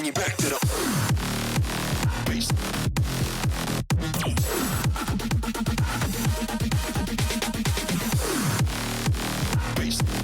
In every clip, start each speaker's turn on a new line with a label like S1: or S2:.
S1: bring you back to the bass. Bass.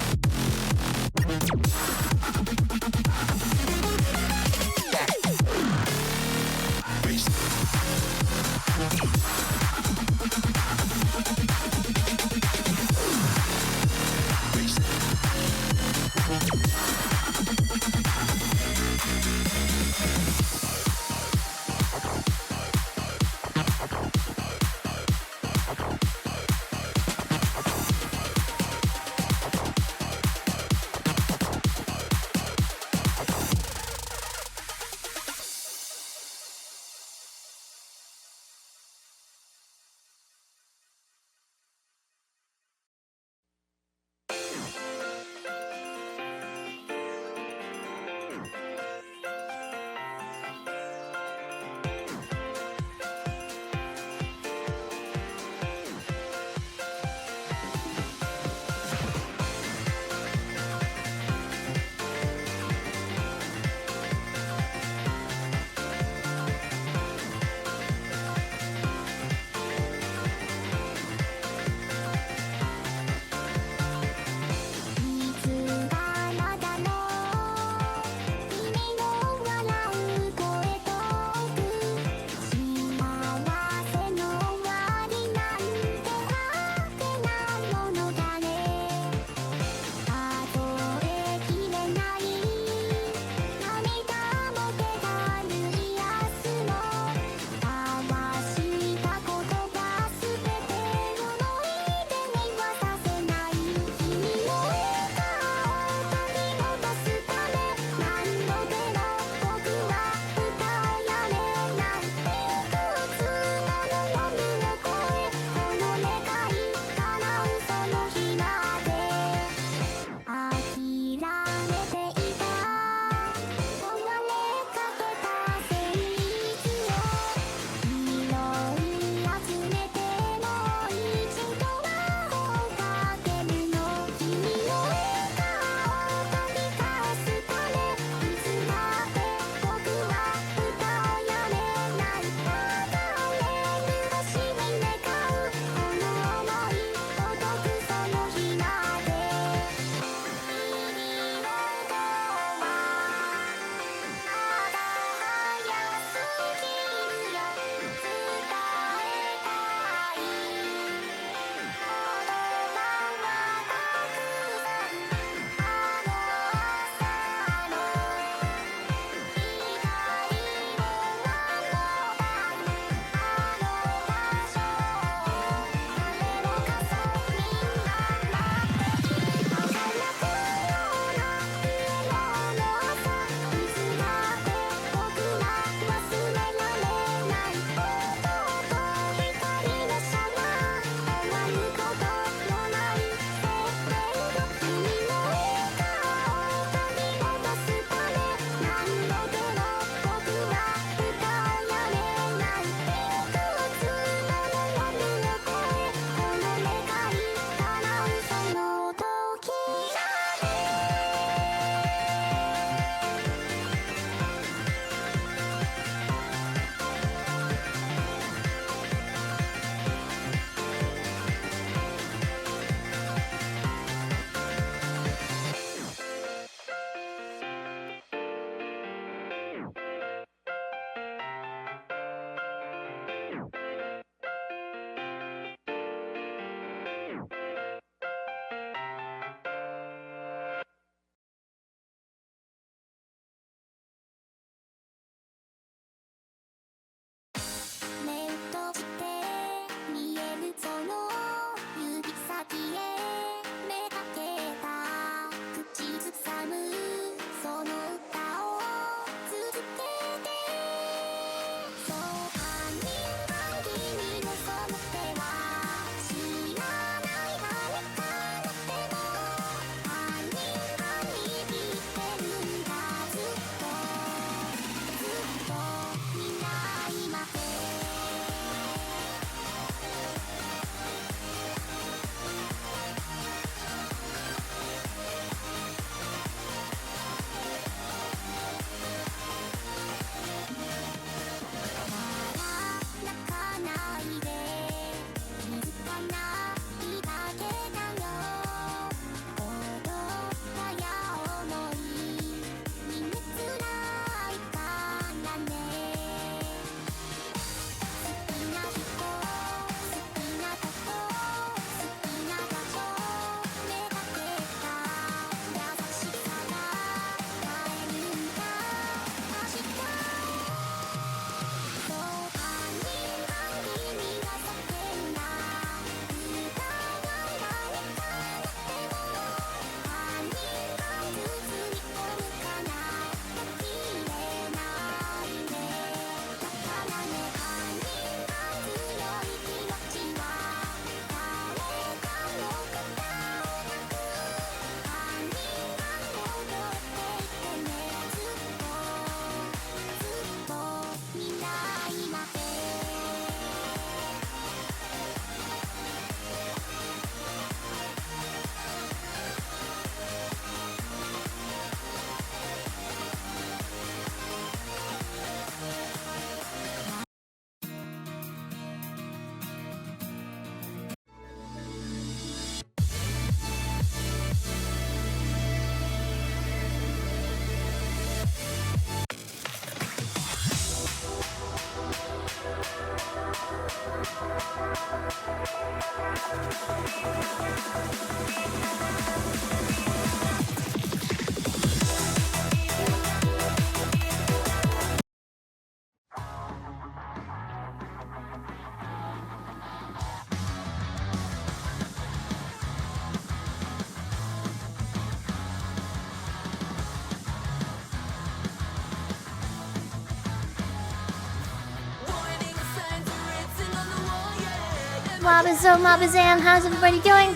S2: Mabazam, how's everybody doing?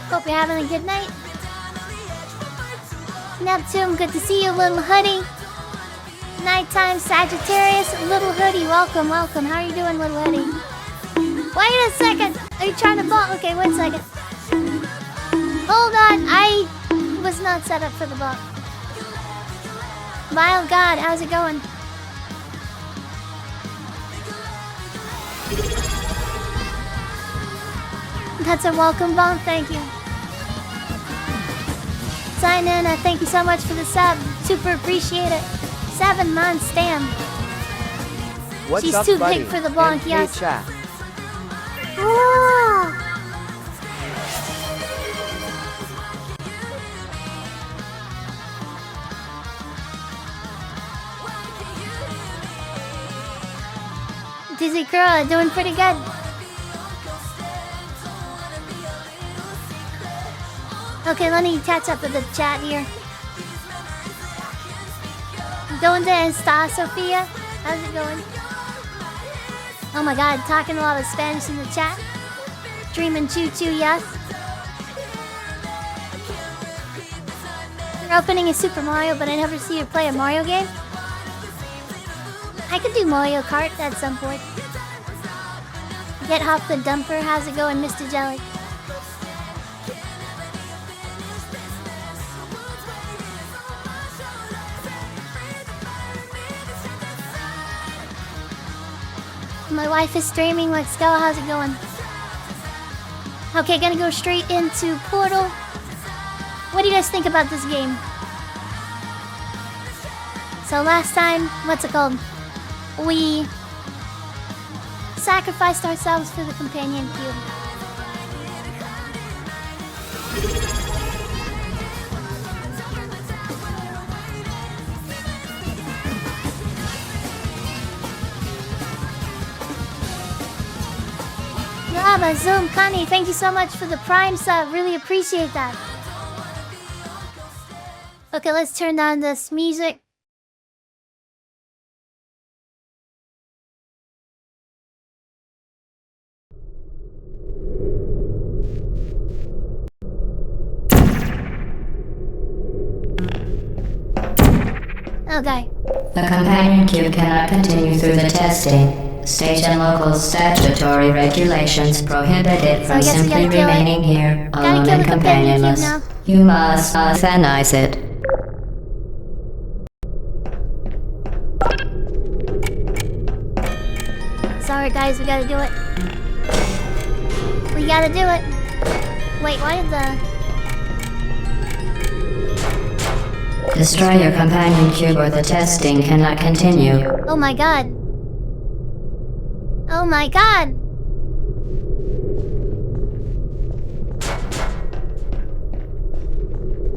S2: Hope you're having a good night. Neptune, good to see you, little hoodie. Nighttime Sagittarius, little hoodie, welcome. How are you doing, little hoodie? Wait a second. Are you trying to ball? Okay, 1 second. Hold on, I was not set up for the ball. Vile God, how's it going? That's a welcome bomb, thank you. Sign in, thank you so much for the sub. Super appreciate it. 7 months, damn.
S3: What's
S2: She's
S3: up,
S2: too
S3: buddy?
S2: big for the bonk,
S3: Hey,
S2: yes.
S3: chat.
S2: Oh. Dizzy Girl, doing pretty good. Okay, let me catch up with the chat here. Donde está, Sophia? How's it going? Oh my god, talking a lot of Spanish in the chat. Dreaming choo-choo, yes. You're opening a Super Mario, but I never see you play a Mario game. I could do Mario Kart at some point. Get off the dumper. How's it going, Mr. Jelly? My wife is streaming. Let's go. How's it going? Okay, gonna go straight into Portal. What do you guys think about this game? So last time, what's it called? We sacrificed ourselves for the companion cube. Lava Zoom Connie, thank you so much for the Prime sub. Really appreciate that. Okay, let's turn down this music. Okay.
S4: The companion cube cannot continue through the testing. State and local statutory regulations prohibit it from simply remaining here, alone and companionless. You must euthanize it.
S2: Sorry guys, we gotta do it. We gotta do it. Wait, why did the...
S4: Destroy your companion cube or the testing cannot continue.
S2: Oh my god. Oh my god!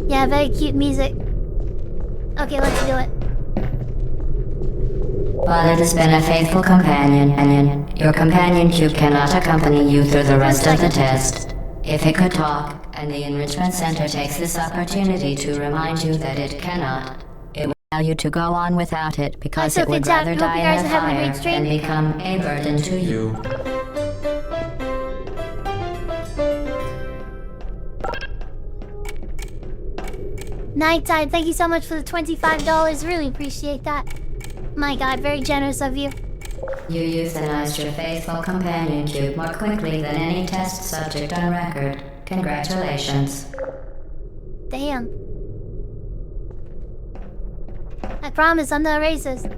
S2: Yeah, very cute music. Okay, let's do it.
S4: While it has been a faithful companion, your companion cube cannot accompany you through the rest of the test. If it could talk, and the Enrichment Center takes this opportunity to remind you that it cannot, it will allow you to go on without it because it would rather die in a fire than become a burden to you.
S2: Nighttime, thank you so much for the $25. Really appreciate that. My god, very generous of you.
S4: You euthanized your faithful companion cube more quickly than any test subject on record. Congratulations.
S2: Damn. I promise I'm not racist.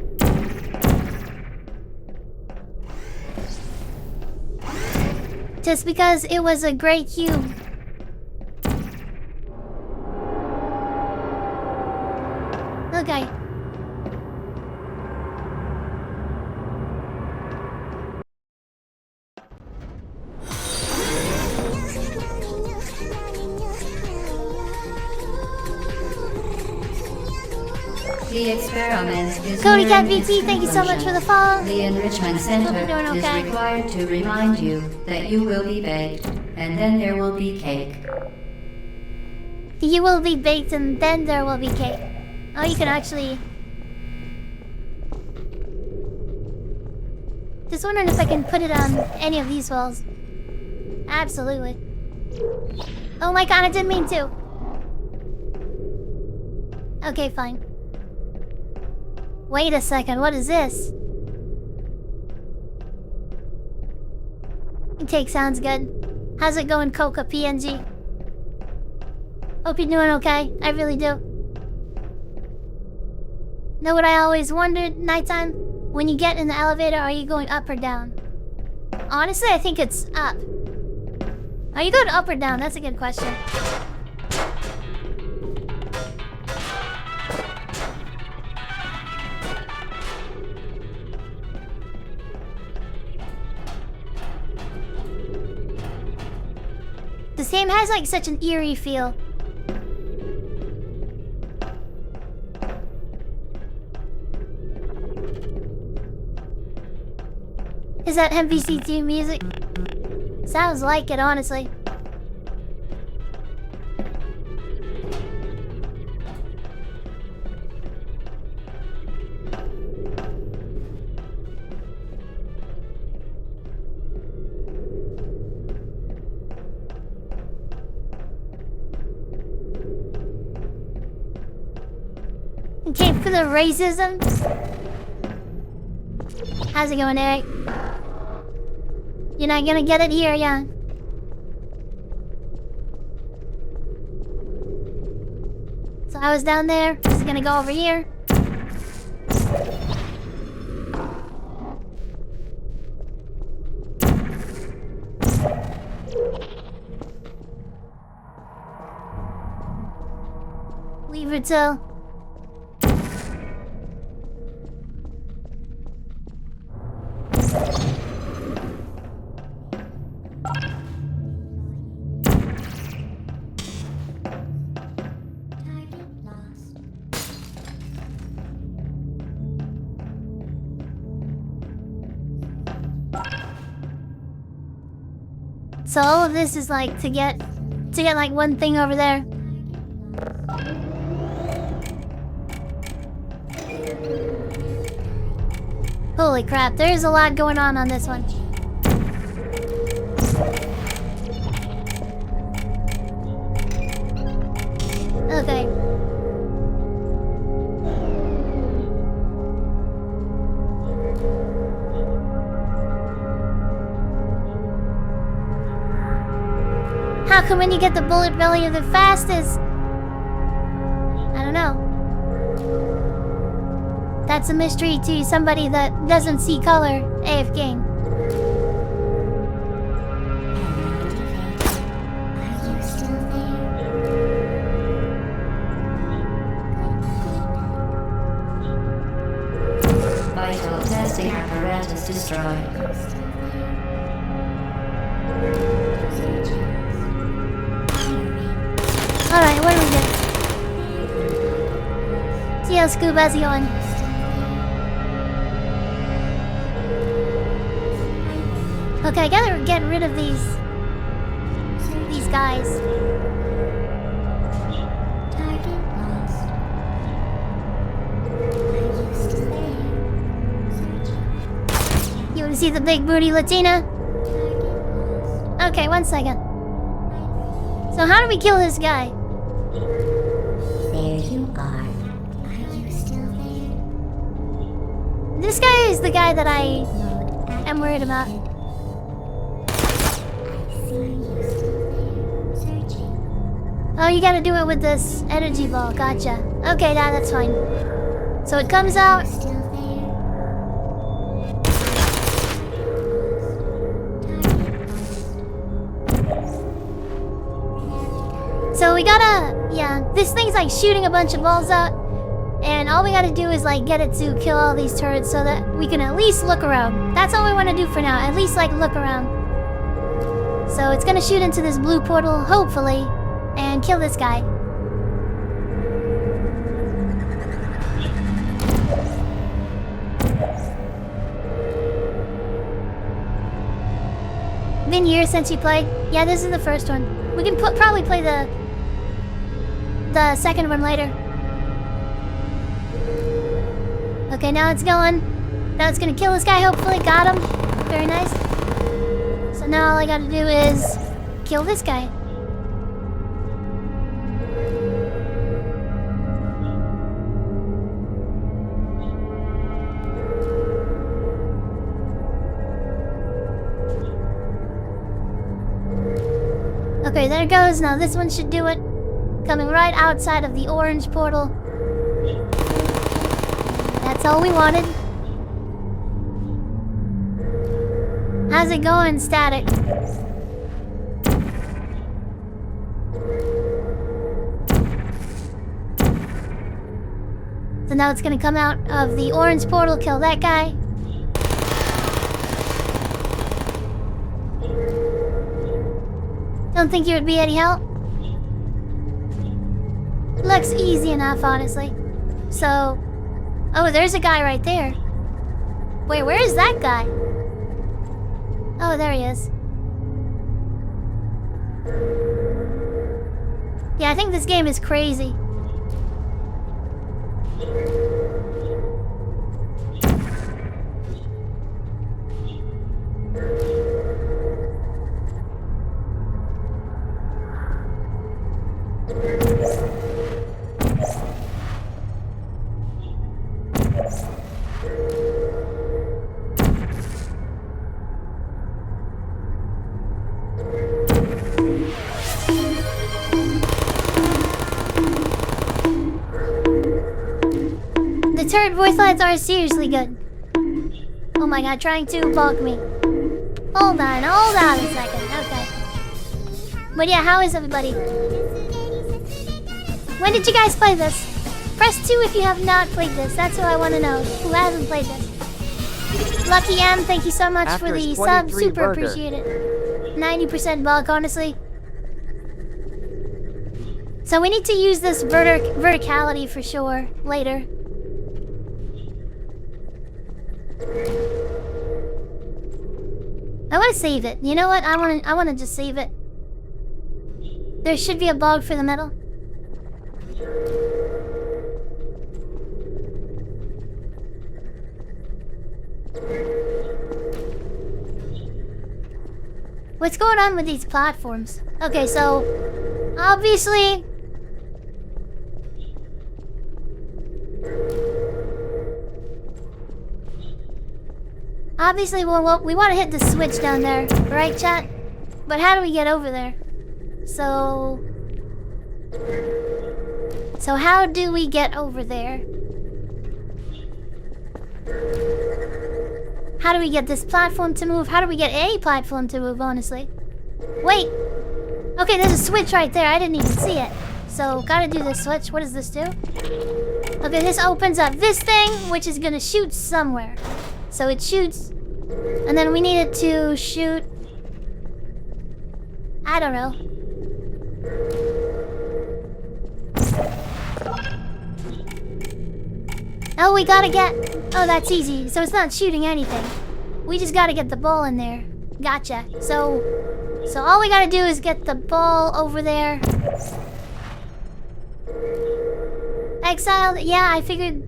S2: Just because it was a great cube. Okay.
S4: The experiment is
S2: Cody Cat VT, thank you so much for the follow.
S4: The Enrichment Center is
S2: okay.
S4: required to remind you that you will be baked, and then there will be cake.
S2: You will be baked and then there will be cake. Oh, you can actually... Just wondering if I can put it on any of these walls. Absolutely. Oh my god, I didn't mean to. Okay, fine. Wait a second, what is this? Intake sounds good. How's it going, Coca PNG? Hope you're doing okay. I really do. Know what I always wondered nighttime? When you get in the elevator, are you going up or down? Honestly, I think it's up. Are you going up or down? That's a good question. This game has like such an eerie feel. Is that MVC2 music? Sounds like it, honestly. Okay, for the racism. How's it going, Eric? You're not gonna get it here, yeah. So I was down there. Just gonna go over here. Leave it till. So all of this is like to get like one thing over there. Holy crap, there's a lot going on this one. Okay. How come when you get the bullet belly of the fastest? I don't know. That's a mystery to somebody that doesn't see color, AF game.
S4: Vital testing apparatus destroyed.
S2: Alright, what do we get? See how Scuba's going. Okay, I gotta get rid of these guys. You wanna see the big booty Latina? Okay, 1 second. So how do we kill this guy?
S4: There you are. Are you still there?
S2: This guy is the guy that I am worried about. Oh, you gotta do it with this energy ball. Gotcha. Okay, that's fine. So it comes out. So we gotta, yeah, this thing's like shooting a bunch of balls out. And all we gotta do is like get it to kill all these turrets so that we can at least look around. That's all we wanna do for now, at least like look around. So it's gonna shoot into this blue portal, hopefully, and kill this guy. Been years since you played? Yeah, this is the first one. We can probably play the second one later. Okay, now it's going. Now it's gonna kill this guy, hopefully. Got him. Very nice. So now all I gotta do is kill this guy. Okay, there it goes. Now this one should do it. Coming right outside of the orange portal. That's all we wanted. How's it going, Static? So now it's gonna come out of the orange portal, kill that guy. Don't think you would be any help? Looks easy enough, honestly. So... Oh, there's a guy right there. Wait, where is that guy? Oh, there he is. Yeah, I think this game is crazy. The turret voice lines are seriously good. Oh my god, trying to bug me. Hold on a second. Okay. But yeah, how is everybody? When did you guys play this? Press 2 if you have not played this. That's what I want to know. Who hasn't played this? Lucky M, thank you so much for the sub. Super appreciate it. 90% bug, honestly. So we need to use this verticality for sure later. I want to save it. You know what? I want to just save it. There should be a bug for the middle. What's going on with these platforms? Okay, so obviously we want to hit the switch down there, right, chat? But how do we get over there? So how do we get over there? How do we get this platform to move? How do we get a platform to move, honestly? Wait! Okay, there's a switch right there. I didn't even see it. So, gotta do this switch. What does this do? Okay, this opens up this thing, which is gonna shoot somewhere. So it shoots... And then we need it to shoot... I don't know. Oh, we gotta get... Oh, that's easy. So it's not shooting anything. We just gotta get the ball in there. Gotcha. So all we gotta do is get the ball over there. Exiled? Yeah, I figured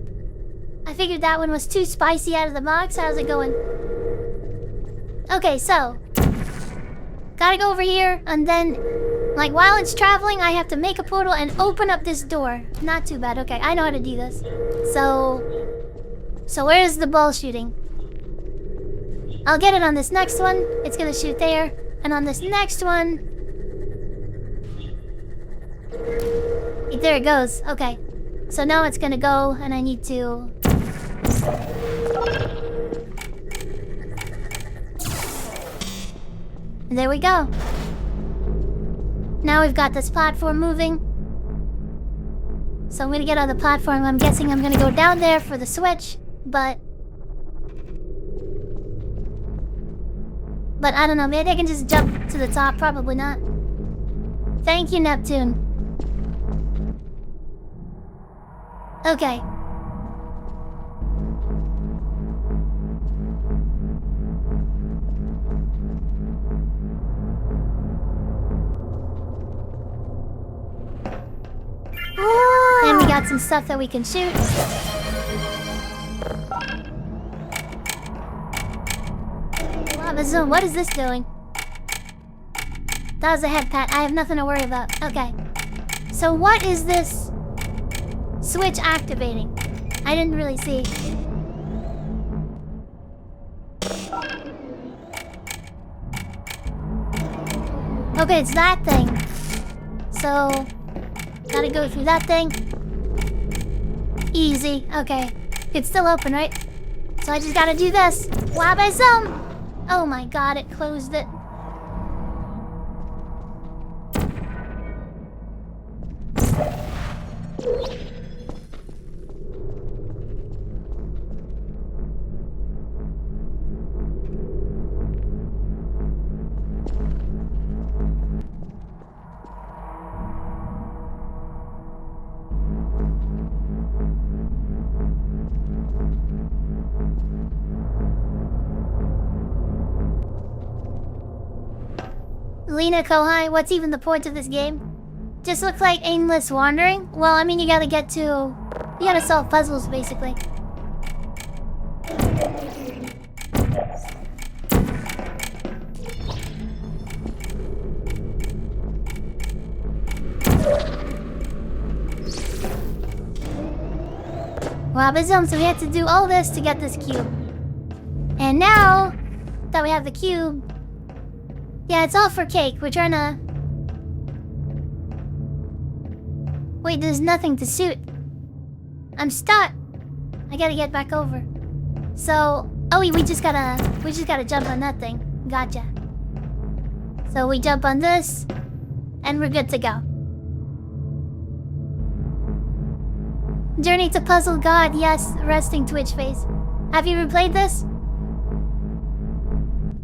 S2: that one was too spicy out of the box. How's it going? Okay, so... Gotta go over here, and then... Like, while it's traveling, I have to make a portal and open up this door. Not too bad. Okay, I know how to do this. So where is the ball shooting? I'll get it on this next one. It's gonna shoot there. And on this next one... There it goes. Okay. So now it's gonna go, and I need to... And there we go. Now we've got this platform moving. So I'm gonna get on the platform. I'm guessing I'm gonna go down there for the switch, but I don't know, maybe I can just jump to the top. Probably not. Thank you, Neptune. Okay. And we got some stuff that we can shoot. Lava zone, what is this doing? That was a head pat. I have nothing to worry about. Okay. So what is this switch activating? I didn't really see. Okay, it's that thing. So, gotta go through that thing. Easy. Okay. It's still open, right? So I just gotta do this. Wabazum! Oh my god, it closed it. Lena Kohai, what's even the point of this game? Just looks like aimless wandering? Well, I mean, you gotta get to... You gotta solve puzzles, basically. Wabazum, so we had to do all this to get this cube. And now that we have the cube... Yeah, it's all for cake. We're trying to... Wait, there's nothing to suit. I'm stuck. I gotta get back over. So... Oh, we just gotta jump on that thing. Gotcha. So we jump on this, and we're good to go. Journey to Puzzle God, yes. Resting Twitch face. Have you replayed this?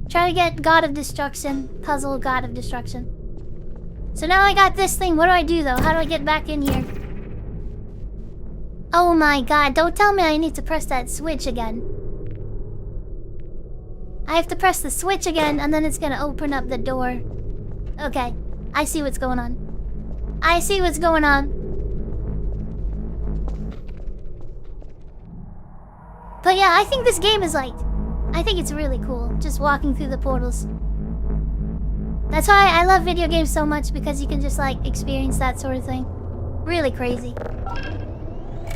S2: Try to get God of Destruction. Puzzle God of Destruction. So now I got this thing. What do I do, though? How do I get back in here? Oh my god. Don't tell me I need to press that switch again. I have to press the switch again, and then it's gonna open up the door. Okay. I see what's going on. I see what's going on. But yeah, I think this game is like... I think it's really cool, just walking through the portals. That's why I love video games so much, because you can just like experience that sort of thing. Really crazy.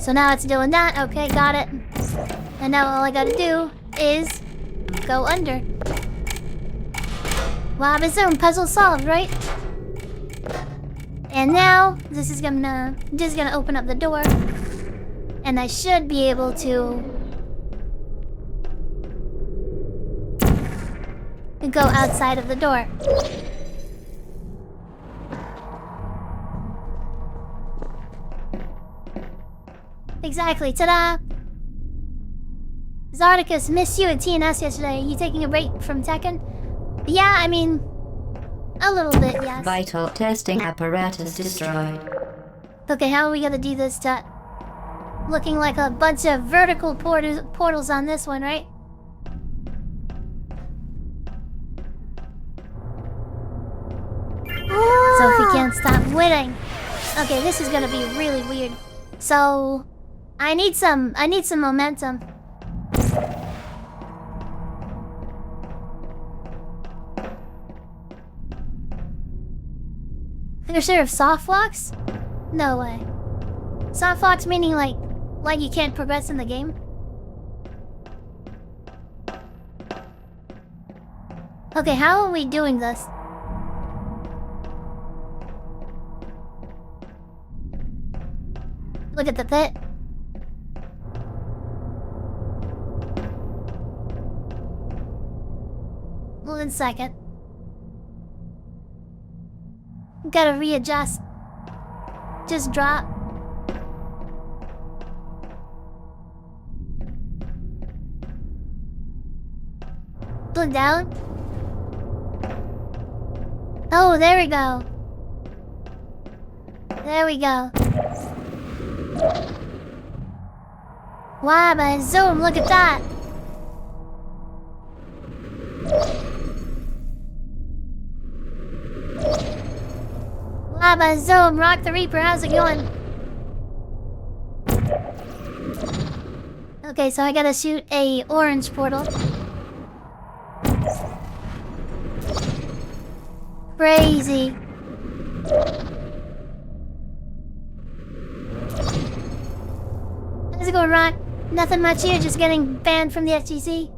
S2: So now it's doing that. Okay, got it. And now all I gotta do is go under. Wabazum, puzzle solved, right? And now this is gonna open up the door. And I should be able to go outside of the door. Exactly, ta-da! Zardicus, missed you at TNS yesterday. You taking a break from Tekken? Yeah, I mean... A little bit, yes.
S4: Vital testing apparatus destroyed.
S2: Okay, how are we gonna do this to... Looking like a bunch of vertical portals on this one, right? So if he can't stop winning. Okay, this is gonna be really weird. So I need some momentum. Finisher of soft locks? No way. Soft locks meaning like you can't progress in the game? Okay, how are we doing this? Look at the pit. One second. Gotta readjust. Just drop. Look down. Oh, there we go. There we go. Wabazum, look at that. Wabazum, Rock the Reaper, how's it going? Okay, so I gotta shoot a orange portal. Crazy. How's it going, Ron? Nothing much here, just getting banned from the FTC.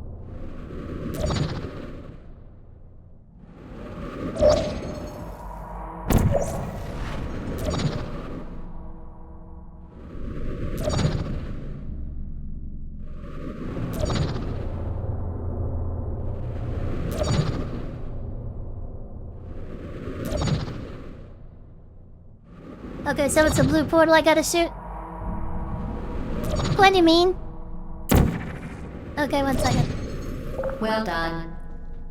S2: Okay, so it's a blue portal I gotta shoot? What do you mean? Okay, 1 second.
S4: Well done.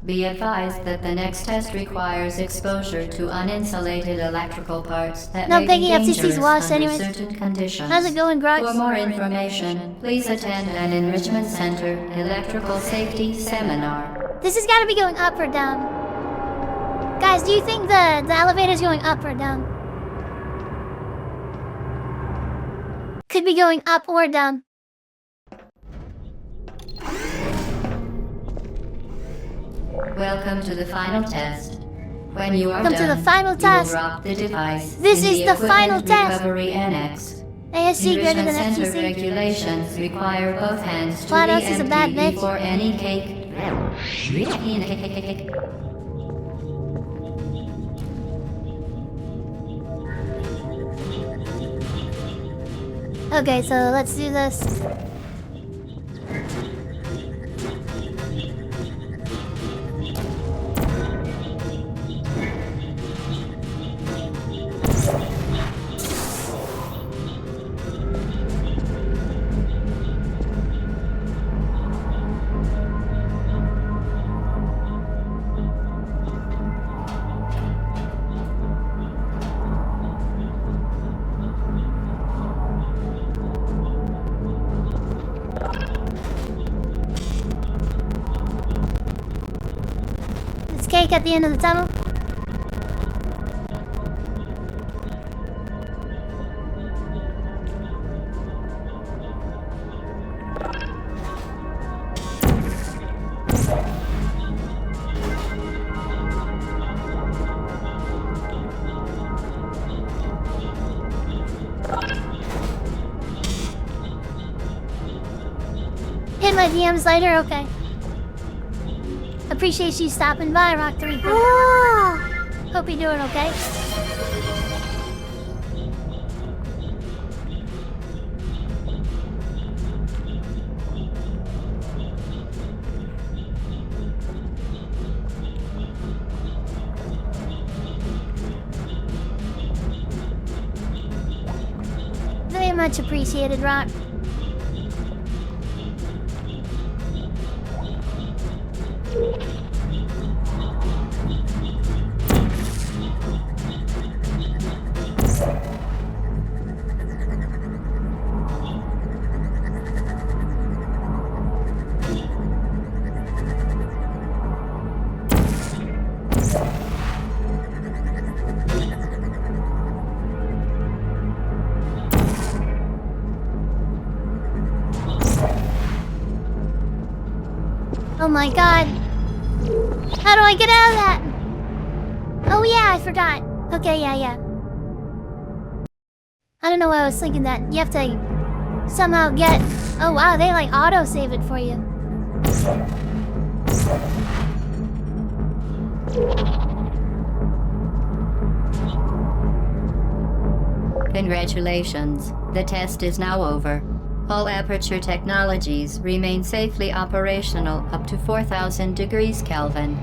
S4: Be advised that the next test requires exposure to uninsulated electrical parts that
S2: No,
S4: may
S2: Peggy,
S4: be
S2: FCC's
S4: dangerous
S2: washed
S4: under
S2: anyways.
S4: certain conditions.
S2: How's it going, Grox?
S4: For more information, please attend an Enrichment Center Electrical Safety Seminar.
S2: This has gotta be going up or down. Guys, do you think the elevator's going up or down? Could be going up or down.
S4: Welcome to the final test. When you are
S2: Welcome to
S4: done,
S2: the final
S4: you
S2: test.
S4: will drop the device
S2: This
S4: in
S2: is the final
S4: Equipment
S2: test.
S4: Recovery Annex.
S2: ASC greater
S4: Enrichment
S2: than
S4: Center
S2: FTC.
S4: regulations require both hands to
S2: GLaDOS
S4: be
S2: is a bad
S4: empty
S2: bitch.
S4: before any cake.
S2: Okay, so let's do this. This cake at the end of the tunnel. Hit my DMs later, okay. Appreciate you stopping by, Rock the Reaper. Hope you're doing okay. Very much appreciated, Rock. Oh my god. How do I get out of that? Oh yeah, I forgot. Okay, yeah. I don't know why I was thinking that. You have to somehow get... Oh wow, they like auto-save it for you.
S4: Congratulations. The test is now over. All Aperture technologies remain safely operational up to 4,000 degrees Kelvin.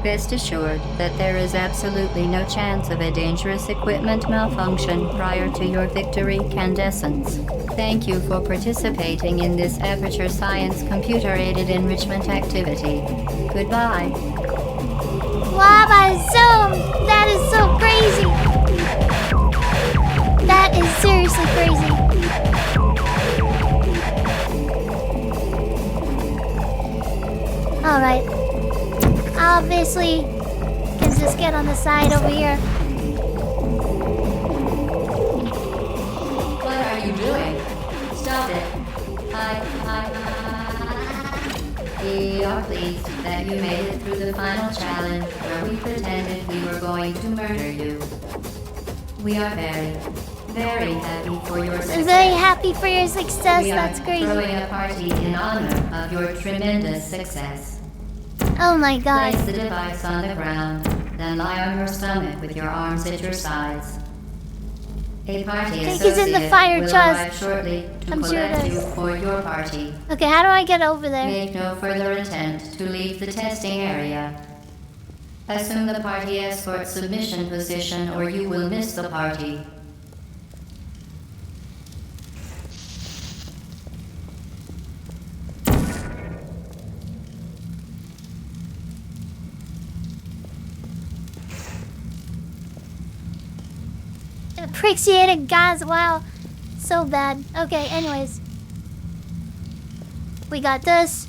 S4: Rest assured that there is absolutely no chance of a dangerous equipment malfunction prior to your victory candescence. Thank you for participating in this Aperture Science computer-aided enrichment activity. Goodbye.
S2: Lava Zoom! That is so crazy! That is seriously crazy. Alright. Obviously, can just get on the side over here.
S4: What are you doing? Stop it. We are pleased that you made it through the final challenge where we pretended we were going to murder you. We are very, very happy for your success.
S2: I'm very happy for your success.
S4: We
S2: That's
S4: are
S2: great.
S4: throwing a party in honor of your tremendous success.
S2: Oh my god.
S4: Place the device on the ground, then lie on your stomach with your arms at your sides. A party
S2: Take us in the
S4: associate
S2: fire
S4: will
S2: trust.
S4: arrive shortly to
S2: I'm sure
S4: collect
S2: it
S4: you
S2: is.
S4: for your party.
S2: Okay, how do I get over there?
S4: Make no further attempt to leave the testing area. Assume the party escort submission position or you will miss the party.
S2: Appreciated, guys. Wow. So bad. Okay, anyways. We got this.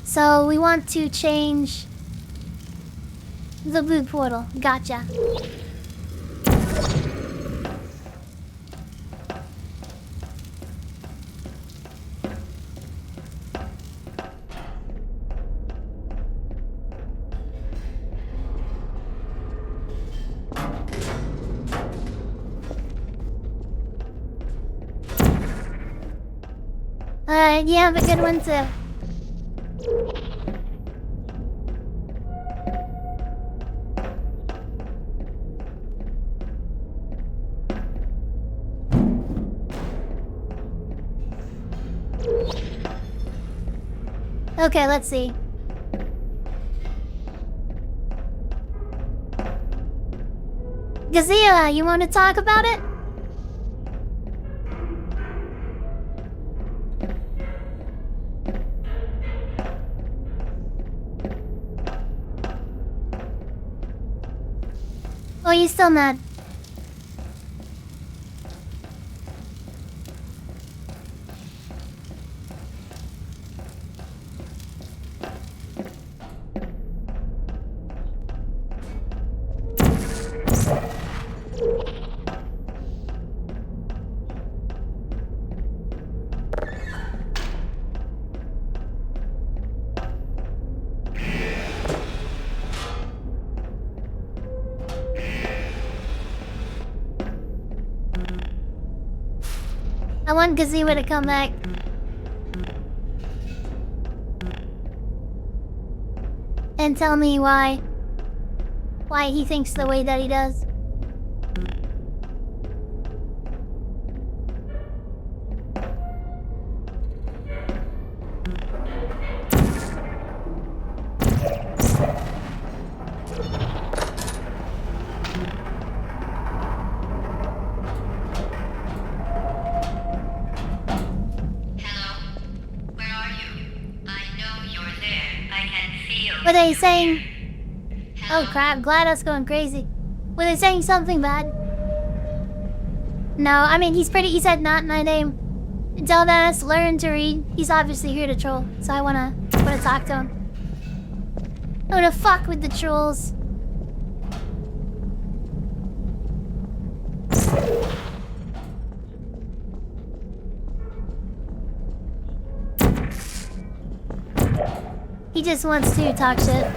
S2: So we want to change the blue portal. Gotcha. You have a good one too. Okay, let's see. Gazia, you want to talk about it? Oh, you still mad? I want Gaziwa to come back. And tell me why he thinks the way that he does. Were they saying... Oh crap, GLaDOS going crazy. Were they saying something bad? No, I mean, he said not my name. Tell Dennis, learn to read. He's obviously here to troll, so I wanna talk to him. I wanna fuck with the trolls. He just wants to talk shit.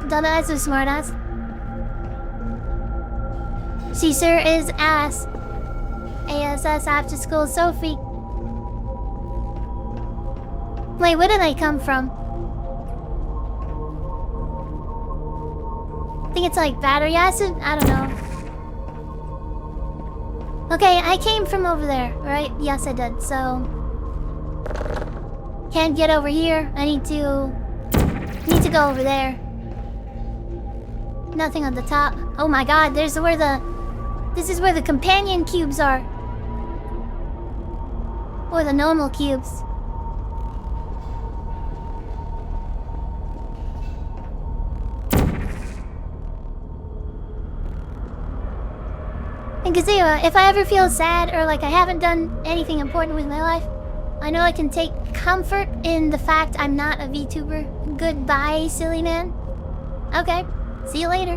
S2: Dumbass or smartass? She sure is ass. ASS after school Sophie. Wait, where did I come from? I think it's like battery acid? I don't know. Okay, I came from over there, right? Yes, I did, so... Can't get over here. I need to go over there. Nothing on the top. Oh my god, this is where the companion cubes are. Or the normal cubes. And Kazuya, if I ever feel sad or like I haven't done anything important with my life, I know I can take comfort in the fact I'm not a VTuber. Goodbye, silly man. Okay, see you later.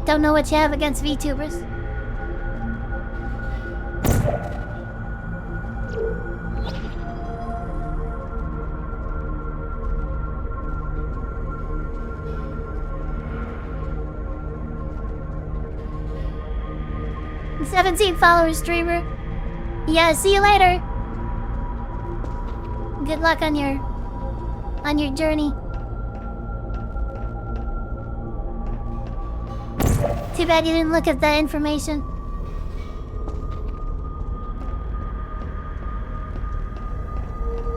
S2: Don't know what you have against VTubers. The 17 followers streamer. Yeah, see you later. Good luck on your journey. Too bad you didn't look at that information.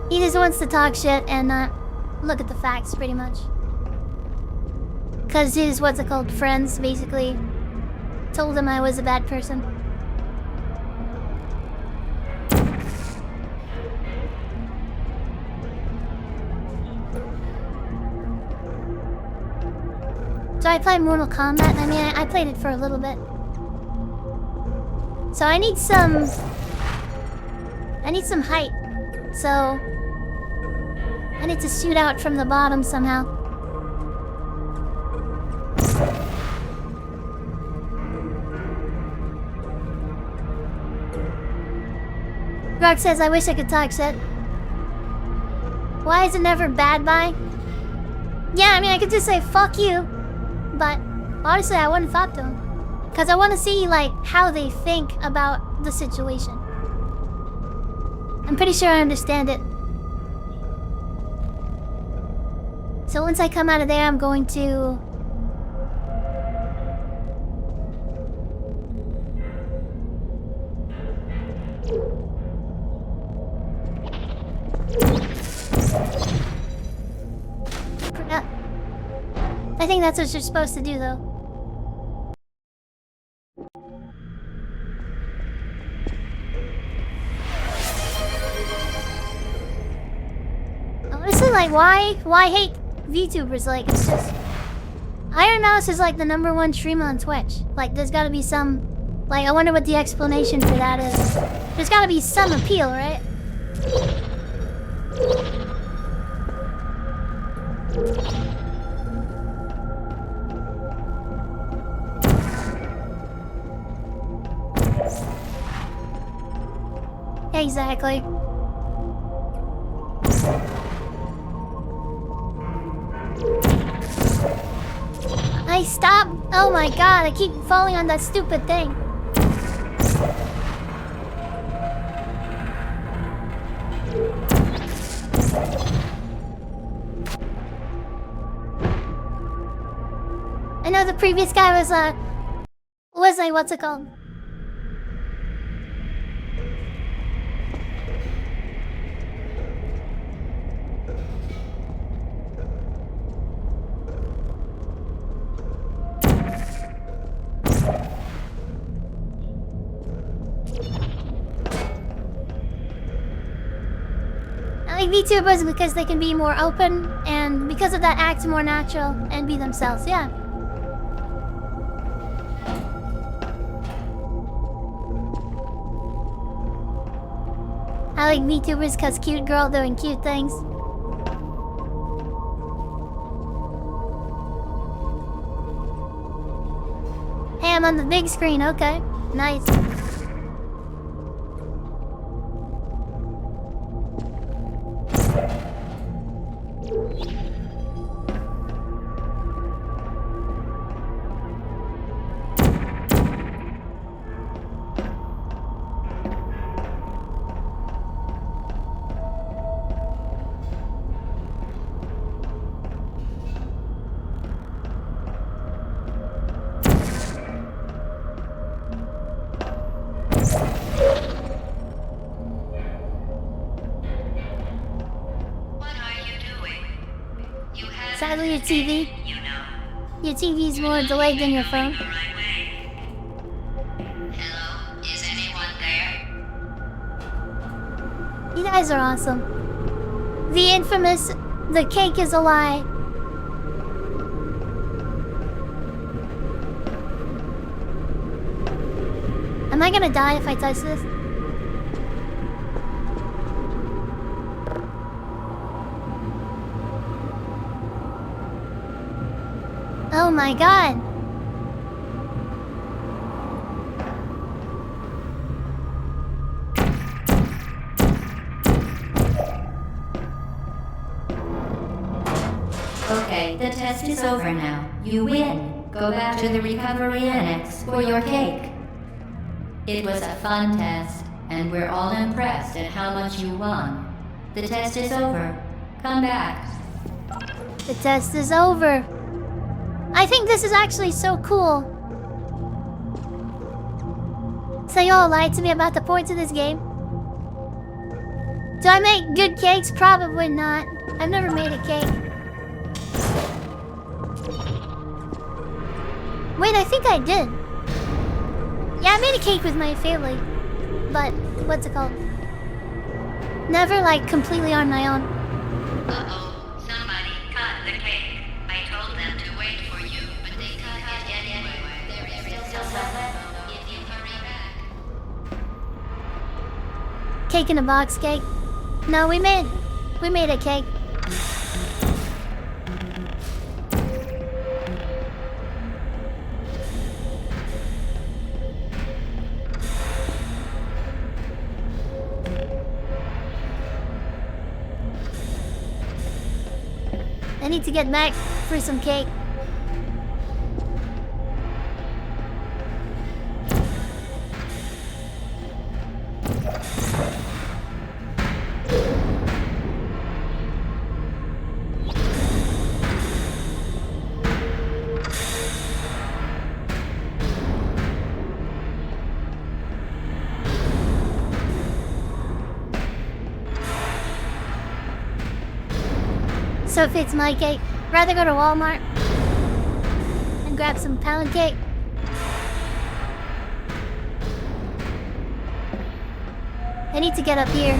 S2: He just wants to talk shit and not look at the facts, pretty much. Cause his what's it called friends basically told him I was a bad person. So I played Mortal Kombat. I mean, I played it for a little bit. So I need some height. So I need to shoot out from the bottom somehow. Rock says, I wish I could talk shit. Why is it never bad bye? Yeah, I mean, I could just say, fuck you. But honestly, I wouldn't fuck to them. Because I want to see, like, how they think about the situation. I'm pretty sure I understand it. So once I come out of there, I'm going to... I think that's what you're supposed to do, though. Honestly, like, why hate VTubers? Like, it's just... Iron Mouse is, like, the #1 streamer on Twitch. Like, there's gotta be some... Like, I wonder what the explanation for that is. There's gotta be some appeal, right? Exactly. I stop. Oh my god, I keep falling on that stupid thing. I know the previous guy was like, what's it called? I like VTubers because they can be more open, and because of that act more natural and be themselves, yeah. I like VTubers because cute girl doing cute things. Hey, I'm on the big screen, okay. Nice. Sadly, your TV. Your TV's more delayed than your phone.
S4: Hello, is anyone there?
S2: You guys are awesome. The infamous, the cake is a lie. Am I gonna die if I touch this? Oh my god!
S4: Okay, the test is over now. You win. Go back to the recovery annex for your cake. It was a fun test, and we're all impressed at how much you won. The test is over. Come back.
S2: The test is over. I think this is actually so cool. So y'all lied to me about the points of this game? Do I make good cakes? Probably not. I've never made a cake. Wait, I think I did. Yeah, I made a cake with my family. But, what's it called? Never, like, completely on my own.
S4: Uh-oh, somebody cut the cake. I told them to wait for you, but they cut it anyway. There is still some left if you hurry back.
S2: Cake in a box cake. No, we made a cake. I need to get back for some cake. So it fits my cake. Rather go to Walmart and grab some pound cake. I need to get up here.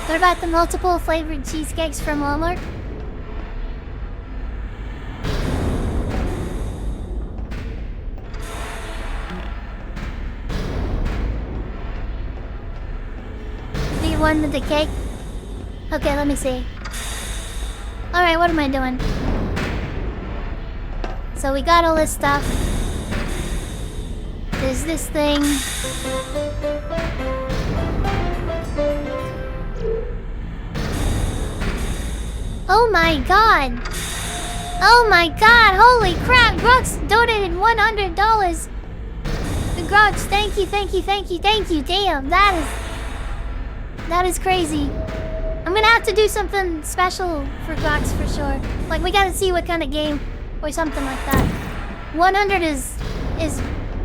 S2: What about the multiple flavored cheesecakes from Walmart? The one with the cake? Okay, let me see. Alright, what am I doing? So we got all this stuff. There's this thing. Oh my god! Oh my god! Holy crap! Grux donated $100! The Grux, thank you, thank you, thank you, thank you! Damn, that is crazy. I'm gonna have to do something special for Grux for sure. Like, we gotta see what kind of game or something like that. 100 is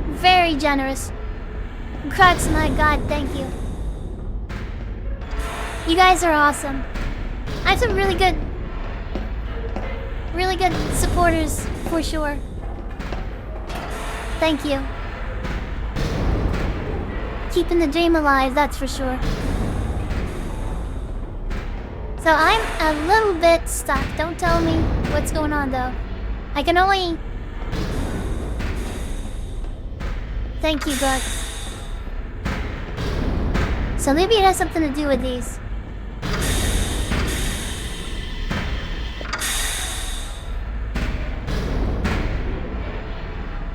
S2: very generous. Grux, my god, thank you. You guys are awesome. I have some really good supporters for sure. Thank you. Keeping the dream alive, that's for sure. So I'm a little bit stuck. Don't tell me what's going on though. I can only... Thank you, Grux. So maybe it has something to do with these.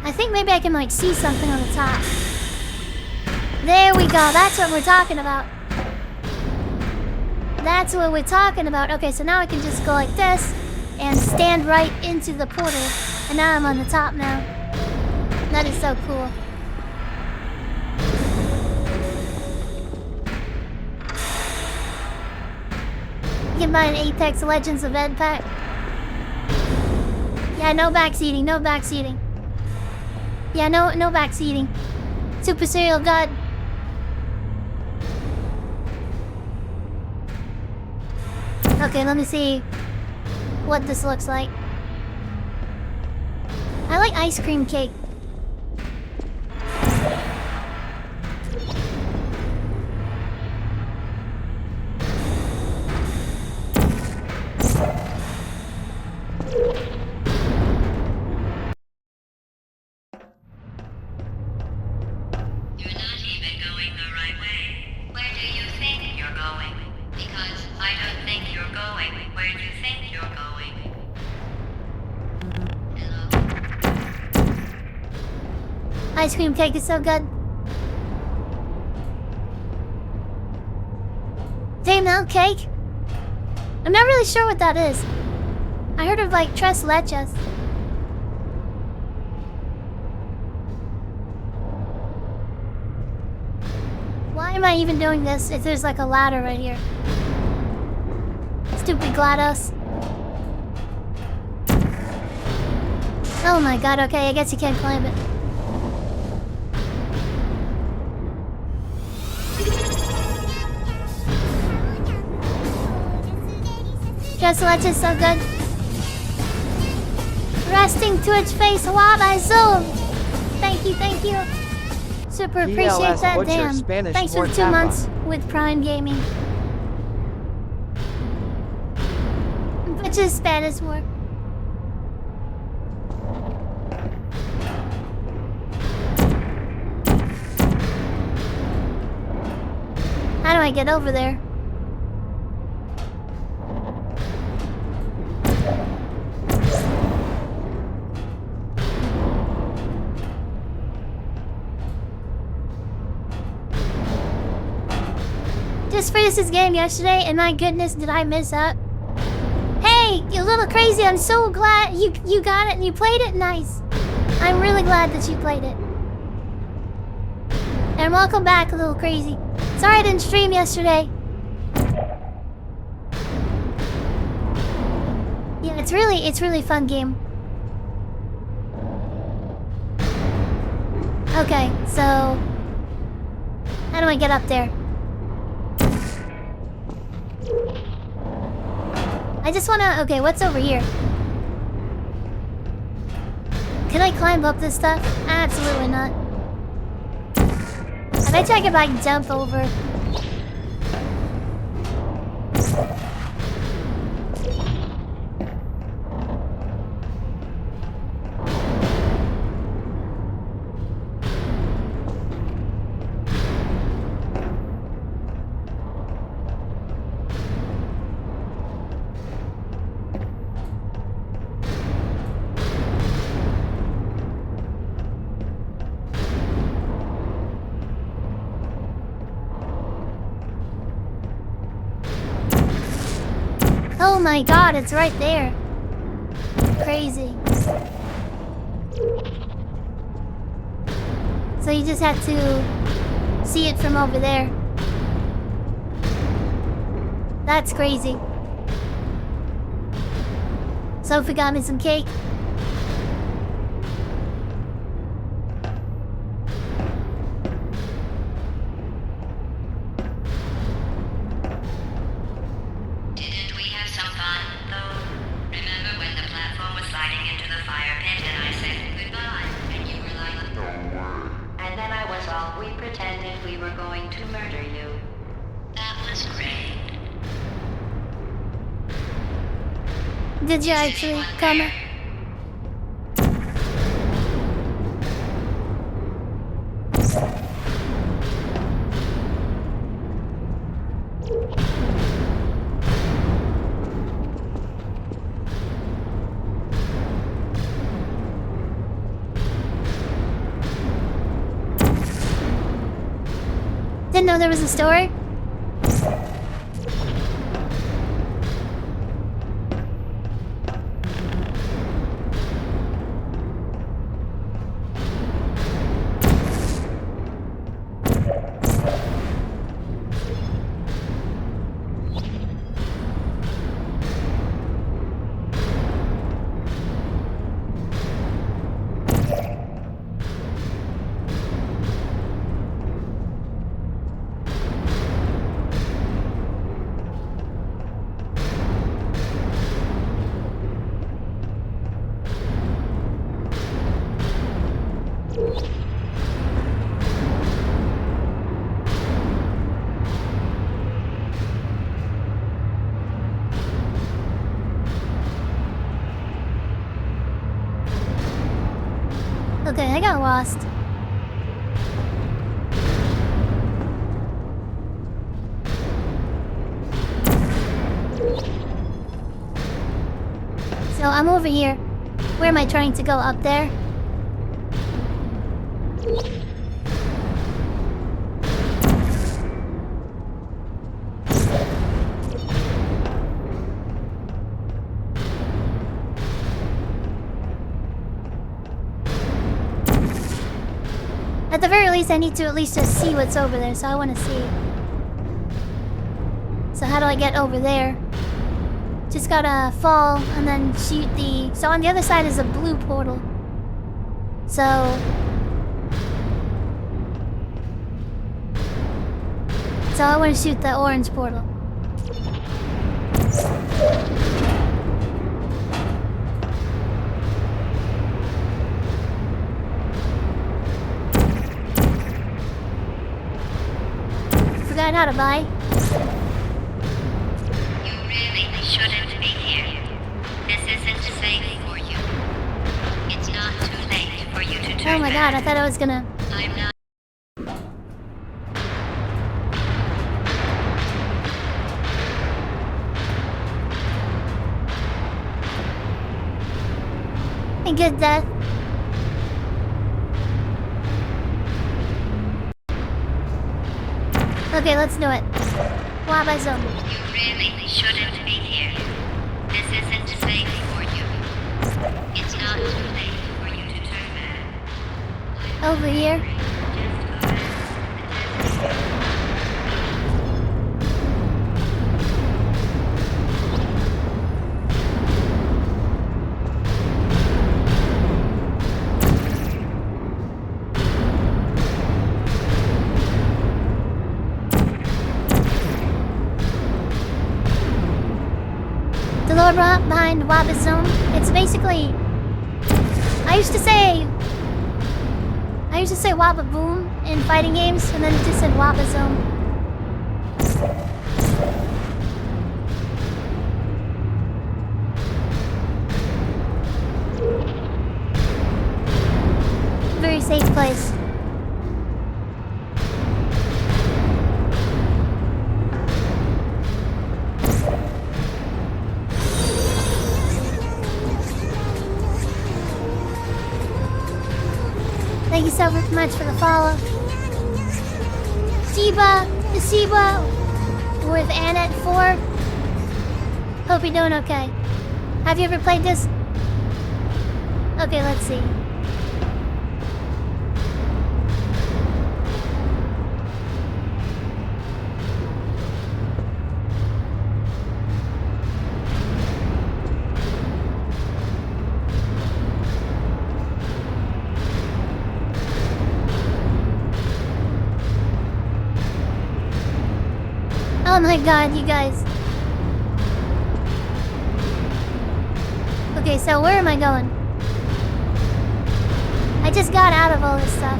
S2: I think maybe I can like see something on the top. There we go, that's what we're talking about. That's what we're talking about. Okay, so now I can just go like this and stand right into the portal. And now I'm on the top now. That is so cool. can buy an Apex Legends event pack. Yeah, no backseating, no backseating. Yeah, no backseating. Super Serial God. Okay, let me see what this looks like. I like ice cream cake.
S4: You're not even going the right way. Where do you think you're going? Because I don't think you're going where you think you're going. Hello?
S2: Ice cream cake is so good. Damn, now cake? I'm not really sure what that is. I heard of like tres leches. Why am I even doing this if there's like a ladder right here? Stupid GLaDOS. Oh my god, okay, I guess you can't climb it. Tres leches so good. Resting Twitch face while I zoom. Thank you, thank you. Super appreciate that,
S3: Butcher,
S2: damn.
S3: Spanish
S2: Thanks for the 2
S3: Mortapa.
S2: months with Prime Gaming. Which is Spanish war. How do I get over there? Just finished this game yesterday, and my goodness, did I miss out. Hey, you little crazy, I'm so glad you got it and you played it nice. I'm really glad that you played it. And welcome back, little crazy. Sorry I didn't stream yesterday. Yeah, it's really a fun game. Okay, so how do I get up there? I just wanna... Okay, what's over here? Can I climb up this stuff? Absolutely not. I bet you I could like jump over. Oh my god, it's right there. Crazy. So you just have to see it from over there. That's crazy. Sophie got me some cake.
S4: Didn't we have some fun, though? Remember when the platform was sliding into the fire pit and I said goodbye, and you were like, "Don't worry." And then I was off. We pretended we were going to murder you. That was great.
S2: Did you actually come? Didn't know there was a store. Okay, I got lost. So I'm over here. Where am I trying to go? Up there? At the very least, I need to at least just see what's over there, so I want to see. So how do I get over there? Just gotta fall and then shoot the... So on the other side is a blue portal. So... So I want to shoot the orange portal. Forgot how to buy.
S3: You really shouldn't be here. This isn't safe for you. It's not too late for you to turn
S2: Oh my god, I
S3: back.
S2: thought I was gonna...
S3: I'm not.
S2: A good death. Okay, let's do it. Wabba zone.
S3: You really shouldn't be here. This isn't safe for you. It's not too late for you to turn back.
S2: Over here. The lower behind Wabba zone. It's basically... I used to say Wabba Boom in fighting games, and then it just said Wabba Zone. Very safe place. Thank you so much for the follow. Siba with Annette 4. Hope you're doing okay. Have you ever played this? Okay, let's see. Oh my god, you guys. Okay, so where am I going? I just got out of all this stuff.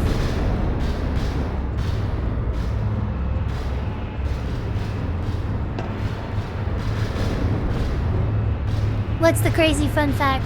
S2: What's the crazy fun fact?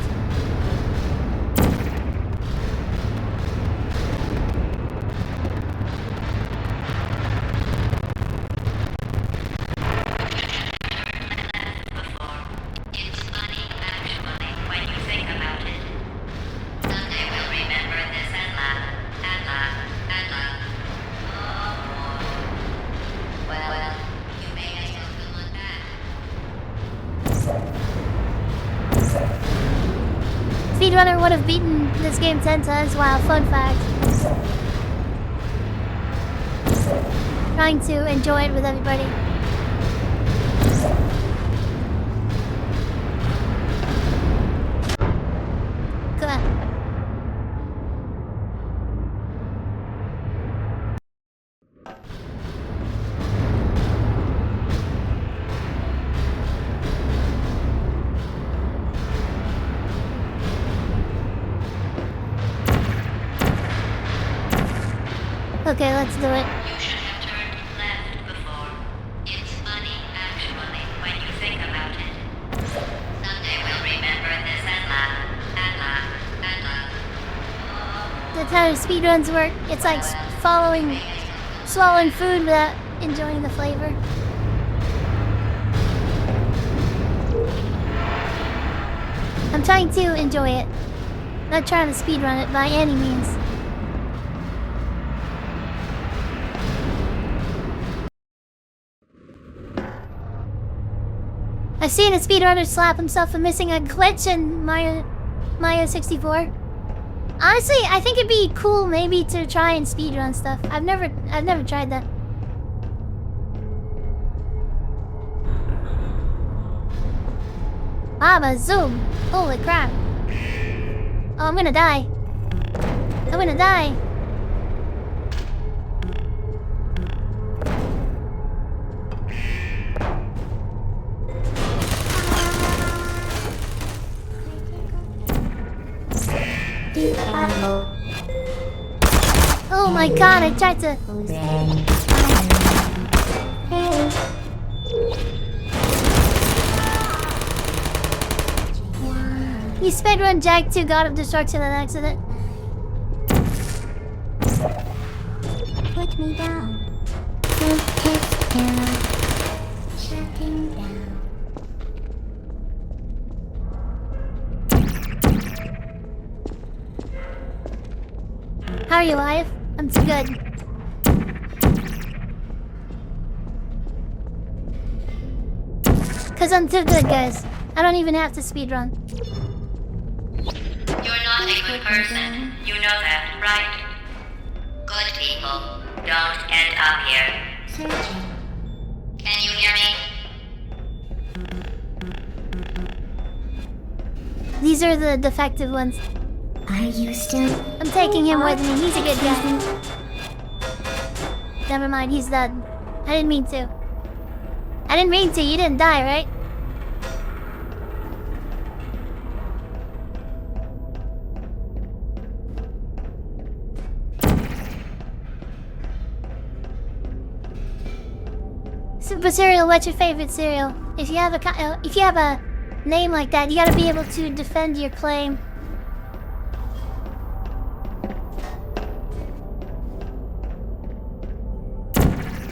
S2: Speedrunner would have beaten this game 10 times. Wow, fun fact. Trying to enjoy it with everybody. Good. Okay, let's do it.
S3: You should have turned left before. It's funny, actually, when you think about it. Someday we'll remember this and laugh, and laugh, and laugh.
S2: That's how speedruns work. It's like swallowing food without enjoying the flavor. I'm trying to enjoy it. Not trying to speedrun it by any means. I've seen a speedrunner slap himself for missing a glitch in Mario 64. Honestly, I think it'd be cool maybe to try and speedrun stuff. I've never tried that. Baba zoom! Holy crap! Oh, I'm gonna die. I'm gonna die. Oh my god, I tried to... You speedrun Jag 2 God of Destruction on accident.
S5: Put me down. Put down. Shutting down.
S2: How are you, alive? I'm too good. Cause I'm too good, guys. I don't even have to speedrun.
S3: You're not a good person. You know that, right? Good people don't end up here.
S5: Searching.
S3: Can you hear me?
S2: These are the defective ones.
S5: Are you still?
S2: I'm taking him with me. He's a good guy. Never mind, he's dead. I didn't mean to. I didn't mean to. You didn't die, right? Super Cereal, what's your favorite cereal? If you have a name like that, you gotta be able to defend your claim.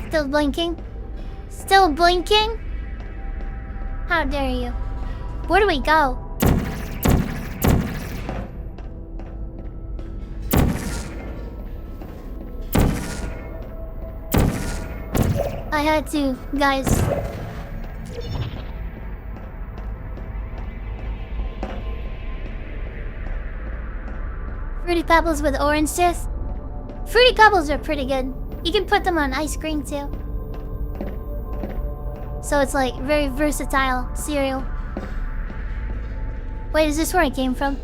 S2: Still blinking? Still blinking? How dare you? Where do we go? I had to, guys. Fruity Pebbles with orange juice? Fruity Pebbles are pretty good. You can put them on ice cream too. So it's like very versatile cereal. Wait, is this where I came from?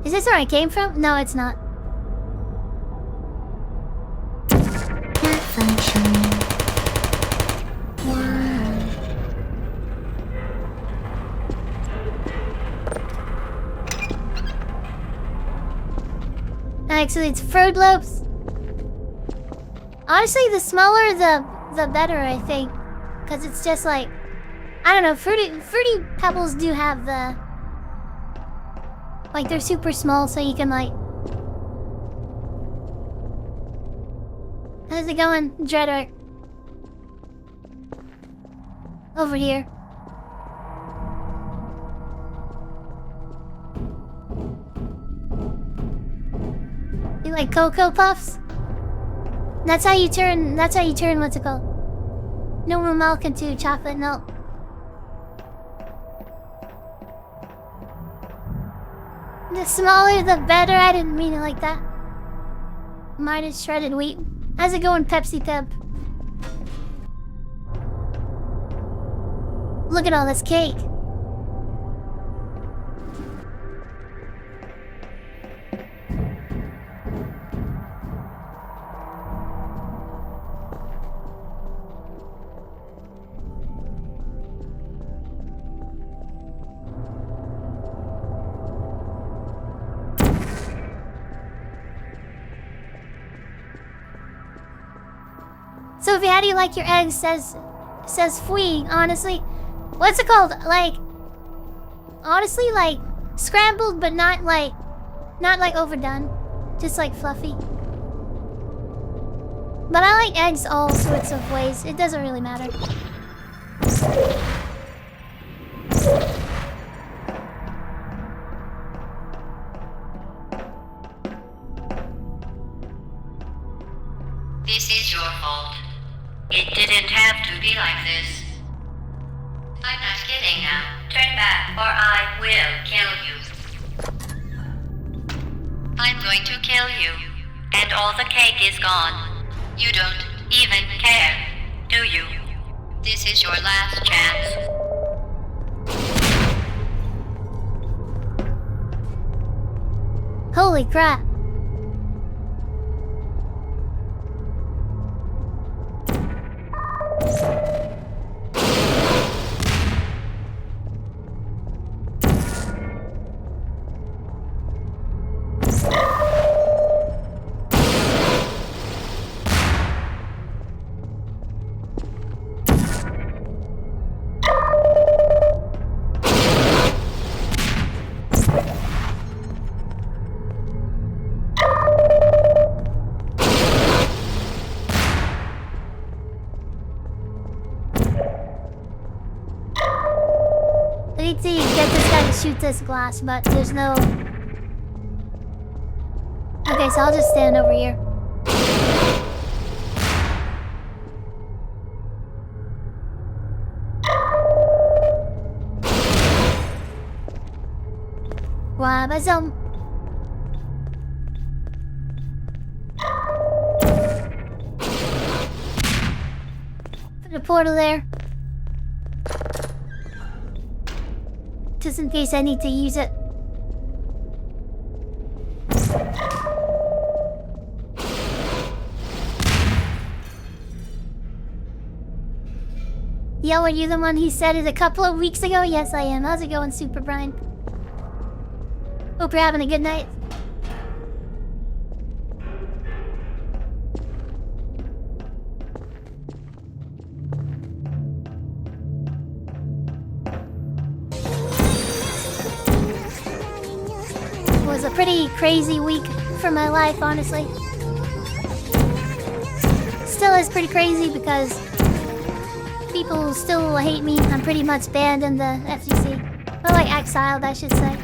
S2: Is this where I came from? No, it's not.
S5: Not functioning. Why?
S2: Actually, it's Fruit Loops. Honestly, the smaller the better, I think. Because it's just like... I don't know, Fruity Pebbles do have the... Like, they're super small, so you can, like... How's it going, Dreadwork? Over here. You like Cocoa Puffs? That's how you turn, what's it called? Normal milk into chocolate milk. The smaller the better, I didn't mean it like that. Mine is shredded wheat. How's it going, Pepsi Pep? Look at all this cake. Sophie, how do you like your eggs? Says Fui, honestly. What's it called? Like, honestly, like, scrambled, but not like Not like overdone, just like fluffy. But I like eggs all sorts of ways. It doesn't really matter.
S3: This is your fault. It didn't have to be like this. I'm not kidding now. Turn back or I will kill you. I'm going to kill you. And all the cake is gone. You don't even care, do you? This is your last chance.
S2: Holy crap. I need to get this guy to shoot this glass, but there's no... Okay, so I'll just stand over here. Wabazum. Put a portal there. Just in case I need to use it. Yo, are you the one who said it a couple of weeks ago? Yes, I am. How's it going, Super Brian? Hope you're having a good night. It was a pretty crazy week for my life, honestly. Still is pretty crazy because people still hate me. I'm pretty much banned in the FGC. Or like exiled, I should say.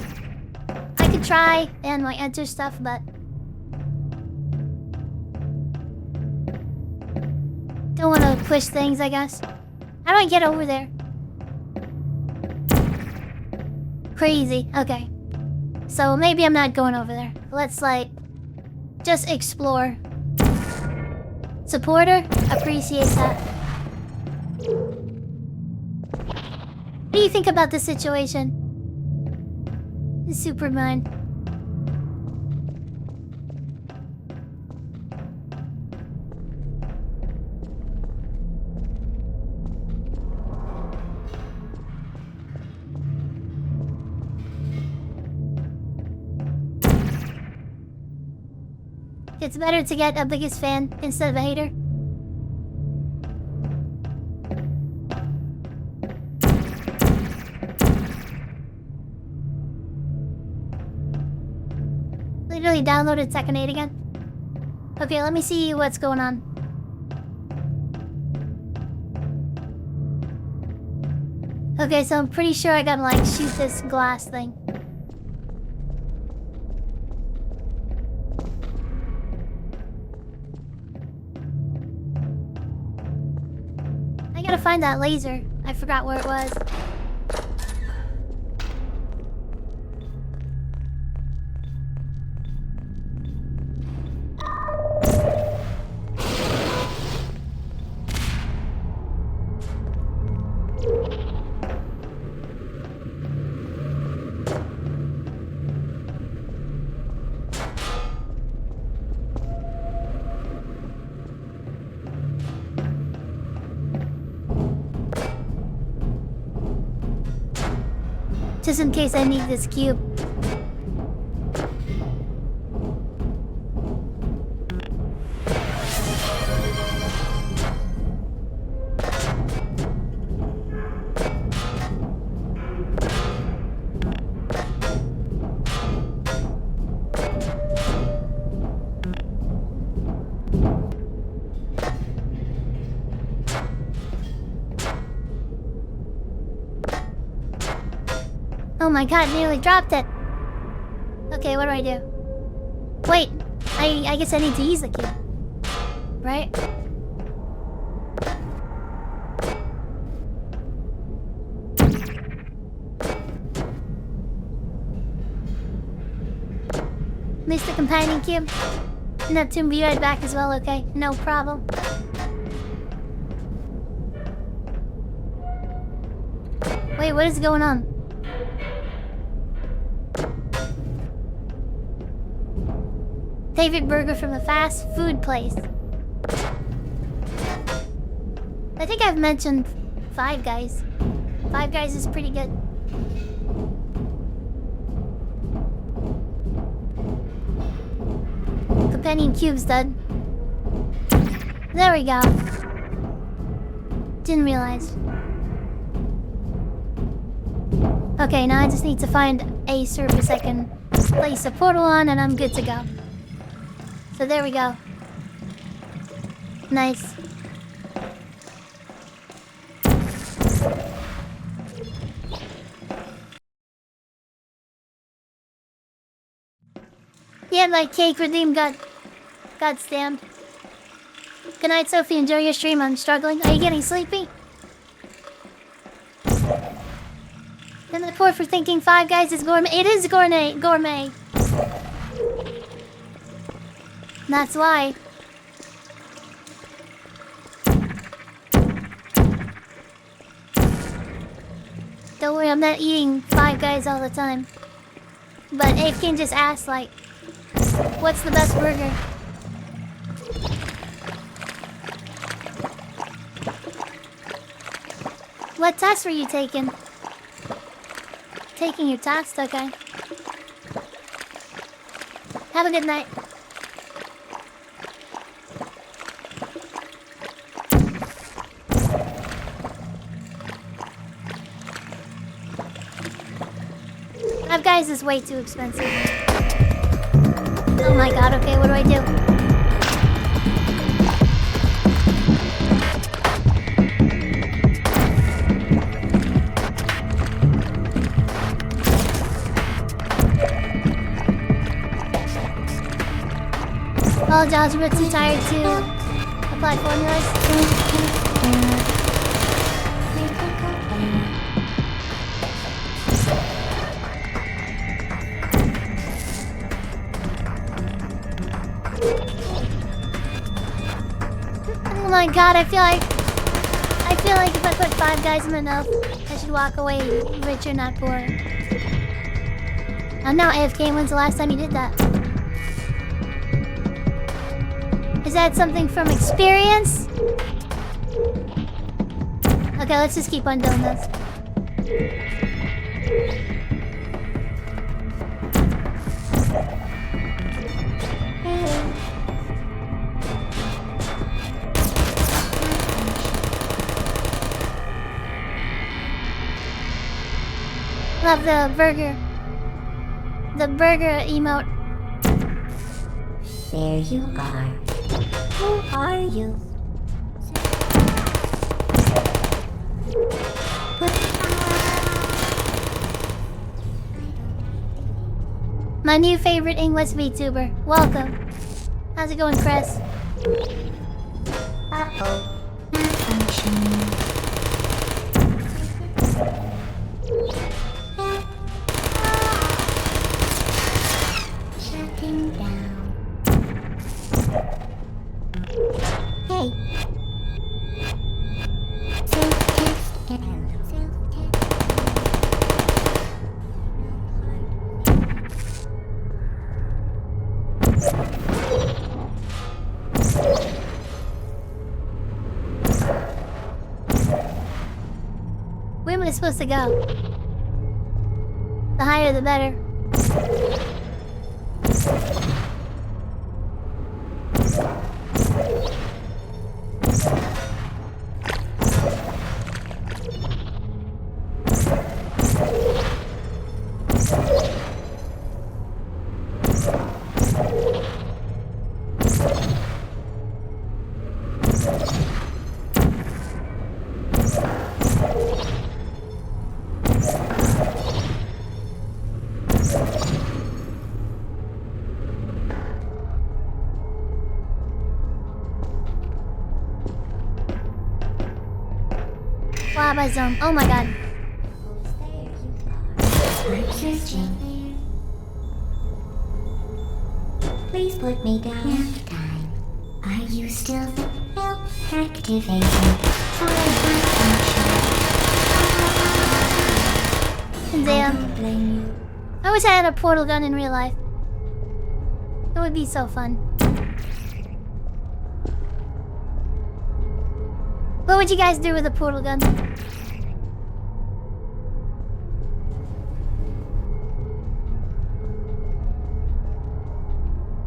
S2: I could try and like enter stuff, but don't want to push things, I guess. How do I get over there? Crazy. Okay. So maybe I'm not going over there. Let's like just explore. Supporter? Appreciate that. What do you think about the situation? Superman. It's better to get a biggest fan instead of a hater. Literally downloaded Second Aid again. Okay, let me see what's going on. Okay, so I'm pretty sure I gotta like shoot this glass thing. I gotta find that laser. I forgot where it was. Just in case I need this cube. Oh my god, nearly dropped it. Okay, what do I do? Wait, I guess I need to use the key. Right? Mr. Companion Cube. Neptune, be right back as well, okay? No problem. Wait, what is going on? Favorite burger from a fast food place. I think I've mentioned Five Guys. Five Guys is pretty good. Companion Cube's dead. There we go. Didn't realize. Okay, now I just need to find a surface I can place a portal on and I'm good to go. So there we go. Nice. Yeah, my cake redeemed got stamped. Good night, Sophie. Enjoy your stream. I'm struggling. Are you getting sleepy? Then the poor for thinking Five Guys is gourmet. It is gourmet. That's why. Don't worry, I'm not eating Five Guys all the time. But Abe can just ask, like, what's the best burger? What test were you taking? Taking your test, okay. Have a good night. Five Guys is way too expensive. Oh my god, okay, what do I do? Apologize, we're too tired to apply formulas. Oh my god, I feel like if I put Five Guys in my mouth, I should walk away richer, not poor. I'm now AFK. When's the last time you did that? Is that something from experience? Okay, let's just keep on doing this. Love the burger. The burger emote.
S5: There you are. Who are you?
S2: My new favorite English VTuber. Welcome. How's it going, Chris?
S5: Uh-oh. Malfunction. Shutting down. Hey. Self-test and self-test.
S2: Where am I supposed to go? The higher the better. Wow, my zone. Oh my god.
S5: I'm searching. Please put me down next time. Are you still there? Activated.
S2: Damn.
S5: Blame you.
S2: I wish I had a portal gun in real life. It would be so fun. What would you guys do with a portal gun?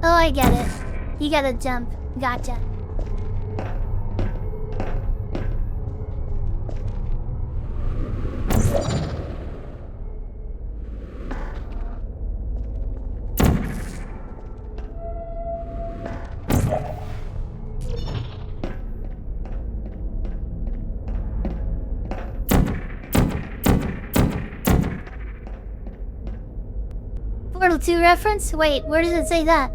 S2: Oh, I get it. You gotta jump. Gotcha. Portal 2 reference? Wait, where does it say that?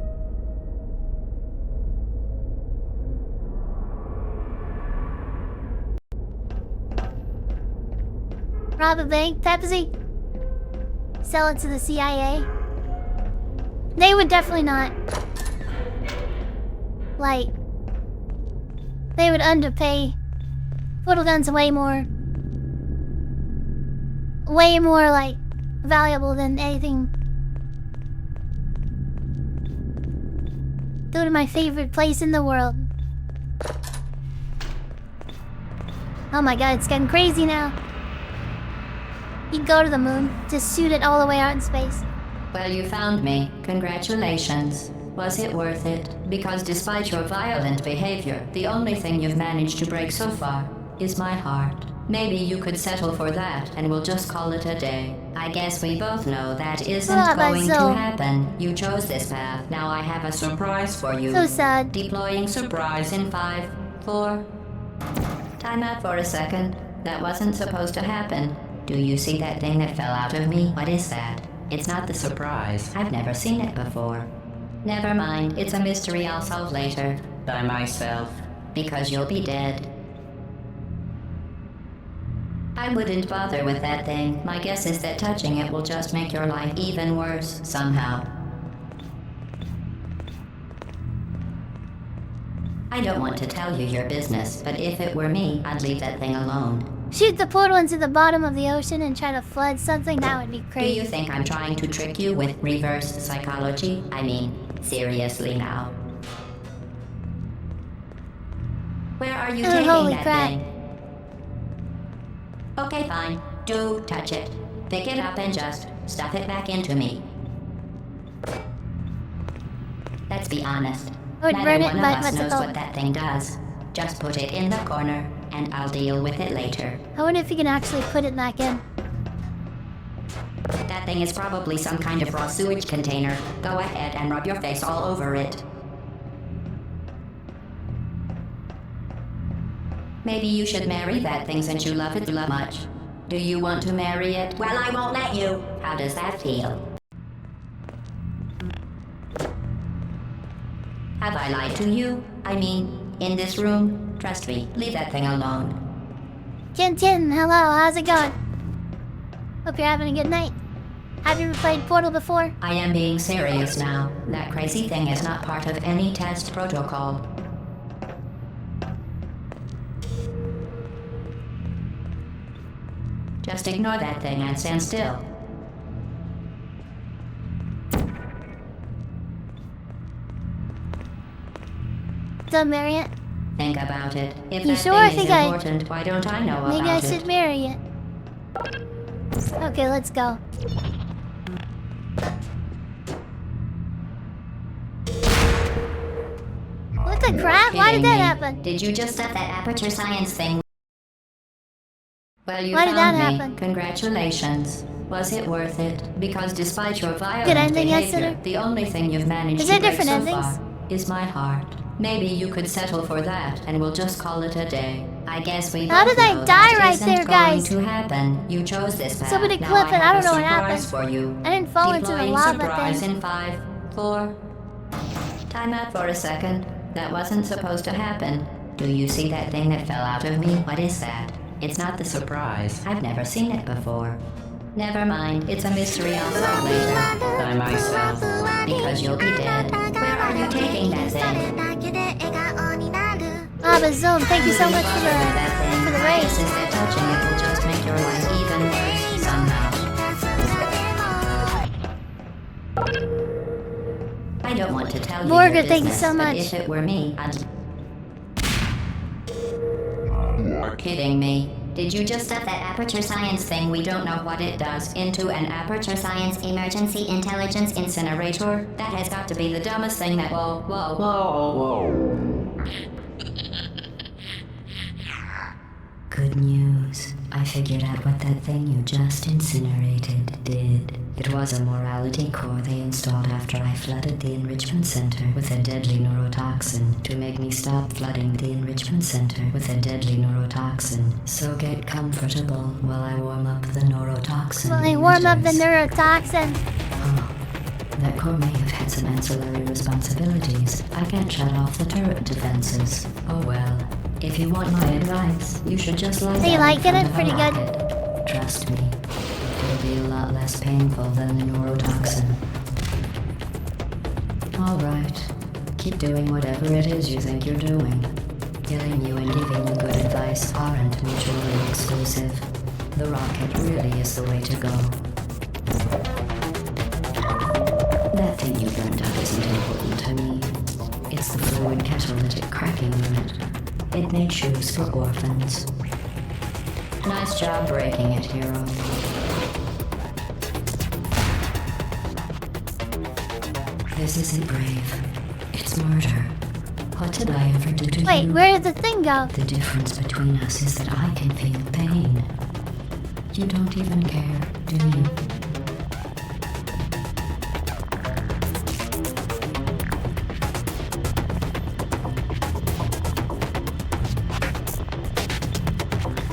S2: Rob a bank, Pepsi? Sell it to the CIA? They would definitely not. Like, they would underpay. Portal guns way more like valuable than anything. Go to my favorite place in the world. Oh my god, it's getting crazy now. You can go to the moon, just shoot it all the way out in space.
S4: Well, you found me. Congratulations. Was it worth it? Because despite your violent behavior, the only thing you've managed to break so far is my heart. Maybe you could settle for that, and we'll just call it a day. I guess we both know that isn't going to happen. You chose this path. Now I have a surprise for you.
S2: So sad.
S4: Deploying surprise in 5, 4... Time out for a second. That wasn't supposed to happen. Do you see that thing that fell out of me? What is that? It's not the surprise. I've never seen it before. Never mind. It's a mystery I'll solve later. By myself. Because you'll be dead. I wouldn't bother with that thing. My guess is that touching it will just make your life even worse, somehow. I don't want to tell you your business, but if it were me, I'd leave that thing alone.
S2: Shoot the portal into the bottom of the ocean and try to flood something? That would be
S4: Do
S2: crazy.
S4: you think I'm trying to trick you with reverse psychology? I mean, seriously now. Where are you taking
S2: holy
S4: that
S2: crap.
S4: thing? Okay, fine. Do touch it. Pick it up and just stuff it back into me. Let's be honest.
S2: I would
S4: Neither
S2: burn it,
S4: one of
S2: but
S4: us
S2: what's it
S4: knows
S2: called?
S4: what that thing does. Just put it in the corner, and I'll deal with it later.
S2: I wonder if you can actually put it back in.
S4: That thing is probably some kind of raw sewage container. Go ahead and rub your face all over it. Maybe you should marry that thing since you love it so much. Do you want to marry it? Well, I won't let you. How does that feel? Have I lied to you? I mean, in this room? Trust me, leave that thing alone.
S2: Kin, hello, how's it going? Hope you're having a good night. Have you ever played Portal before?
S4: I am being serious now. That crazy thing is not part of any test protocol. Just ignore that thing and stand still.
S2: Don't marry it?
S4: Think about it. If
S2: You
S4: that
S2: sure? I
S4: thing is
S2: think
S4: important, why don't I know
S2: Maybe I
S4: about
S2: should
S4: it?
S2: marry it. Okay, let's go. What the crap? Why did
S4: Kidding
S2: that
S4: me.
S2: happen?
S4: Did you just set that aperture science thing? Well, you
S2: Why did
S4: found
S2: that
S4: me.
S2: happen?
S4: Congratulations. Was it worth it? Because despite your violent
S2: Good ending
S4: behavior,
S2: yesterday?
S4: the only thing you've managed
S2: Is
S4: to
S2: there
S4: break
S2: different
S4: so
S2: endings?
S4: far is my heart. Maybe you could settle for that, and we'll just call it a day. I guess we
S2: How
S4: both
S2: did I
S4: know
S2: die
S4: that
S2: right
S4: isn't
S2: there, guys?
S4: going to happen. You chose this path.
S2: Somebody
S4: Now
S2: clip it. I
S4: have
S2: don't know
S4: a
S2: what
S4: surprise
S2: happened.
S4: for you.
S2: I didn't fall into the
S4: Deploying
S2: lava
S4: surprise
S2: thing.
S4: in 5, 4. Time out for a second. That wasn't supposed to happen. Do you see that thing that fell out of me? What is that? It's not the surprise. I've never seen it before. Never mind. It's a mystery I'll solve later. By myself. Because you'll be dead. Where are you taking that thing?
S2: Zoom, thank you so much for the raise.
S4: Since they're touching it will just make your life even worse somehow. I don't want to tell you
S2: Morgan,
S4: your
S2: thank you
S4: business,
S2: so
S4: but
S2: much.
S4: if it were me, You're kidding me. Did you just stuff that aperture science thing, we don't know what it does, into an aperture science emergency intelligence incinerator? That has got to be the dumbest thing that... Whoa. Good news. I figured out what that thing you just incinerated did. It was a morality core they installed after I flooded the enrichment center with a deadly neurotoxin to make me stop flooding the enrichment center with a deadly neurotoxin. So get comfortable while I warm up the neurotoxin.
S2: Well, I warm up the
S4: emitters.
S2: neurotoxin.
S4: Oh, that core may have had some ancillary responsibilities. I can't shut off the turret defenses. Oh well. If you want my advice, you should just lie
S2: Are you
S4: down in
S2: liking
S4: front
S2: it?
S4: of a
S2: Pretty good.
S4: rocket. Trust me, it'll be a lot less painful than the neurotoxin. Alright, keep doing whatever it is you think you're doing. Killing you and giving you good advice aren't mutually exclusive. The rocket really is the way to go. That thing you burned up isn't important to me. It's the fluid catalytic cracking unit. It made shoes for orphans. Nice job breaking it, hero. This isn't brave. It's murder. What did I ever do to you?
S2: Wait, where did the thing go?
S4: The difference between us is that I can feel pain. You don't even care, do you?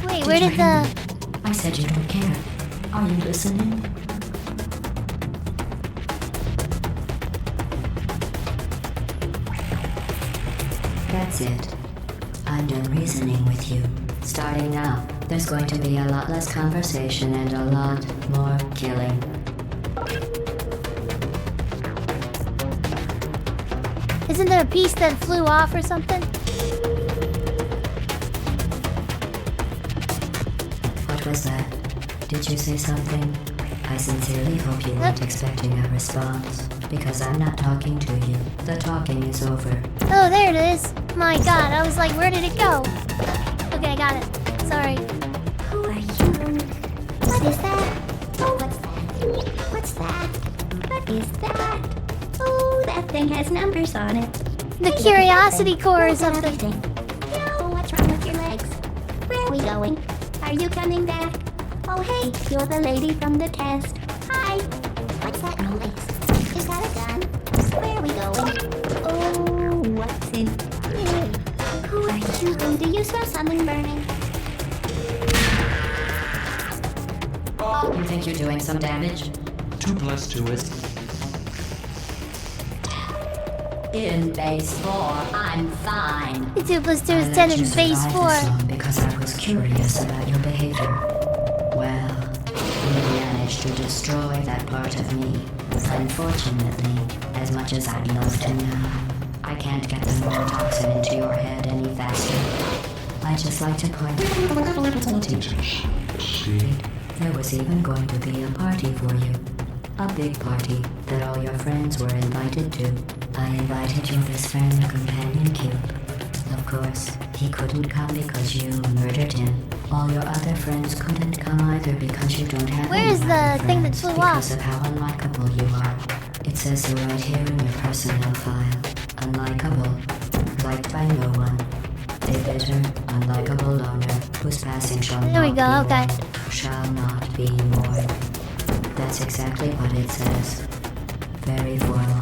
S2: Wait, where did the...
S4: I said you don't care. Are you listening? That's it. I'm done reasoning with you. Starting now, there's going to be a lot less conversation and a lot more killing.
S2: Isn't there a piece that flew off or something?
S4: What was that? Did you say something? I sincerely hope you weren't expecting a response, because I'm not talking to you. The talking is over.
S2: Oh, there it is. My god, I was like, where did it go? Okay, I got it. Sorry.
S5: Who are you? What is that? Oh, what's that? What's that? What is that? Oh, that thing has numbers on it.
S2: The curiosity core or something.
S5: No, what's wrong with your legs? Where are we going? Are you coming back? Oh, hey, you're the lady from the test. Hi. What's that noise? Is that a gun? Where are we going? Oh, what's in here? Who are you? Do you smell something burning?
S4: You think you're doing some damage?
S6: 2 plus 2 is...
S4: In base 4, I'm fine.
S2: 2 plus 2 is 10 in base 4.
S4: Because I was curious about your behavior. Well, you managed to destroy that part of me. Unfortunately, as much as I'd love to now, I can't get the neurotoxin into your head any faster. I just like to point there was even going to be a party for you. A big party that all your friends were invited to. I invited your best friend, Companion Cube. Of course, he couldn't come because you murdered him. All your other friends couldn't come either because you don't have
S2: Where
S4: any
S2: is the
S4: other
S2: thing that
S4: friends
S2: flew off?
S4: because of how unlikable you are. It says so right here in your personnel file. Unlikable. Liked by no one. A bitter, unlikable loner whose passing shall
S2: There we
S4: not
S2: go,
S4: be
S2: okay.
S4: mourned. Shall not be mourned. That's exactly what it says. Very formal.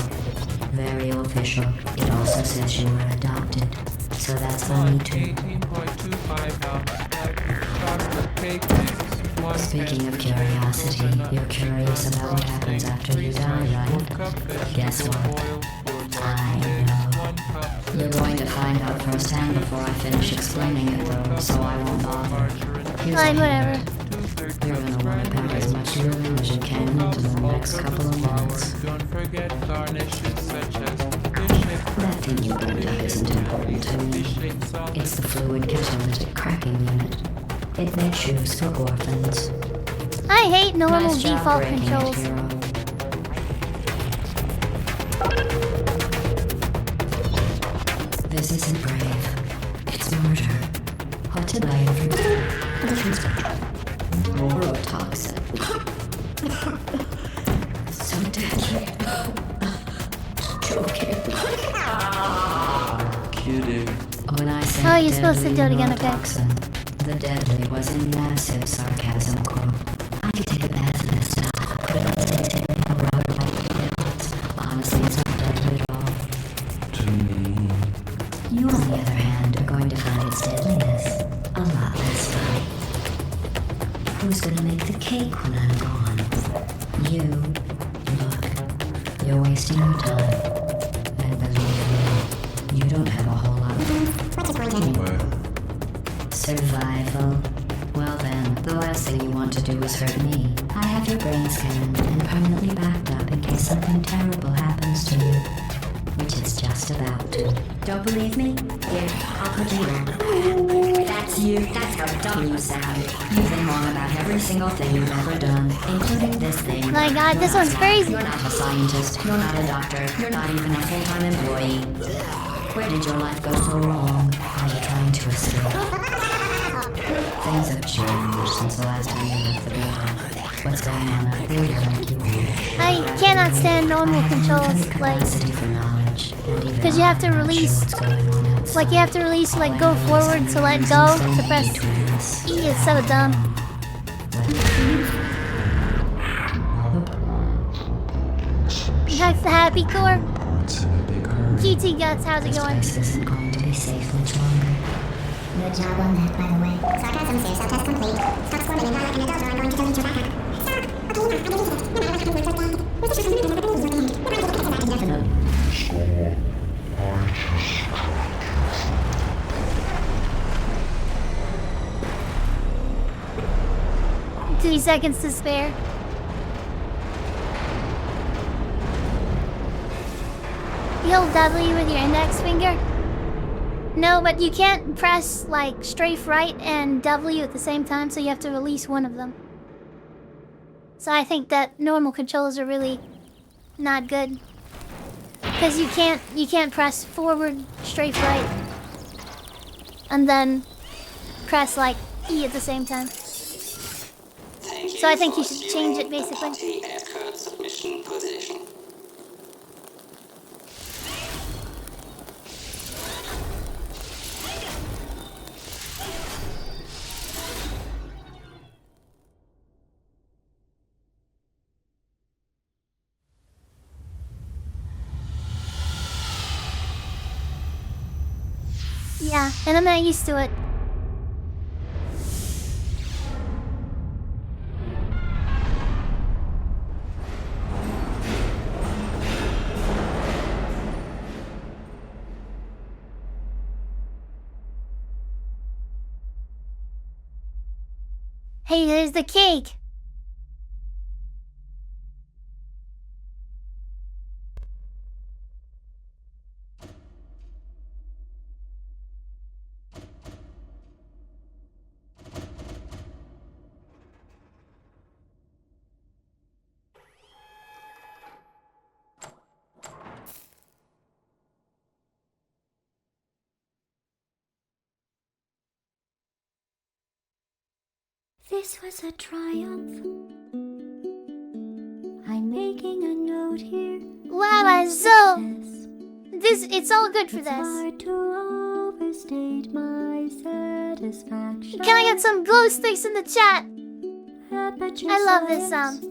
S4: Very official. It also says you were adopted. So that's funny too.
S6: 18.25 ounce chocolate cake mix.
S4: Speaking of curiosity, you're curious about what happens after you die, right? Guess what? I know. You're going to find out firsthand before I finish explaining it though, so I won't bother. Here's
S2: Fine,
S4: a
S2: whatever.
S4: hint. You're gonna want to pack as much urine as you can into the next couple of minutes.
S6: Don't forget garnishes such as
S4: That thing you brought up isn't important to me. It's the fluid catalytic cracking unit. It makes shoes for orphans.
S2: I hate normal
S4: Nice job
S2: default
S4: breaking it,
S2: controls.
S4: hero. This isn't brave. It's murder. What did I ever do? Neurotoxin. So deadly. Joking.
S6: kidding.
S4: When I said
S2: Oh, you're supposed to
S4: deadly
S2: do it again, okay.
S4: neurotoxin, the deadly was in massive sarcasm quote. I could take a bath in this stuff. Put it on the table, rub it back to the odds. Honestly, it's not deadly at all.
S6: To me.
S4: You, on the other hand, are going to find its deadliness a lot less funny. Who's gonna make the cake when I'm gone? You. Look, you're wasting your time. And believe me, you don't have a whole lot of
S6: What?
S4: survival. Well then, the last thing you want to do is hurt me. I have your brain scanned and permanently backed up in case something terrible happens to you. Which it's just about to. Don't believe me? Here, I'll put you in. That's you. That's how dumb you sound. You've been wrong about every single thing you've ever done, including this thing.
S2: My God, this one's crazy.
S4: You're not a scientist. You're not a doctor. You're not even a full-time employee. Where did your life go so wrong? Are you trying to escape? Things have changed since the last time you left the building. What's going on out there to make you weird?
S2: I cannot stand normal controls, like, because you have to release, like you have to release, like go forward to let go, to press E, it's so dumb. That's the happy core. GT Guts, how's it going?
S4: This isn't going to be safe much longer.
S5: Good job on that, by the way. Sarcasm safe, self-test complete. Stop squirming and not like an adult or I'm going to delete your backpack. Stop! Okay, now,
S2: Indefinite. 3 seconds to spare. You hold W with your index finger? No, but you can't press like strafe right and W at the same time, so you have to release one of them. So I think that normal controls are really not good. Because you can't press forward, strafe right, and then press like E at the same time. So I think you should change it basically. Yeah, and I'm not used to it. Hey, there's the cake.
S5: This was a triumph. I'm making a note here.
S2: Wow, so it's all good for
S5: It's
S2: this.
S5: hard to overstate my satisfaction.
S2: Can I get some glow sticks in the chat?
S5: Aperture
S2: I love this
S5: science.
S2: sound.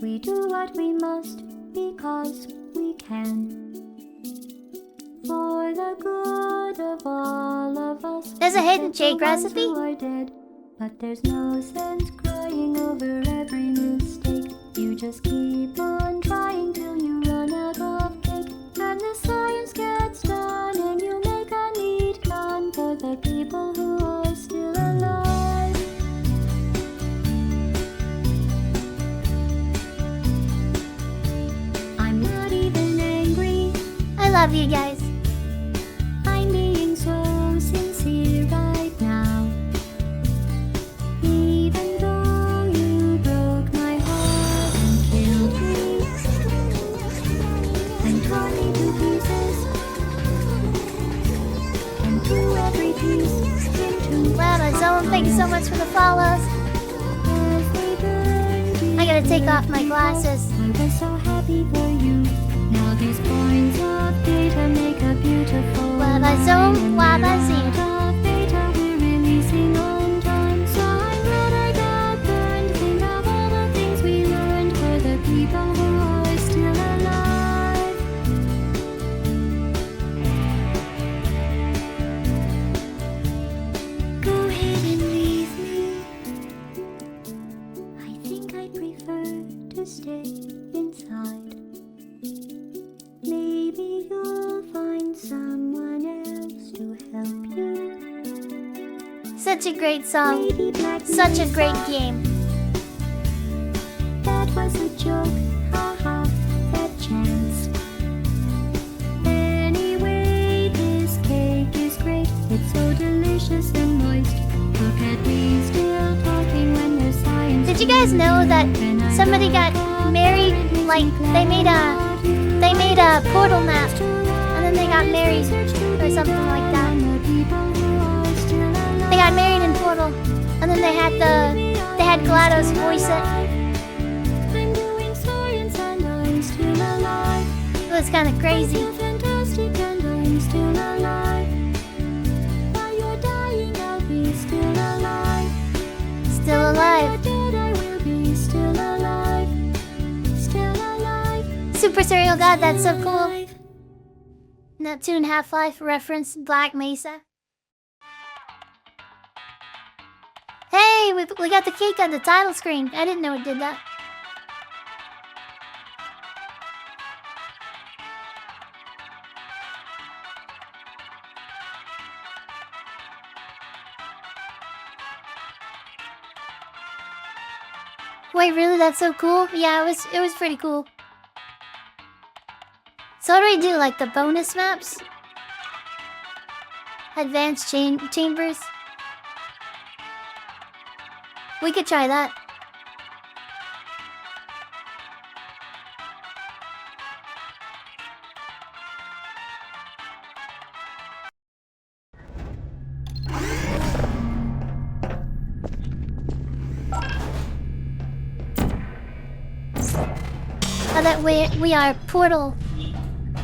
S5: We do what we must
S7: because we can. For the good of all of us.
S2: There's a hidden
S7: except the
S2: Jake
S7: ones
S2: recipe?
S7: who are dead. But there's no sense crying over every mistake. You just keep on trying till you run out of cake. And the science gets done and you make a neat gun for the people who are still alive. I'm not even angry.
S2: I love you guys.
S7: I'm being so sincere right now. Even though you broke my heart and killed me and tore me to pieces and threw every piece into
S2: Wow, my zone, thank you so much for the follows. I gotta take off my glasses.
S7: I was so happy for you. Now these points of data make a beautiful
S2: Wabba zone, wabba zine.
S7: of data we're releasing on time. So I'm glad I got burned. Think of all the things we learned for the people who are still alive. Go ahead and leave me. I think I prefer to stay inside. Maybe you'll find someone else to help you.
S2: Such a great song.
S7: Maybe Black
S2: Such a great
S7: Mesa.
S2: game.
S7: That was a joke, haha, that chance. Anyway, this cake is great. It's so delicious and moist. Look at me still talking when there's science.
S2: Did you guys know that somebody got married? Like they made a portal map, and then they got married or something like that. They got married in Portal, and then they had GLaDOS voice it.
S7: I'm doing science and I'm still alive.
S2: It was kind of crazy.
S7: Fantastic and I'm still alive. While you're dying, I'll be still alive.
S2: Still alive.
S7: Dead, I will be still alive. Still alive.
S2: Super Serial God, that's so cool. Neptune Half-Life reference Black Mesa. Hey, we got the cake on the title screen. I didn't know it did that. Wait, really? That's so cool? Yeah, it was pretty cool. So what do we do? Like the bonus maps? Advanced chambers? We could try that. Now that we are Portal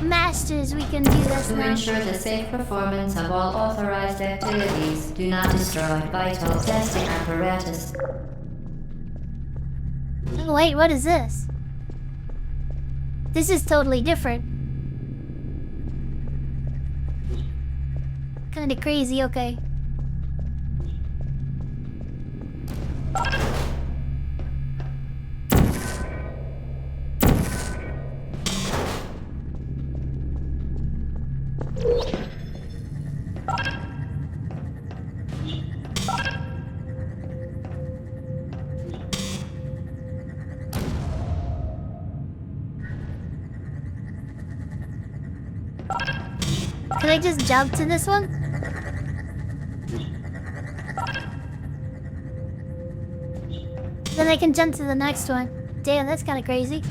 S2: masters, we can do this
S4: To
S2: now.
S4: ensure the safe performance of all authorized activities, do not destroy vital testing apparatus.
S2: Oh, wait, what is this? This is totally different. Kinda crazy, okay. Can I just jump to this one? Then I can jump to the next one. Damn, that's kind of crazy.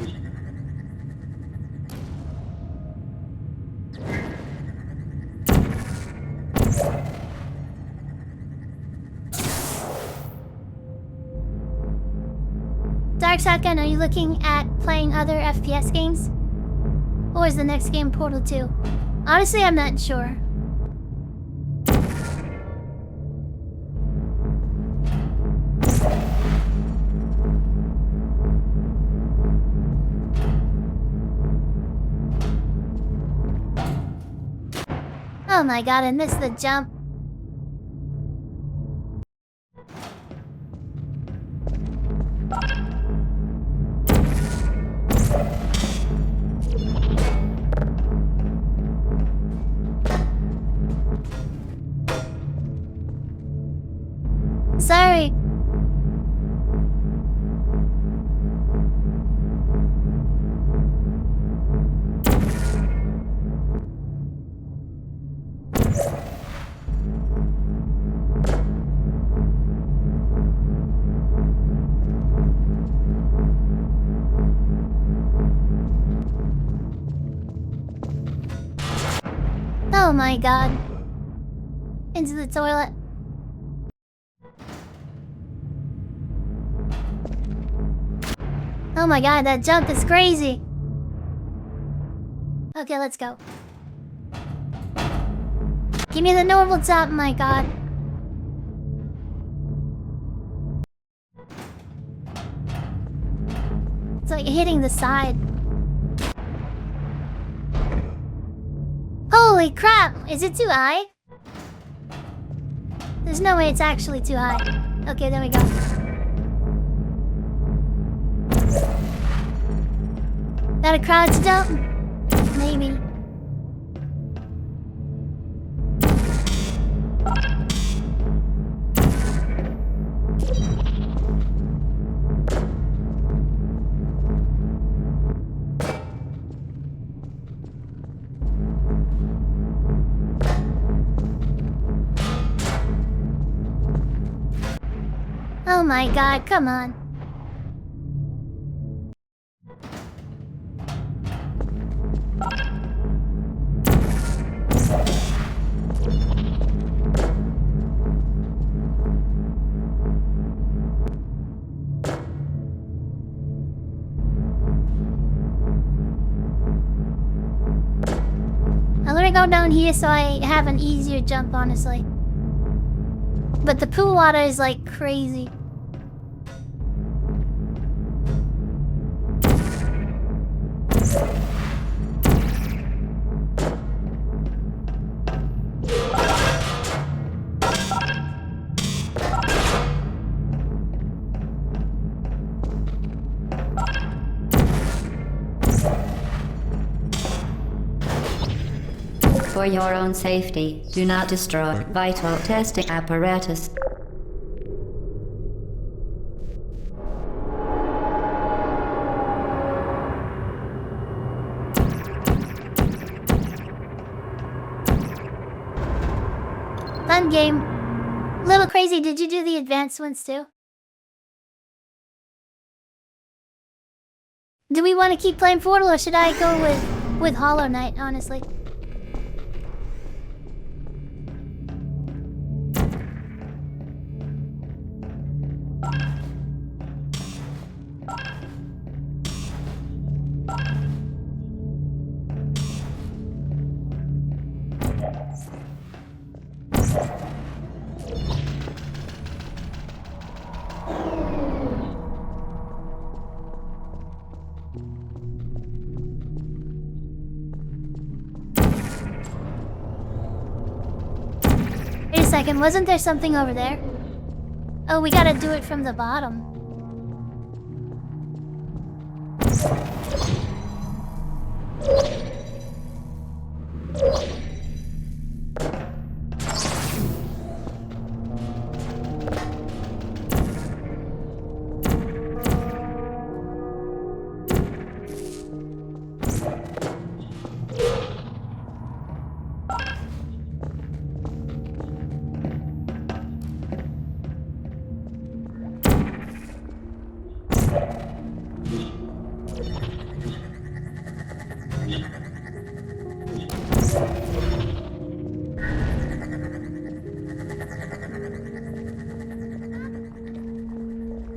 S2: Dark Shotgun, are you looking at playing other FPS games? Or is the next game Portal 2? Honestly, I'm not sure. Oh my god, I missed the jump. Sorry. Oh my god. Into the toilet. Oh my god, that jump is crazy. Okay, let's go. Give me the normal jump, my god. It's like hitting the side. Holy crap! Is it too high? There's no way it's actually too high. Okay, there we go. Got a crowd to jump? Maybe. Oh my god, come on. I'm gonna go down here so I have an easier jump, honestly. But the pool water is like crazy.
S4: For your own safety, do not destroy vital testing apparatus.
S2: Fun game. Little crazy, did you do the advanced ones too? Do we want to keep playing Portal or should I go with Hollow Knight, honestly? Wait a second, wasn't there something over there? Oh, we gotta do it from the bottom.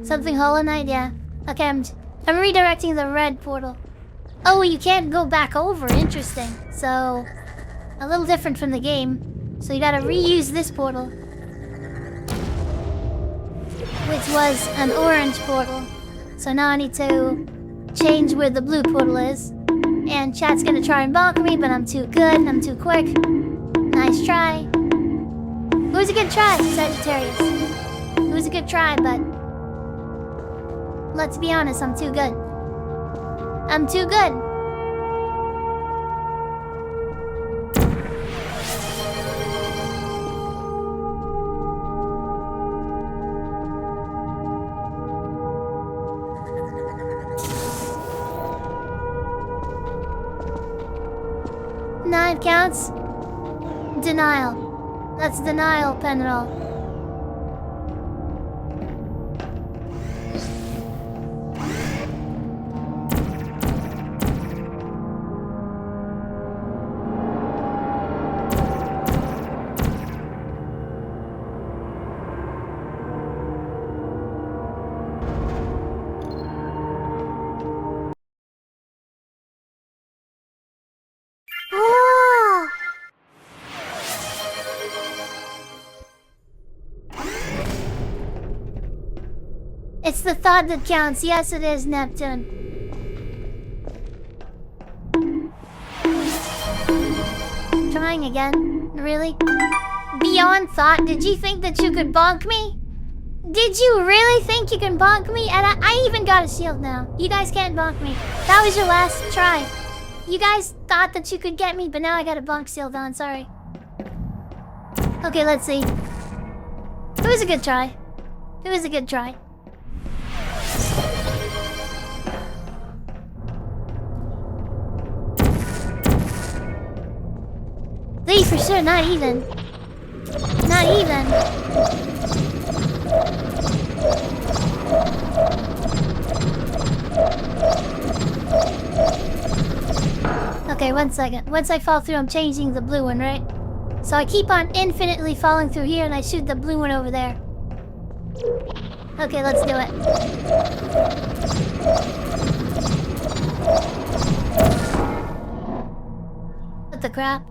S2: Something Hollow Knight, yeah. Okay, I'm redirecting the red portal. Oh, you can't go back over. Interesting. So, a little different from the game. So you gotta reuse this portal, which was an orange portal. So now I need to change where the blue portal is. And chat's gonna try and block me, but I'm too good and I'm too quick. And Nice try. It was a good try, Sagittarius. It was a good try, but let's be honest, I'm too good. I'm too good. Nine counts. Denial. That's denial, Penrol. Oh! It's the thought that counts. Yes, it is, Neptune. Trying again? Really? Beyond thought, did you think that you could bonk me? Did you really think you can bonk me? And I even got a shield now. You guys can't bonk me. That was your last try. You guys thought that you could get me, but now I got a bonk shield on. Sorry. Okay, let's see. It was a good try. It was a good try. Three for sure, not even. Not even. Okay, 1 second. Once I fall through, I'm changing the blue one, right? So I keep on infinitely falling through here and I shoot the blue one over there. Okay, let's do it. What the crap?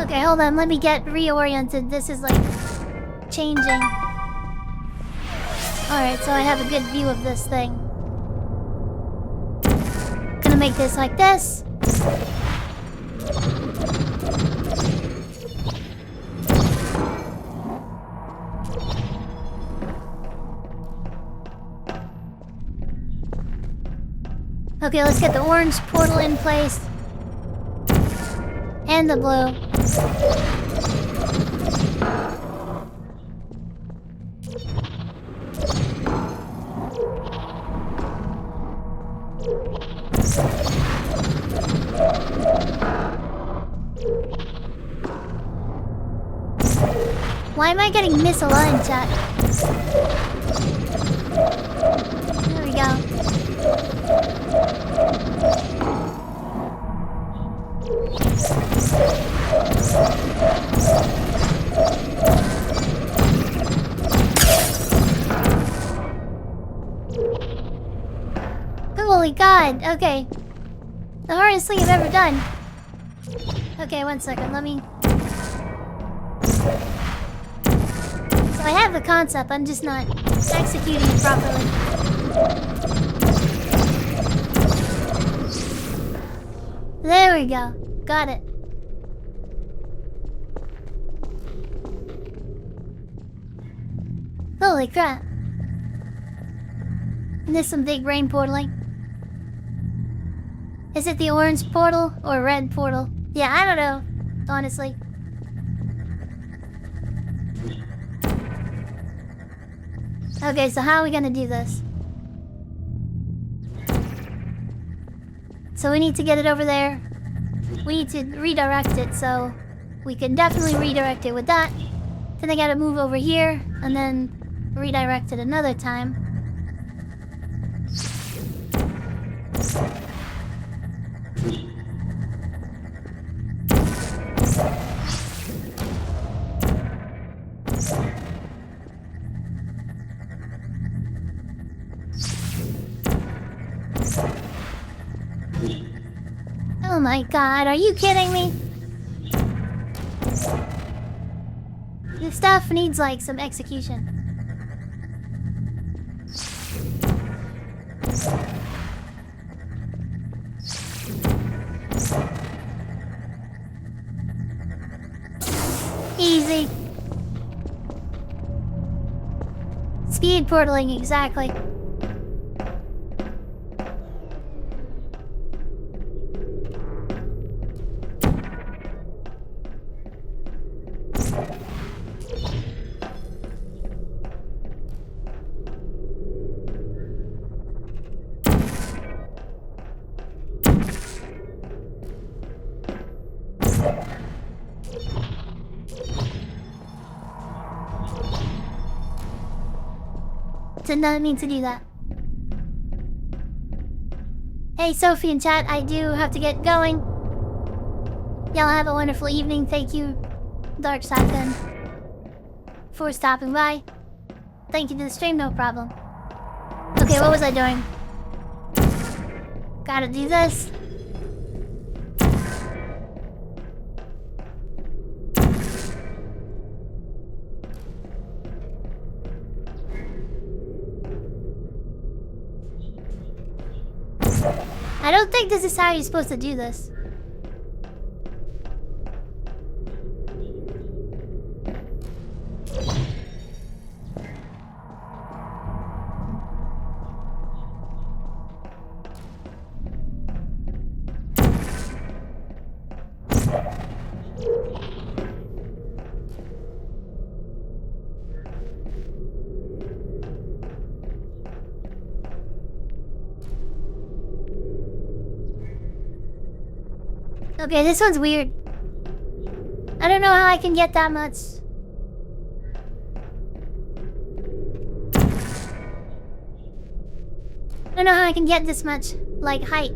S2: Okay, hold on. Let me get reoriented. This is like changing. Alright, so I have a good view of this thing. Gonna make this like this. Okay, let's get the orange portal in place. And the blue. Why am I getting misaligned, chat? There we go. Holy God, okay. The hardest thing I've ever done. Okay, 1 second, let me... So I have the concept, I'm just not executing it properly. There we go. Got it. Holy crap. And there's some big rain portaling. Is it the orange portal or red portal? Yeah, I don't know, honestly. Okay, so how are we gonna do this? So we need to get it over there. We need to redirect it, so we can definitely redirect it with that. Then I gotta move over here, and then redirect it another time. Oh my God, are you kidding me? This stuff needs like some execution. Easy. Speed portaling, exactly. Did not mean to do that. Hey, Sophie in chat, I do have to get going. Y'all have a wonderful evening. Thank you, Dark Shotgun, for stopping by. Thank you to the stream, no problem. Okay, what was I doing? Gotta do this. I don't think this is how you're supposed to do this. Okay, this one's weird. I don't know how I can get that much. I don't know how I can get this much, like, height.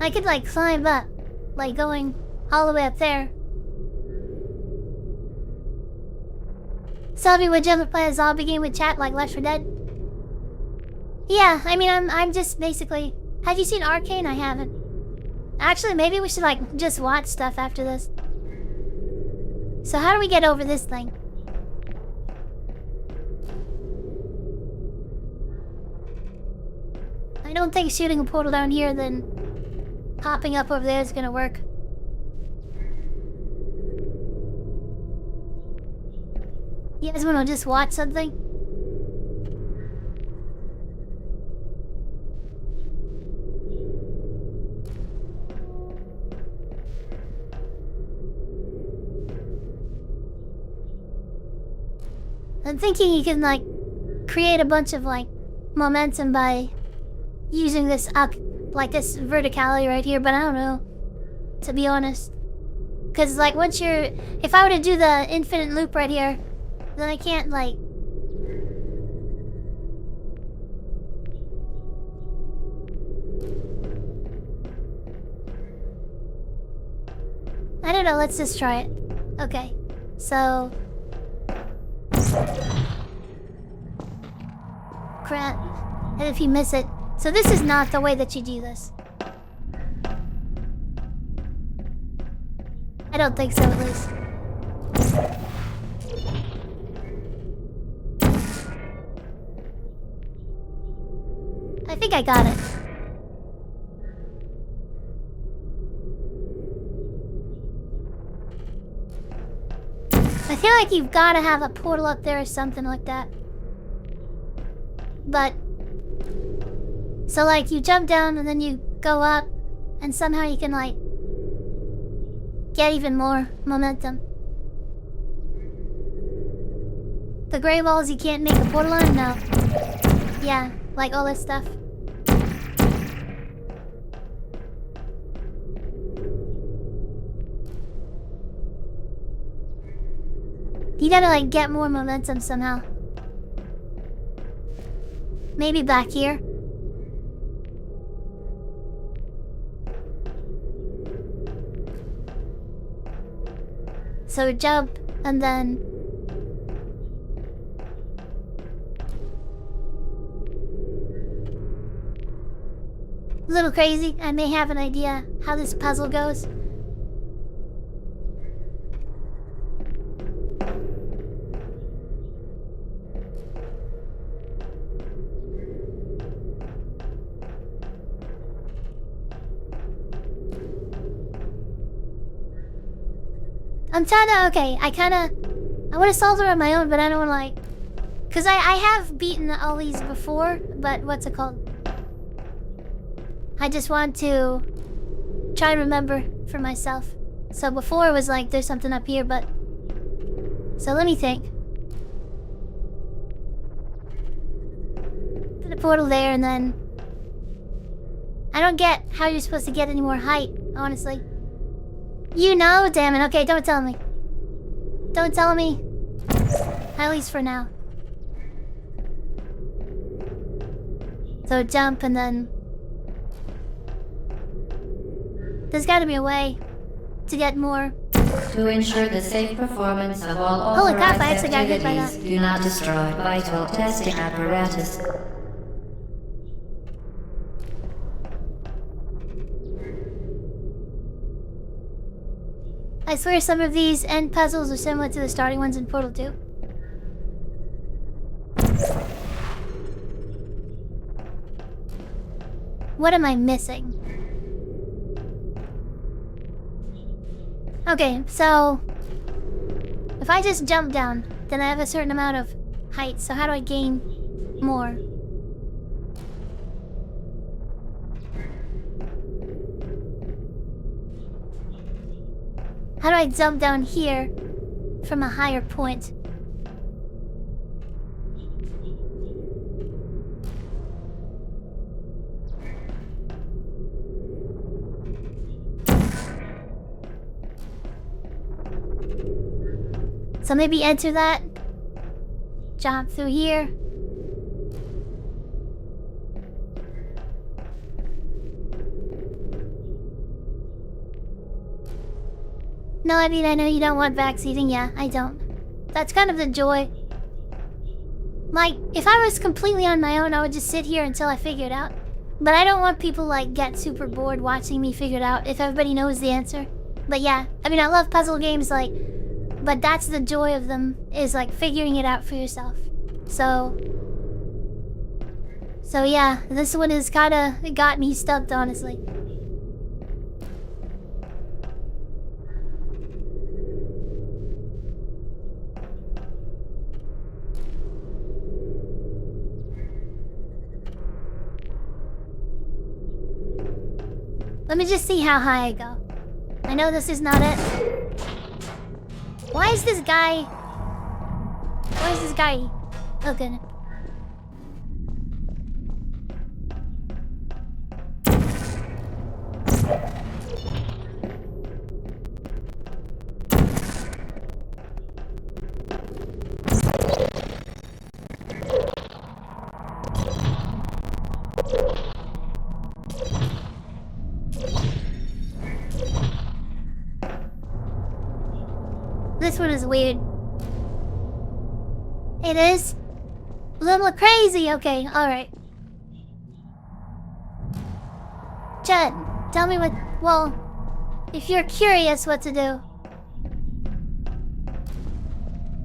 S2: I could, like, climb up, like, going all the way up there. Selby, would you ever play a zombie game with chat like Left 4 Dead? Yeah, I mean, I'm just basically... Have you seen Arcane? I haven't. Actually, maybe we should, like, just watch stuff after this. So how do we get over this thing? I don't think shooting a portal down here, then hopping up over there is gonna work. You guys wanna just watch something? I'm thinking you can, like, create a bunch of, like, momentum by using this up, like this verticality right here, but I don't know, to be honest. Because, like, once you're... If I were to do the infinite loop right here, then I can't, like... I don't know, let's just try it. Okay, so... Crap. And if you miss it... So this is not the way that you do this. I don't think so, at least. I think I got it. I feel like you've got to have a portal up there or something like that. But... So, like, you jump down and then you go up, and somehow you can, like, get even more momentum. The gray walls you can't make a portal on? No. Yeah, like all this stuff. You gotta, like, get more momentum somehow. Maybe back here. So jump, and then... a little crazy. I may have an idea how this puzzle goes. I'm kinda okay. I would have solved it on my own, but I don't like. Cause I have beaten all these before, but what's it called? I just want to try and remember for myself. So before it was like, there's something up here, but... So let me think. Put a portal there and then... I don't get how you're supposed to get any more height, honestly. You know? Damn it. Okay, don't tell me. Don't tell me. At least for now. So jump and then... There's gotta be a way to get more.
S4: To ensure the safe performance of all
S2: Holy crap, I
S4: authorized
S2: actually got hit by
S4: activities,
S2: that.
S4: do not destroy vital testing apparatus.
S2: I swear some of these end puzzles are similar to the starting ones in Portal 2. What am I missing? Okay, so... If I just jump down, then I have a certain amount of height, so how do I gain more? How do I jump down here from a higher point? So maybe enter that. Jump through here. No, I mean, I know you don't want backseating. Yeah, I don't. That's kind of the joy. Like, if I was completely on my own, I would just sit here until I figure it out. But I don't want people, like, get super bored watching me figure it out if everybody knows the answer. But yeah, I mean, I love puzzle games, like... But that's the joy of them, is, like, figuring it out for yourself. So yeah, this one is kinda... It got me stumped, honestly. Let me just see how high I go. I know this is not it. Why is this guy... Why is this guy... Oh, goodness. This one is weird. It is? A little crazy. Okay, alright. Chad, tell me what... Well, if you're curious what to do.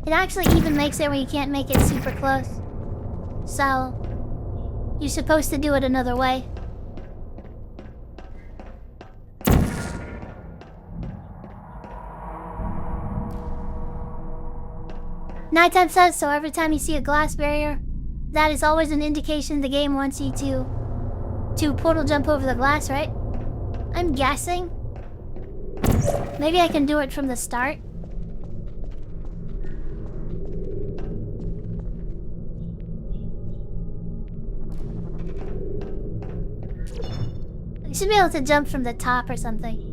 S2: It actually even makes it where you can't make it super close. So, you're supposed to do it another way. Nighttime says, so every time you see a glass barrier, that is always an indication the game wants you to portal jump over the glass, right? I'm guessing. Maybe I can do it from the start. You should be able to jump from the top or something.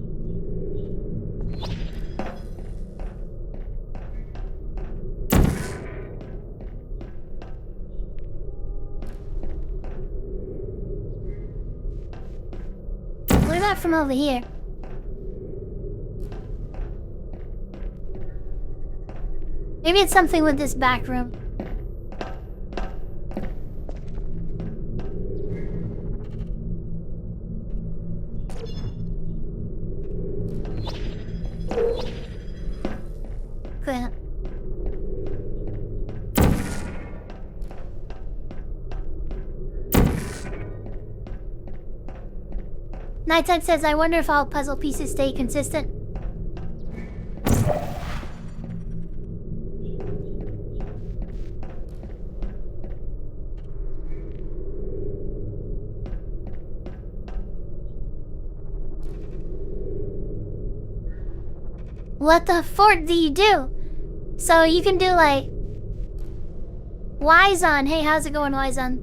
S2: What about from over here? Maybe it's something with this back room. Okay. Nighttime says, I wonder if all puzzle pieces stay consistent. What the fork do you do? So you can do like Wyzon. Hey, how's it going, Wyzon?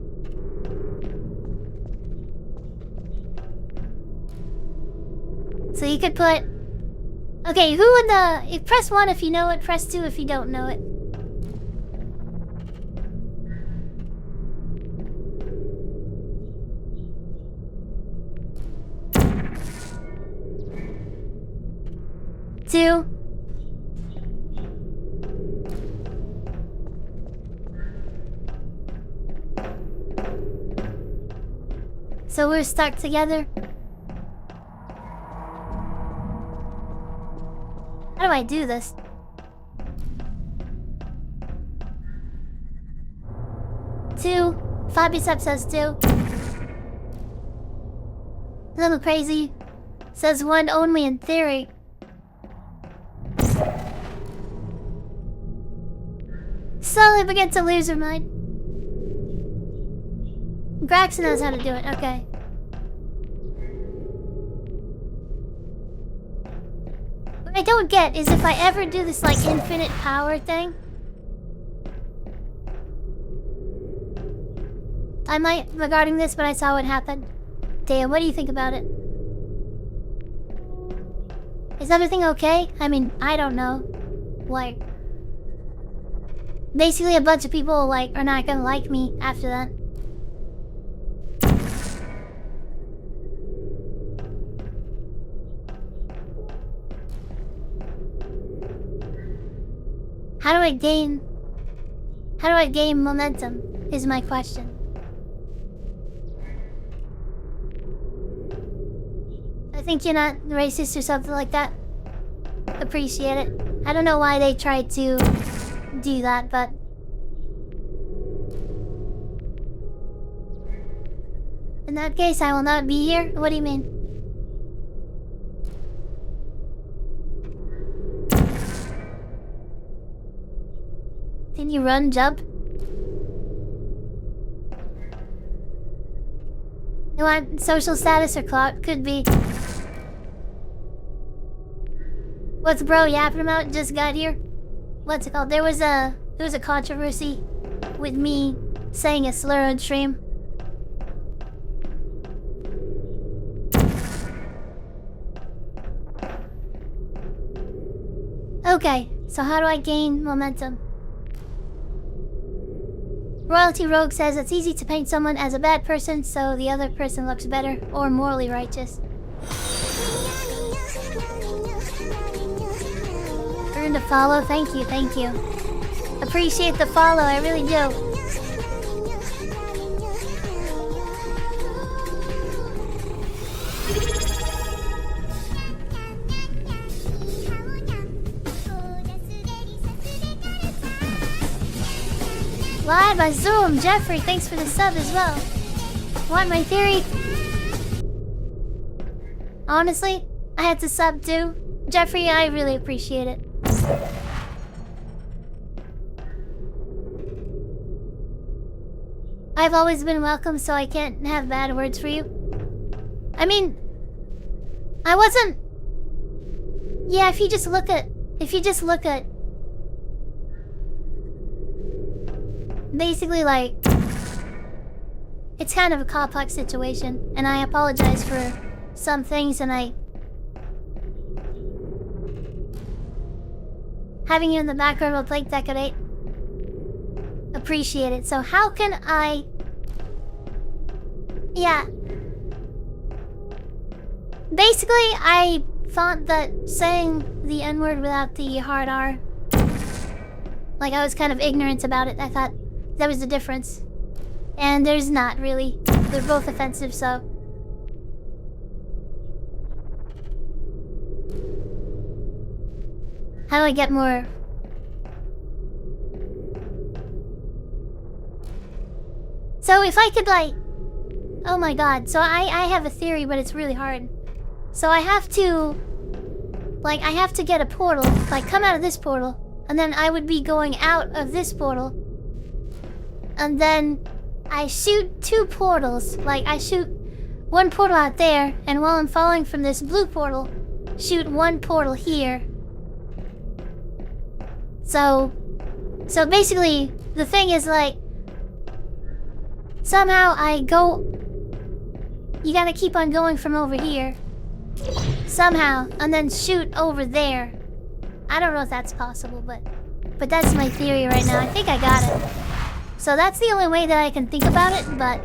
S2: So you could put. Okay, who would the press 1 if you know it, press 2 if you don't know it. Two. So we're stuck together. How do I do this? Two. Fabusep says 2. A little crazy. Says 1 only in theory. Slowly begin to lose her mind. Grax knows how to do it, okay. What I don't get is if I ever do this like infinite power thing, I might regarding this, but I saw what happened. Dea, what do you think about it? Is everything okay? I mean, I don't know. Like, basically a bunch of people like are not gonna like me after that. How do I gain momentum is my question. I think you're not racist or something like that. Appreciate it. I don't know why they tried to do that, but in that case, I will not be here. What do you mean? Can you run, jump? You want social status or clout? Could be. What's bro yapping about? Just got here. What's it called? There was a controversy with me saying a slur on stream. Okay, so how do I gain momentum? Royalty Rogue says it's easy to paint someone as a bad person so the other person looks better or morally righteous. Earned a follow, thank you, thank you. Appreciate the follow, I really do. Live by Zoom, Jeffrey, thanks for the sub as well. Want my theory? Honestly, I had to sub too. Jeffrey, I really appreciate it. I've always been welcome, so I can't have bad words for you. I mean, I wasn't... Yeah, if you just look at... Basically, like... It's kind of a complex situation, and I apologize for some things, and having you in the background will plate decorate. Appreciate it. So how can I... Yeah. Basically, I thought that saying the N-word without the hard R... Like, I was kind of ignorant about it. I thought that was the difference. And there's not, really. They're both offensive, so... How do I get more So if I could like... Oh my god. So I have a theory, but it's really hard. So I have to... Like, I have to get a portal. Like, come out of this portal. And then I would be going out of this portal. And then I shoot 2 portals. Like, I shoot 1 portal out there. And while I'm falling from this blue portal, shoot 1 portal here. So basically, the thing is like... Somehow I go... You gotta keep on going from over here. Somehow. And then shoot over there. I don't know if that's possible, but that's my theory right now. I think I got it. So that's the only way that I can think about it, but...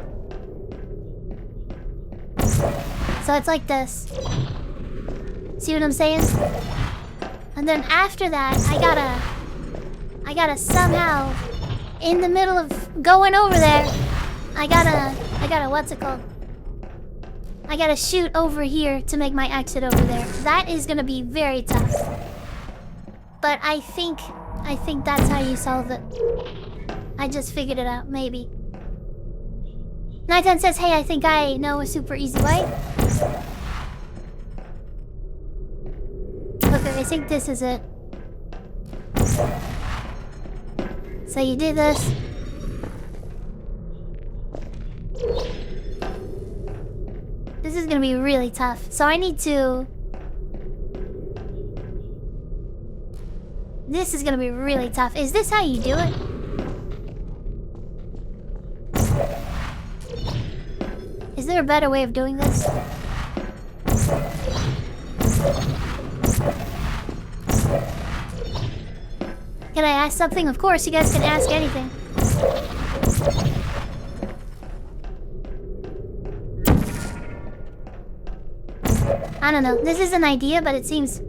S2: So it's like this. See what I'm saying? And then after that, I gotta somehow, in the middle of going over there, I gotta, what's it called? I gotta shoot over here to make my exit over there. That is gonna be very tough. But I think that's how you solve it. I just figured it out, maybe. Nighttime says, hey, I think I know a super easy way. Okay, I think this is it. So you do this. This is gonna be really tough. So I need to... This is gonna be really tough. Is this how you do it? Is there a better way of doing this? Can I ask something? Of course, you guys can ask anything. I don't know. This is an idea, but it seems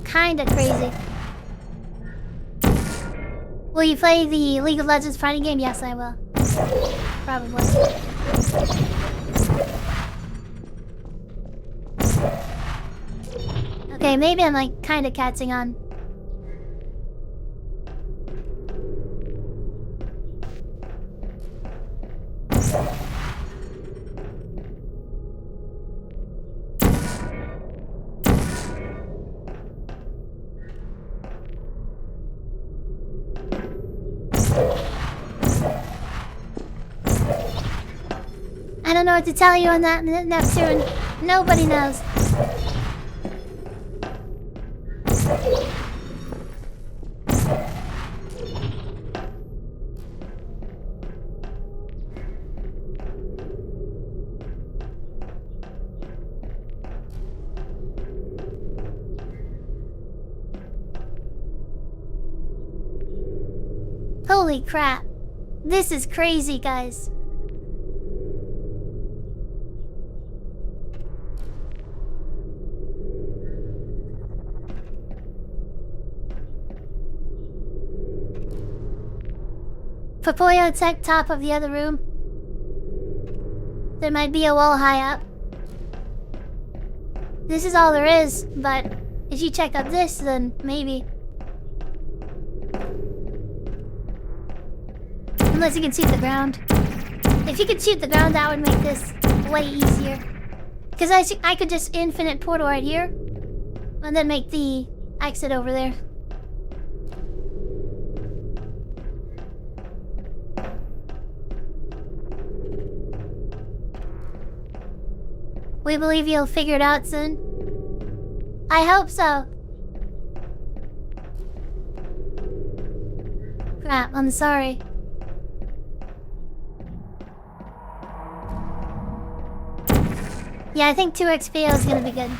S2: kinda crazy. Will you play the League of Legends fighting game? Yes, I will. Probably. Okay, maybe I'm like kinda catching on. I don't know what to tell you on that, Neptune. Nobody knows. Holy crap. This is crazy, guys. Popoyo, check top of the other room. There might be a wall high up. This is all there is, but if you check up this, then maybe. Unless you can shoot the ground. If you could shoot the ground, that would make this way easier. Because I could just infinite portal right here. And then make the exit over there. We believe you'll figure it out soon. I hope so. Crap, I'm sorry. Yeah, I think 2 XPO is gonna be good.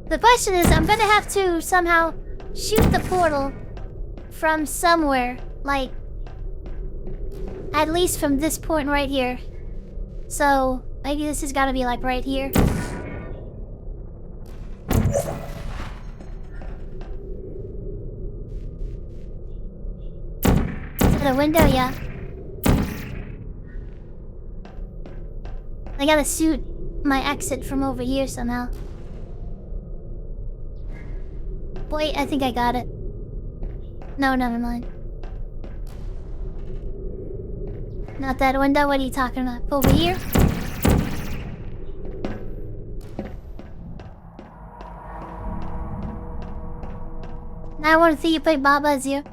S2: The question is, I'm gonna have to somehow shoot the portal from somewhere. Like, at least from this point right here. So, maybe this has gotta be like right here. To the window, yeah. I gotta shoot my exit from over here somehow. Wait, I think I got it. No, never mind. Not that window, what are you talking about? Over here? Now I want to see you play Baba Azir.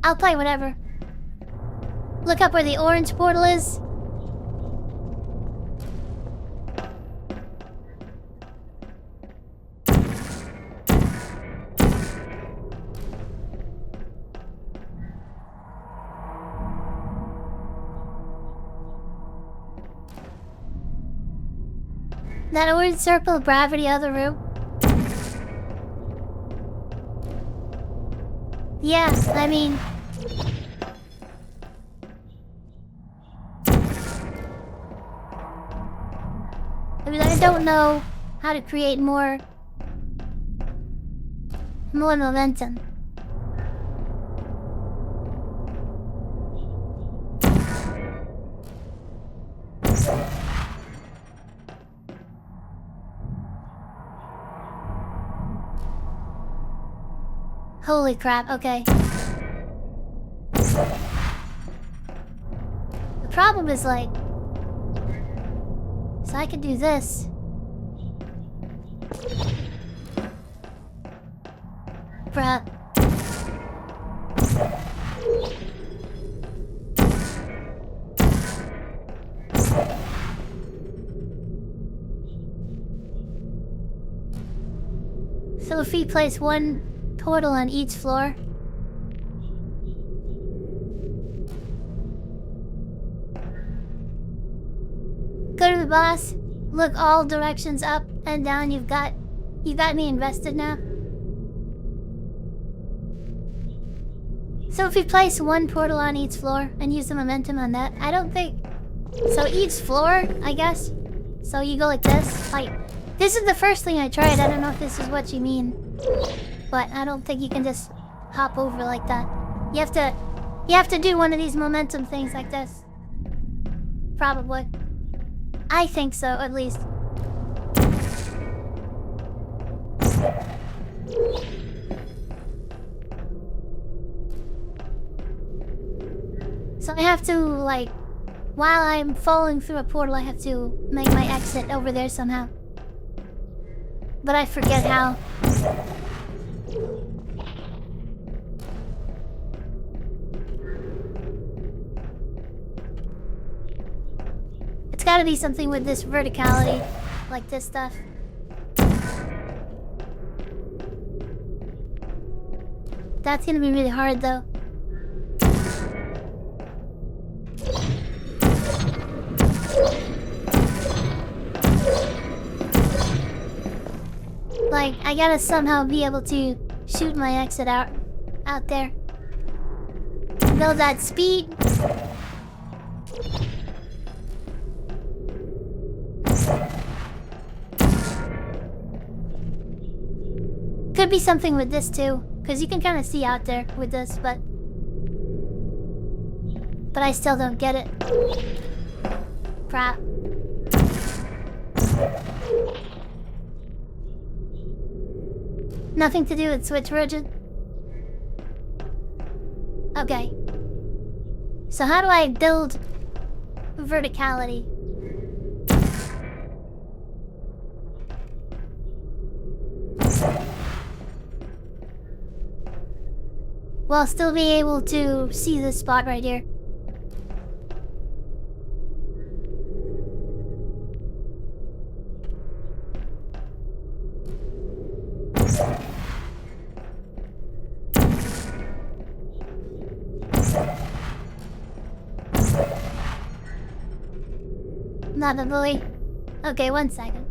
S2: I'll play whatever. Look up where the orange portal is. That orange circle of gravity other room. Yeah, I mean... I don't know how to create more momentum. Holy crap, okay. The problem is like... So I could do this. Bruh. So if we place one portal on each floor. Go to the boss. Look all directions up and down. You got me invested now. So if we place one portal on each floor and use the momentum on that, I don't think... So each floor, I guess. So you go like this. Like, this is the first thing I tried. I don't know if this is what you mean. But I don't think you can just hop over like that. You have to do one of these momentum things like this. Probably. I think so, at least. So I have to, like, while I'm falling through a portal, I have to make my exit over there somehow. But I forget how. It's gotta be something with this verticality, like this stuff. That's gonna be really hard though. Like, I gotta somehow be able to shoot my exit out there. Build that speed. Could be something with this too, because you can kind of see out there with this, but I still don't get it. Crap. Nothing to do with switch origin. Okay. So how do I build verticality? Well, I'll still be able to see this spot right here. Not the bully. Okay, 1 second.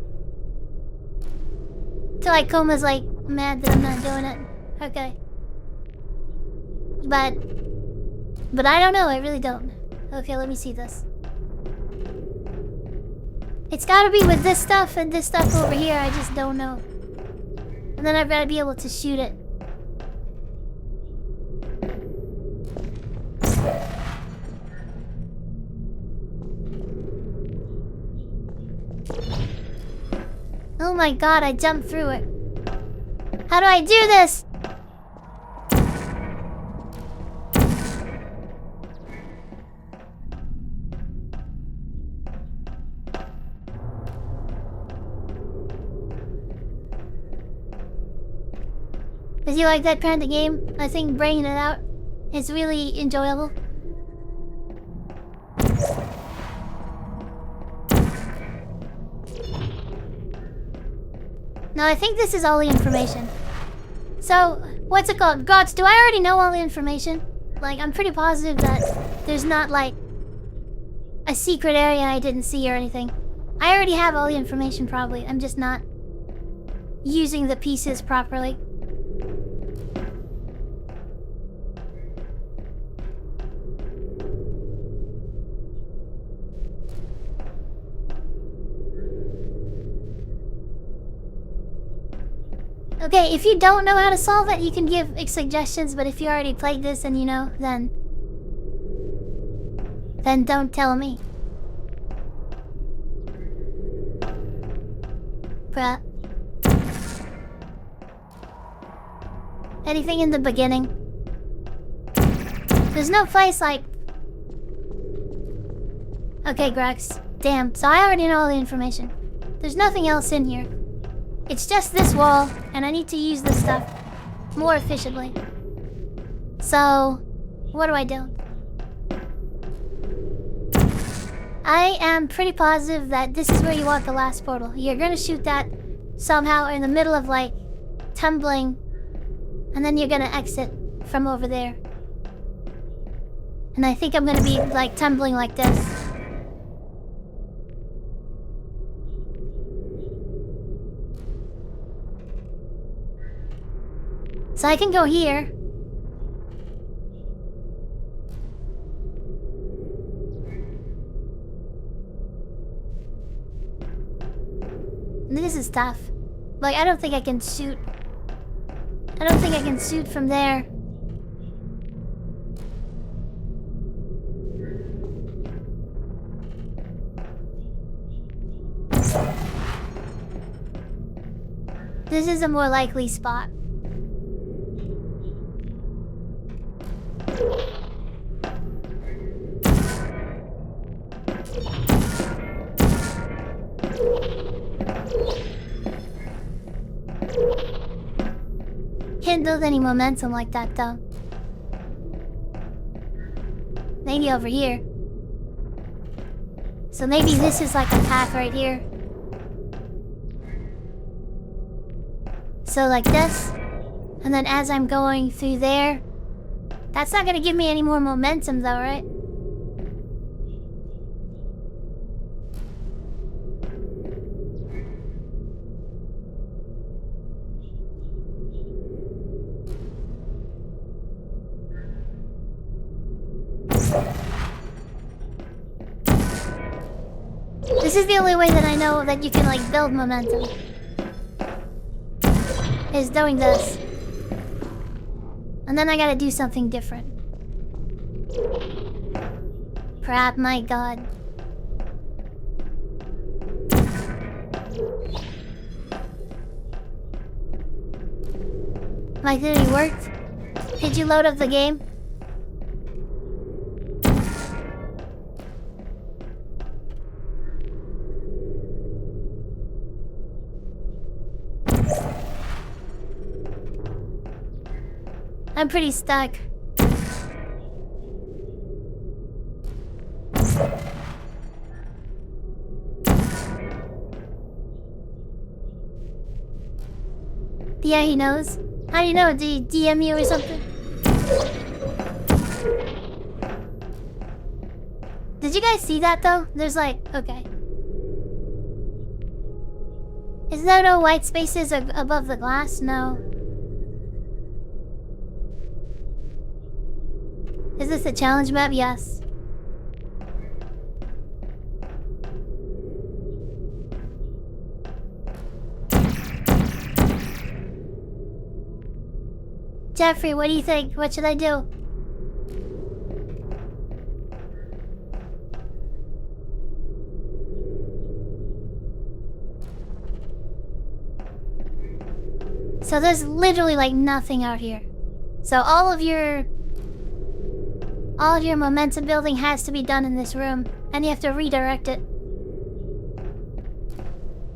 S2: Till like Koma's like mad that I'm not doing it. Okay. But I don't know, I really don't. Okay, let me see this. It's gotta be with this stuff and this stuff over here, I just don't know. And then I've gotta be able to shoot it. Oh my god, I jumped through it. How do I do this? If you like that kind of game, I think bringing it out is really enjoyable. No, I think this is all the information. So, what's it called? Gods, do I already know all the information? Like, I'm pretty positive that there's not, like, a secret area I didn't see or anything. I already have all the information, probably. I'm just not using the pieces properly. Okay, if you don't know how to solve it, you can give suggestions, but if you already played this and you know, then don't tell me. Bruh. Anything in the beginning? There's no place like... Okay, Grex. Damn, so I already know all the information. There's nothing else in here. It's just this wall, and I need to use this stuff more efficiently. So, what do I do? I am pretty positive that this is where you want the last portal. You're gonna shoot that somehow in the middle of, like, tumbling, and then you're gonna exit from over there. And I think I'm gonna be, like, tumbling like this. So I can go here. This is tough. Like, I don't think I can shoot. I don't think I can shoot from there. This is a more likely spot. Can't build any momentum like that, though. Maybe over here. So maybe this is like a path right here. So like this. And then as I'm going through there... That's not gonna give me any more momentum, though, right? This is the only way that I know that you can, like, build momentum. Is doing this. And then I gotta do something different. Crap, my god. My theory worked? Did you load up the game? I'm pretty stuck. Yeah, he knows. How do you know? Did he DM you or something? Did you guys see that though? There's like, okay. Is there no white spaces above the glass? No. Is this a challenge map? Yes. Jeffrey, what do you think? What should I do? So there's literally like nothing out here. So all of your momentum building has to be done in this room, and you have to redirect it.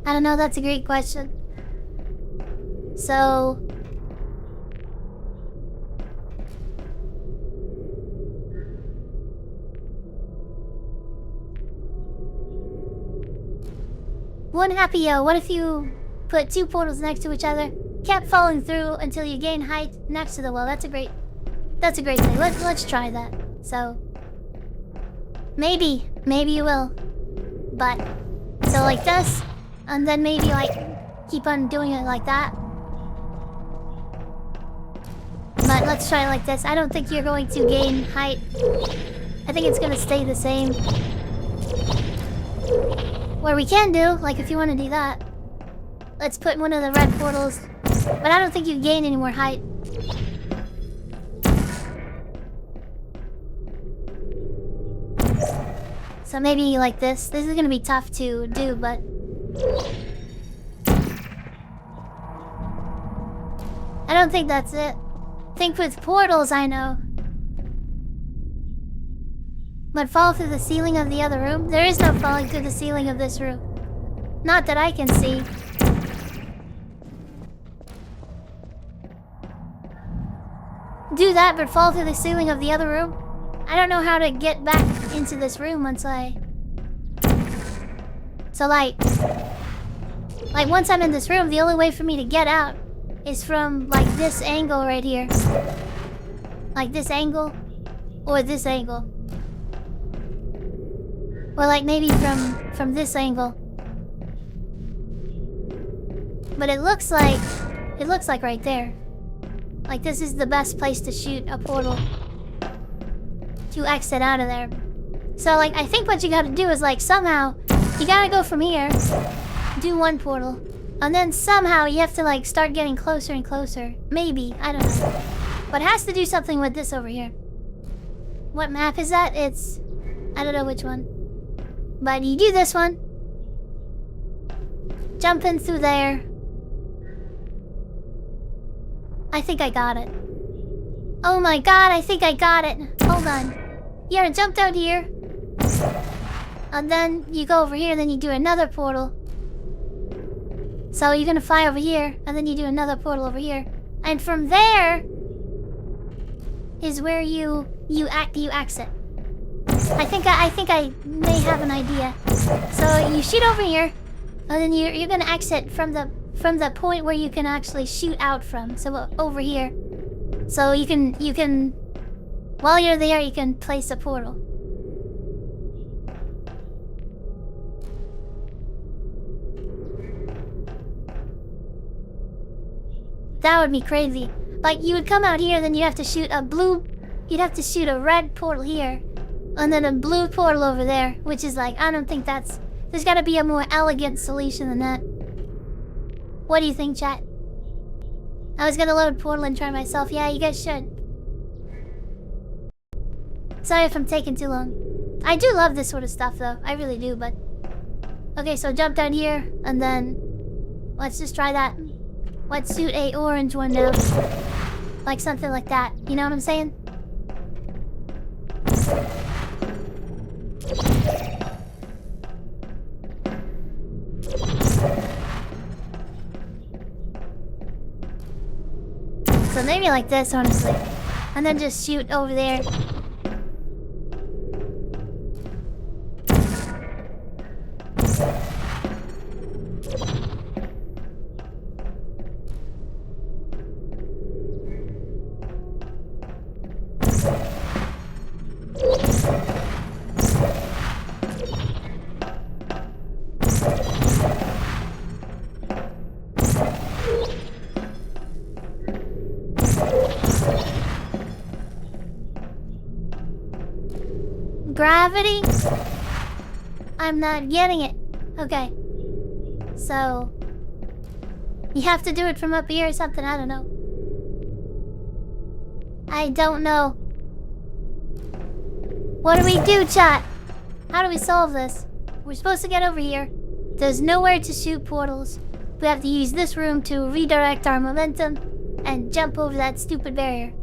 S2: I don't know, that's a great question. So One happy what if you put two portals next to each other, kept falling through until you gain height next to the well? That's a great thing. Let's try that. So maybe you will. But so like this, and then maybe like keep on doing it like that. But let's try it like this. I don't think you're going to gain height. I think it's gonna stay the same. What we can do, like if you want to do that, let's put one of the red portals. But I don't think you gain any more height. So maybe like this. This is gonna be tough to do, but... I don't think that's it. Think with portals, I know. But fall through the ceiling of the other room? There is no falling through the ceiling of this room. Not that I can see. Do that, but fall through the ceiling of the other room? I don't know how to get back into this room once I... So like once I'm in this room, the only way for me to get out is from like this angle right here. Like this angle, or this angle. Or like maybe from this angle. But it looks like right there. Like this is the best place to shoot a portal to exit out of there. So like I think what you gotta do is like somehow you gotta go from here, do one portal, and then somehow you have to like start getting closer and closer. Maybe, I don't know. But it has to do something with this over here. What map is that? It's... I don't know which one. But you do this one. Jump in through there. I think I got it. Oh my god, I think I got it. Hold on. Yeah, jump out here. And then you go over here, then you do another portal. So you're gonna fly over here, and then you do another portal over here. And from there is where you exit. I think I may have an idea. So you shoot over here, and then you're gonna exit from the point where you can actually shoot out from. So over here. So you can while you're there, you can place a portal. That would be crazy. Like you would come out here, then you have to shoot a blue. You'd have to shoot a red portal here, and then a blue portal over there, which is like, I don't think that's... There's gotta be a more elegant solution than that. What do you think, chat? I was gonna load portal and try myself. Yeah, you guys should. Sorry if I'm taking too long. I do love this sort of stuff, though. I really do, but... Okay, so jump down here, and then... Let's just try that. Let's shoot a orange one now. Like something like that. You know what I'm saying? So maybe like this, honestly. And then just shoot over there. Gravity? I'm not getting it. Okay. So... You have to do it from up here or something, I don't know. I don't know. What do we do, chat? How do we solve this? We're supposed to get over here. There's nowhere to shoot portals. We have to use this room to redirect our momentum and jump over that stupid barrier.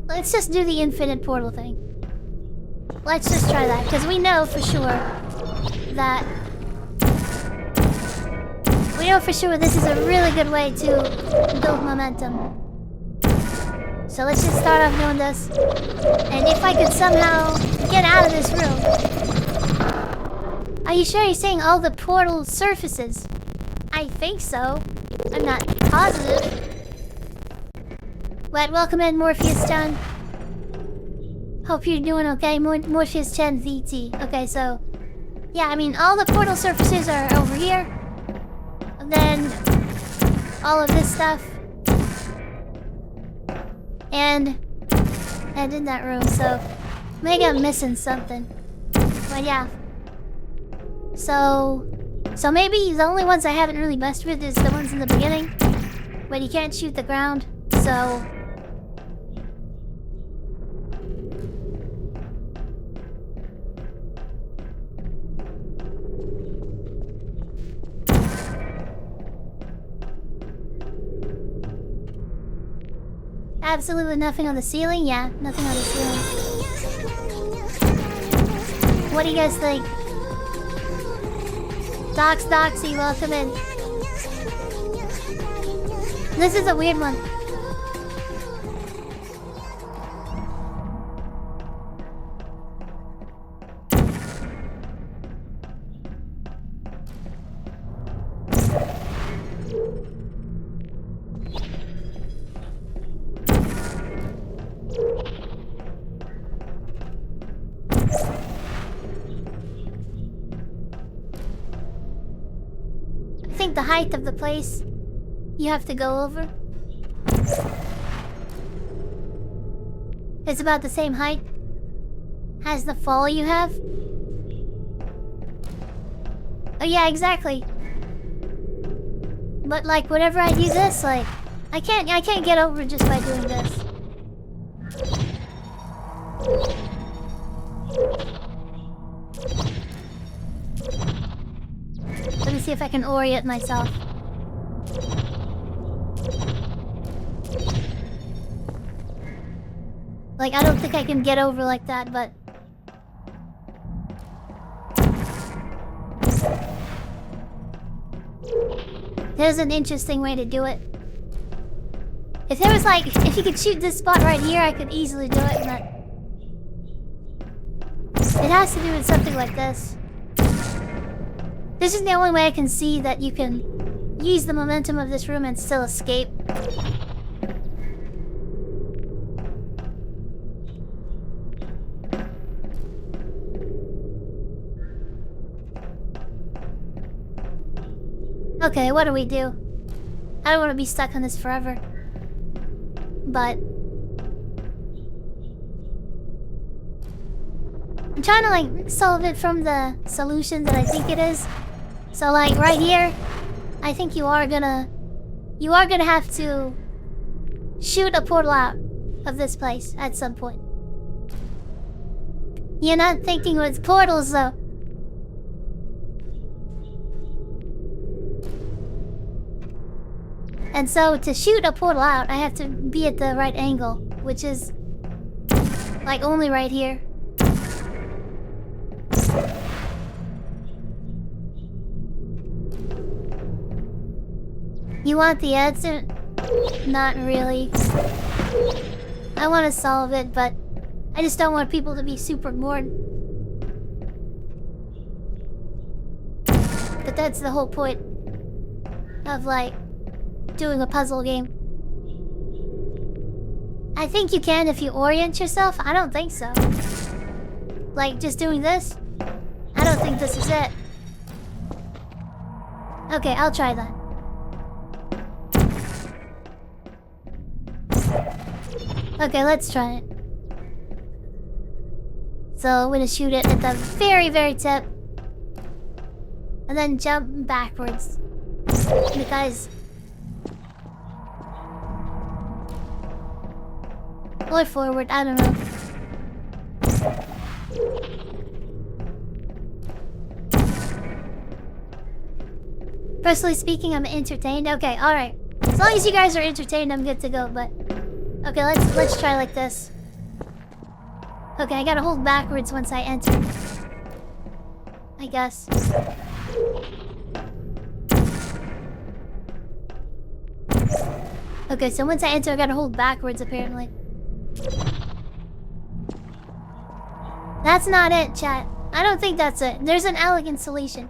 S2: Let's just do the infinite portal thing. Let's just try that, because we know for sure that... We We know for sure this is a really good way to build momentum. So let's just start off doing this. And if I could somehow get out of this room... Are you sure you're saying all the portal surfaces? I think so. I'm not positive. But welcome in, Morpheus-chan. Hope you're doing okay, Morpheus-chan VT. Okay, so... Yeah, I mean, all the portal surfaces are over here. And then... all of this stuff. And in that room, so... maybe I'm missing something. But yeah. So maybe the only ones I haven't really messed with is the ones in the beginning. But you can't shoot the ground, so... Absolutely nothing on the ceiling? Yeah, nothing on the ceiling. What do you guys think? Doxy, welcome in. This is a weird one. I think the height of the place you have to go over is about the same height as the fall you have. Oh yeah, exactly. But like whenever I do this, like I can't get over it just by doing this. Let me see if I can orient myself. Like, I don't think I can get over like that, but... there's an interesting way to do it. If there was like... if you could shoot this spot right here, I could easily do it, but... it has to do with something like this. This is the only way I can see that you can use the momentum of this room and still escape. Okay, what do we do? I don't want to be stuck on this forever. But... I'm trying to like solve it from the solution that I think it is. So like right here, I think you are gonna have to shoot a portal out of this place at some point. You're not thinking with portals though. And so to shoot a portal out, I have to be at the right angle, which is like only right here. You want the answer? Not really. I want to solve it, but I just don't want people to be super bored. But that's the whole point of like doing a puzzle game. I think you can if you orient yourself. I don't think so. Like just doing this? I don't think this is it. Okay, I'll try that. Okay, let's try it. So I'm gonna shoot it at the very, very tip. And then jump backwards. Because... or forward, I don't know. Personally speaking, I'm entertained. Okay, alright. As long as you guys are entertained, I'm good to go, but... okay, let's try like this. Okay, I gotta hold backwards once I enter. I guess. Okay, so once I enter, I gotta hold backwards, apparently. That's not it, chat. I don't think that's it. There's an elegant solution.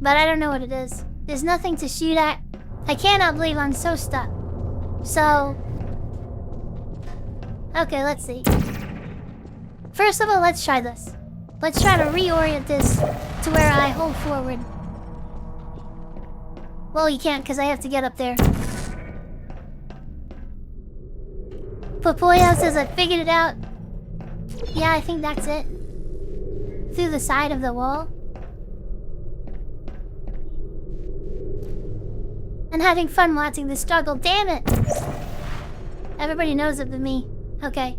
S2: But I don't know what it is. There's nothing to shoot at. I cannot believe I'm so stuck. So... okay, let's see. First of all, let's try this. Let's try to reorient this to where I hold forward. Well, you can't because I have to get up there. Popoyo says I figured it out. Yeah, I think that's it. Through the side of the wall. And having fun watching the struggle. Damn it! Everybody knows it but me. Okay.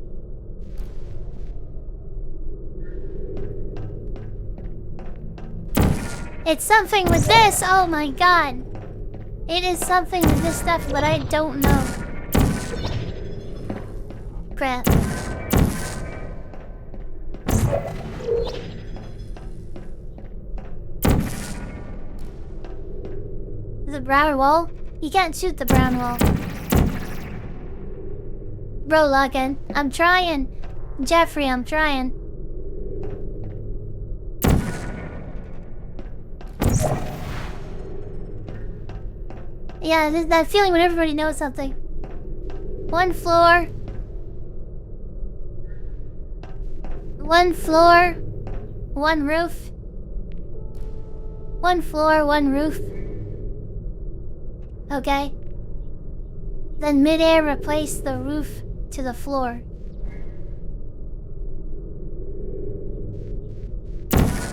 S2: It's something with this! Oh my god! It is something with this stuff, but I don't know. Crap. The brown wall? You can't shoot the brown wall. Bro, Logan, I'm trying. Jeffrey, I'm trying. Yeah, there's that feeling when everybody knows something. One floor. One floor. One roof. One floor, one roof. Okay. Then mid-air replace the roof to the floor.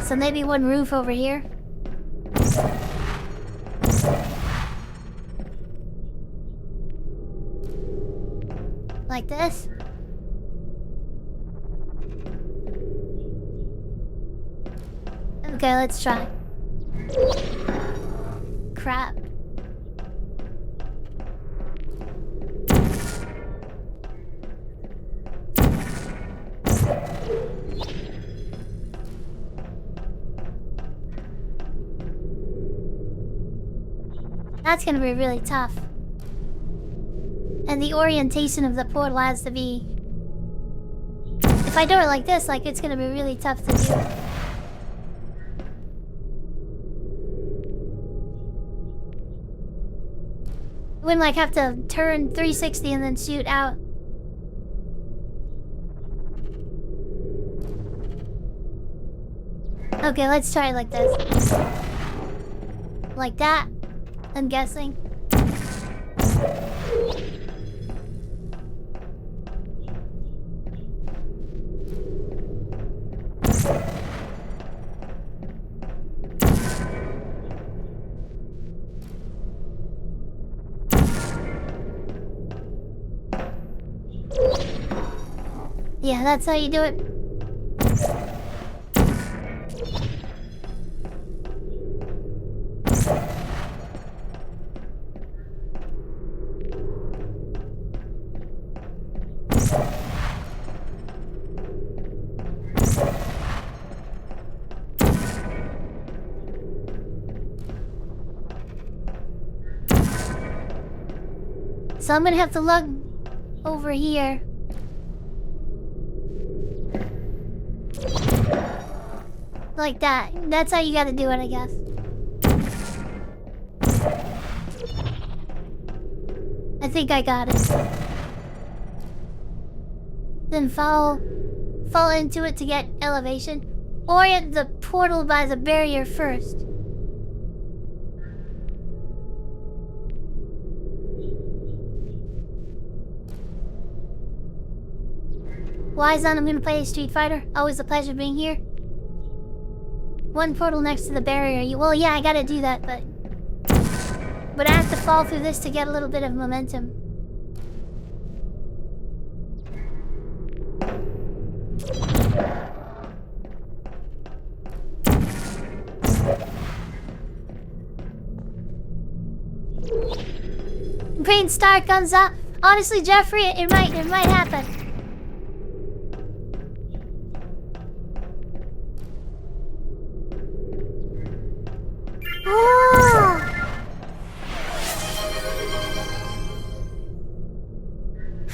S2: So maybe one roof over here. Like this. Okay, let's try. Crap. That's gonna be really tough. And the orientation of the portal has to be... if I do it like this, like, it's gonna be really tough to do. I wouldn't, like, have to turn 360 and then shoot out. Okay, let's try it like this. Like that, I'm guessing. Yeah, that's how you do it. So I'm gonna have to look over here. Like that. That's how you gotta do it, I guess. I think I got it. Then fall into it to get elevation. Orient the portal by the barrier first. Wise on, I'm gonna play Street Fighter. Always a pleasure being here. One portal next to the barrier. Well, yeah, I gotta do that, but I have to fall through this to get a little bit of momentum. Green star comes up. Honestly, Jeffrey, it might happen.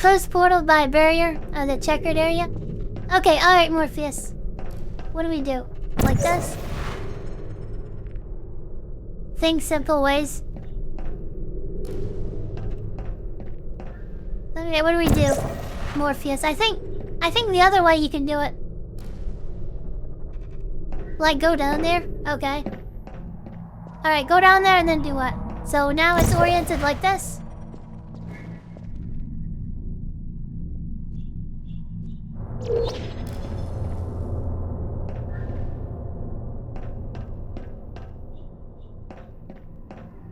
S2: closed portal by barrier of the checkered area. Okay, alright, Morpheus. What do we do? Like this? Think simple ways. Okay, what do we do? Morpheus. I think the other way you can do it. Like go down there? Okay. Alright, go down there and then do what? So now it's oriented like this.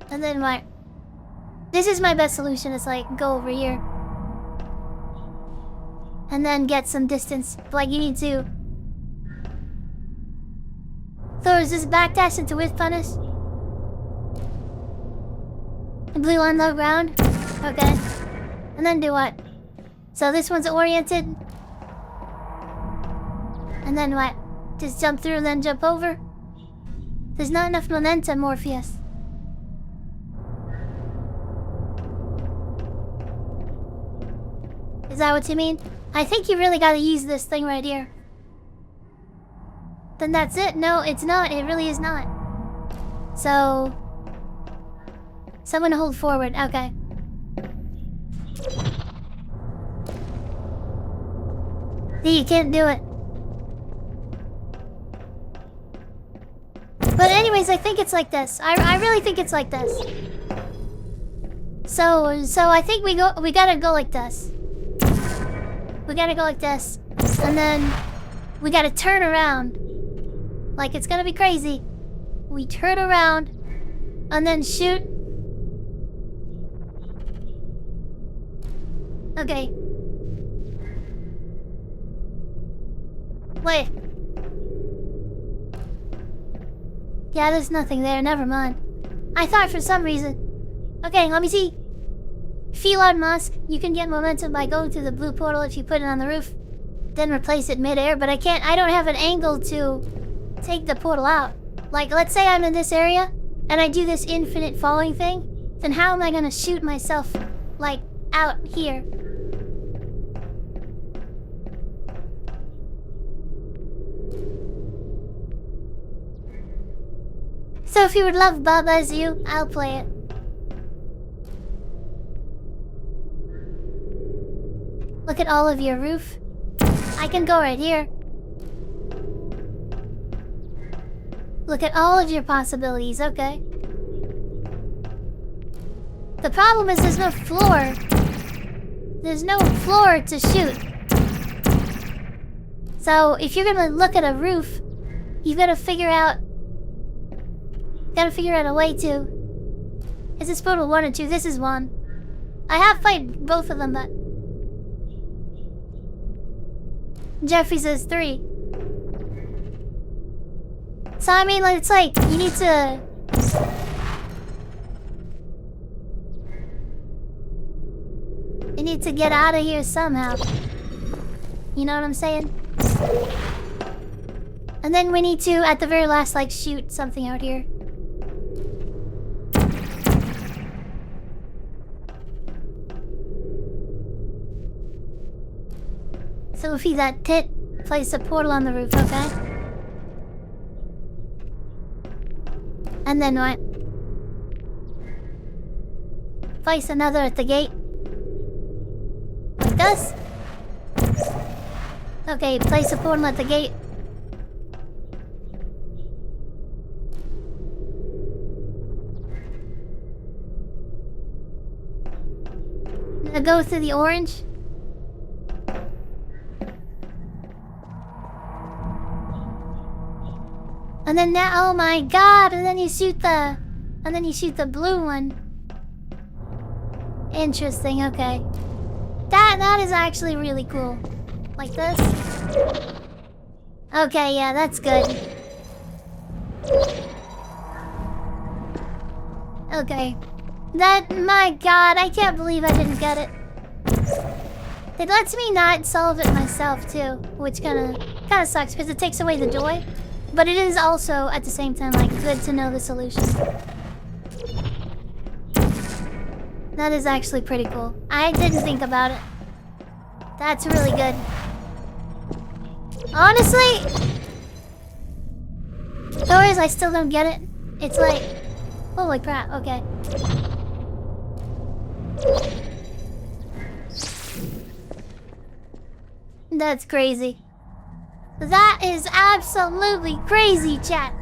S2: And then what? This is my best solution. It's like go over here. And then get some distance. Like you need to. So is this backdash into with punish? And blue on low ground? Okay. And then do what? So this one's oriented. And then what? Just jump through and then jump over? There's not enough momentum, Morpheus. Is that what you mean? I think you really gotta use this thing right here. Then that's it. No, it's not. It really is not. So... someone hold forward. Okay. See, you can't do it. But anyways, I think it's like this. I really think it's like this. So I think we gotta go like this. We gotta go like this. And then we gotta turn around. Like it's gonna be crazy. We turn around and then shoot. Okay. Wait. Yeah, there's nothing there. Never mind. I thought for some reason. Okay, let me see. Felon Musk. You can get momentum by going through the blue portal if you put it on the roof. Then replace it mid-air. But I don't have an angle to take the portal out. Like, let's say I'm in this area and I do this infinite falling thing. Then how am I gonna shoot myself, like, out here? So if you would love Baba's You, I'll play it. Look at all of your roof. I can go right here. Look at all of your possibilities, okay. The problem is there's no floor. There's no floor to shoot. So if you're gonna look at a roof, you've gotta figure out a way to. Is this portal 1 or 2? This is 1. I have played both of them, but Jeffrey says 3. So I mean, like, it's like you need to. You need to get out of here somehow. You know what I'm saying? And then we need to, at the very last, like, shoot something out here. So if he's that tit, place a portal on the roof, okay? And then what? Place another at the gate. Like this? Okay, place a portal at the gate. Now go through the orange. And then that, oh my god, and then you shoot the blue one. Interesting, okay. That is actually really cool. Like this. Okay, yeah, that's good. Okay. My god, I can't believe I didn't get it. It lets me not solve it myself too, which kinda sucks because it takes away the joy. But it is also, at the same time, like, good to know the solution. That is actually pretty cool. I didn't think about it. That's really good. Honestly, though is I still don't get it. It's like, holy crap, okay. That's crazy. That is absolutely crazy, chat.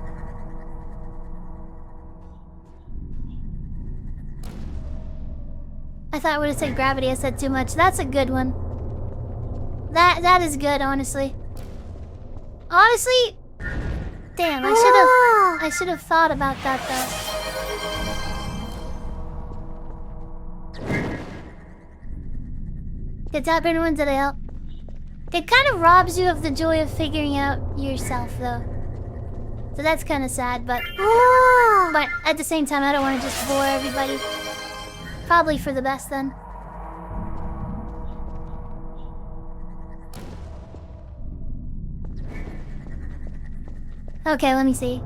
S2: I thought I would have said gravity. I said too much. That's a good one. That is good, honestly. Honestly, damn, I should have thought about that though. Did tap anyone? Did I help? It kind of robs you of the joy of figuring out yourself, though. So that's kind of sad, but at the same time, I don't want to just bore everybody. Probably for the best, then. Okay, let me see.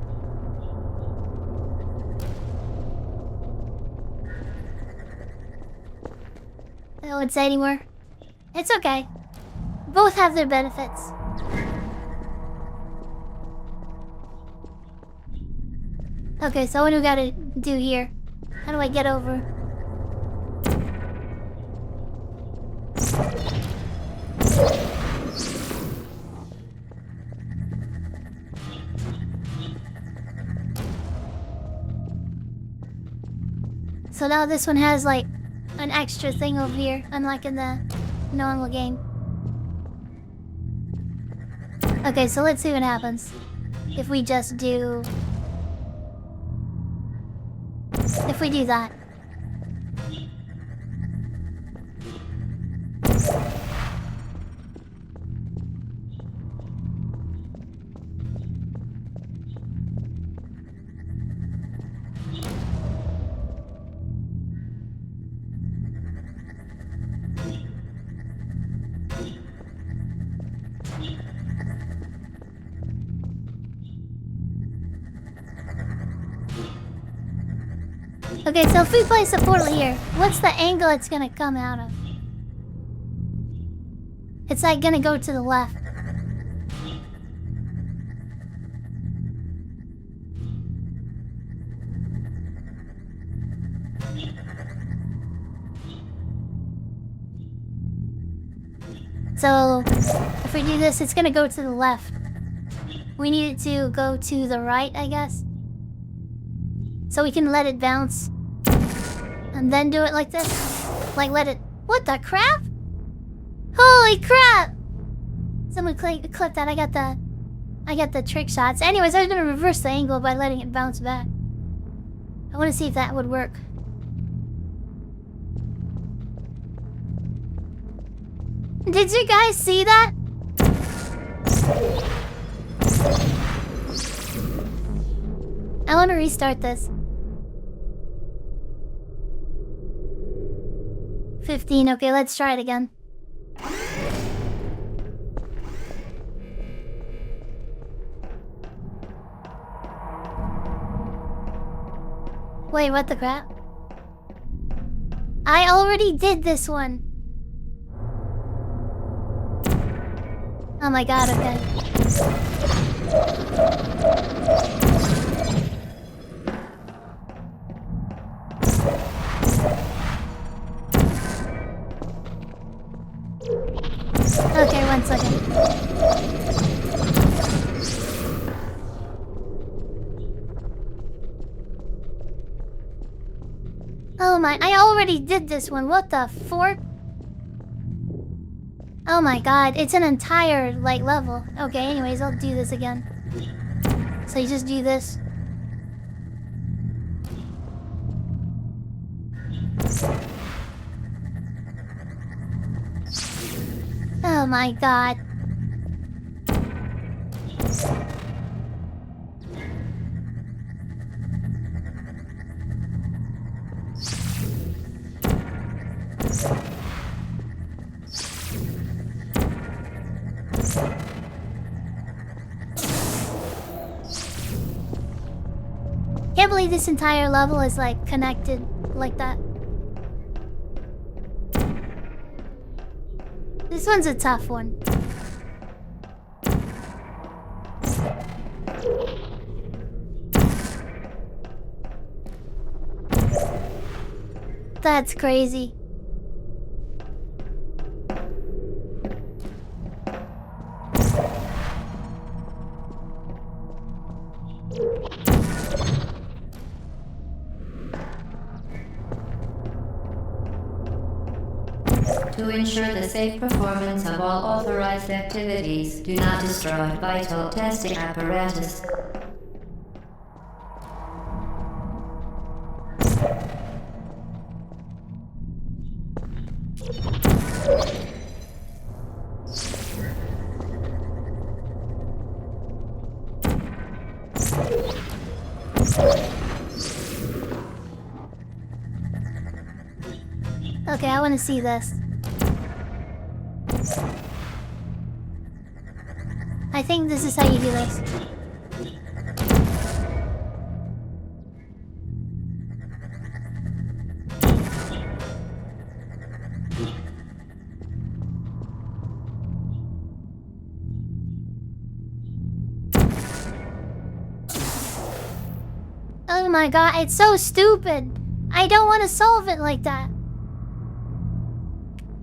S2: I don't say anymore. It's okay. Both have their benefits. Okay, so what do we gotta do here? How do I get over? So now this one has like an extra thing over here, unlike in the normal game. Okay, so let's see what happens if we just do... If we do that. Okay, so if we place a portal here, what's the angle it's gonna come out of? It's like gonna go to the left. So, if we do this, it's gonna go to the left. We need it to go to the right, I guess. So we can let it bounce. And then do it like this. Like let it... What the crap? Holy crap! Someone clip that. I got the trick shots. Anyways, I was gonna reverse the angle by letting it bounce back. I want to see if that would work. Did you guys see that? I want to restart this. 15, okay, let's try it again. Wait, what the crap? I already did this one. Oh my god, okay. Okay, 1 second. Oh my, I already did this one. What the fork? Oh my god, it's an entire, like, level. Okay, anyways, I'll do this again. So you just do this. Oh my god. Can't believe this entire level is like connected like that. This one's a tough one. That's crazy.
S4: To ensure the safe performance of all authorized activities, do not destroy vital testing apparatus.
S2: Okay, I want to see this. I think this is how you do this. Oh my god, it's so stupid. I don't want to solve it like that.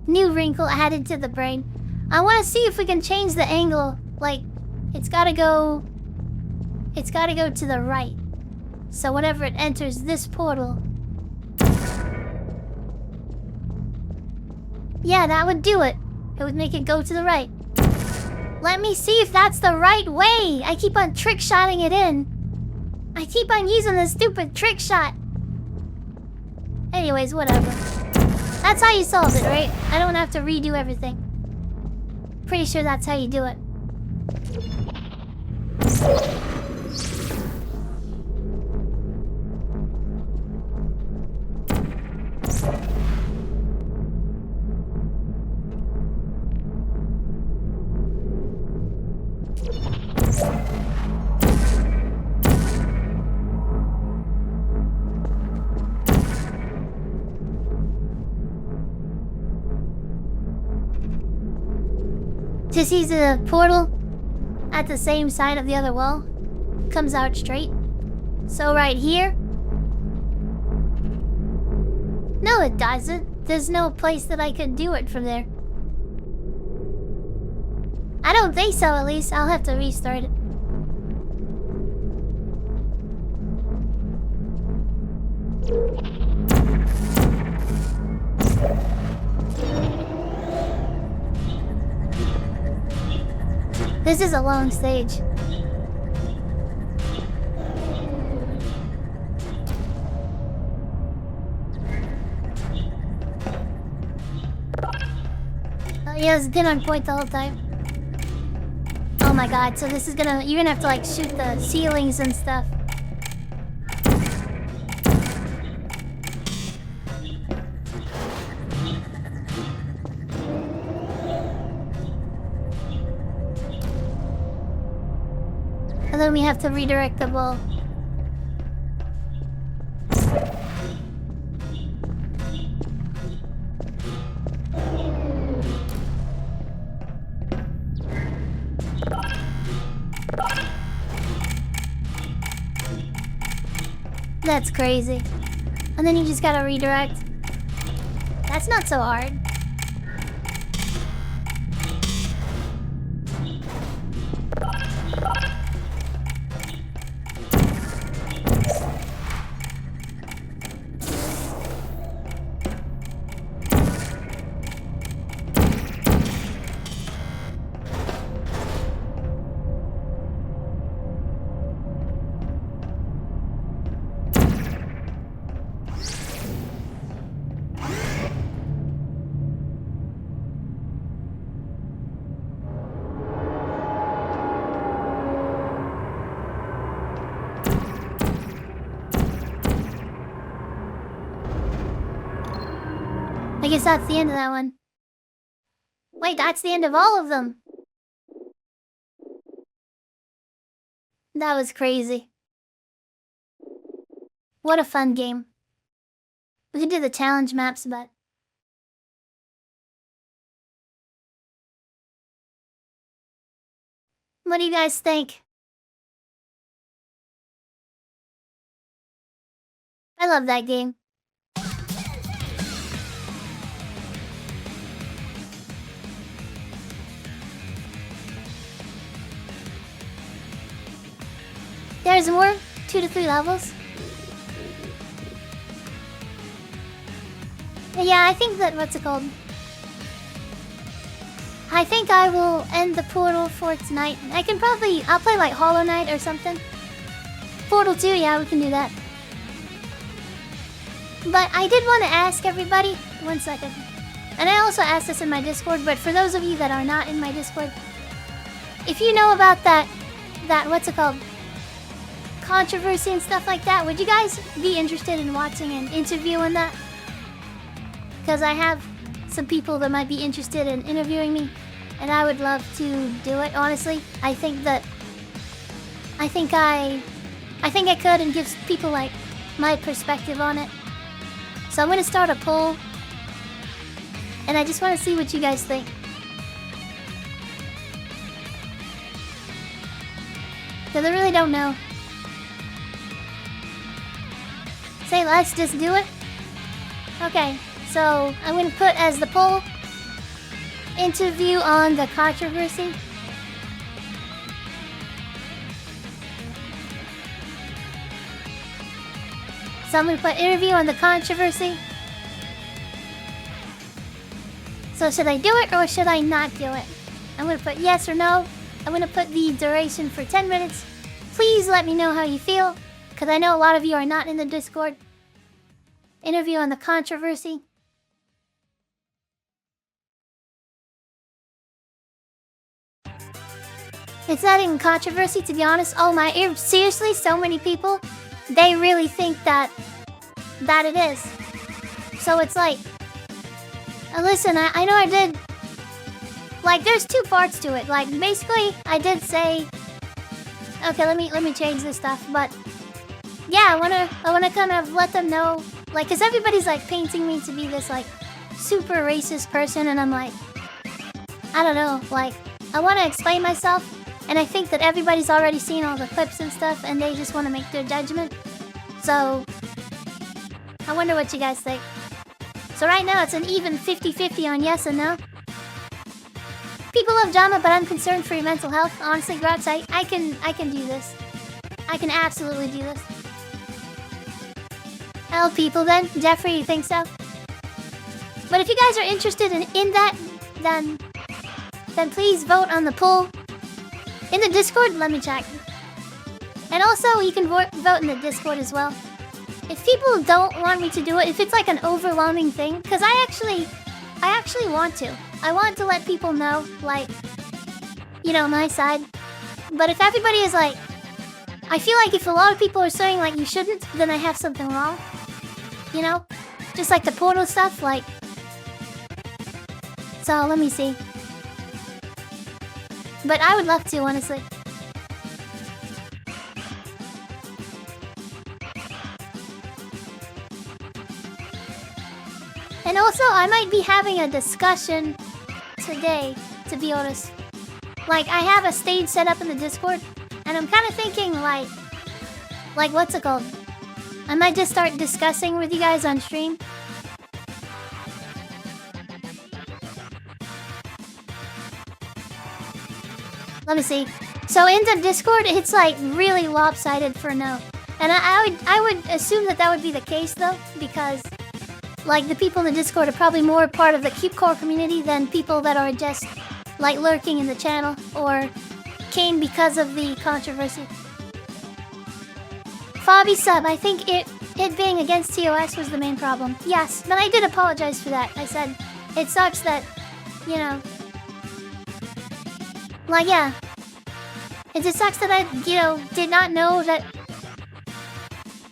S2: New wrinkle added to the brain. I want to see if we can change the angle. Like, it's gotta go to the right. So whenever it enters this portal. Yeah, that would do it. It would make it go to the right. Let me see if that's the right way. I keep on trick-shotting it in. I keep on using this stupid trick shot. Anyways, whatever. That's how you solve it, right? I don't have to redo everything. Pretty sure that's how you do it. To see the portal at the same side of the other wall. Comes out straight. So right here. No, it doesn't. There's no place that I could do it from there. I don't think so, at least. I'll have to restart it. This is a long stage. Yeah, it's been on point the whole time. Oh my god, so this is gonna... You're gonna have to like shoot the ceilings and stuff. And then we have to redirect the ball. That's crazy. And then you just gotta redirect. That's not so hard. I guess that's the end of that one. Wait, that's the end of all of them. That was crazy. What a fun game. We could do the challenge maps, but What do you guys think? I love that game. There's more 2 to 3 levels. Yeah, I think that, what's it called? I think I will end the Portal for tonight. I'll play like Hollow Knight or something. Portal 2, yeah, we can do that. But I did want to ask everybody, 1 second. And I also asked this in my Discord, but for those of you that are not in my Discord, if you know about that, what's it called? Controversy and stuff like that, would you guys be interested in watching an interview on that? Because I have some people that might be interested in interviewing me, and I would love to do it, honestly. I think I could and gives people like my perspective on it. So I'm gonna start a poll, and I just want to see what you guys think. Because I really don't know. Say let's just do it. Okay, so I'm gonna put as the poll interview on the controversy. So I'm gonna put interview on the controversy. So should I do it or should I not do it? I'm gonna put yes or no. I'm gonna put the duration for 10 minutes. Please let me know how you feel, because I know a lot of you are not in the Discord. Interview on the controversy. It's not even controversy, to be honest. Oh my, seriously, so many people, they really think that it is. So it's like, listen, I know I did, like, there's 2 parts to it. Like, basically, I did say, okay, let me change this stuff, but yeah, I wanna kind of let them know, like, cause everybody's like painting me to be this like super racist person, and I'm like, I don't know, like, I want to explain myself, and I think that everybody's already seen all the clips and stuff, and they just want to make their judgment. So I wonder what you guys think. So right now it's an even 50-50 on yes and no. People love drama, but I'm concerned for your mental health. Honestly, Grubs, I can do this. I can absolutely do this. Hell, people then. Jeffrey, you think so? But if you guys are interested in that, then please vote on the poll. In the Discord, let me check. And also, you can vote in the Discord as well. If people don't want me to do it, if it's like an overwhelming thing, because I actually want to. I want to let people know, like, you know, my side. But if everybody is like, I feel like if a lot of people are saying like you shouldn't, then I have something wrong. You know? Just like the Portal stuff, like. So, let me see. But I would love to, honestly. And also, I might be having a discussion today, to be honest. Like, I have a stage set up in the Discord, and I'm kind of thinking, like, what's it called? I might just start discussing with you guys on stream. Let me see. So in the Discord, it's like really lopsided for no. And I would assume that would be the case though, because like the people in the Discord are probably more part of the CubeCore community than people that are just like lurking in the channel or came because of the controversy. Fabi sub, I think it being against TOS was the main problem. Yes, but I did apologize for that. I said it sucks that, you know, like, yeah. It just sucks that I, you know, did not know that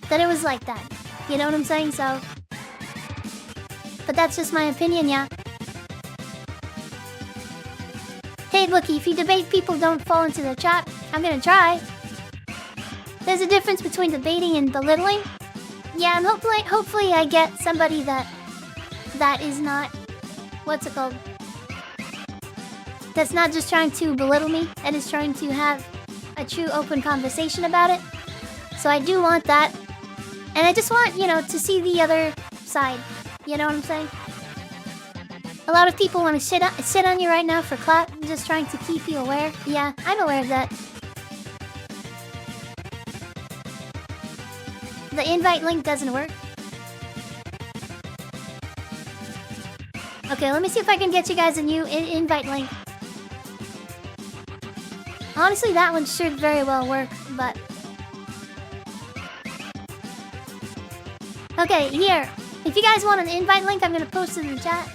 S2: it was like that. You know what I'm saying? So, but that's just my opinion, yeah. Hey, looky, if you debate people don't fall into the trap, I'm gonna try. There's a difference between debating and belittling. Yeah, and hopefully I get somebody that is not, what's it called? that's not just trying to belittle me, and is trying to have a true open conversation about it. So I do want that. And I just want, to see the other side. You know what I'm saying? A lot of people want to sit on you right now for clout, just trying to keep you aware. Yeah, I'm aware of that. The invite link doesn't work. Okay, let me see if I can get you guys a new invite link. Honestly, that one should very well work, but... Okay, here. If you guys want an invite link, I'm gonna post it in the chat.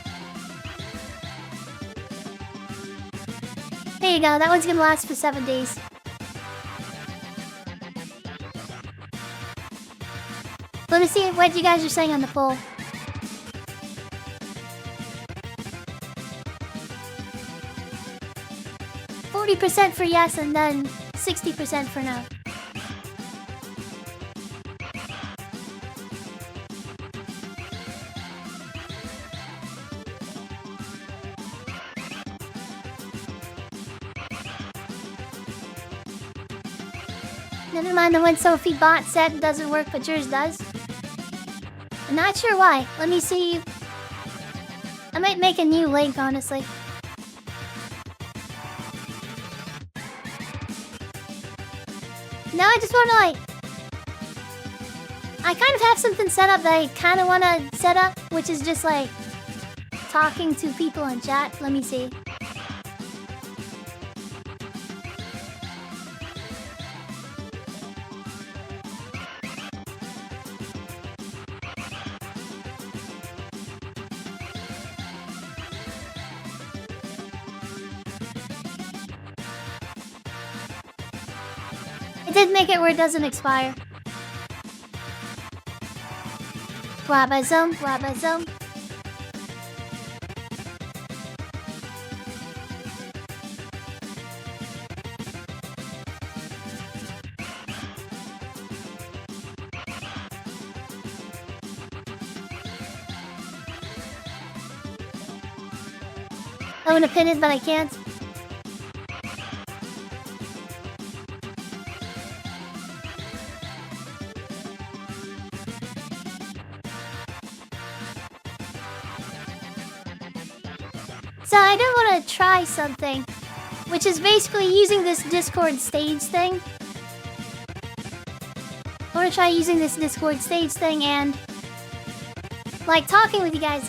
S2: There you go, that one's gonna last for 7 days. Let me see what you guys are saying on the poll. %40 for yes, and then 60% for no. Never mind the one Sophie bot said doesn't work, but yours does. I'm not sure why. Let me see. I might make a new link, honestly. Now I just want to I kind of have something set up that I kind of want to set up, which is just talking to people in chat. Let me see. Did make it where it doesn't expire. Wabazum, wabazum. I want to pin it, but I can't. So I do want to try something, which is basically using this Discord stage thing. I want to try using this Discord stage thing and talking with you guys.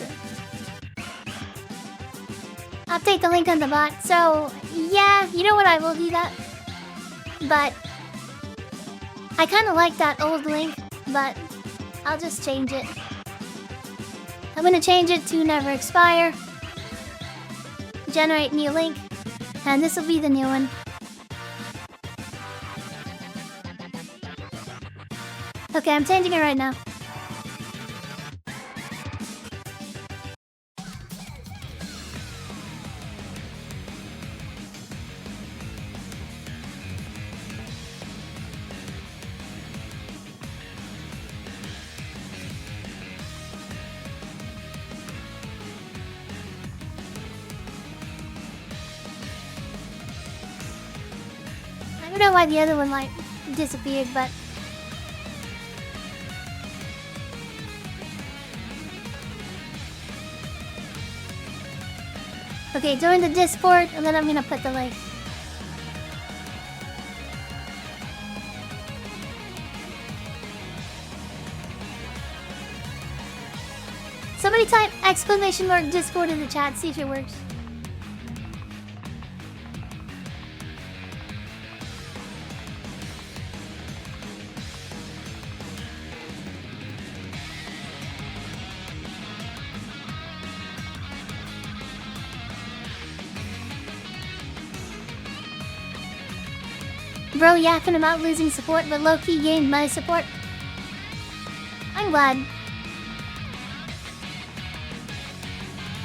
S2: Update the link on the bot. So yeah, you know what, I will do that. But I kind of like that old link, but I'll just change it. I'm gonna change it to never expire. Generate new link, and this will be the new one. Okay, I'm changing it right now. I don't know why the other one disappeared, but okay, join the Discord, and then I'm gonna put the link. Somebody type !Discord in the chat, see if it works. Bro yapping about losing support, but low-key gained my support. I'm glad.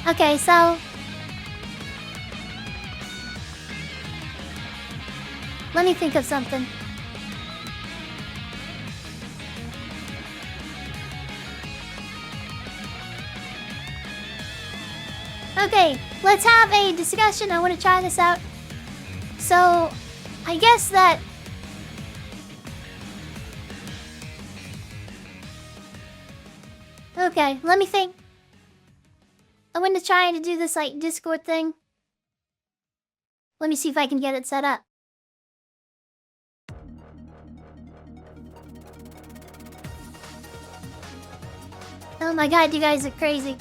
S2: Okay, so... let me think of something. Okay, let's have a discussion. I want to try this out. So, I guess that... Okay, let me think. I want to try to do this, like, Discord thing. Let me see if I can get it set up. Oh my god, you guys are crazy.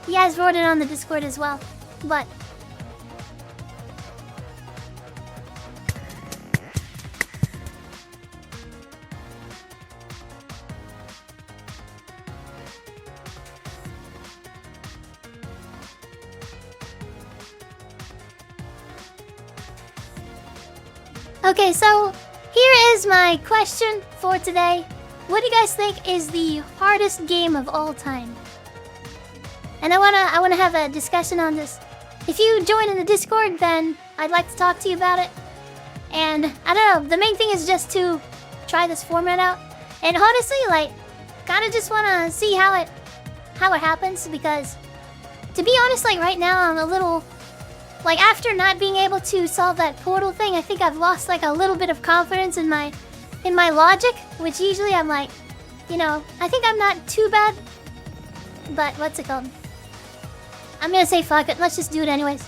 S2: You guys wrote it on the Discord as well, but... Okay, so here is my question for today. What do you guys think is the hardest game of all time? And I wanna have a discussion on this. If you join in the Discord, then I'd like to talk to you about it. And I don't know, the main thing is just to try this format out. And honestly, like, kinda just wanna see how it happens, because to be honest, like right now I'm a little, like, after not being able to solve that portal thing, I think I've lost like a little bit of confidence in my logic, which usually I'm like, you know, I think I'm not too bad. But what's it called? I'm gonna say fuck it, let's just do it anyways.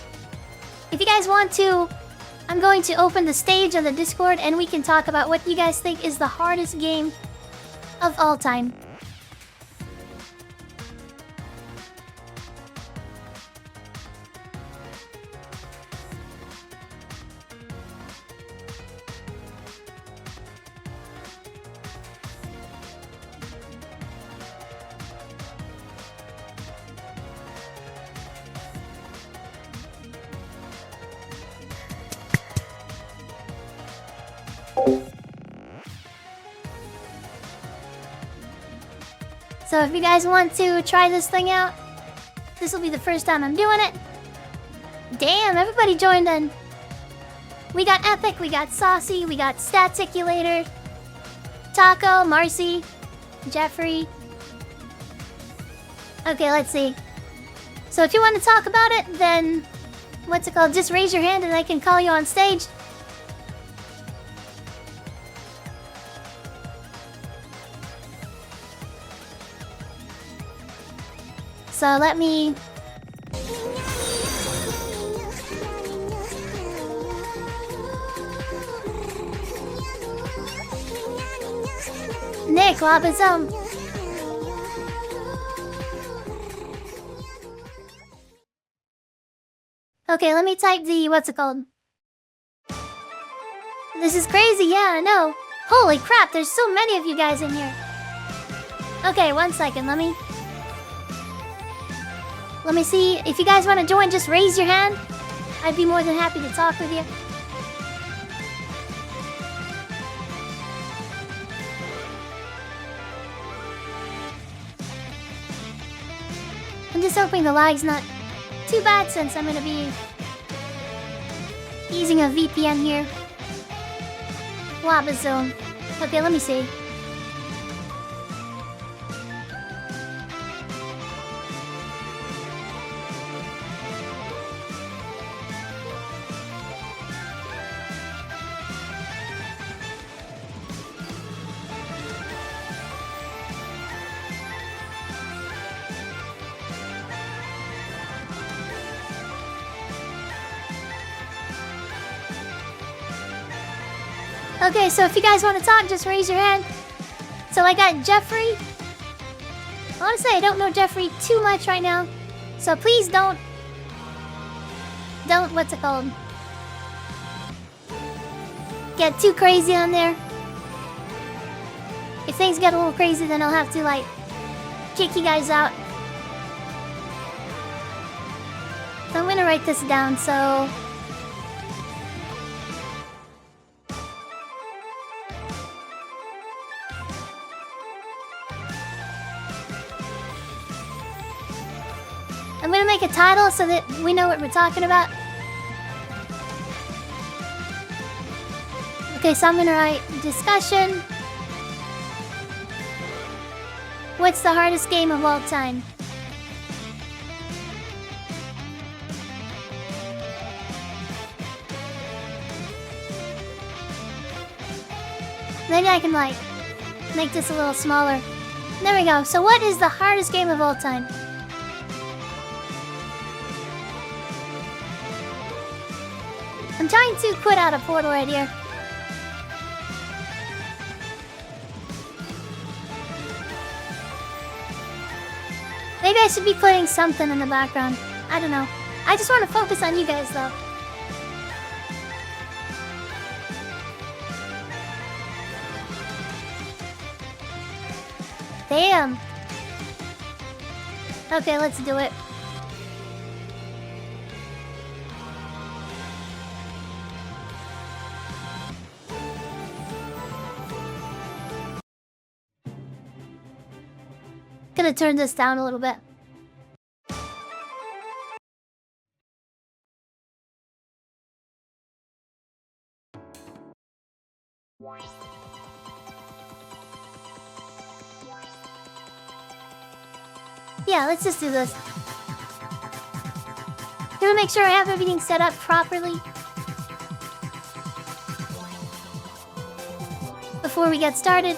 S2: If you guys want to, I'm going to open the stage on the Discord and we can talk about what you guys think is the hardest game of all time. So if you guys want to try this thing out, this will be the first time I'm doing it. Damn, everybody joined in. We got Epic, we got Saucy, we got Staticulator, Taco, Marcy, Jeffrey. Okay, let's see. So if you want to talk about it, then what's it called? Just raise your hand and I can call you on stage. So let me... Nick, Labazone. Okay, let me type the... what's it called? This is crazy, yeah, I know. Holy crap, there's so many of you guys in here. Okay, 1 second, let me see. If you guys want to join, just raise your hand. I'd be more than happy to talk with you. I'm just hoping the lag's not too bad since I'm going to be using a VPN here. Labazone. Okay, let me see. Okay, so if you guys want to talk, just raise your hand. So I got Jeffrey. Honestly, I don't know Jeffrey too much right now. So please don't, what's it called? Get too crazy on there. If things get a little crazy, then I'll have to, like, kick you guys out. So I'm gonna write this down, so... I'm gonna make a title so that we know what we're talking about. Okay, so I'm gonna write discussion. What's the hardest game of all time? Maybe I can, like, make this a little smaller. There we go. So what is the hardest game of all time? I'm trying to quit out a portal right here. Maybe I should be playing something in the background. I don't know. I just want to focus on you guys, though. Damn. Okay, let's do it. Gonna turn this down a little bit. Yeah, let's just do this. Gonna make sure I have everything set up properly before we get started.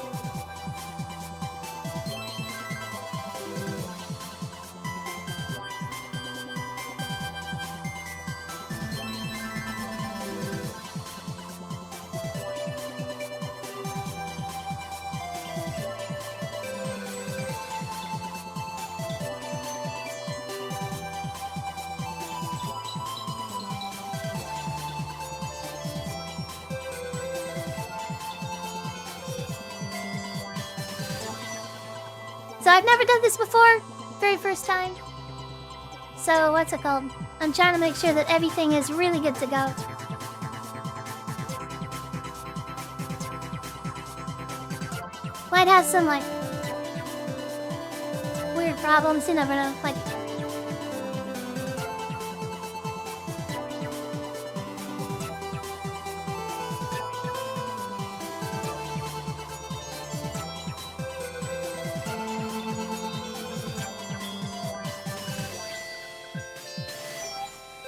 S2: So I've never done this before, very first time. So what's it called? I'm trying to make sure that everything is really good to go. Might have some like weird problems, you never know. Like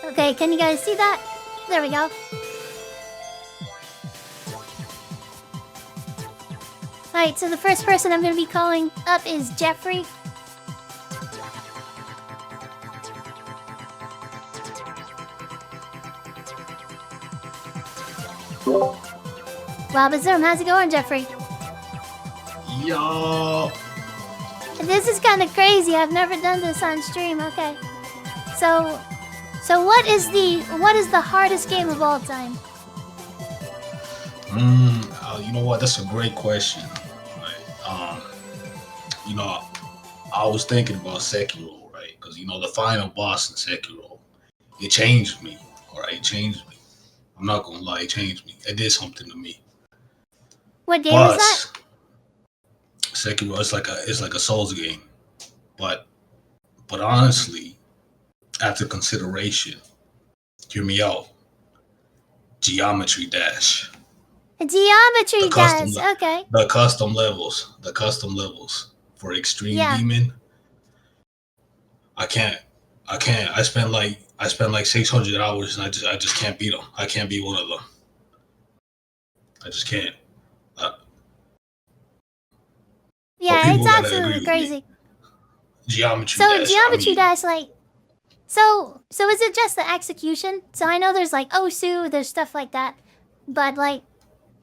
S2: okay, can you guys see that? There we go. Alright, so the first person I'm going to be calling up is Jeffrey. Wabazum, how's it going, Jeffrey?
S8: Yo.
S2: This is kind of crazy. I've never done this on stream. Okay. So what is the hardest game of all time?
S8: You know what? That's a great question. Right. You know, I was thinking about Sekiro, right? Because you know the final boss in Sekiro, it changed me. All right, it changed me. I'm not gonna lie, it changed me. It did something to me.
S2: What game is that?
S8: Sekiro, it's like a Souls game, but honestly, after consideration, hear me out. Geometry Dash.
S2: Geometry Dash. Okay.
S8: The custom levels for Extreme Demon. I can't. I spent like 600 hours and I just can't beat them. I can't beat one of them. I just can't.
S2: Yeah, it's absolutely crazy.
S8: Geometry
S2: Dash. So Geometry Dash, like, so is it just the execution? So I know there's like Osu, there's stuff like that, but like,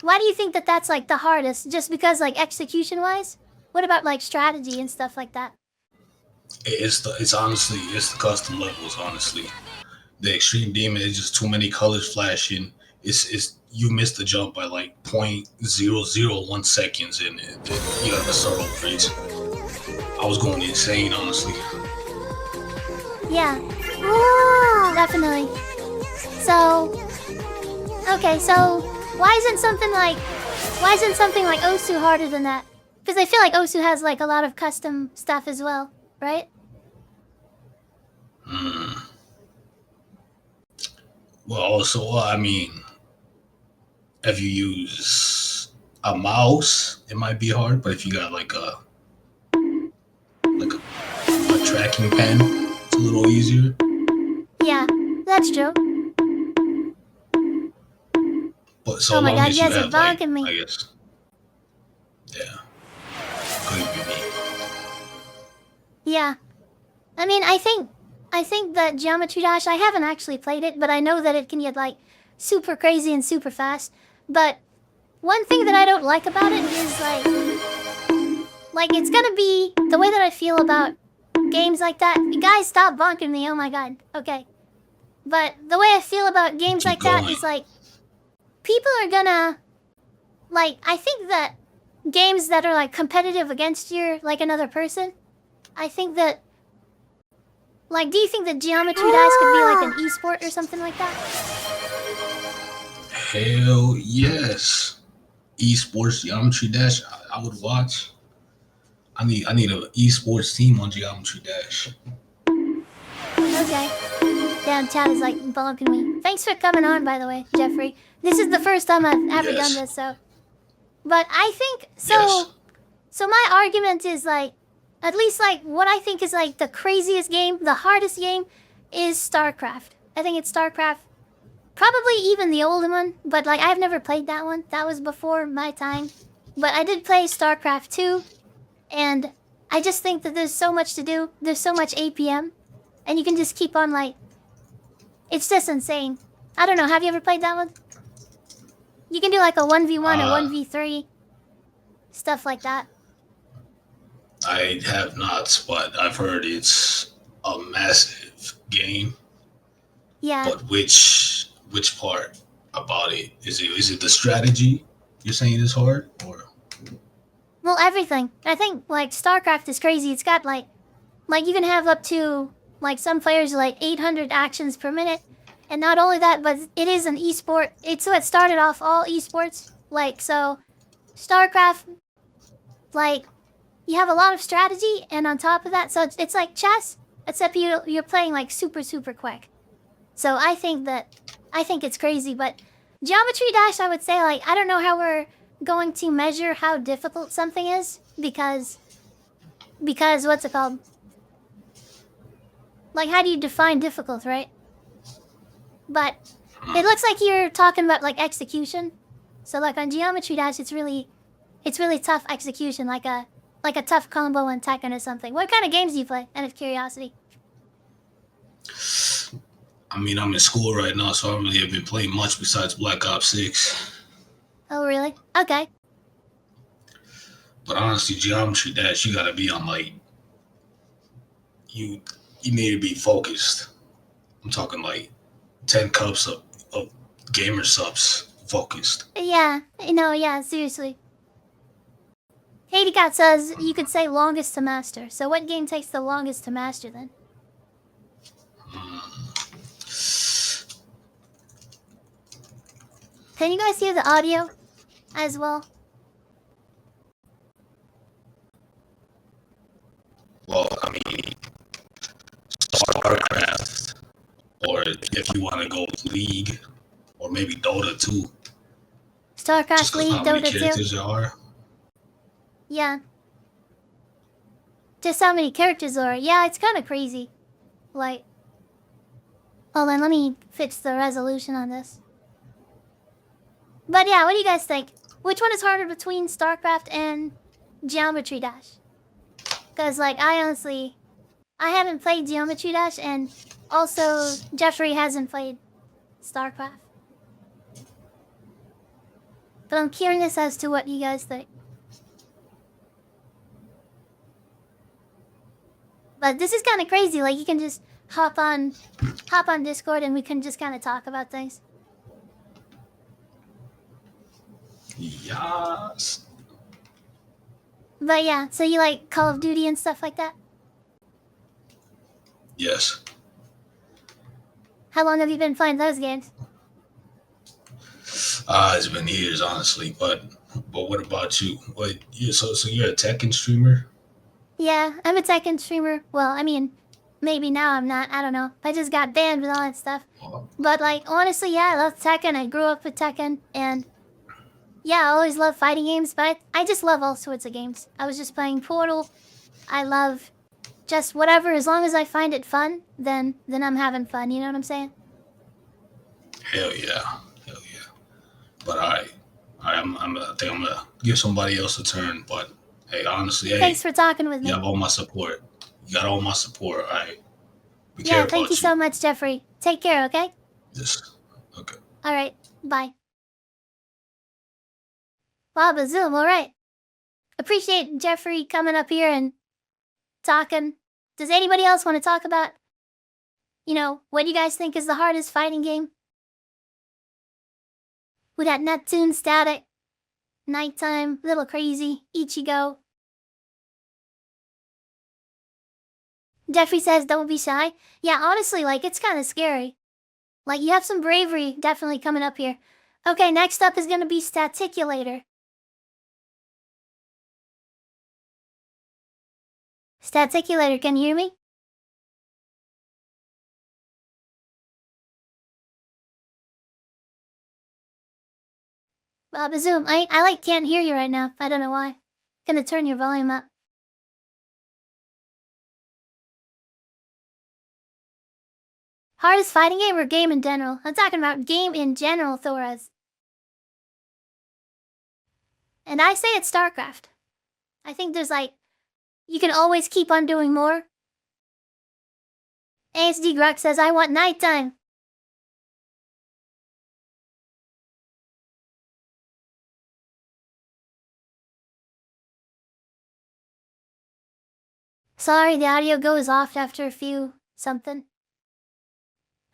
S2: why do you think that that's like the hardest? Just because like execution wise? What about like strategy and stuff like that?
S8: It's honestly the custom levels. Honestly, the Extreme Demon is just too many colors flashing. It's you missed the jump by like 0.001 seconds and you got the subtle freeze. I was going insane, honestly.
S2: Yeah, definitely. So, okay, so why isn't something like Osu harder than that? Because I feel like Osu has like a lot of custom stuff as well, right?
S8: Well, also, I mean, if you use a mouse, it might be hard. But if you got like a tracking pen, it's a little easier.
S2: Yeah, that's true.
S8: But so
S2: oh my
S8: long
S2: god,
S8: as
S2: you guys
S8: you
S2: are
S8: have, like,
S2: bonking me.
S8: I guess. Yeah, couldn't be me.
S2: Yeah. I mean, I think that Geometry Dash, I haven't actually played it, but I know that it can get like super crazy and super fast. But one thing that I don't like about it is like it's gonna be the way that I feel about games like that. You guys, stop bonking me! Oh my god. Okay. But the way I feel about games
S8: Keep
S2: like that
S8: going.
S2: is like people are gonna like. I think that games that are like competitive against your like another person. I think that like. Do you think that Geometry Dash could be like an esport or something like that?
S8: Hell yes. Esports Geometry Dash. I would watch. I need an esports team on Geometry Dash.
S2: Okay. Damn, chat is like bonking me. Thanks for coming on, by the way, Jeffrey. This is the first time I've ever done
S8: Yes.
S2: this, so. But I think so.
S8: Yes.
S2: So my argument is like, at least like what I think is like the craziest game, the hardest game, is StarCraft. I think it's StarCraft. Probably even the older one, but like I've never played that one. That was before my time. But I did play StarCraft 2, and I just think that there's so much to do. There's so much APM, and you can just keep on like. It's just insane. I don't know. Have you ever played that one? You can do like a 1v1 or 1v3, stuff like that.
S8: I have not, but I've heard it's a massive game.
S2: Yeah.
S8: But which part about it? Is it the strategy you're saying is hard, or
S2: Well, everything. I think like StarCraft is crazy. It's got like you can have up to like some players like 800 actions per minute, and not only that, but it is an esport. It started off all esports. Like so, StarCraft, like you have a lot of strategy, and on top of that, so it's like chess, except you're playing like super quick. So I think it's crazy, but Geometry Dash, I would say like I don't know how we're going to measure how difficult something is because what's it called? Like how do you define difficult, right? But it looks like you're talking about like execution. So like on Geometry Dash, it's really tough execution, like a tough combo in Tekken or something. What kind of games do you play? Out of curiosity.
S8: I mean, I'm in school right now, so I don't really have been playing much besides Black Ops 6.
S2: Oh really? Okay.
S8: But honestly, Geometry Dash, you gotta be on like you need to be focused. I'm talking like 10 cups of gamer subs focused.
S2: Yeah, yeah, seriously. HadyCat says you could say longest to master. So what game takes the longest to master then? Can you guys hear the audio as well?
S8: Well, I mean, StarCraft, or if you want to go with League, or maybe Dota 2.
S2: StarCraft,
S8: Just 'cause
S2: League,
S8: how many
S2: Dota 2.
S8: characters there are.
S2: Yeah. Just how many characters there are. Yeah, it's kind of crazy. Like, hold on, let me fix the resolution on this. But yeah, what do you guys think? Which one is harder between StarCraft and Geometry Dash? Because, like, I haven't played Geometry Dash, and also Jeffrey hasn't played StarCraft. But I'm curious as to what you guys think. But this is kind of crazy. Like, you can just hop on Discord and we can just kind of talk about things.
S8: Yes.
S2: But yeah, so you like Call of Duty and stuff like that?
S8: Yes.
S2: How long have you been playing those games?
S8: It's been years, honestly. But what about you? What you? So you're a Tekken streamer?
S2: Yeah, I'm a Tekken streamer. Well, I mean, maybe now I'm not. I don't know. I just got banned with all that stuff. But like, honestly, yeah, I love Tekken. I grew up with Tekken, and yeah, I always loved fighting games. But I just love all sorts of games. I was just playing Portal. I love just whatever. As long as I find it fun, then I'm having fun. You know what I'm saying?
S8: Hell yeah. But I'm I think I'm gonna give somebody else a turn. But hey, honestly, hey,
S2: Thanks for talking with me.
S8: you have all my support. You got all my support. All right. We
S2: Yeah,
S8: care
S2: thank
S8: about
S2: you so much, Jeffrey. Take care, okay?
S8: Just okay.
S2: All right, bye. Baba Zoom, all right. Appreciate Jeffrey coming up here and talking. Does anybody else want to talk about, what do you guys think is the hardest fighting game? We got Neptune, Static, Nighttime, Little Crazy, Ichigo. Jeffrey says, don't be shy. Yeah, honestly, it's kind of scary. You have some bravery definitely coming up here. Okay, next up is going to be Staticulator. Staticulator, can you hear me? Zoom, I can't hear you right now. I don't know why. Gonna turn your volume up. Hardest fighting game or game in general? I'm talking about game in general, Thoraz. And I say it's StarCraft. I think there's you can always keep on doing more. ASD Grok says, I want nighttime. Sorry, the audio goes off after a few something.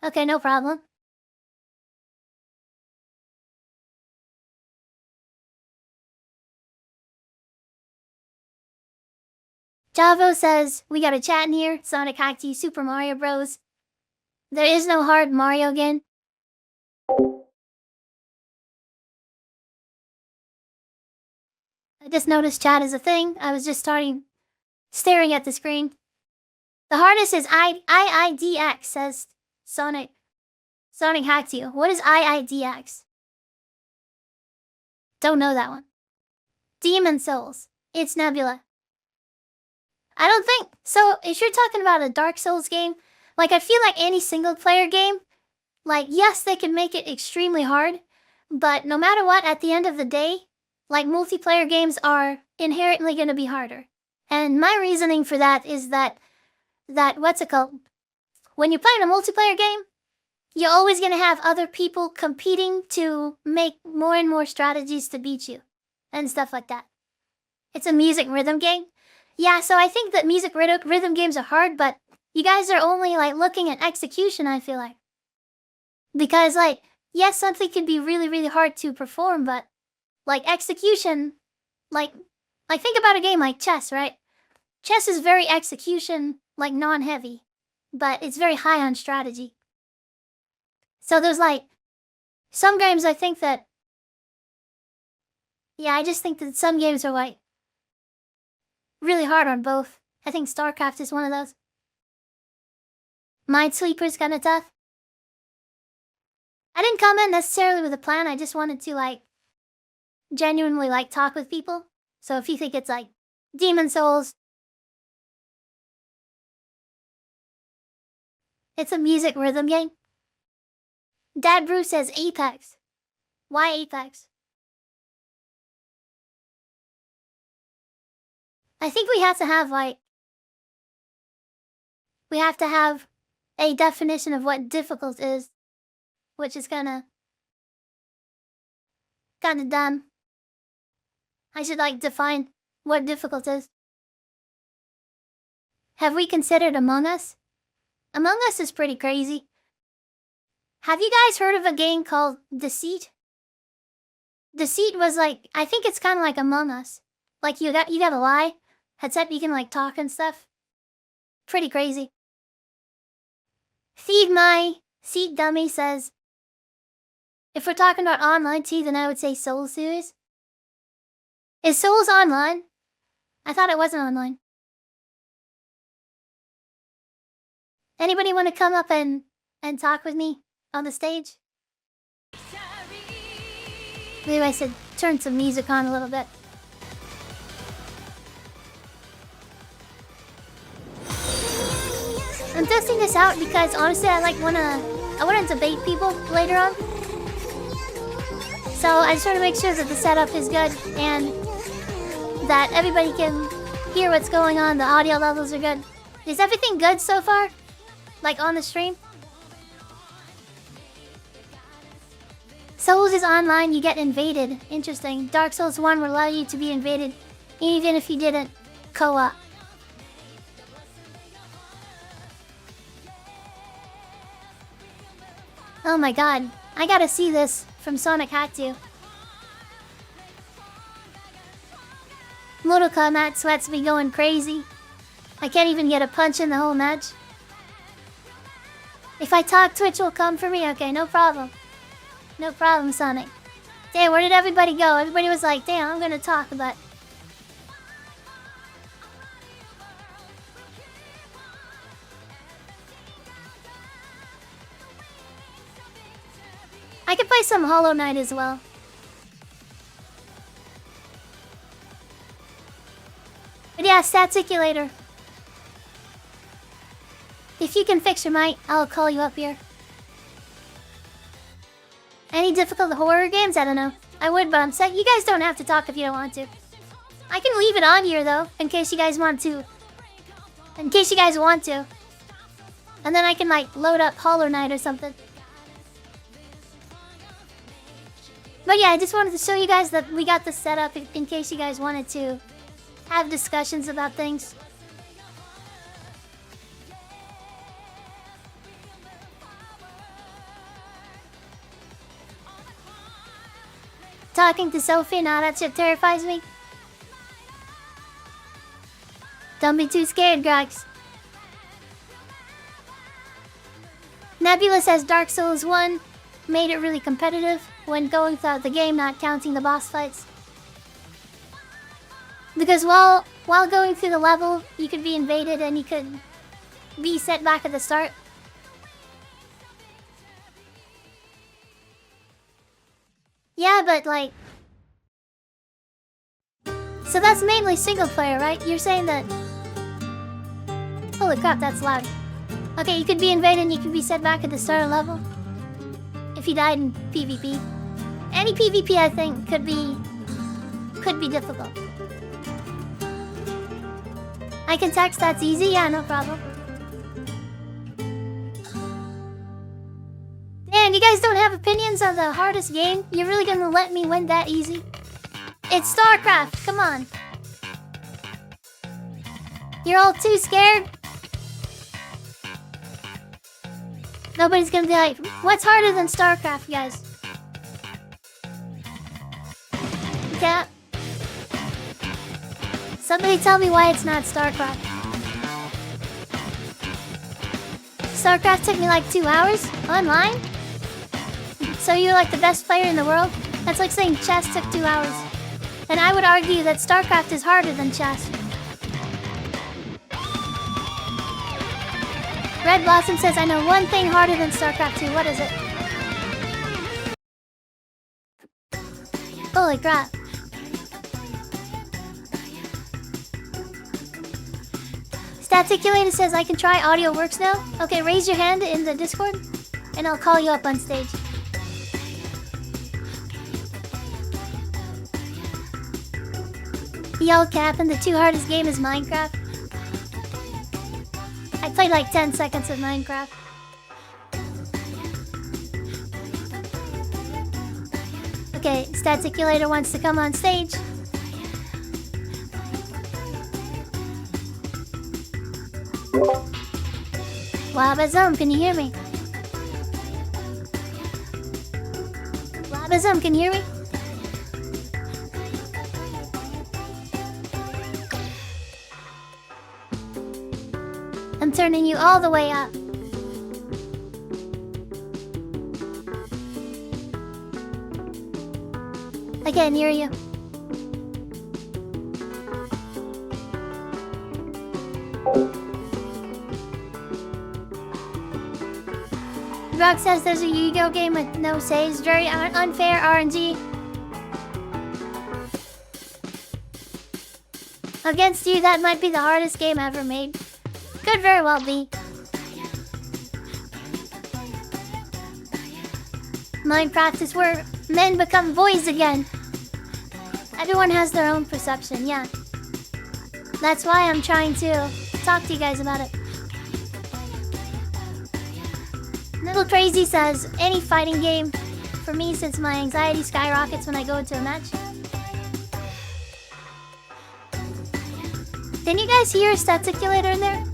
S2: Okay, no problem. Javo says, we got a chat in here. Sonic hacked you, Super Mario Bros. There is no hard Mario game. I just noticed chat is a thing. I was just staring at the screen. The hardest is IIDX, says Sonic. Sonic hacked you. What is IIDX? Don't know that one. Demon Souls. It's Nebula. I don't think so. If you're talking about a Dark Souls game, I feel like any single player game, yes, they can make it extremely hard, but no matter what, at the end of the day, multiplayer games are inherently going to be harder. And my reasoning for that is that what's it called? When you're playing a multiplayer game, you're always going to have other people competing to make more and more strategies to beat you and stuff like that. It's a music rhythm game. Yeah, so I think that music rhythm games are hard, but you guys are only looking at execution, I feel like. Because yes, something can be really, really hard to perform, but execution, think about a game like chess, right? Chess is very execution, non-heavy, but it's very high on strategy. So there's some games I think that, yeah, I just think that some games are really hard on both. I think StarCraft is one of those. Minesweeper's kind of tough. I didn't come in necessarily with a plan. I just wanted to genuinely talk with people. So if you think it's Demon Souls, it's a music rhythm game. Dad Bruce says Apex. Why Apex? I think we have to have we have to have a definition of what difficult is, which is kinda dumb. I should define what difficult is. Have we considered Among Us? Among Us is pretty crazy. Have you guys heard of a game called Deceit? Deceit was I think it's kind of like Among Us. You gotta lie, except you can talk and stuff. Pretty crazy. Feed My Seat Dummy says, if we're talking about online too, then I would say Souls series. Is Souls online? I thought it wasn't online. Anybody want to come up and talk with me on the stage? Maybe I should turn some music on a little bit. I'm testing this out because honestly I wanna debate people later on. So I just want to make sure that the setup is good and that everybody can hear what's going on. The audio levels are good. Is everything good so far? Like on the stream? Souls is online, you get invaded. Interesting. Dark Souls 1 will allow you to be invaded even if you didn't co-op. Oh my god. I gotta see this from Sonic Hack 2. Mortal Kombat sweats me going crazy. I can't even get a punch in the whole match. If I talk, Twitch will come for me? Okay, no problem. No problem, Sonic. Damn, where did everybody go? Everybody was like, damn, I'm gonna talk, but... I could play some Hollow Knight as well. But yeah, Staticulator. If you can fix your mic, I'll call you up here. Any difficult horror games? I don't know. I would, but I'm saying you guys don't have to talk if you don't want to. I can leave it on here though, in case you guys want to. In case you guys want to. And then I can like load up Hollow Knight or something. But yeah, I just wanted to show you guys that we got this set up in case you guys wanted to have discussions about things. Talking to Sophie, nah, that shit terrifies me. Don't be too scared, Grox. Nebula says Dark Souls 1 made it really competitive when going throughout the game, not counting the boss fights. Because while going through the level, you could be invaded and you could be set back at the start. Yeah, but like... So that's mainly single player, right? You're saying that... Holy crap, that's loud. Okay, you could be invaded and you could be set back at the start of the level. If you died in PvP. Any PvP, I think, could be difficult. I can text, that's easy? Yeah, no problem. Man, you guys don't have opinions on the hardest game? You're really gonna let me win that easy? It's StarCraft, come on. You're all too scared? Nobody's gonna be like, what's harder than StarCraft, guys? Yeah. Somebody tell me why it's not StarCraft. StarCraft took me like 2 hours online? So you're like the best player in the world? That's like saying chess took 2 hours. And I would argue that StarCraft is harder than chess. Red Blossom says, I know one thing harder than StarCraft 2. What is it? Holy crap. Staticulator says, I can try audio works now. Okay, raise your hand in the Discord, and I'll call you up on stage. Yell Cap, and the 2 hardest game is Minecraft. I played like 10 seconds of Minecraft. Okay, Staticulator wants to come on stage. Wabazum, can you hear me? Wabazum, can you hear me? I'm turning you all the way up. I can't hear you. Rock says there's a Yu-Gi-Oh game with no saves. Very unfair RNG. Against you, that might be the hardest game ever made. Could very well be. Minecraft is where men become boys again. Everyone has their own perception, yeah. That's why I'm trying to talk to you guys about it. Little Crazy says, any fighting game for me since my anxiety skyrockets when I go into a match. Didn't you guys hear a staticulator in there?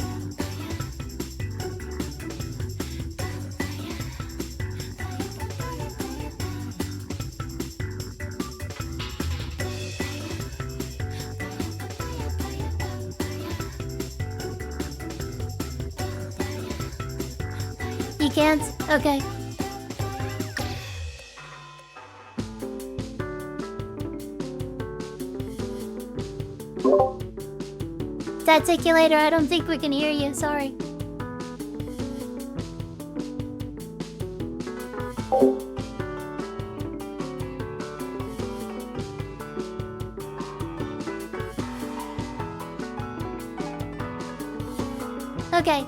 S2: You can't? Okay. Staticulator, I don't think we can hear you, sorry. Okay.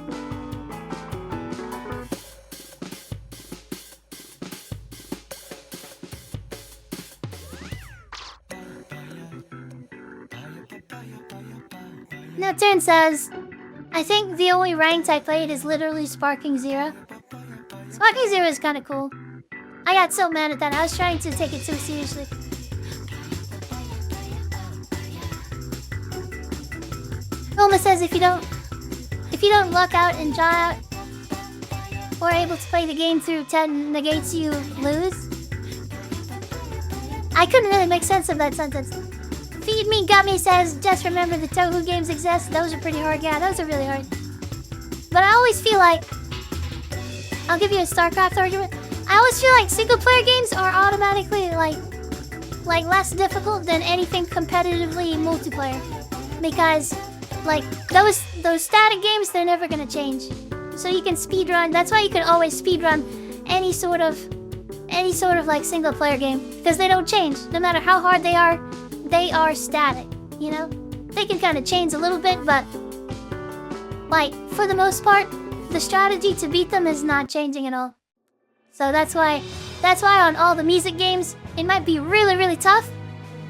S2: Now Turn says, I think the only ranked I played is literally Sparking Zero. Sparking Zero is kind of cool. I got so mad at that. I was trying to take it so seriously. Wilma says if you don't luck out and draw out or able to play the game through 10 negates, you lose. I couldn't really make sense of that sentence. Feed Me Gummy says, just remember the Touhou games exist. Those are pretty hard. Yeah, those are really hard. But I always feel like, I'll give you a StarCraft argument. I always feel like single player games are automatically like less difficult than anything competitively multiplayer. Because like those static games, they're never gonna change. So you can speedrun. That's why you can always speedrun any sort of like single player game. Because they don't change. No matter how hard they are static, you know? They can kind of change a little bit, but like for the most part, the strategy to beat them is not changing at all. So that's why on all the music games, it might be really, really tough,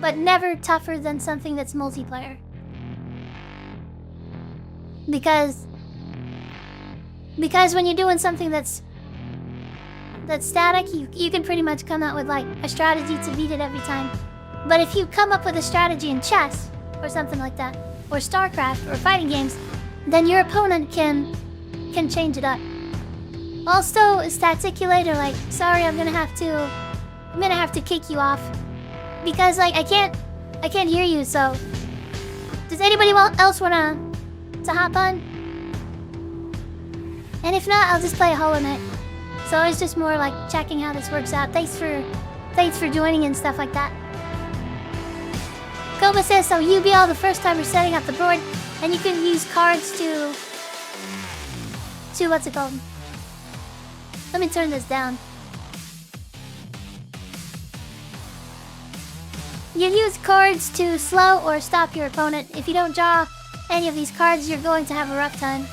S2: but never tougher than something that's multiplayer. Because when you're doing something that's static, you can pretty much come out with like a strategy to beat it every time. But if you come up with a strategy in chess or something like that, or StarCraft or fighting games, then your opponent can change it up. Also, Staticulator, like, sorry, I'm gonna have to kick you off because like I can't hear you. So, does anybody else wanna hop on? And if not, I'll just play a Hollow Knight. So it's just more like checking how this works out. Thanks for joining and stuff like that. Koba says, so you be all the first time you're setting up the board, and you can use cards to what's it called? Let me turn this down. You use cards to slow or stop your opponent. If you don't draw any of these cards, you're going to have a rough time.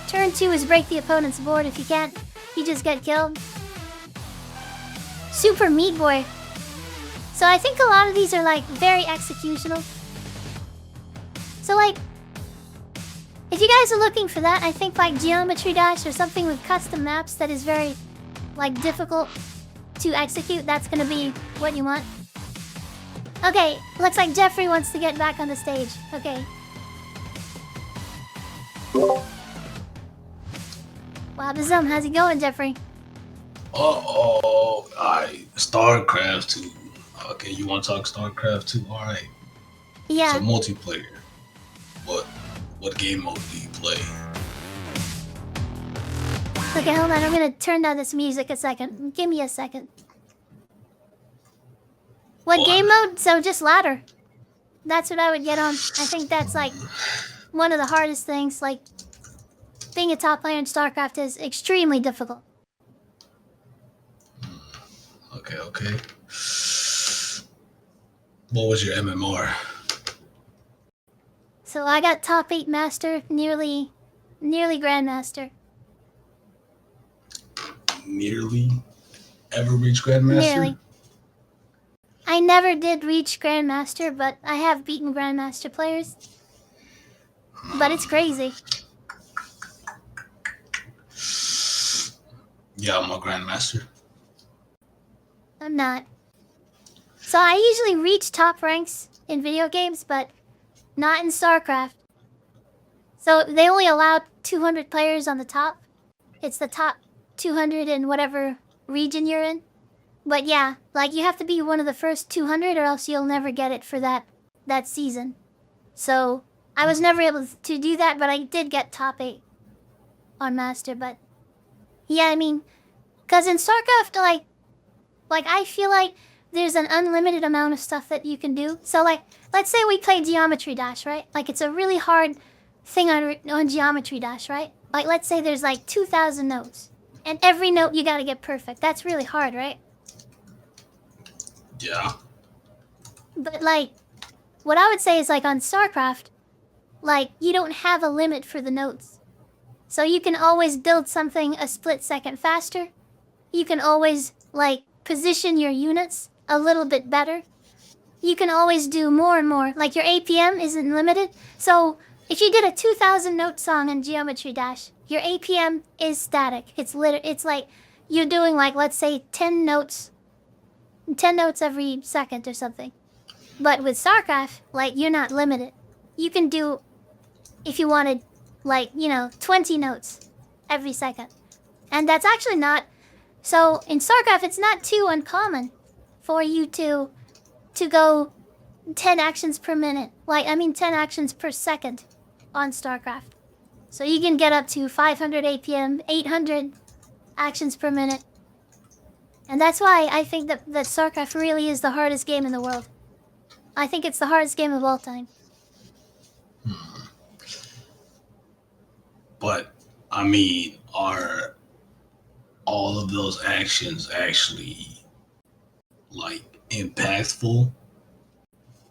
S2: Turn 2 is break the opponent's board. If you can't, you just get killed. Super Meat Boy. So I think a lot of these are like very executional. So like, if you guys are looking for that, I think like Geometry Dash or something with custom maps that is very like difficult to execute, that's gonna be what you want. Okay, looks like Jeffrey wants to get back on the stage. Okay. Wow, how's it going, Jeffrey?
S8: Uh-oh, alright. StarCraft 2. Okay, you want to talk StarCraft 2? Alright.
S2: Yeah.
S8: So multiplayer. What game mode do you play?
S2: Okay, hold on. I'm gonna turn down this music a second. Give me a second. What game mode? So just ladder. That's what I would get on. I think that's like one of the hardest things. Like, being a top player in StarCraft is extremely difficult.
S8: Okay. What was your MMR?
S2: So I got top 8 master, nearly grandmaster.
S8: Nearly? Ever reach grandmaster?
S2: Nearly. I never did reach Grandmaster, but I have beaten Grandmaster players. But it's crazy.
S8: Yeah, I'm a grandmaster.
S2: I'm not. So I usually reach top ranks in video games, but not in StarCraft. So they only allow 200 players on the top. It's the top 200 in whatever region you're in. But yeah, like you have to be one of the first 200 or else you'll never get it for that season. So I was never able to do that, but I did get top 8 on Master. But yeah, I mean, because in StarCraft, like I feel like there's an unlimited amount of stuff that you can do. So like, let's say we play Geometry Dash, right? Like it's a really hard thing on Geometry Dash, right? Like let's say there's like 2,000 notes. And every note you gotta get perfect. That's really hard, right?
S8: Yeah.
S2: But like, what I would say is like on StarCraft, like you don't have a limit for the notes. So you can always build something a split second faster. You can always like position your units a little bit better. You can always do more and more. Like your APM isn't limited. So if you did a 2,000 note song in Geometry Dash, your APM is static. It's like you're doing like, let's say 10 notes every second or something. But with StarCraft, like you're not limited. You can do, if you wanted, like, 20 notes every second. And that's actually not, so in StarCraft, it's not too uncommon for you to go 10 actions per minute. 10 actions per second on StarCraft. So you can get up to 500 APM, 800 actions per minute. And that's why I think that StarCraft really is the hardest game in the world. I think it's the hardest game of all time.
S8: But, I mean, are all of those actions actually, like, impactful?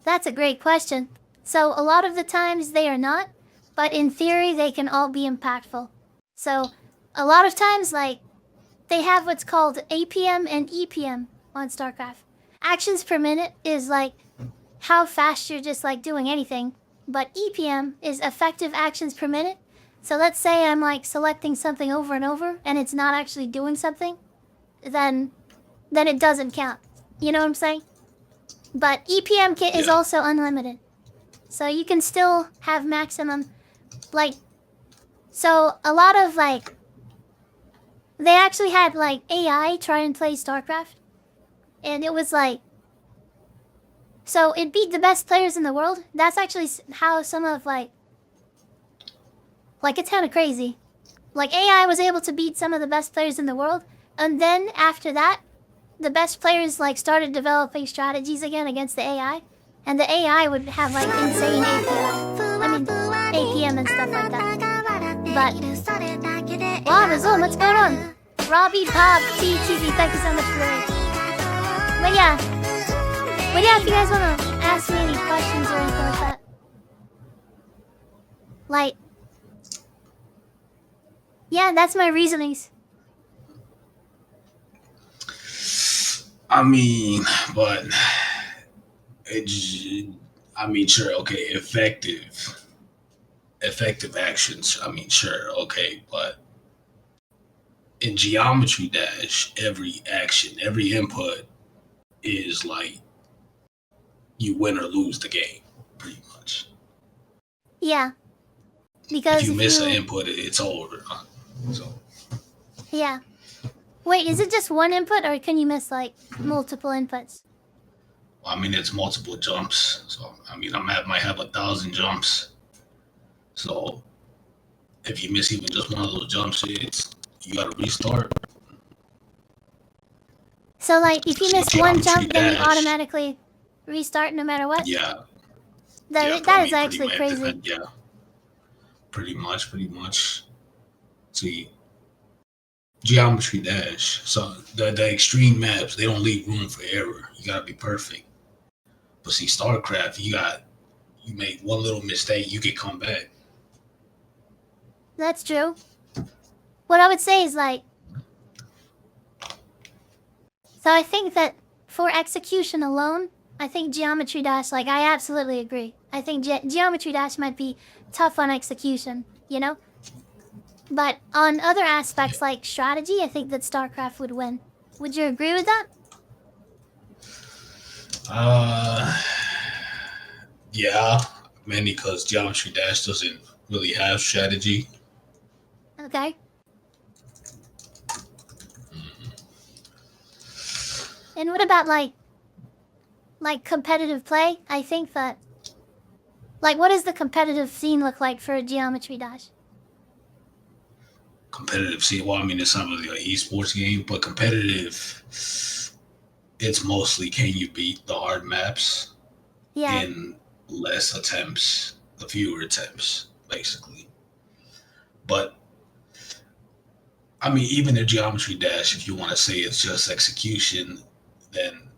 S2: That's a great question. So a lot of the times they are not, but in theory they can all be impactful. So a lot of times, like, they have what's called APM and EPM on StarCraft. Actions per minute is like how fast you're just like doing anything, but EPM is effective actions per minute. So let's say I'm like selecting something over and over and it's not actually doing something, then it doesn't count. You know what I'm saying? But EPM kit is also unlimited. So you can still have maximum, like, so a lot of like, they actually had like AI try and play StarCraft. And it was like, so it beat the best players in the world. That's actually how some of like it's kind of crazy. Like AI was able to beat some of the best players in the world. And then after that, the best players like started developing strategies again against the AI. And the AI would have like insane APM and stuff like that. But, wow, Razul, what's going on? Robbie, Bob, TTV, thank you so much for the But yeah, if you guys want to ask me any questions or anything like that. Like, yeah, that's my reasonings.
S8: I mean, but sure, okay, effective actions. I mean, sure, okay, but in Geometry Dash, every action, every input is like you win or lose the game, pretty much.
S2: Yeah, because
S8: if you miss an input, it's over. So.
S2: Yeah. Wait, is it just one input or can you miss like multiple inputs?
S8: I mean, it's multiple jumps. So, I mean, might have 1,000 jumps. So, if you miss even just one of those jumps, you gotta restart.
S2: So, like, if you miss one jump, then you automatically restart no matter what?
S8: Yeah.
S2: That is actually crazy.
S8: Yeah. Pretty much. See, Geometry Dash. So, the extreme maps, they don't leave room for error. You gotta be perfect. But see, StarCraft, you make one little mistake, you can come back.
S2: That's true. What I would say is like, so I think that for execution alone, I think Geometry Dash, like, I absolutely agree. I think Geometry Dash might be tough on execution, you know? But on other aspects like strategy, I think that StarCraft would win. Would you agree with that?
S8: Yeah, mainly because Geometry Dash doesn't really have strategy.
S2: Okay. And what about like competitive play? I think that, like, what does the competitive scene look like for a Geometry Dash?
S8: Competitive, see, well, I mean, it's not really an esports game, but competitive, it's mostly can you beat the hard maps
S2: Yeah.
S8: in less attempts, the fewer attempts, basically. But I mean, even the Geometry Dash, if you want to say it's just execution, then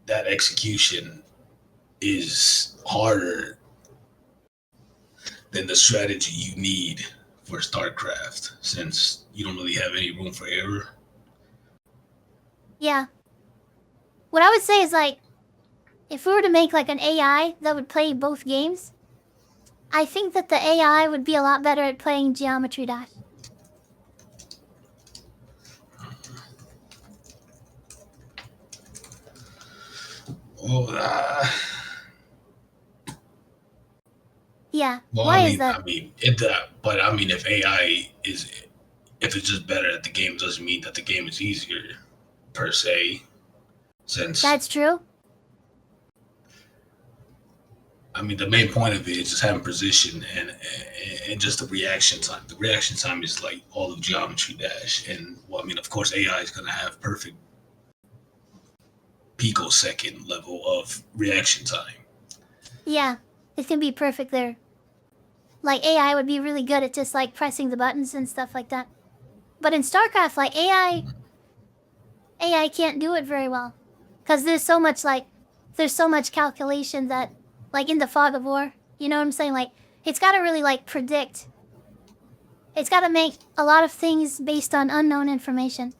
S8: that execution is harder than the strategy you need for StarCraft, since you don't really have any room for error.
S2: Yeah. What I would say is, like, if we were to make like an AI that would play both games, I think that the AI would be a lot better at playing Geometry Dash.
S8: Well,
S2: Yeah.
S8: well,
S2: Why
S8: I
S2: is
S8: mean,
S2: that?
S8: but I mean, if it's just better at the game, doesn't mean that the game is easier per se. Since
S2: That's true.
S8: I mean, the main point of it is just having position and just the reaction time. The reaction time is like all of Geometry Dash, and well, I mean, of course, AI is going to have perfect picosecond level of reaction time.
S2: Yeah. It can be perfect there. Like, AI would be really good at just like pressing the buttons and stuff like that. But in StarCraft, like, AI can't do it very well. Because there's so much calculation that, like, in the fog of war, you know what I'm saying? Like, it's got to really like predict. It's got to make a lot of things based on unknown information.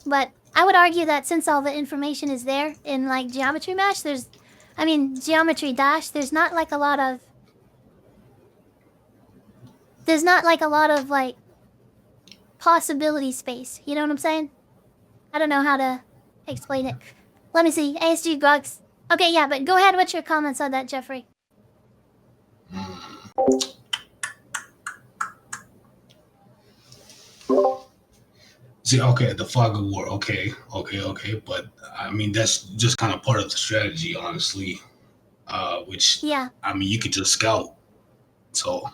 S2: But I would argue that since all the information is there in like Geometry Dash, there's not like a lot of like possibility space. You know what I'm saying? I don't know how to explain it. Let me see. ASG Grugs. Okay, yeah, but go ahead. What's your comments on that, Jeffrey?
S8: See, okay, the fog of war, okay, but I mean that's just kind of part of the strategy, honestly. Which
S2: Yeah.
S8: I mean, you could just scout. So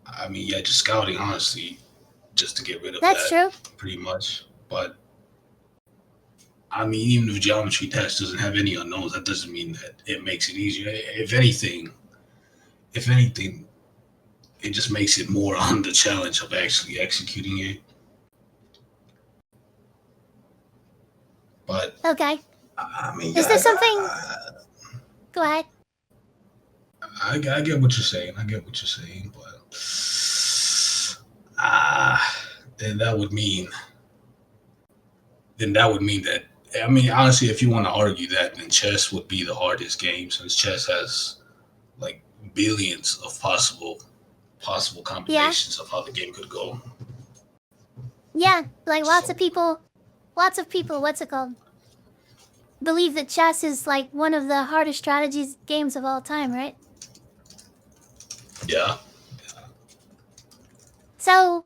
S8: I mean, yeah, just scouting, honestly, just to get rid of
S2: That's
S8: that,
S2: true.
S8: pretty much. But I mean, even if Geometry Dash doesn't have any unknowns, that doesn't mean that it makes it easier. If anything, it just makes it more on the challenge of actually executing it. But
S2: Okay.
S8: I mean,
S2: Is there something? Go ahead.
S8: I get what you're saying. But then that would mean that, I mean, honestly, if you want to argue that, then chess would be the hardest game, since chess has like billions of possible combinations of how the game could go.
S2: Yeah, like lots
S8: So
S2: of people, what's it called? Believe that chess is like one of the hardest strategies games of all time, right?
S8: yeah,
S2: So,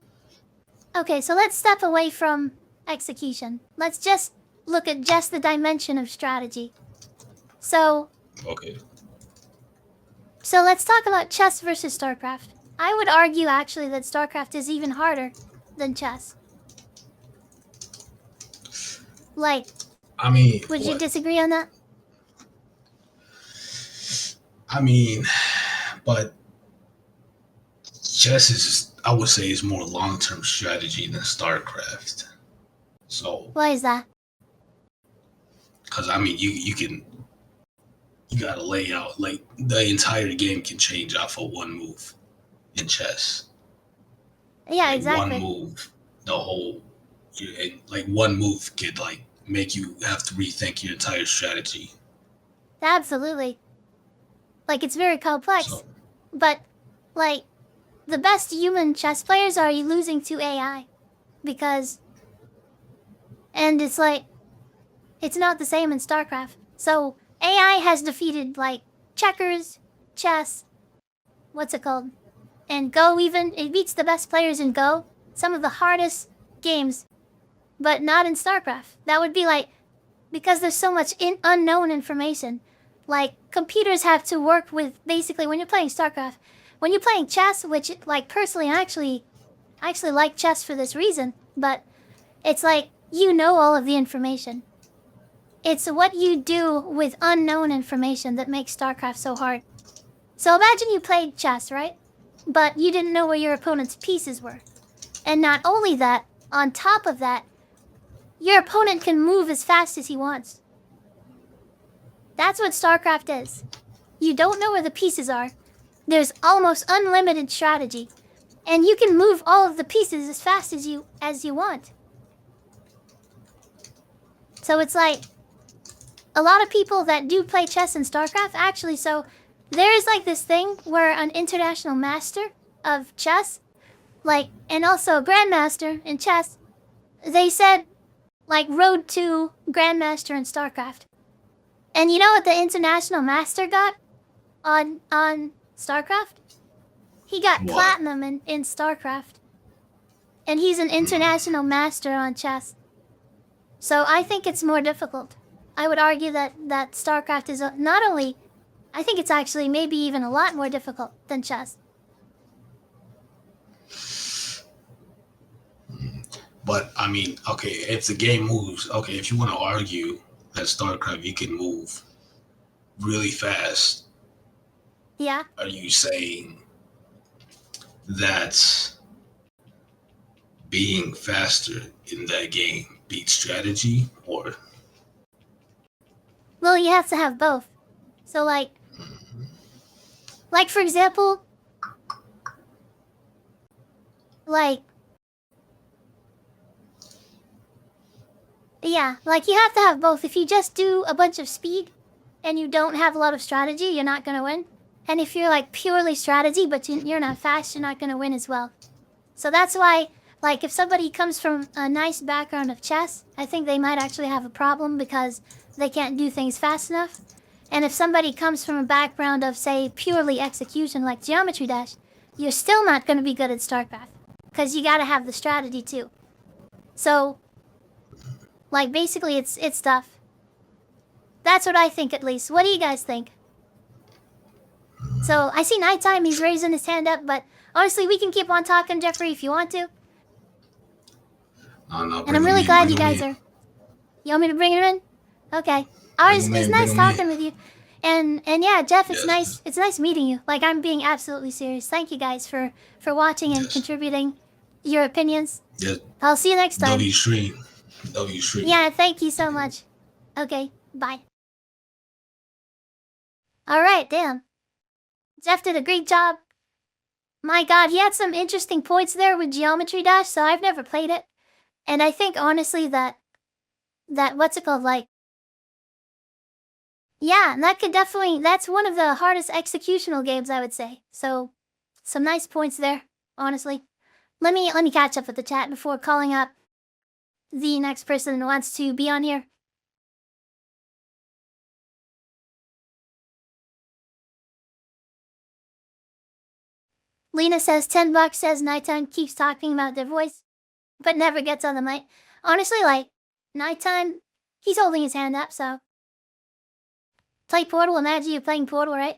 S2: okay, so let's step away from execution. Let's just look at just the dimension of strategy. So
S8: okay.
S2: let's talk about chess versus StarCraft. I would argue actually that StarCraft is even harder than chess. Like,
S8: I mean,
S2: would you disagree on that?
S8: I mean, but chess is, I would say, is more long-term strategy than StarCraft. So,
S2: Why is that?
S8: because I mean, you gotta lay out, like, the entire game can change off of one move in chess.
S2: Yeah,
S8: Like
S2: exactly.
S8: one move, the whole, And like one move could like make you have to rethink your entire strategy.
S2: Absolutely. Like, it's very complex.
S8: So
S2: But, like, the best human chess players are losing to AI. Because, and it's like, it's not the same in StarCraft. So, AI has defeated, like, checkers, chess, what's it called? And Go even. It beats the best players in Go. Some of the hardest games. But not in StarCraft. That would be like, because there's so much unknown information. Like, computers have to work with, basically, when you're playing StarCraft. When you're playing chess, which, like, personally, I actually like chess for this reason. But it's like, you know all of the information. It's what you do with unknown information that makes StarCraft so hard. So imagine you played chess, right? But you didn't know where your opponent's pieces were. And not only that, on top of that, your opponent can move as fast as he wants. That's what StarCraft is. You don't know where the pieces are. There's almost unlimited strategy. And you can move all of the pieces as fast as you want. So it's like, a lot of people that do play chess in StarCraft, actually, so there is like this thing where an international master of chess, like, and also a grandmaster in chess, they said, like, road to grandmaster in StarCraft. And you know what the international master got on StarCraft? He got
S8: What?
S2: platinum in StarCraft. And he's an international master on chess. So I think it's more difficult. I would argue that StarCraft is not only, I think it's actually maybe even a lot more difficult than chess.
S8: but I mean, okay, if the game moves, okay, if you want to argue that StarCraft you can move really fast,
S2: Yeah.
S8: are you saying that being faster in that game beats strategy, or
S2: Well, you have to have both. So like for example, like, yeah, like you have to have both. If you just do a bunch of speed and you don't have a lot of strategy, you're not gonna win. And if you're like purely strategy but you're not fast, you're not gonna win as well. So that's why, like, if somebody comes from a nice background of chess, I think they might actually have a problem because they can't do things fast enough. And if somebody comes from a background of, say, purely execution like Geometry Dash, you're still not going to be good at StarCraft. Because you gotta have the strategy too. So, like, basically it's tough. That's what I think, at least. What do you guys think? So, I see Nighttime, he's raising his hand up, but honestly, we can keep on talking, Jeffrey, if you want to.
S8: no,
S2: And I'm really glad you guys are... You want me to bring him in? Okay. It's nice talking with you. And yeah, Jeff, it's nice. It's nice meeting you. Like, I'm being absolutely serious. Thank you guys for watching and contributing your opinions.
S8: Yes.
S2: I'll see you next time.
S8: W stream.
S2: Yeah, thank you so much. Okay, bye. Alright, damn. Jeff did a great job. My god, he had some interesting points there with Geometry Dash, so I've never played it. And I think, honestly, that what's it called, like... Yeah, that could definitely... That's one of the hardest executional games, I would say. So, some nice points there, honestly. Let me catch up with the chat before calling up the next person who wants to be on here. Lena says $10, says Nighttime keeps talking about their voice, but never gets on the mic. Honestly, like, Nighttime, he's holding his hand up, so. Play Portal, imagine you're playing Portal, right?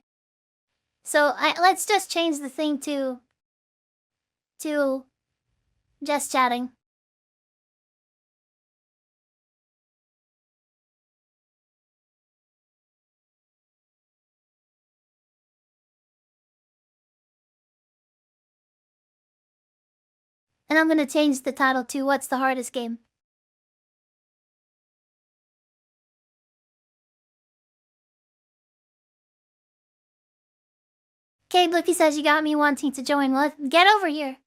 S2: So, let's just change the thing to just chatting. And I'm gonna change the title to What's the Hardest Game? Okay, Blippy says you got me wanting to join. Well, get over here.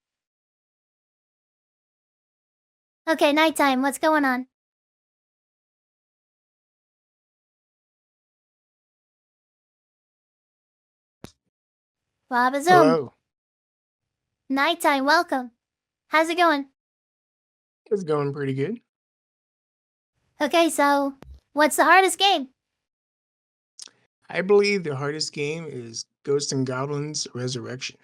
S2: Okay, nighttime. What's going on? Baba Zoom.
S9: Hello.
S2: Nighttime. Welcome. How's it going?
S9: It's going pretty good.
S2: Okay, so what's the hardest game?
S9: I believe the hardest game is Ghosts and Goblins Resurrection.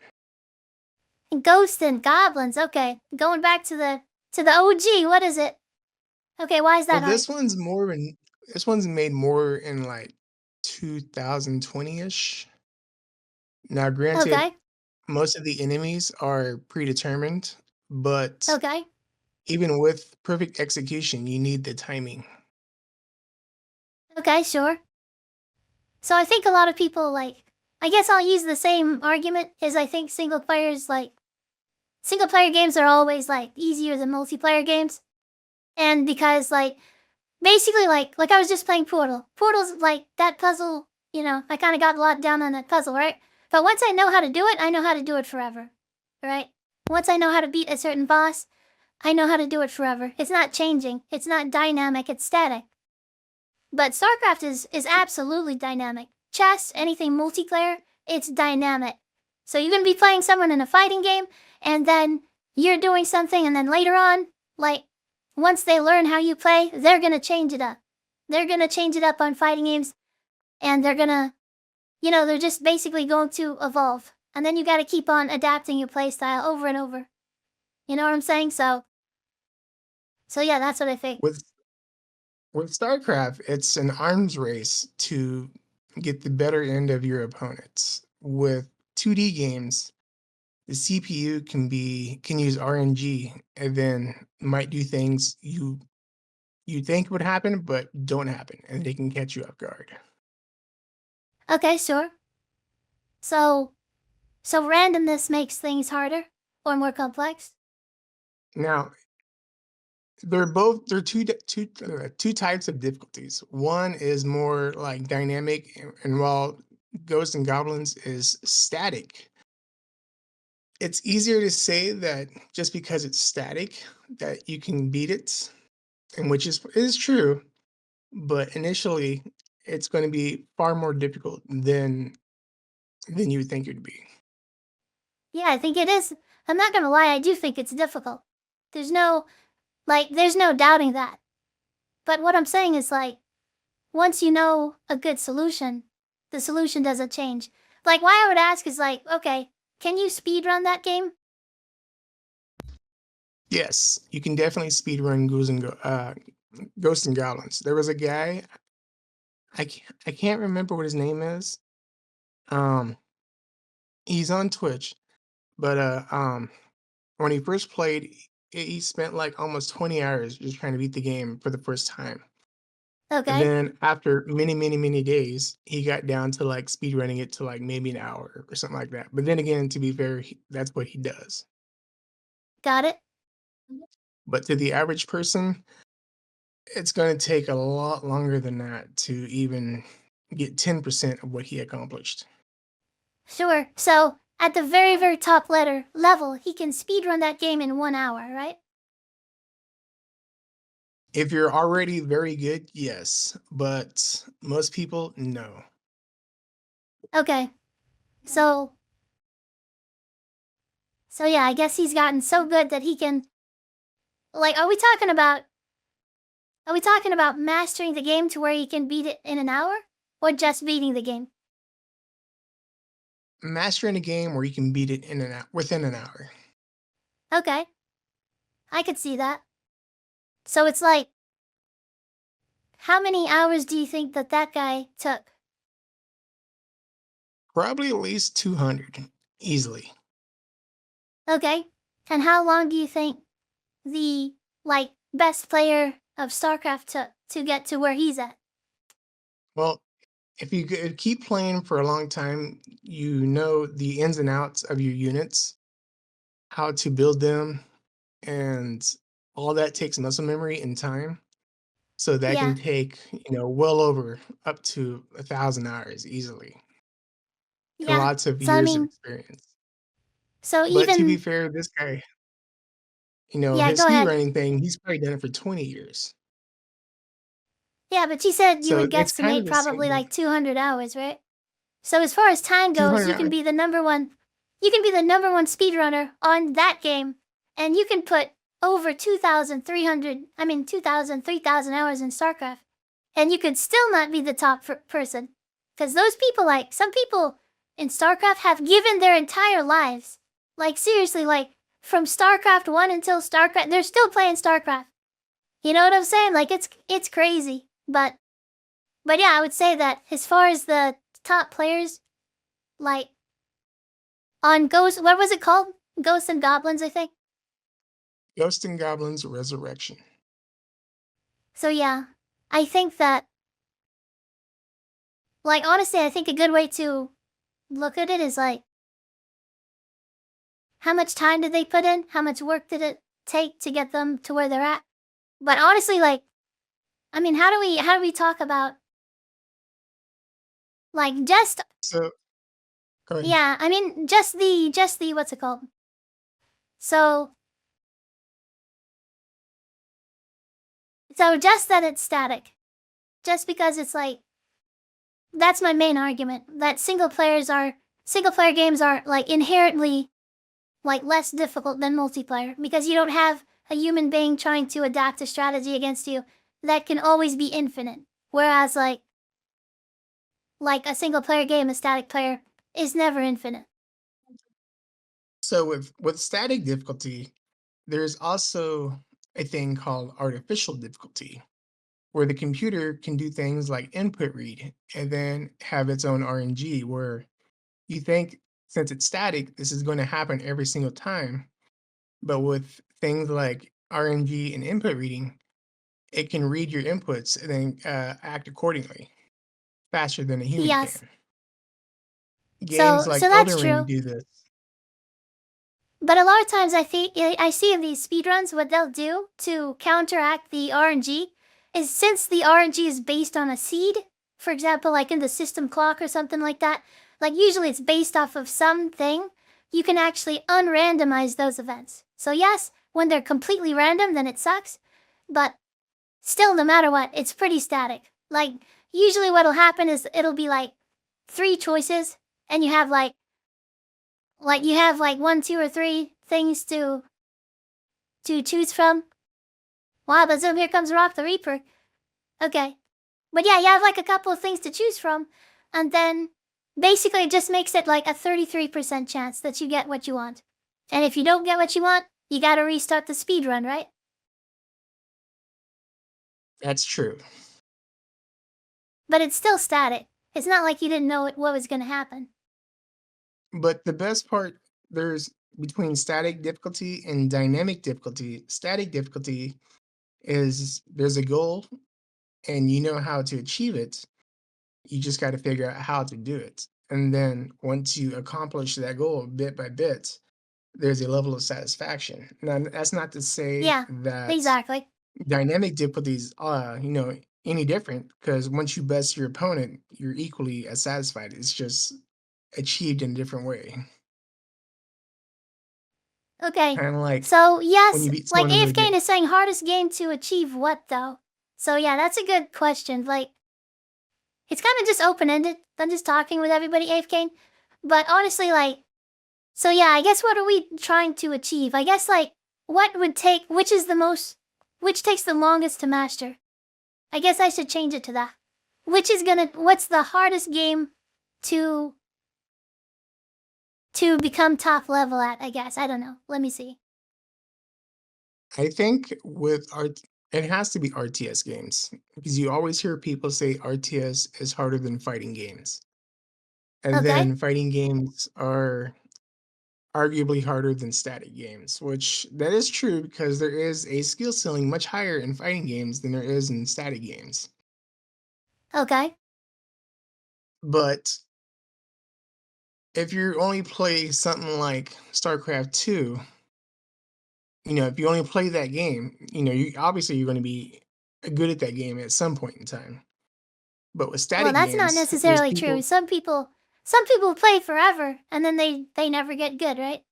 S2: Ghosts and goblins. Okay, going back to the OG. What is it? Okay, why is
S9: Well,
S2: that hard?
S9: this one's made more in like 2020-ish. Now, granted,
S2: Okay,
S9: most of the enemies are predetermined, but
S2: okay,
S9: even with perfect execution, you need the timing.
S2: okay, sure. So I think a lot of people like. I guess I'll use the same argument as I think single player games are always like easier than multiplayer games, and because like basically like I was just playing Portal. Portal's like that puzzle. You know, I kind of got a lot down on that puzzle, right? But once I know how to do it, I know how to do it forever, right? Once I know how to beat a certain boss, I know how to do it forever. It's not changing. It's not dynamic. It's static. But StarCraft is absolutely dynamic. Chess, anything multiplayer, it's dynamic. So you can be playing someone in a fighting game, and then you're doing something, and then later on, like, once they learn how you play, they're gonna change it up. They're gonna change it up on fighting games, and they're gonna, they're just basically going to evolve. And then you gotta keep on adapting your playstyle over and over. You know what I'm saying? So yeah, that's what I think.
S9: With StarCraft, it's an arms race to get the better end of your opponents. With 2D games, the CPU can use RNG and then might do things you think would happen but don't happen, and they can catch you off guard.
S2: Okay, sure. So randomness makes things harder or more complex?
S9: Now, they're two types of difficulties. One is more like dynamic, and while Ghosts and Goblins is static. It's easier to say that just because it's static that you can beat it, and which is true, but initially it's going to be far more difficult than you would think it would be.
S2: Yeah, I think it is. I'm not gonna lie, I do think it's difficult. There's no doubting that. But what I'm saying is like, once you know a good solution, the solution doesn't change. Like, why I would ask is like, okay, can you speedrun that game?
S9: Yes, you can definitely speedrun Ghosts and Goblins. There was a guy, I can't remember what his name is. Um, he's on Twitch, but when he first played, he spent like almost 20 hours just trying to beat the game for the first time. And
S2: Okay,
S9: then after many, many, many days, he got down to like speedrunning it to like maybe an hour or something like that. But then again, to be fair, that's what he does.
S2: got it.
S9: But to the average person, it's going to take a lot longer than that to even get 10% of what he accomplished.
S2: Sure. So, at the very, very top level, he can speedrun that game in 1 hour, right?
S9: If you're already very good, yes. But most people, no.
S2: Okay. So yeah, I guess he's gotten so good that he can like are we talking about mastering the game to where he can beat it in an hour? Or just beating the game?
S9: Mastering a game where you can beat it within an hour.
S2: Okay. I could see that. So it's like, how many hours do you think that guy took?
S9: Probably at least 200, easily.
S2: Okay. And how long do you think the, like, best player of StarCraft took to get to where he's at?
S9: Well, if you keep playing for a long time, you know the ins and outs of your units, how to build them, and all that takes muscle memory and time. So that
S2: Yeah.
S9: can take, well over up to 1,000 hours easily, and
S2: Yeah.
S9: lots of
S2: So I
S9: years of
S2: mean,
S9: experience.
S2: so
S9: But to be
S2: even
S9: fair, this guy,
S2: Yeah,
S9: His
S2: go ahead.
S9: speedrunning thing, he's probably done it for 20 years.
S2: Yeah, but you said you
S9: So
S2: would
S9: it's kind of
S2: guesstimate
S9: the same
S2: probably like
S9: difference.
S2: 200 hours, right? So as far as time goes,
S9: 200
S2: you can
S9: hours.
S2: be the number one. You can be the number one speedrunner on that game, and you can put over 2,300. I mean 2,000, 3,000 hours in StarCraft, and you could still not be the top person, because those people, like some people in StarCraft, have given their entire lives. Like seriously, like from StarCraft 1 until StarCraft, they're still playing StarCraft. You know what I'm saying? Like it's crazy, but yeah, I would say that as far as the top players, like on Ghost, what was it called? Ghosts and Goblins, I think.
S9: Ghost and Goblins Resurrection.
S2: So yeah, I think that, like honestly, I think a good way to look at it is like, how much time did they put in? How much work did it take to get them to where they're at? But honestly, like, I mean, how do we talk about like just
S9: So go ahead.
S2: yeah, I mean just the what's it called? So just that it's static. Just because it's like, that's my main argument, that single player games are like inherently like less difficult than multiplayer, because you don't have a human being trying to adapt a strategy against you that can always be infinite. Whereas like a single player game, a static player is never infinite.
S9: So with static difficulty, there's also a thing called artificial difficulty, where the computer can do things like input read and then have its own RNG, where you think since it's static, this is going to happen every single time. But with things like RNG and input reading, it can read your inputs and then act accordingly faster than a human
S2: Yes.
S9: can.
S2: So
S9: Games like
S2: that's
S9: Elden Ring
S2: true.
S9: do this.
S2: But a lot of times I see in these speedruns what they'll do to counteract the RNG is, since the RNG is based on a seed, for example, like in the system clock or something like that, like usually it's based off of something, you can actually unrandomize those events. So yes, when they're completely random, then it sucks, but still, no matter what, it's pretty static. Like, usually what'll happen is it'll be like 3 choices, and you have you have like 1, 2, or 3 things to choose from. Wow, but Zoom, here comes Rock the Reaper. Okay. But yeah, you have like a couple of things to choose from, and then basically it just makes it like a 33% chance that you get what you want. And if you don't get what you want, you gotta restart the speed run, right?
S9: That's true.
S2: But it's still static. It's not like you didn't know what was gonna happen.
S9: But the best part, there's between static difficulty and dynamic difficulty. Static difficulty is there's a goal and you know how to achieve it. You just got to figure out how to do it. And then once you accomplish that goal bit by bit, there's a level of satisfaction. Now, that's not to say
S2: Yeah,
S9: that
S2: exactly.
S9: dynamic difficulties are, any different, because once you best your opponent, you're equally as satisfied. It's just achieved in a different way.
S2: Okay.
S9: Kind of like
S2: So,
S9: when
S2: yes,
S9: you beat
S2: like
S9: someone in the
S2: AFK
S9: game.
S2: is saying hardest game to achieve what though? So, yeah, that's a good question. Like, it's kind of just open ended. I'm just talking with everybody AFK. But honestly, like, so yeah, I guess what are we trying to achieve? I guess, like, what would take, which takes the longest to master? I guess I should change it to that. What's the hardest game to become top level at, I guess. I don't know. Let me see.
S9: I think with it has to be RTS games because you always hear people say RTS is harder than fighting games. And
S2: Okay.
S9: then fighting games are arguably harder than static games, which that is true because there is a skill ceiling much higher in fighting games than there is in static games.
S2: Okay.
S9: But if you only play something like StarCraft 2, if you only play that game, you obviously you're going to be good at that game at some point in time. But with
S2: Well,
S9: static
S2: that's not
S9: games, there's
S2: necessarily true.
S9: people.
S2: Some people play forever and then they never get good, right?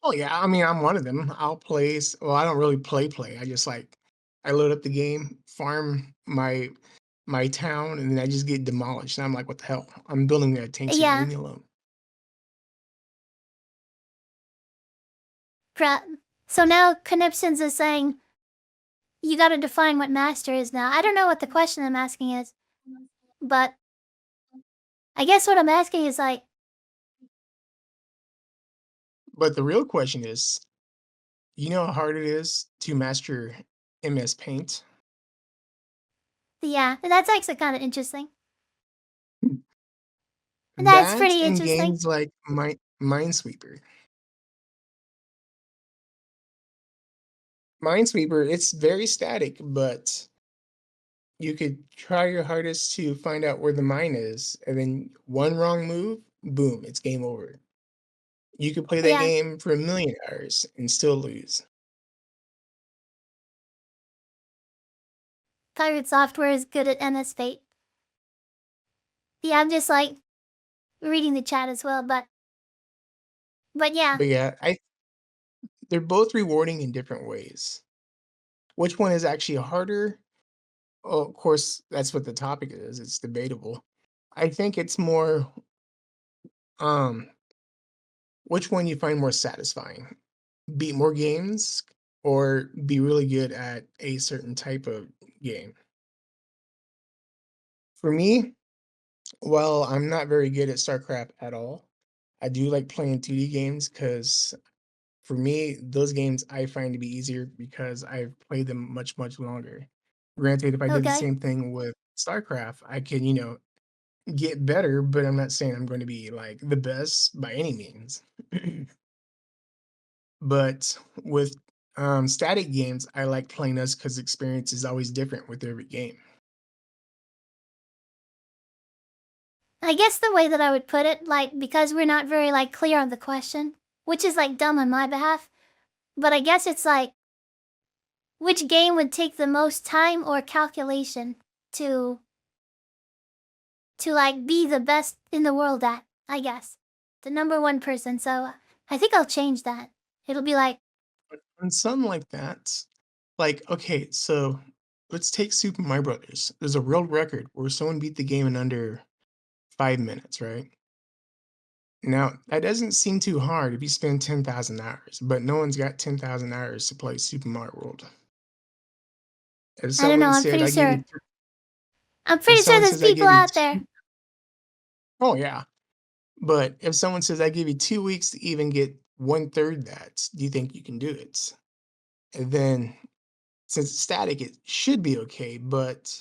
S9: Oh yeah, I mean, I'm one of them. I'll play. Well, I don't really play. I just like I load up the game, farm my town, and then I just get demolished. And I'm like, what the hell? I'm building a tank here. Leave
S2: Yeah.
S9: me alone.
S2: So now Connipsons is saying you got to define what master is now. I don't know what the question I'm asking is, but I guess what I'm asking is like,
S9: But the real question is, you know how hard it is to master MS Paint?
S2: yeah, that's actually kind of interesting. That's
S9: That
S2: pretty
S9: in
S2: interesting.
S9: games like Minesweeper. Minesweeper, it's very static, but you could try your hardest to find out where the mine is, and then one wrong move, boom, it's game over. You could play that
S2: Yeah,
S9: game for a million hours and still lose.
S2: Pirate Software is good at MS Paint. Yeah, I'm just like reading the chat as well, but yeah,
S9: But yeah, they're both rewarding in different ways. Which one is actually harder? Oh, of course, that's what the topic is. It's debatable. I think it's more um which one you find more satisfying? Beat more games or be really good at a certain type of game? For me, well, I'm not very good at StarCraft at all. I do like playing 2D games because for me, those games I find to be easier because I've played them much, much longer. Granted, if I did the
S2: okay.
S9: same thing with StarCraft, I can, get better, but I'm not saying I'm going to be like the best by any means. But with static games, I like playing those because experience is always different with every game.
S2: I guess the way that I would put it, like, because we're not very like clear on the question, which is like dumb on my behalf, but I guess it's like which game would take the most time or calculation to like be the best in the world at, I guess. The number one person. So I think I'll change that. It'll be like,
S9: And something like that, like, okay, so let's take Super Mario Brothers. There's a world record where someone beat the game in under 5 minutes, right? Now, that doesn't seem too hard if you spend 10,000 hours, but no one's got 10,000 hours to play Super Mario World. If
S2: I don't know,
S9: someone said,
S2: I'm
S9: if
S2: pretty sure
S9: someone
S2: there's
S9: says, I
S2: people
S9: give you,
S2: out there.
S9: oh yeah, but if someone says, I give you 2 weeks to even get one third that, do you think you can do it? And then, since it's static, it should be okay, but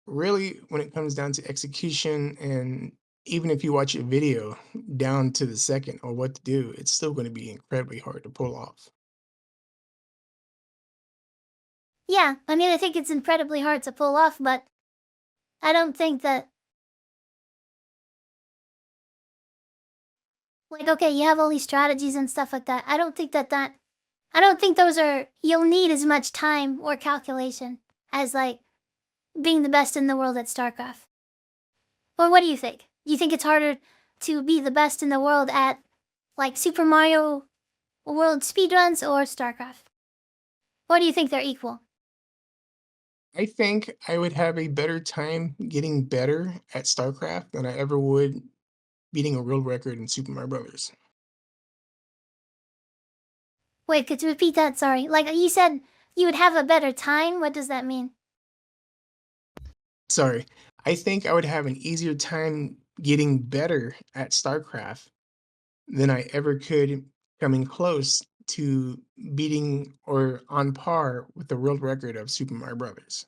S9: really, when it comes down to execution, and even if you watch a video down to the second or what to do, it's still going to be incredibly hard to pull off.
S2: Yeah, I mean, I think it's incredibly hard to pull off, but I don't think that, like, okay, you have all these strategies and stuff like that. I don't think I don't think you'll need as much time or calculation as, like, being the best in the world at StarCraft. Or what do you think? Do you think it's harder to be the best in the world at, like, Super Mario World speedruns or StarCraft? Or do you think they're equal?
S9: I think I would have a better time getting better at StarCraft than I ever would beating a world record in Super Mario Brothers.
S2: Wait, could you repeat that? Sorry. Like, you said you would have a better time? What does that mean?
S9: Sorry, I think I would have an easier time getting better at StarCraft than I ever could coming close to beating or on par with the world record of Super Mario Brothers.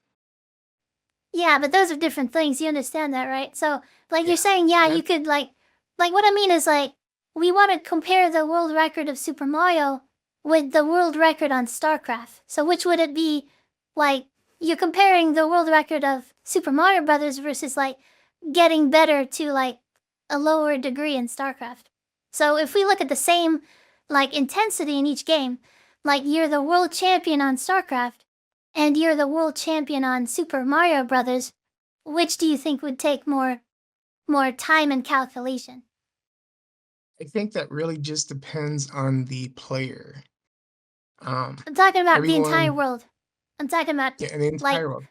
S2: Yeah, but those are different things. You understand that, right? So, like, you're
S9: Yeah,
S2: saying, yeah, you
S9: that
S2: could, like, what I mean is, like, we want to compare the world record of Super Mario with the world record on StarCraft. So, which would it be? Like, you're comparing the world record of Super Mario Brothers versus, like, getting better to, like, a lower degree in StarCraft. So, if we look at the same, like, intensity in each game, like, you're the world champion on StarCraft, and you're the world champion on Super Mario Brothers, which do you think would take more time and calculation?
S9: I think that really just depends on the player.
S2: I'm talking about the entire
S9: Everyone,
S2: world. I'm talking about,
S9: yeah, in the
S2: like,
S9: entire world.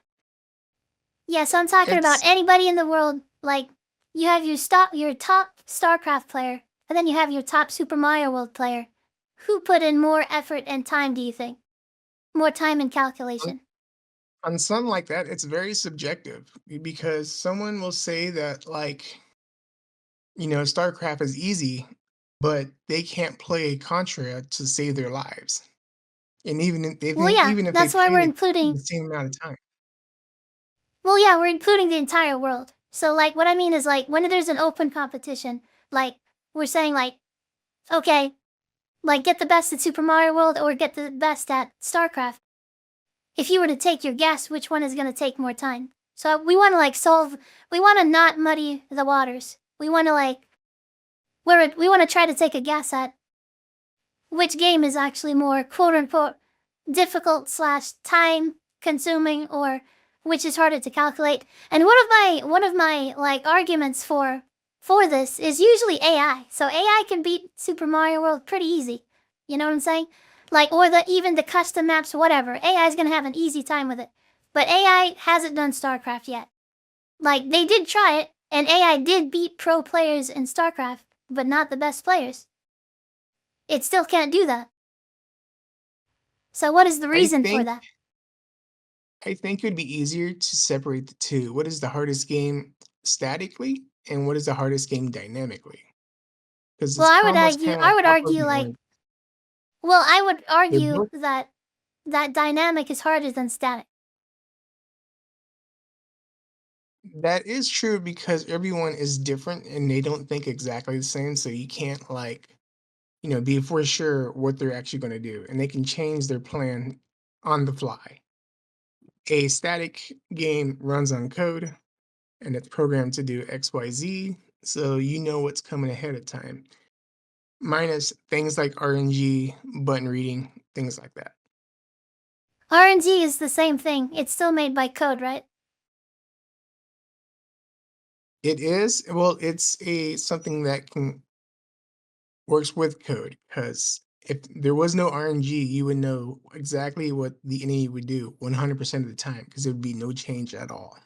S2: yeah, so I'm talking about
S9: It's
S2: anybody in the world. Like, you have your top StarCraft player, and then you have your top Super Mario World player. Who put in more effort and time, do you think? More time and
S9: on,
S2: calculation.
S9: on something like that, it's very subjective because someone will say that, like, StarCraft is easy, but they can't play Contra to save their lives. And
S2: Well, yeah,
S9: even if they
S2: that's why
S9: played
S2: we're
S9: it
S2: including.
S9: the same amount of time.
S2: Well, yeah, we're including the entire world. So, like, what I mean is, like, when there's an open competition, like, we're saying, like, okay, like, get the best at Super Mario World or get the best at StarCraft. If you were to take your guess, which one is going to take more time? So, we want to, like, we want to not muddy the waters. We want to, like, we want to try to take a guess at which game is actually more quote unquote difficult slash time consuming or which is harder to calculate. And one of my like arguments for this is usually AI. So AI can beat Super Mario World pretty easy. You know what I'm saying? Like or the even the custom maps, whatever. AI is gonna have an easy time with it. But AI hasn't done StarCraft yet. Like they did try it, and AI did beat pro players in StarCraft, but not the best players. It still can't do that. So what is the
S9: I
S2: reason for
S9: think
S2: that?
S9: I think it would be easier to separate the two. What is the hardest game statically, and what is the hardest game dynamically? Because
S2: Well,
S9: it's almost kind of
S2: I
S9: like
S2: would
S9: apples
S2: argue
S9: and
S2: like,
S9: oranges.
S2: well, I would
S9: They're
S2: argue
S9: both
S2: that dynamic is harder than static.
S9: That is true because everyone is different and they don't think exactly the same. So you can't like, be for sure what they're actually going to do. And they can change their plan on the fly. A static game runs on code and it's programmed to do XYZ. So you know what's coming ahead of time. Minus things like RNG, button reading, things like that.
S2: RNG is the same thing. It's still made by code, right?
S9: It is, well, it's a something that can works with code because if there was no RNG, you would know exactly what the enemy would do 100% of the time because there would be no change at all,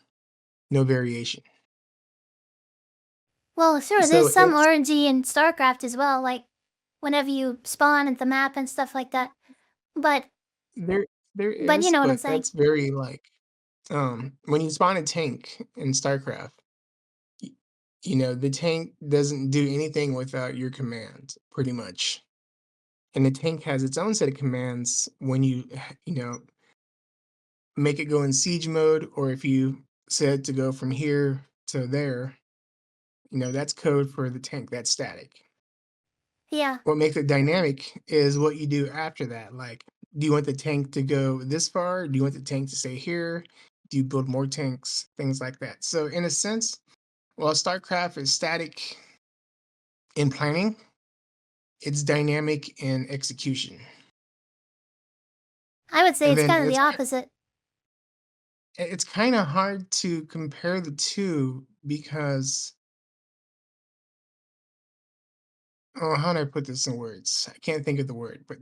S9: no variation.
S2: Well, sure,
S9: So
S2: there's some
S9: it's
S2: RNG in StarCraft as well, like whenever you spawn at the map and stuff like that. But
S9: there there
S2: but you
S9: is,
S2: know what I'm
S9: but
S2: saying.
S9: that's very like when you spawn a tank in StarCraft, y- the tank doesn't do anything without your command, pretty much. And the tank has its own set of commands when you know, make it go in siege mode, or if you said to go from here to there, that's code for the tank. That's static.
S2: Yeah.
S9: What makes it dynamic is what you do after that. Like, do you want the tank to go this far? Do you want the tank to stay here? Do you build more tanks? Things like that. So, in a sense, while StarCraft is static in planning, it's dynamic in execution.
S2: I would say
S9: And
S2: it's
S9: then
S2: kind of the opposite.
S9: it's kind of hard to compare the two because oh, how do I put this in words? I can't think of the word, but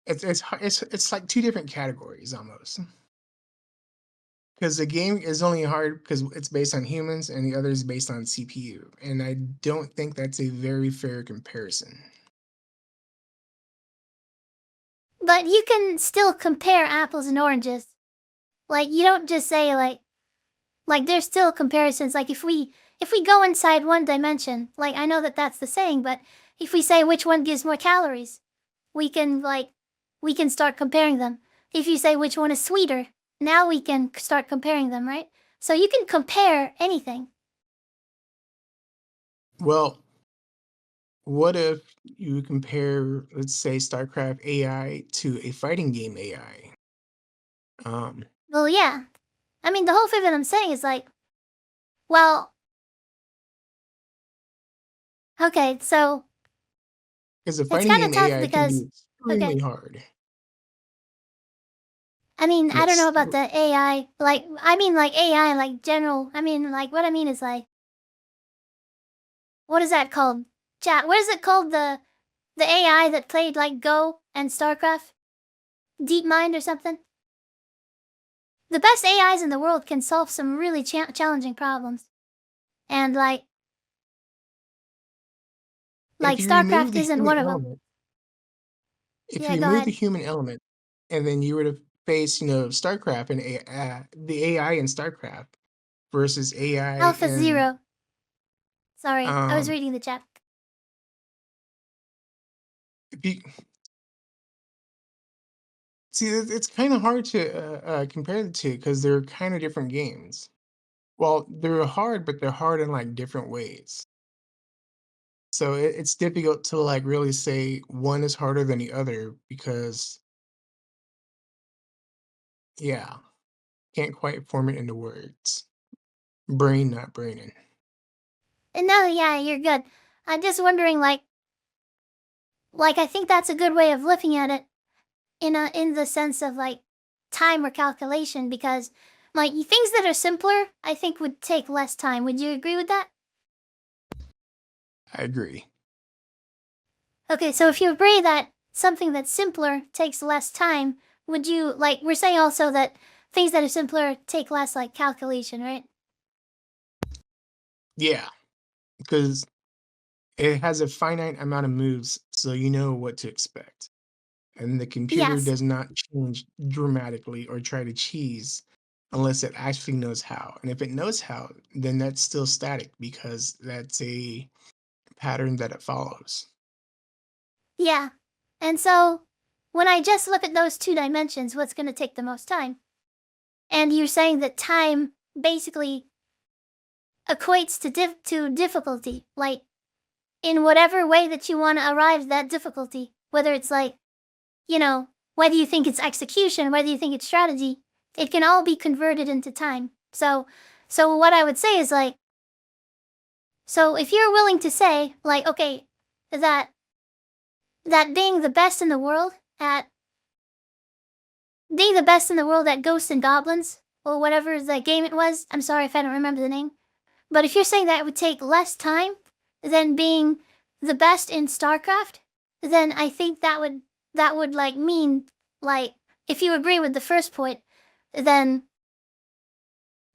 S9: it's like two different categories almost. Because the game is only hard because it's based on humans, and the other is based on CPU, and I don't think that's a very fair comparison.
S2: But you can still compare apples and oranges. Like you don't just say like there's still comparisons. Like if we go inside one dimension, like I know that that's the saying, but if we say which one gives more calories, we can we can start comparing them. If you say which one is sweeter, now we can start comparing them, right? So you can compare anything.
S9: Well, what if you compare, let's say, StarCraft AI to a fighting game AI? Um,
S2: Well, yeah. I mean, the whole thing that I'm saying is like, well, okay, so
S9: because a
S2: it's
S9: fighting
S2: kind of
S9: game
S2: tough
S9: AI can
S2: because
S9: be
S2: okay,
S9: extremely hard.
S2: I mean, I don't know
S9: Yes.
S2: about the AI. Like, I mean, like AI, like general. I mean, like what I mean is like, what is that called? Chat, what is it called? The AI that played like Go and StarCraft? DeepMind or something? The best AIs in the world can solve some really challenging problems. And like
S9: If you remove
S2: StarCraft
S9: the
S2: isn't
S9: human
S2: one of them.
S9: element, if
S2: Yeah,
S9: you
S2: go
S9: remove the
S2: ahead.
S9: human element, and then you were to face, StarCraft and the AI in StarCraft versus AI
S2: Alpha
S9: in
S2: Zero. Sorry, I was
S9: um,
S2: reading the chat.
S9: if you see, it's kind of hard to compare the two because they're kind of different games. Well, they're hard, but they're hard in like different ways. So it's difficult to like really say one is harder than the other because, yeah, can't quite form it into words. Brain not braining.
S2: And no, yeah, you're good. I'm just wondering, I think that's a good way of looking at it in the sense of like time or calculation, because like things that are simpler, I think would take less time. Would you agree with that?
S9: I agree.
S2: Okay, so if you agree that something that's simpler takes less time, would you like? We're saying also that things that are simpler take less like calculation, right?
S9: Yeah, because it has a finite amount of moves, so you know what to expect. And the computer
S2: Yes.
S9: does not change dramatically or try to cheese unless it actually knows how. And if it knows how, then that's still static because that's a pattern that it follows.
S2: Yeah. And so when I just look at those two dimensions, what's going to take the most time? And you're saying that time basically equates to difficulty, like in whatever way that you want to arrive at that difficulty, whether it's like, whether you think it's execution, whether you think it's strategy, it can all be converted into time. So what I would say is like, so if you're willing to say like, okay, that being the best in the world at Ghosts and Goblins or whatever the game it was, I'm sorry if I don't remember the name, but if you're saying that it would take less time than being the best in StarCraft, then I think that would like mean like if you agree with the first point, then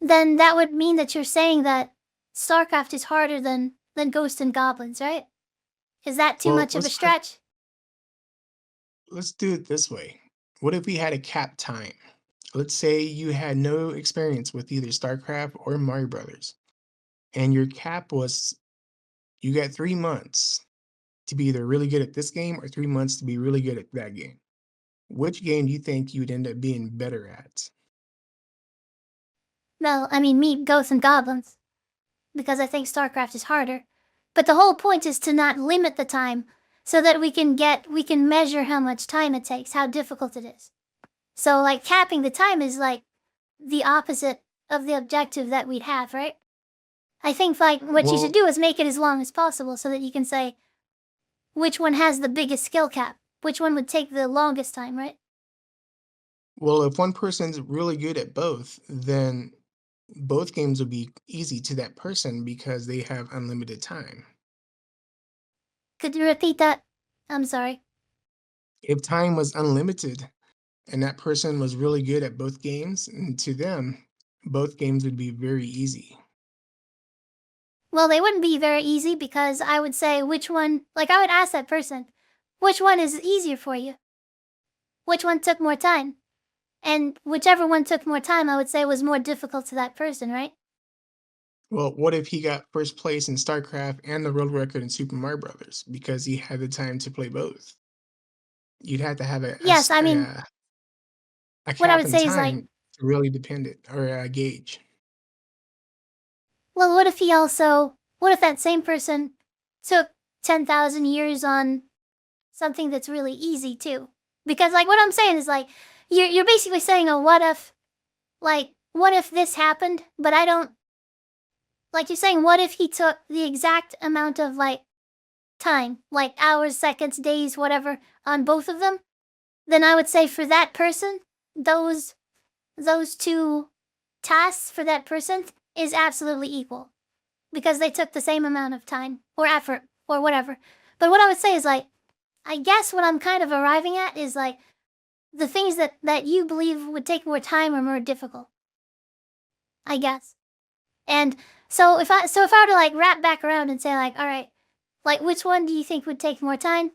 S2: that would mean that you're saying that StarCraft is harder than Ghosts and Goblins, right? Is that too
S9: Well,
S2: much of a stretch?
S9: let's do it this way. What if we had a cap time? Let's say you had no experience with either StarCraft or Mario Brothers, and your cap was you got 3 months to be either really good at this game or 3 months to be really good at that game. Which game do you think you'd end up being better at?
S2: Well, I mean, me, Ghosts and Goblins, because I think StarCraft is harder. But the whole point is to not limit the time so that we can measure how much time it takes, how difficult it is. So like capping the time is like the opposite of the objective that we'd have, right? I think like what you should
S9: Well,
S2: do is make it as long as possible so that you can say which one has the biggest skill cap, which one would take the longest time, right?
S9: well, if one person's really good at both, then both games will be easy to that person because they have unlimited time.
S2: Could you repeat that? I'm sorry.
S9: If time was unlimited and that person was really good at both games, and to them, both games would be very easy.
S2: Well, they wouldn't be very easy because I would say which one, like I would ask that person, which one is easier for you? Which one took more time? And whichever one took more time, I would say was more difficult to that person, right?
S9: Well, what if he got first place in StarCraft and the world record in Super Mario Brothers because he had the time to play both? You'd have to have
S2: Yes, I mean,
S9: a
S2: what I
S9: cap
S2: would
S9: in
S2: say is like,
S9: time to really depend it or gauge.
S2: well, what if that same person took 10,000 years on something that's really easy too? Because like what I'm saying is like, you're basically saying, oh, what if this happened, but I don't, like you're saying, what if he took the exact amount of like time, like hours, seconds, days, whatever, on both of them? Then I would say for that person, those two tasks for that person is absolutely equal because they took the same amount of time or effort. or whatever. But what I would say is like, I guess what I'm kind of arriving at is like the things that you believe would take more time or more difficult. I guess. And so if I were to like wrap back around and say like, all right, like which one do you think would take more time?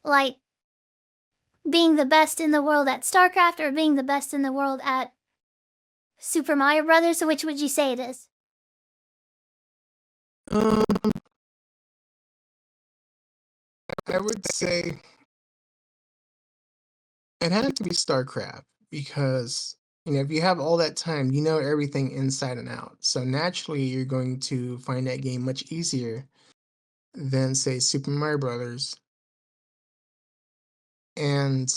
S2: Like being the best in the world at StarCraft or being the best in the world at Super Mario Brothers? So which would you say it is?
S9: I would say it had to be StarCraft because if you have all that time, you know everything inside and out. So naturally, you're going to find that game much easier than say Super Mario Brothers. And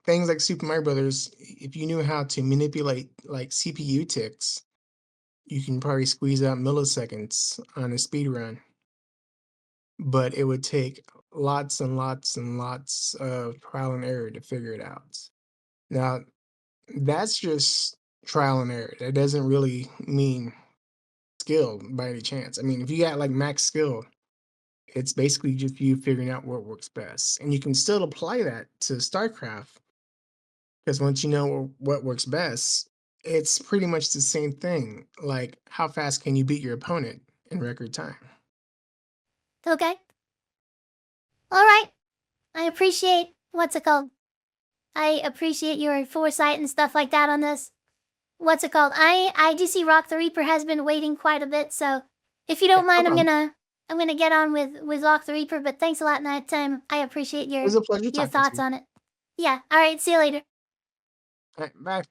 S9: things like Super Mario Brothers, if you knew how to manipulate like CPU ticks, you can probably squeeze out milliseconds on a speed run. But it would take lots and lots and lots of trial and error to figure it out. Now, that's just trial and error. That doesn't really mean skill by any chance. I mean, if you got like max skill, it's basically just you figuring out what works best. And you can still apply that to StarCraft because once you know what works best, it's pretty much the same thing. Like, how fast can you beat your opponent in record time?
S2: Okay. All right. I appreciate what's it called? I appreciate your foresight and stuff like that on this. What's it called? I do see Rock the Reaper has been waiting quite a bit, so if you don't mind, I'm gonna get on with Rock the Reaper. But thanks a lot, Night Time. I appreciate
S9: It was a pleasure
S2: your
S9: talking
S2: thoughts
S9: to you.
S2: on it. Yeah. All right. See you later.
S9: All right, bye.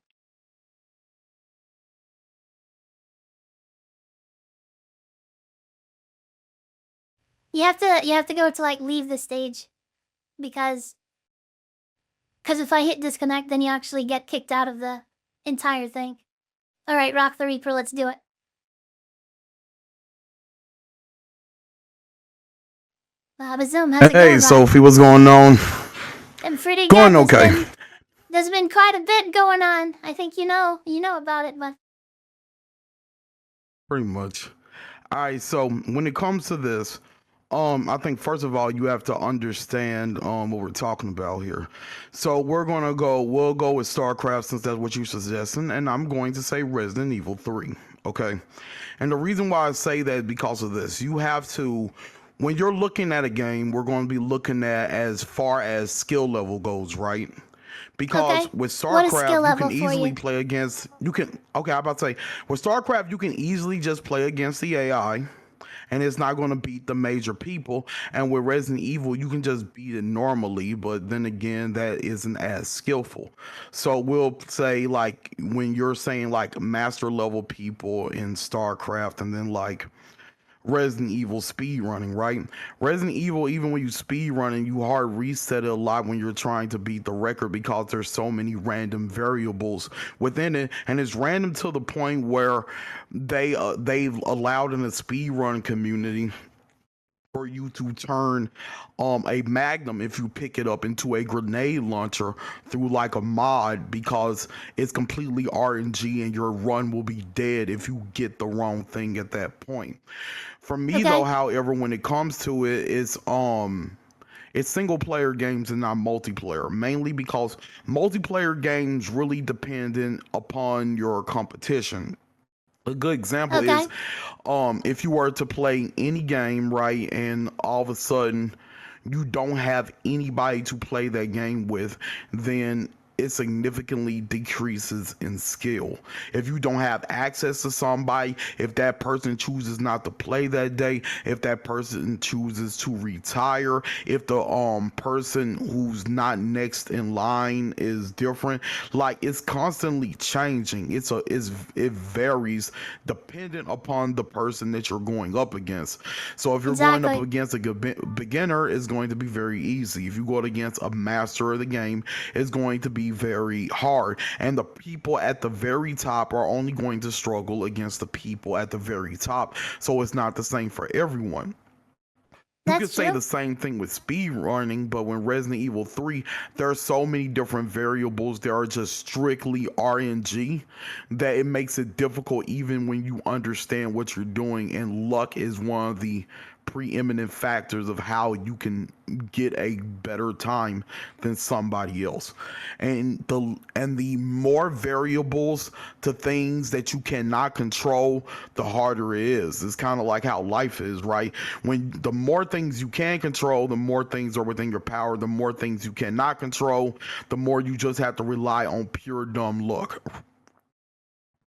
S2: You have to go to like leave the stage because if I hit disconnect, then you actually get kicked out of the entire thing. All right, Rock the Reaper, let's do it. Baba Zoom, how's it going?
S10: Hey, Sophie, what's going on?
S2: I'm pretty
S10: Going
S2: good.
S10: okay.
S2: There's been quite a bit going on. I think you know about it, but
S10: Pretty much. All right, so when it comes to this, I think first of all you have to understand what we're talking about here. So we'll go with StarCraft since that's what you're suggesting, and I'm going to say Resident Evil 3. Okay. And the reason why I say that is because of this. You have to when you're looking at a game, we're going to be looking at as far as skill level goes, right? Because
S2: okay.
S10: with
S2: What is skill
S10: StarCraft, you
S2: level
S10: can
S2: for
S10: easily
S2: you?
S10: play against. I'm about to say, with StarCraft, you can easily just play against the AI, and it's not going to beat the major people. And with Resident Evil, you can just beat it normally, but then again, that isn't as skillful. So we'll say, like, when you're saying like master level people in StarCraft, and then like Resident Evil speed running, right? Resident Evil, even when you speed running, you hard reset it a lot when you're trying to beat the record because there's so many random variables within it, and it's random to the point where they've allowed in the speed run community for you to turn a magnum if you pick it up into a grenade launcher through like a mod because it's completely RNG and your run will be dead if you get the wrong thing at that point. For me though, however, when it comes to it, it's single player games and not multiplayer, mainly because multiplayer games really dependent upon your competition. A good example is if you were to play any game, right, and all of a sudden you don't have anybody to play that game with, then it significantly decreases in skill. If you don't have access to somebody, if that person chooses not to play that day, if that person chooses to retire, if the person who's not next in line is different, like it's constantly changing. It varies dependent upon the person that you're going up against. So if you're going up against a beginner, it's going to be very easy. If you go against a master of the game, it's going to be very hard, and the people at the very top are only going to struggle against the people at the very top, so it's not the same for everyone. You could say the same thing with speed running, but when Resident Evil 3, there are so many different variables that are just strictly RNG that it makes it difficult even when you understand what you're doing, and luck is one of the preeminent factors of how you can get a better time than somebody else. And the more variables to things that you cannot control, the harder it is. It's kind of like how life is, right? When the more things you can control, the more things are within your power. The more things you cannot control, the more you just have to rely on pure dumb luck,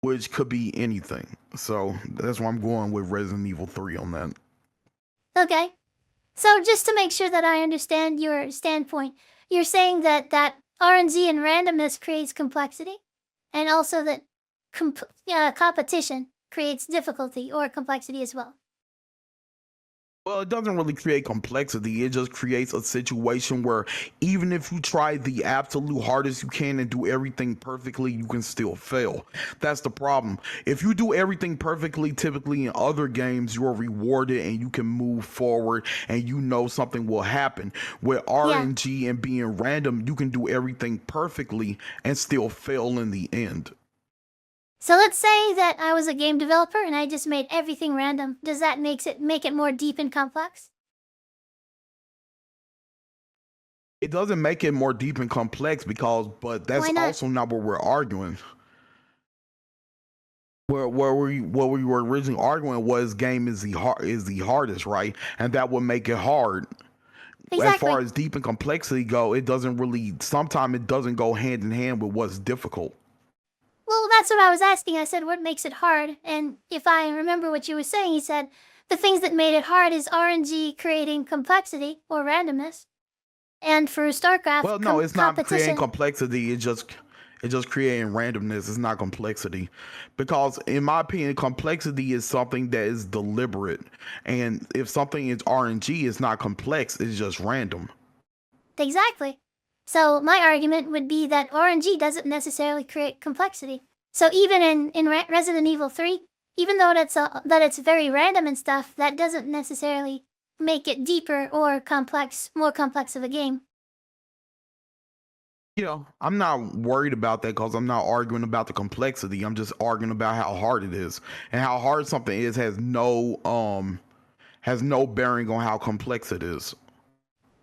S10: which could be anything. So that's why I'm going with Resident Evil 3 on that.
S2: Okay. So just to make sure that I understand your standpoint, you're saying that RNG and randomness creates complexity, and also that competition creates difficulty or complexity as well.
S10: Well, it doesn't really create complexity. It just creates a situation where even if you try the absolute hardest you can and do everything perfectly, you can still fail. That's the problem. If you do everything perfectly, typically in other games, you are rewarded and you can move forward and you know something will happen. With RNG and being random, you can do everything perfectly and still fail in the end.
S2: So let's say that I was a game developer and I just made everything random. Does that make it more deep and complex?
S10: It doesn't make it more deep and complex but that's also not what we're arguing. What we were originally arguing was game is the hardest, right? And that would make it hard.
S2: Exactly.
S10: As far as deep and complexity go, it doesn't really. Sometimes it doesn't go hand in hand with what's difficult.
S2: Well, that's what I was asking. I said, what makes it hard? And if I remember what you were saying, you said the things that made it hard is RNG creating complexity or randomness. And for StarCraft,
S10: well, no, it's not creating complexity. It's just creating randomness. It's not complexity, because in my opinion, complexity is something that is deliberate. And if something is RNG, it's not complex. It's just random.
S2: Exactly. So my argument would be that RNG doesn't necessarily create complexity. So even in Resident Evil 3, even though that it's very random and stuff, that doesn't necessarily make it deeper or more complex of a game.
S10: I'm not worried about that because I'm not arguing about the complexity. I'm just arguing about how hard it is, and how hard something is has no bearing on how complex it is.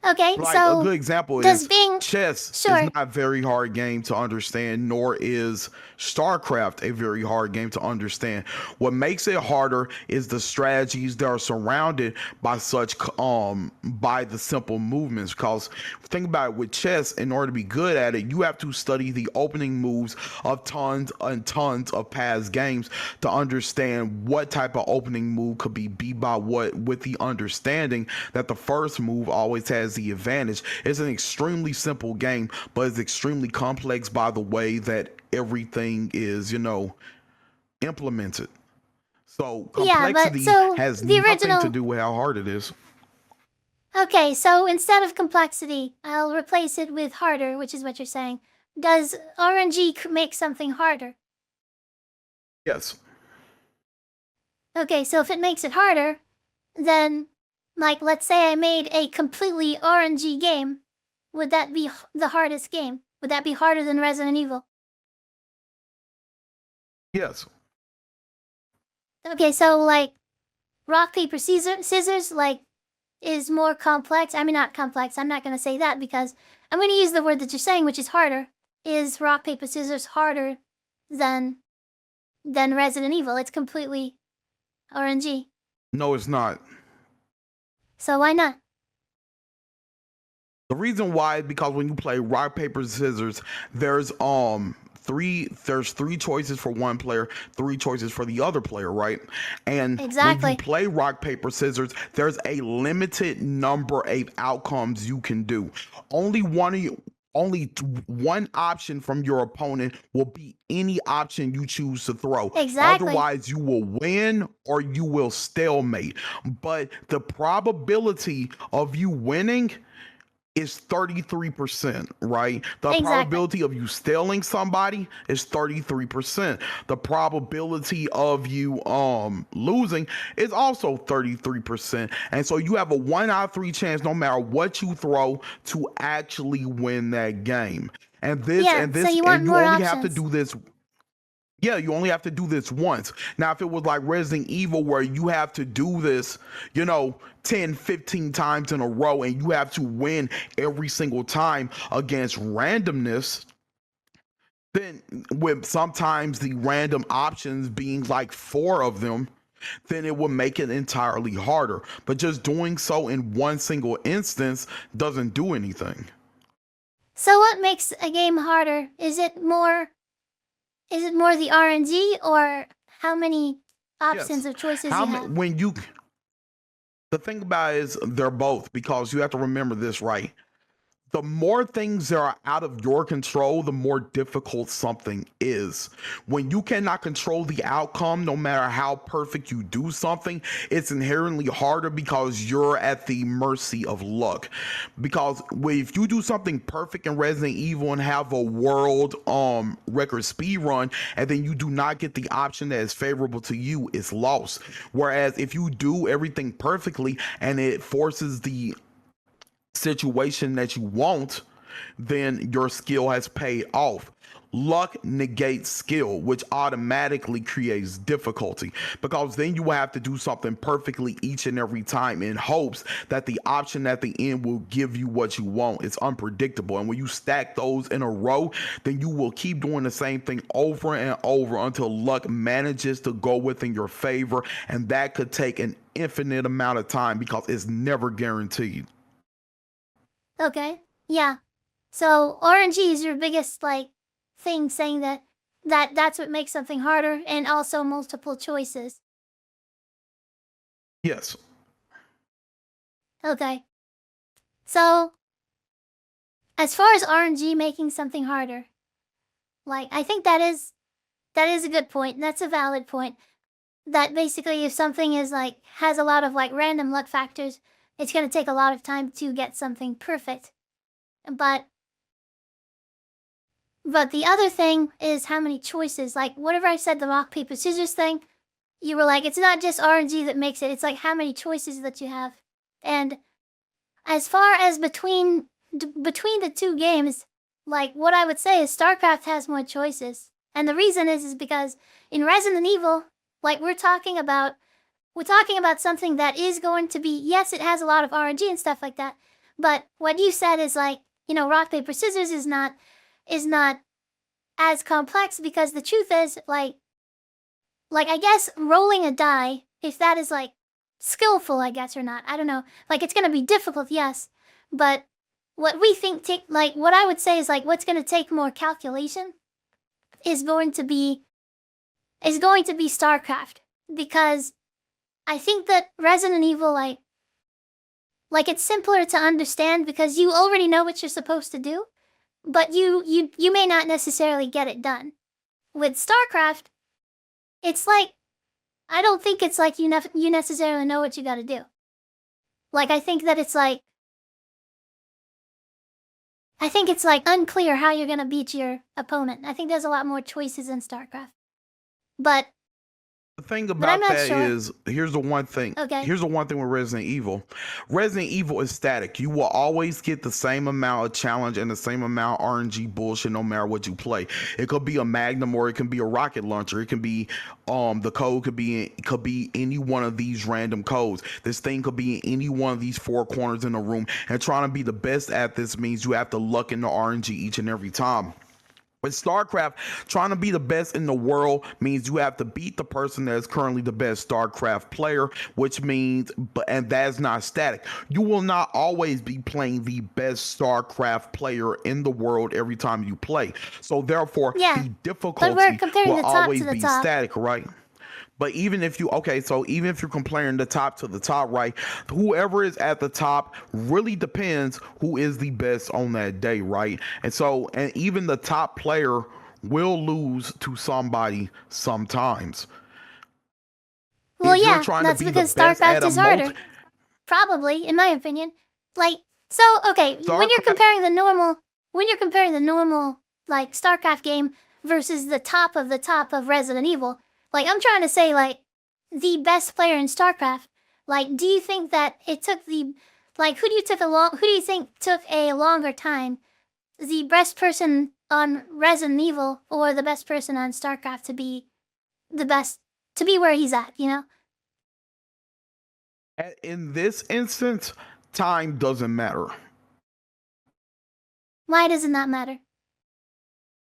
S2: Okay,
S10: like,
S2: so
S10: a good example is chess is not a very hard game to understand, nor is StarCraft a very hard game to understand. What makes it harder is the strategies that are surrounded by by the simple movements. Because think about it, with chess, in order to be good at it, you have to study the opening moves of tons and tons of past games to understand what type of opening move could be beat by what, with the understanding that the first move always has the advantage. It's an extremely simple game, but it's extremely complex by the way that everything is, implemented. So complexity has nothing to do with how hard it is.
S2: Okay, so instead of complexity, I'll replace it with harder, which is what you're saying. Does RNG make something harder?
S10: Yes.
S2: Okay, so if it makes it harder, then, like, let's say I made a completely RNG game, would that be the hardest game? Would that be harder than Resident Evil?
S10: Yes.
S2: Okay, so, like, rock, paper, scissors, like, is more complex. I mean, not complex. I'm not going to say that because I'm going to use the word that you're saying, which is harder. Is rock, paper, scissors harder than Resident Evil? It's completely RNG.
S10: No, it's not.
S2: So why not?
S10: The reason why is because when you play rock, paper, scissors, there's three choices for one player, three choices for the other player, right? And when you play rock, paper, scissors, there's a limited number of outcomes you can do. Only one option from your opponent will be any option you choose to throw.
S2: Exactly.
S10: Otherwise, you will win or you will stalemate. But the probability of you winning is 33%, right? The probability of you stealing somebody is 33%. The probability of you losing is also 33%. And so you have a 1 out of 3 chance, no matter what you throw, to actually win that game. And you only have to do this. Yeah, you only have to do this once. Now, if it was like Resident Evil where you have to do this, 10, 15 times in a row and you have to win every single time against randomness, then with sometimes the random options being like four of them, then it would make it entirely harder. But just doing so in one single instance doesn't do anything.
S2: So what makes a game harder? Is it more the RNG or how many options
S10: Yes.
S2: or choices
S10: How
S2: you have?
S10: when you the thing about it is they're both, because you have to remember this, right? The more things that are out of your control, the more difficult something is. When you cannot control the outcome, no matter how perfect you do something, it's inherently harder because you're at the mercy of luck. Because if you do something perfect in Resident Evil and have a world record speed run, and then you do not get the option that is favorable to you, it's lost. Whereas if you do everything perfectly and it forces the situation that you want, then your skill has paid off. Luck negates skill, which automatically creates difficulty, because then you will have to do something perfectly each and every time in hopes that the option at the end will give you what you want. It's unpredictable. And when you stack those in a row, then you will keep doing the same thing over and over until luck manages to go within your favor. And that could take an infinite amount of time because it's never guaranteed.
S2: Okay. Yeah. So RNG is your biggest thing, saying that's what makes something harder, and also multiple choices.
S10: Yes.
S2: Okay. So as far as RNG making something harder, I think that is a good point. That's a valid point. That basically if something is has a lot of random luck factors, it's going to take a lot of time to get something perfect. But the other thing is how many choices. Whatever I said, the rock, paper, scissors thing, you were like, it's not just RNG that makes it. It's how many choices that you have. And as far as between the two games, what I would say is StarCraft has more choices. And the reason is because in Resident Evil, we're talking about something that is going to be, yes, it has a lot of RNG and stuff like that. But what you said is rock, paper, scissors is not as complex, because the truth is I guess rolling a die, if that is skillful, I guess, or not, I don't know. It's gonna be difficult, yes, but what we think what I would say is what's gonna take more calculation is going to be StarCraft, because I think that Resident Evil it's simpler to understand because you already know what you're supposed to do, but you may not necessarily get it done. With StarCraft, it's I don't think it's you necessarily know what you gotta do. I think that it's unclear how you're gonna beat your opponent. I think there's a lot more choices in StarCraft. But
S10: The thing
S2: I'm
S10: about
S2: not
S10: that
S2: sure.
S10: is, here's the one thing.
S2: Okay.
S10: Here's the one thing with Resident Evil. Resident Evil is static. You will always get the same amount of challenge and the same amount of RNG bullshit no matter what you play. It could be a Magnum or it can be a rocket launcher. It can be the code could be any one of these random codes. This thing could be in any one of these four corners in the room. And trying to be the best at this means you have to luck in the RNG each and every time. With StarCraft, trying to be the best in the world means you have to beat the person that is currently the best StarCraft player, which means, and that's not static. You will not always be playing the best StarCraft player in the world every time you play. So therefore,
S2: Yeah,
S10: the
S2: but
S10: difficulty
S2: we're comparing
S10: will
S2: the top
S10: always
S2: to the
S10: be
S2: top.
S10: static, right? But even if you're comparing the top to the top, right? Whoever is at the top really depends who is the best on that day, right? And even the top player will lose to somebody sometimes.
S2: Well,
S10: If you're
S2: yeah,
S10: trying to
S2: that's
S10: be the
S2: because
S10: best at
S2: StarCraft
S10: a
S2: is harder. Probably, in my opinion. Okay, when you're comparing the normal StarCraft game versus the top of Resident Evil, I'm trying to say the best player in StarCraft, do you think that it took who do you think took a longer time? The best person on Resident Evil or the best person on StarCraft to be the best, to be where he's at, you know?
S10: In this instance, time doesn't matter.
S2: Why does it not matter?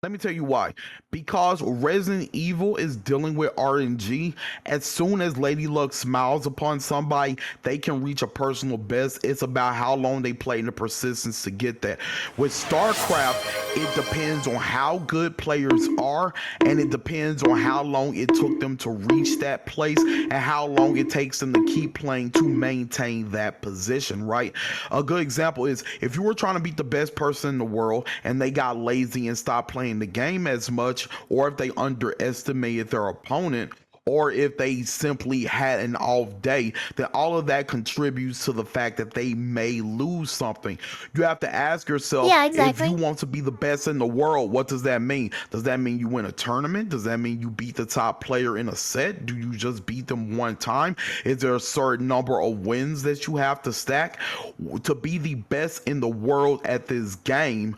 S10: Let me tell you why. Because Resident Evil is dealing with RNG. As soon as Lady Luck smiles upon somebody, they can reach a personal best. It's about how long they play and the persistence to get that. With StarCraft, it depends on how good players are, and it depends on how long it took them to reach that place and how long it takes them to keep playing to maintain that position, right? A good example is if you were trying to beat the best person in the world and they got lazy and stopped playing the game as much, or if they underestimated their opponent, or if they simply had an off day, then all of that contributes to the fact that they may lose something. You have to ask yourself,
S2: Yeah, exactly.
S10: if you want to be the best in the world, what does that mean? Does that mean you win a tournament? Does that mean you beat the top player in a set? Do you just beat them one time? Is there a certain number of wins that you have to stack? To be the best in the world at this game,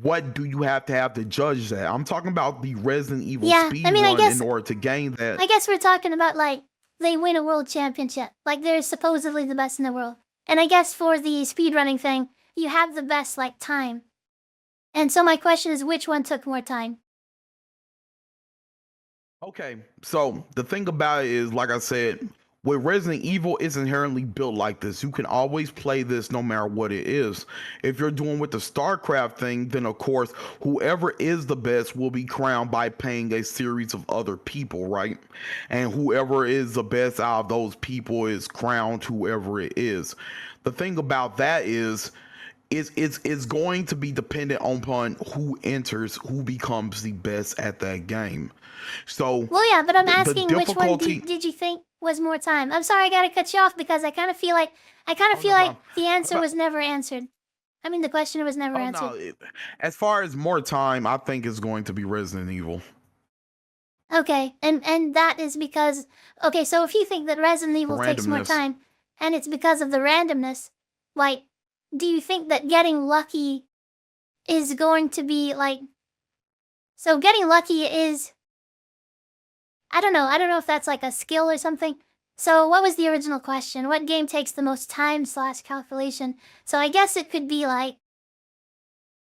S10: what do you have to judge that? I'm talking about the Resident Evil
S2: Yeah,
S10: speed
S2: I mean, I
S10: run
S2: guess-
S10: in order to gain that.
S2: I guess we're talking about, like, they win a world championship. Like, they're supposedly the best in the world. And I guess for the speedrunning thing, you have the best, like, time. And so my question is, which one took more time?
S10: Okay, so the thing about it is, like I said, with Resident Evil, it's inherently built like this. You can always play this no matter what it is. If you're doing with the StarCraft thing, then of course, whoever is the best will be crowned by paying a series of other people, right? And whoever is the best out of those people is crowned whoever it is. The thing about that is, it's going to be dependent upon who enters, who becomes the best at that game. So,
S2: Well, yeah, but I'm
S10: the
S2: asking which one
S10: difficulty-
S2: did you think was more time? I'm sorry I gotta cut you off because I kind of feel like
S10: no problem.
S2: the answer
S10: But-
S2: was never answered. I mean, the question was never
S10: Oh,
S2: answered.
S10: no, as far as more time, I think it's going to be Resident Evil.
S2: Okay, and that is because, okay, so if you think that Resident Evil takes more
S10: randomness.
S2: time, and it's because of the randomness, like, do you think that getting lucky is going to be like, so getting lucky is, I don't know if that's like a skill or something. So what was the original question? What game takes the most time / calculation? So I guess it could be like,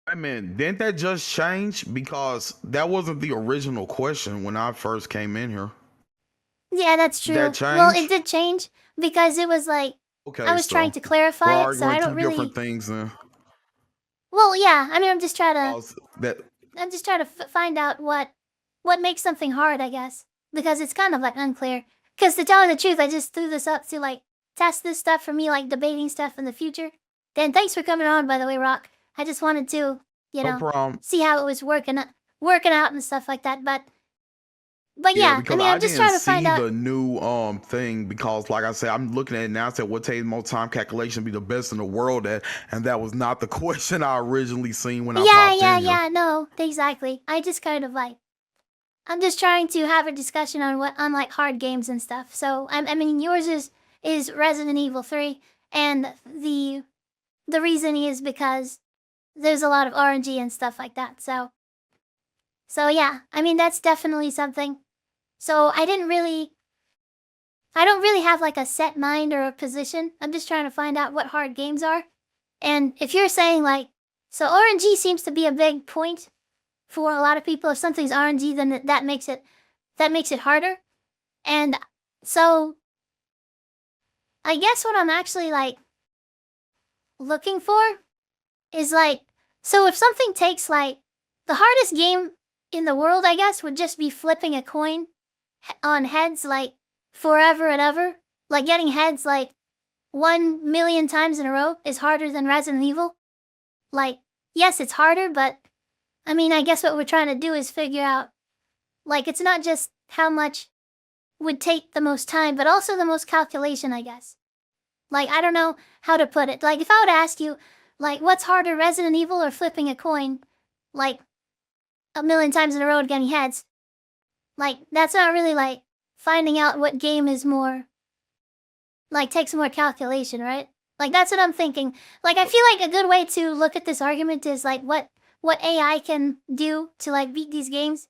S10: I mean, didn't that just change? Because that wasn't the original question when I first came in here.
S2: yeah, that's true.
S10: That
S2: Well, it
S10: change?
S2: did change because it was like,
S10: Okay,
S2: I was
S10: so
S2: trying to
S10: we're
S2: clarify it, so
S10: arguing
S2: I
S10: two
S2: don't really.
S10: different things then.
S2: Well, yeah. I mean, I'm just trying to.
S10: That
S2: I'm just trying to find out what makes something hard, I guess, because it's kind of like unclear. Because to tell you the truth, I just threw this up to like test this stuff for me, like debating stuff in the future. Dan, thanks for coming on, by the way, Rock. I just wanted to, you
S10: no
S2: know,
S10: problem.
S2: see how it was working out and stuff like that. But yeah, I
S10: because
S2: mean, I'm just
S10: didn't
S2: trying to find
S10: see
S2: out.
S10: the new thing, because like I said, I'm looking at it now. I said what takes more time calculation be the best in the world at, and that was not the question I originally seen when I popped in here.
S2: Yeah, no, exactly. I just kind of like, I'm just trying to have a discussion on like hard games and stuff. So I mean, yours is Resident Evil 3, and the reason is because there's a lot of RNG and stuff like that. So yeah, I mean that's definitely something. So I don't really have like a set mind or a position. I'm just trying to find out what hard games are. And if you're saying like, so RNG seems to be a big point for a lot of people. If something's RNG, then that makes it harder. And so I guess what I'm actually like looking for is like, so if something takes like, the hardest game in the world, I guess, would just be flipping a coin on heads like forever and ever. Like getting heads like 1 million times in a row is harder than Resident Evil. Like, yes, it's harder, but I mean, I guess what we're trying to do is figure out, like, it's not just how much would take the most time, but also the most calculation, I guess. Like, I don't know how to put it. Like, if I would ask you, like, what's harder, Resident Evil or flipping a coin, like, 1 million times in a row getting heads? Like, that's not really, like, finding out what game is more, like, takes more calculation, right? Like, that's what I'm thinking. Like, I feel like a good way to look at this argument is, like, what what AI can do to like beat these games.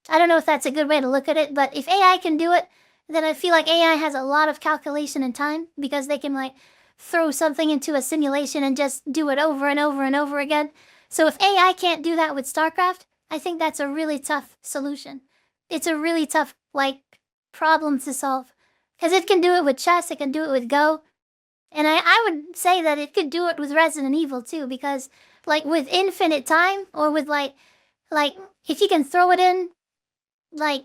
S2: I don't know if that's a good way to look at it, but if AI can do it, then I feel like AI has a lot of calculation and time because they can like throw something into a simulation and just do it over and over and over again. So if AI can't do that with StarCraft, I think that's a really tough solution. It's a really tough like problem to solve because it can do it with chess, it can do it with Go, and I would say that it could do it with Resident Evil too because like with infinite time or with like if you can throw it in like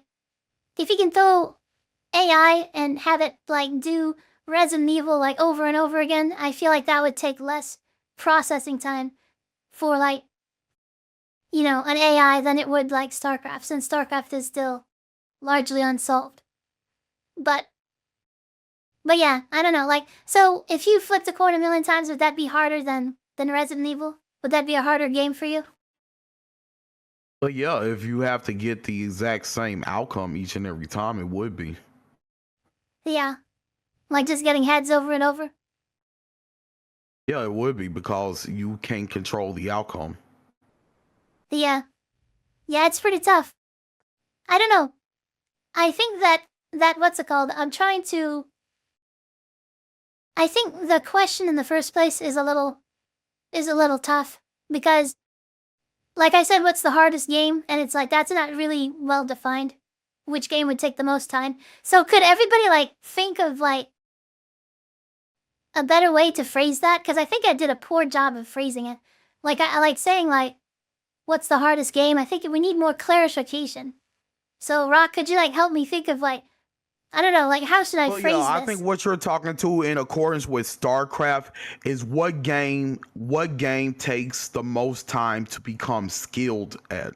S2: if you can throw AI and have it like do Resident Evil like over and over again, I feel like that would take less processing time for like an AI than it would like StarCraft, since StarCraft is still largely unsolved. But yeah, I don't know. Like, so if you flipped a coin a million times, would that be harder than Resident Evil? Would that be a harder game for you?
S10: But yeah, if you have to get the exact same outcome each and every time, it would be.
S2: Yeah, like just getting heads over and over.
S10: Yeah, it would be because you can't control the outcome.
S2: Yeah, it's pretty tough. I don't know. I think that what's it called? I think the question in the first place is a little tough because, like I said, what's the hardest game? And it's like that's not really well defined. Which game would take the most time? So could everybody like think of like a better way to phrase that? Because I think I did a poor job of phrasing it. Like I like saying like, what's the hardest game? I think we need more clarification. So Rock, could you like help me think of like, I don't know, like how should I phrase this?
S10: I think what you're talking to in accordance with StarCraft is what game takes the most time to become skilled at.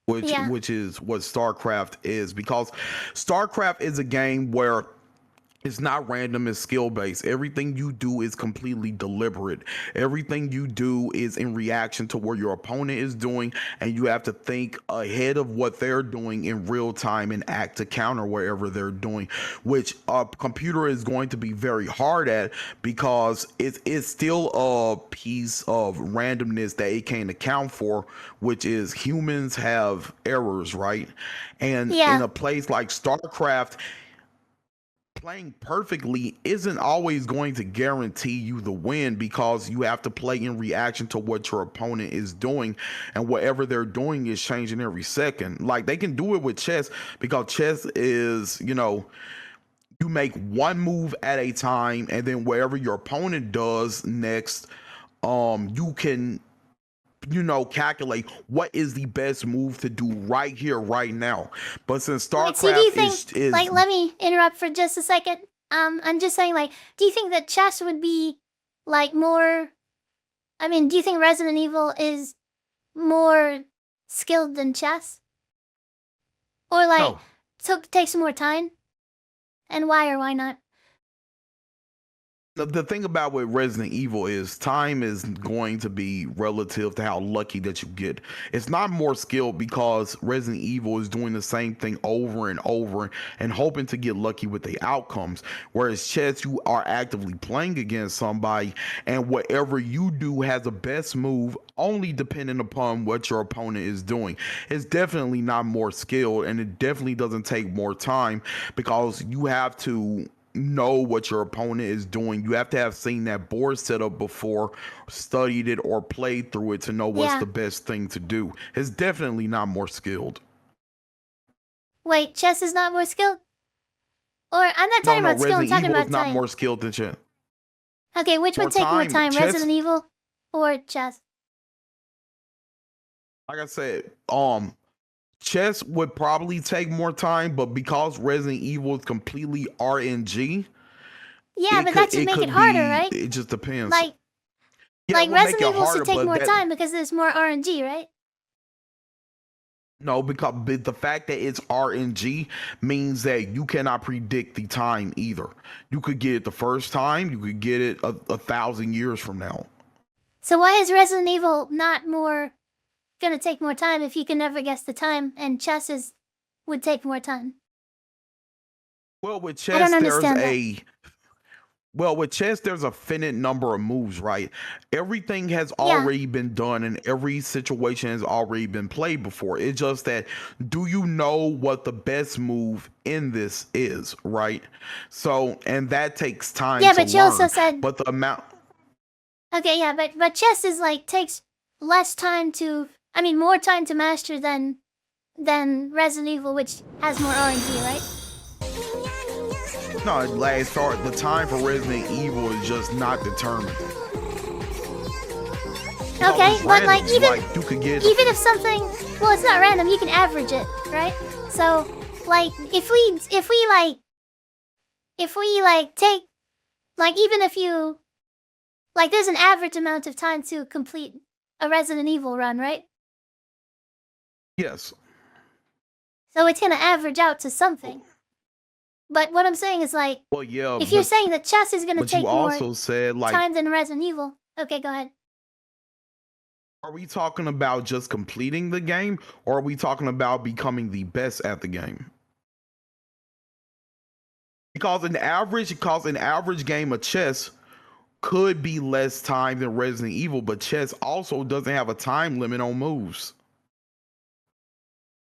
S10: Which is what StarCraft is, because StarCraft is a game where it's not random, it's skill based. Everything you do is completely deliberate. Everything you do is in reaction to what your opponent is doing, and you have to think ahead of what they're doing in real time and act to counter wherever they're doing, which a computer is going to be very hard at because it's still a piece of randomness that it can't account for, which is humans have errors, right? And in a place like StarCraft, playing perfectly isn't always going to guarantee you the win because you have to play in reaction to what your opponent is doing, and whatever they're doing is changing every second. Like they can do it with chess because chess is, you make one move at a time, and then whatever your opponent does next, you can calculate what is the best move to do right here, right now. But since StarCraft is
S2: like, let me interrupt for just a second. I'm just saying, like, do you think that chess would be like more? I mean, do you think Resident Evil is more skilled than chess, or like takes more time? And why or why not?
S10: The thing about with Resident Evil is time is going to be relative to how lucky that you get. It's not more skilled because Resident Evil is doing the same thing over and over and hoping to get lucky with the outcomes. Whereas chess, you are actively playing against somebody, and whatever you do has the best move only depending upon what your opponent is doing. It's definitely not more skilled, and it definitely doesn't take more time because you have to know what your opponent is doing. You have to have seen that board setup before, studied it, or played through it to know what's the best thing to do. It's definitely not more skilled.
S2: Wait, chess is not more skilled? Or I'm not talking about skill, I'm talking about time.
S10: Not more skilled than chess.
S2: Okay, which would take more time, Resident Evil or chess?
S10: Like I said, chess would probably take more time, but because Resident Evil is completely RNG,
S2: but that should make it harder, right?
S10: It just depends.
S2: Like Resident Evil should take more time because there's more RNG, right?
S10: No, because the fact that it's RNG means that you cannot predict the time either. You could get it the first time, you could get it 1,000 years from now.
S2: So why is Resident Evil not gonna take more time if you can never guess the time, and chess would take more time?
S10: Well, with chess, Well, with chess, there's a finite number of moves, right? Everything has
S2: Yeah.
S10: already been done and every situation has already been played before. It's just that, do you know what the best move in this is, right? So, and that takes time
S2: Yeah,
S10: to
S2: but you also
S10: learn.
S2: said
S10: But the amount,
S2: okay, yeah, but chess is like takes less time to I mean more time to master than Resident Evil, which has more RNG, right?
S10: no, last start, the time for Resident Evil is just not determined. No,
S2: Okay,
S10: it's
S2: but like
S10: random.
S2: even
S10: Like, you could get,
S2: even if something well, it's not random, you can average it, right? So like if we like take like even if you like there's an average amount of time to complete a Resident Evil run, right?
S10: yes.
S2: So it's gonna average out to something. But what I'm saying is like
S10: Well, yeah,
S2: if you're saying that chess is gonna
S10: but
S2: take
S10: you
S2: more
S10: also said, like,
S2: time than Resident Evil. Okay, go ahead.
S10: are we talking about just completing the game, or are we talking about becoming the best at the game? Because an average game of chess could be less time than Resident Evil, but chess also doesn't have a time limit on moves.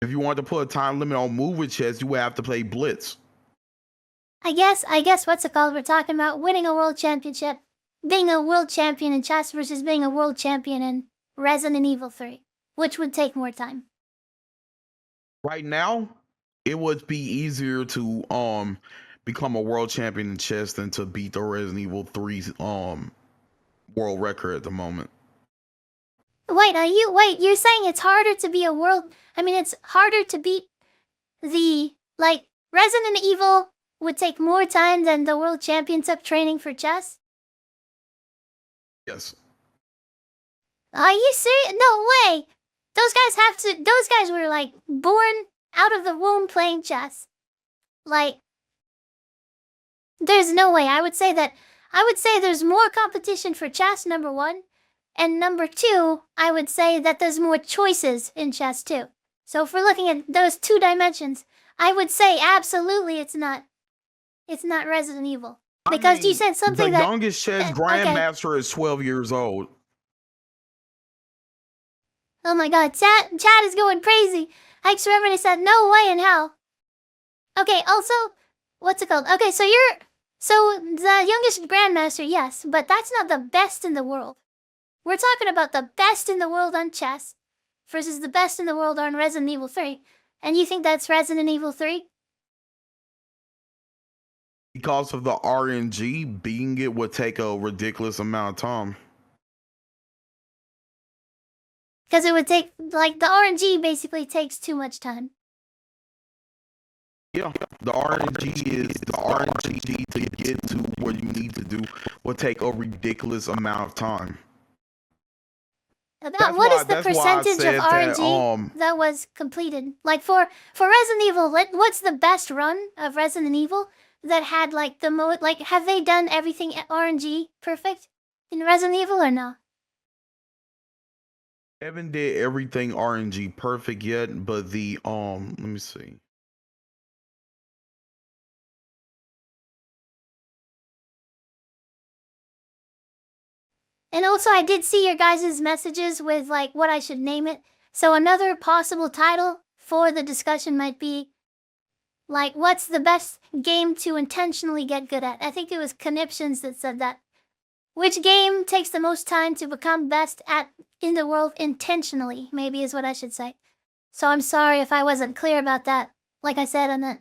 S10: If you want to put a time limit on move with chess, you would have to play Blitz.
S2: I guess what's it called? We're talking about winning a world championship, being a world champion in chess versus being a world champion in Resident Evil 3. Which would take more time?
S10: Right now, it would be easier to become a world champion in chess than to beat the Resident Evil 3 world record at the moment.
S2: Wait, you're saying it's harder to be a world I mean it's harder to beat the like Resident Evil would take more time than the world champion took training for chess?
S10: Yes.
S2: Are you serious? No way! Those guys were like born out of the womb playing chess. Like, there's no way. I would say there's more competition for chess, number one. And number two, I would say that there's more choices in chess too. So if we're looking at those two dimensions, I would say absolutely it's not Resident Evil. Because you said something
S10: the
S2: that
S10: youngest chess
S2: okay.
S10: grandmaster is 12 years old.
S2: Oh my god, chat is going crazy. I just remember they said no way in hell. Okay, also, what's it called? Okay, so the youngest grandmaster, yes, but that's not the best in the world. We're talking about the best in the world on chess versus the best in the world on Resident Evil 3. And you think that's Resident Evil 3?
S10: Because of the RNG, beating it would take a ridiculous amount of time.
S2: Because it would take, like, the RNG basically takes too much time.
S10: Yeah, the RNG to get to what you need to do will take a ridiculous amount of time.
S2: What is the percentage of RNG that was completed? Like for Resident Evil, what's the best run of Resident Evil that had like the most? Like, have they done everything RNG perfect in Resident Evil or no?
S10: Haven't did everything RNG perfect yet, but the let me see.
S2: And also, I did see your guys' messages with like what I should name it. So another possible title for the discussion might be like, what's the best game to intentionally get good at? I think it was Conniptions that said that. Which game takes the most time to become best at in the world intentionally, maybe is what I should say. So I'm sorry if I wasn't clear about that. Like I said, I'm not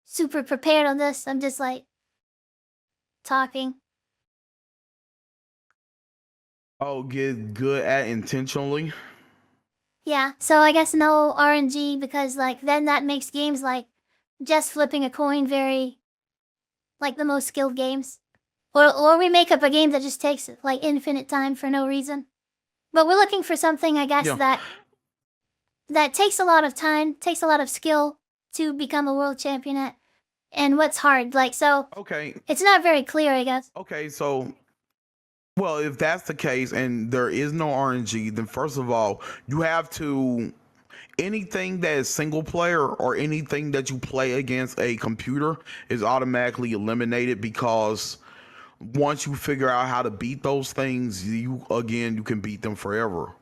S2: super prepared on this. I'm just like talking.
S10: Oh, get good at intentionally?
S2: Yeah, so I guess no RNG because like then that makes games like just flipping a coin very like the most skilled games. Or we make up a game that just takes like infinite time for no reason. But we're looking for something I guess that takes a lot of time, takes a lot of skill to become a world champion at. And what's hard, like so
S10: Okay.
S2: It's not very clear, I guess.
S10: Okay, so well, if that's the case and there is no RNG, then first of all, you have to anything that is single player or anything that you play against a computer is automatically eliminated because once you figure out how to beat those things, you can beat them forever.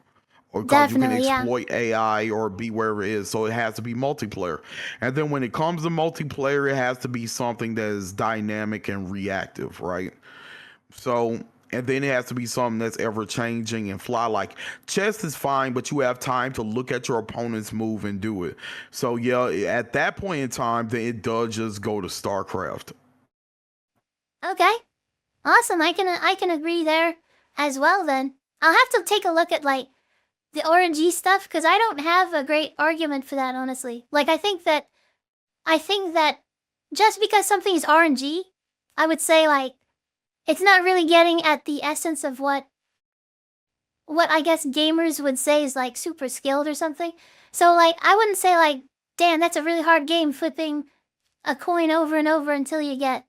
S10: Or because you can
S2: Definitely, yeah.
S10: exploit AI or be wherever it is. So it has to be multiplayer. And then when it comes to multiplayer, it has to be something that is dynamic and reactive, right? So, and then it has to be something that's ever changing and fly. Like chess is fine, but you have time to look at your opponent's move and do it. So yeah, at that point in time, then it does just go to StarCraft.
S2: Okay. Awesome. I can agree there as well then. I'll have to take a look at like the RNG stuff because I don't have a great argument for that, honestly. Like I think that just because something is RNG, I would say like it's not really getting at the essence of what I guess gamers would say is like super skilled or something. So like I wouldn't say like, damn, that's a really hard game flipping a coin over and over until you get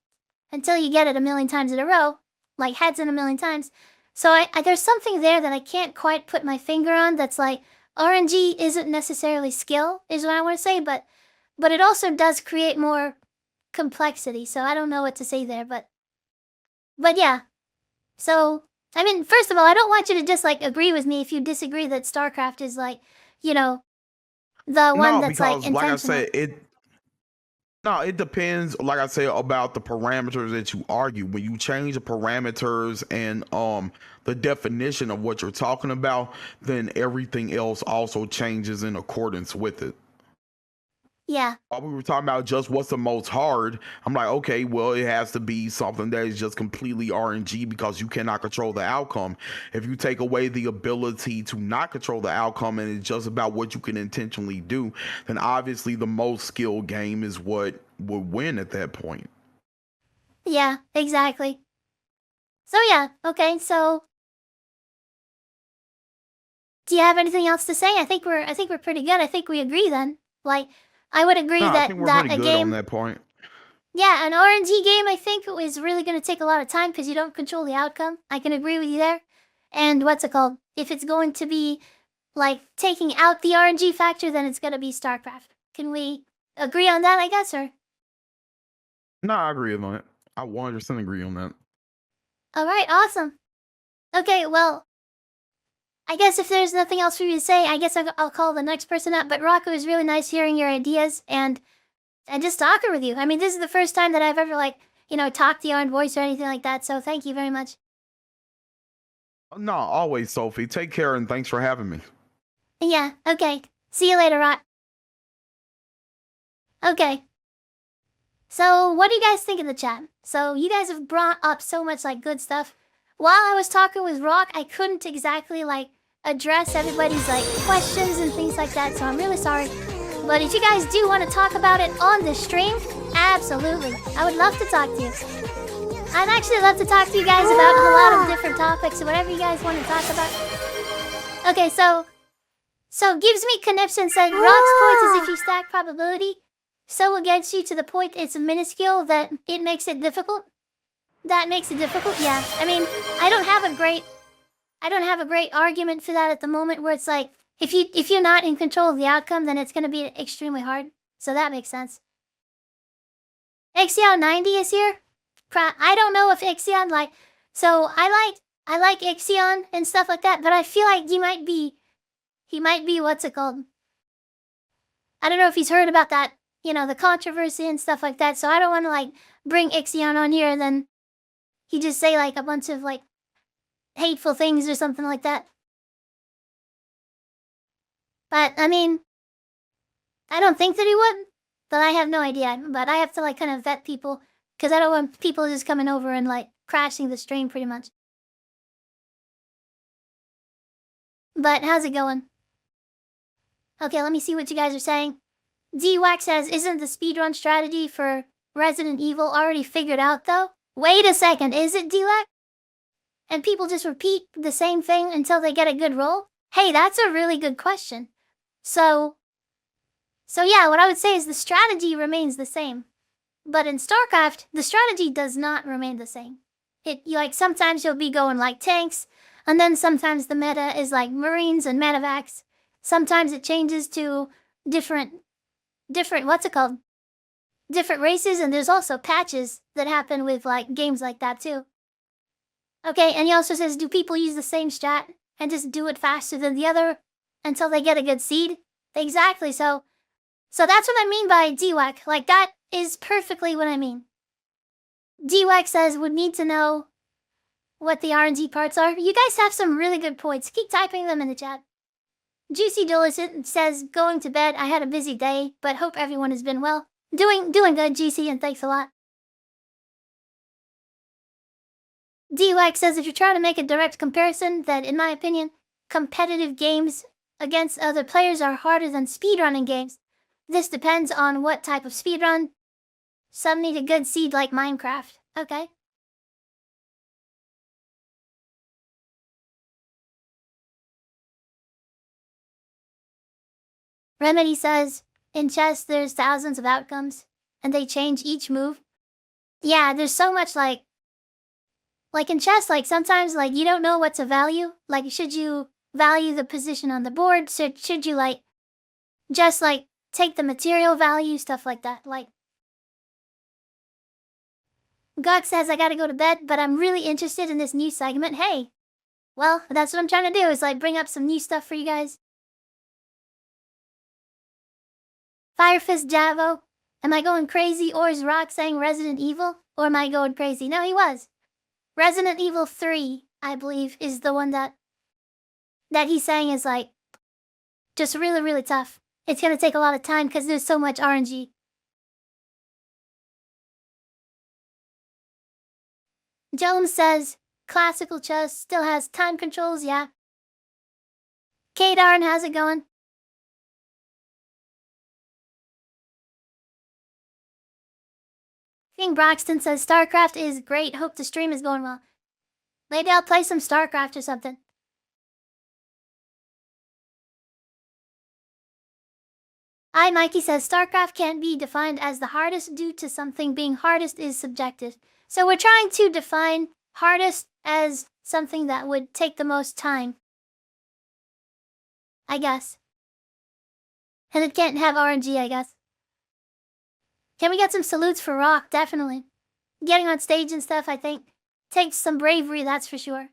S2: it a million times in a row, like heads in a million times. So I there's something there that I can't quite put my finger on that's like RNG isn't necessarily skill, is what I want to say, but it also does create more complexity. So I don't know what to say there, but yeah. So I mean, first of all, I don't want you to just like agree with me if you disagree that StarCraft is like, you know, the one
S10: No,
S2: that's like
S10: because like I
S2: intentional.
S10: said, it depends, like I say, about the parameters that you argue. When you change the parameters and the definition of what you're talking about, then everything else also changes in accordance with it.
S2: Yeah.
S10: While we were talking about just what's the most hard, I'm like, okay, well, it has to be something that is just completely RNG because you cannot control the outcome. If you take away the ability to not control the outcome and it's just about what you can intentionally do, then obviously the most skilled game is what would win at that point.
S2: Yeah, exactly. So yeah, okay, so do you have anything else to say? I think we're pretty good. I think we agree then. Like I would agree
S10: No, I
S2: that
S10: think we're pretty
S2: a
S10: good on
S2: game,
S10: that point.
S2: yeah, an RNG game I think is really going to take a lot of time because you don't control the outcome. I can agree with you there. And what's it called? If it's going to be like taking out the RNG factor, then it's going to be StarCraft. Can we agree on that, I guess, or?
S10: No, I agree on that. I 100% agree on that.
S2: All right, awesome. Okay, well, I guess if there's nothing else for you to say, I guess I'll call the next person up. But Rocco, it was really nice hearing your ideas and just talking with you. I mean, this is the first time that I've ever like, talked to you on voice or anything like that. So thank you very much.
S10: No, always, Sophie. Take care and thanks for having me.
S2: Yeah, okay. See you later, Rock. Okay. So what do you guys think in the chat? So you guys have brought up so much like good stuff. While I was talking with Rock, I couldn't exactly like address everybody's like questions and things like that, so I'm really sorry. But if you guys do want to talk about it on the stream, absolutely. I would love to talk to you. I'd actually love to talk to you guys about a lot of different topics or whatever you guys want to talk about. Okay, so gives me conniption said Rock's point is if you stack probability so against you to the point it's minuscule that it makes it difficult. That makes it difficult, yeah. I mean, I don't have a great argument for that at the moment where it's like if you're not in control of the outcome, then it's gonna be extremely hard. So that makes sense. Ixion 90 is here. I don't know if Ixion like so I like Ixion and stuff like that, but I feel like he might be what's it called? I don't know if he's heard about that, the controversy and stuff like that. So I don't want to like bring Ixion on here and then he just say like a bunch of like hateful things or something like that. But I mean, I don't think that he would, but I have no idea. But I have to like kind of vet people because I don't want people just coming over and like crashing the stream pretty much. But how's it going? Okay, let me see what you guys are saying. D-Wax says, isn't the speedrun strategy for Resident Evil already figured out though? Wait a second, is it D-Wax? And people just repeat the same thing until they get a good roll? Hey, that's a really good question. So yeah, what I would say is the strategy remains the same. But in StarCraft, the strategy does not remain the same. Sometimes you'll be going like tanks, and then sometimes the meta is like Marines and medevacs. Sometimes it changes to different what's it called? Different races, and there's also patches that happen with like games like that too. Okay, and he also says, do people use the same strat and just do it faster than the other until they get a good seed? Exactly, so that's what I mean by DWAC. Like, that is perfectly what I mean. DWAC says, would need to know what the RNG parts are. You guys have some really good points. Keep typing them in the chat. Juicy Dullicent says, going to bed. I had a busy day, but hope everyone has been well. Doing good, GC, and thanks a lot. DWAC says, if you're trying to make a direct comparison, that in my opinion, competitive games against other players are harder than speedrunning games. This depends on what type of speedrun. Some need a good seed like Minecraft. Okay. Remedy says, in chess there's thousands of outcomes, and they change each move. Yeah, there's so much like in chess, like sometimes like you don't know what to value. Like, should you value the position on the board? Should you like just like take the material value, stuff like that. Like Gok says, I gotta go to bed, but I'm really interested in this new segment. Hey, well, that's what I'm trying to do, is like bring up some new stuff for you guys. Firefist Javo, am I going crazy, or is Rock saying Resident Evil? Or am I going crazy? No, he was. Resident Evil 3, I believe, is the one that he's saying is like just really, really tough. It's gonna take a lot of time because there's so much RNG. Jones says, classical chess still has time controls, yeah. K Darn, how's it going? King Broxton says, StarCraft is great, hope the stream is going well. Maybe I'll play some StarCraft or something. Mikey says, StarCraft can't be defined as the hardest due to something being hardest is subjective. So we're trying to define hardest as something that would take the most time, I guess. And it can't have RNG, I guess. Can we get some salutes for Rock? Definitely. Getting on stage and stuff, I think, takes some bravery, that's for sure.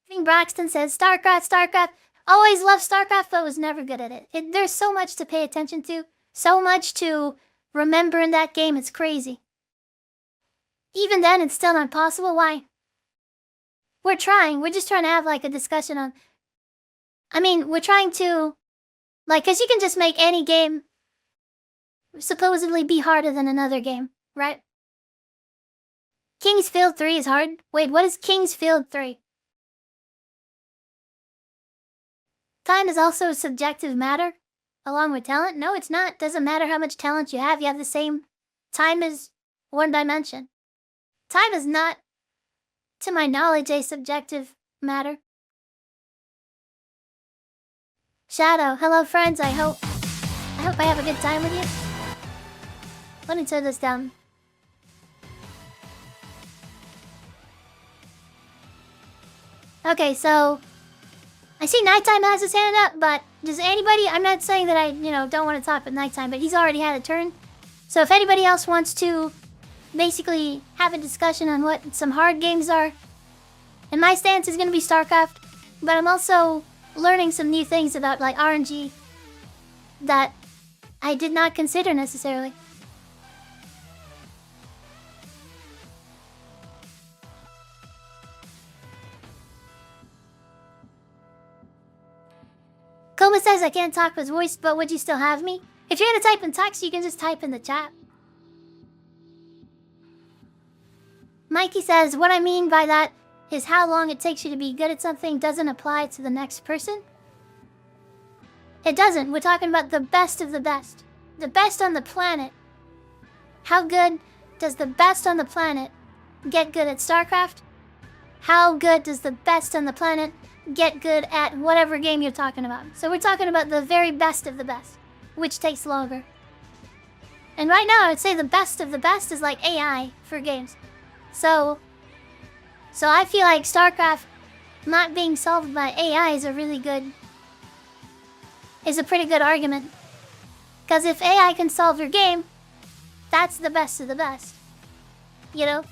S2: King Braxton says, StarCraft. Always loved StarCraft, but was never good at it. There's so much to pay attention to. So much to remember in that game, it's crazy. Even then, it's still not possible. Why? We're trying. We're just trying to have like a discussion on... I mean, we're trying to... Like, because you can just make any game supposedly be harder than another game, right? King's Field 3 is hard. Wait, what is King's Field 3? Time is also a subjective matter, along with talent. No, it's not. Doesn't matter how much talent you have the same time as one dimension. Time is not, to my knowledge, a subjective matter. Shadow, hello friends, I hope I have a good time with you. Let me turn this down. Okay, so I see Nighttime has his hand up, but does anybody, I'm not saying that I, don't want to talk about Nighttime, but he's already had a turn. So if anybody else wants to basically have a discussion on what some hard games are, and my stance is going to be StarCraft, but I'm also learning some new things about like RNG that I did not consider necessarily. Koma says I can't talk with voice, but would you still have me? If you're gonna type in text, you can just type in the chat. Mikey says, what I mean by that is how long it takes you to be good at something doesn't apply to the next person. It doesn't. We're talking about the best of the best. The best on the planet. How good does the best on the planet get good at StarCraft? How good does the best on the planet get good at whatever game you're talking about? So we're talking about the very best of the best, which takes longer. And right now, I would say the best of the best is like AI for games. So I feel like StarCraft not being solved by AI is a pretty good argument. Because if AI can solve your game, that's the best of the best. You know?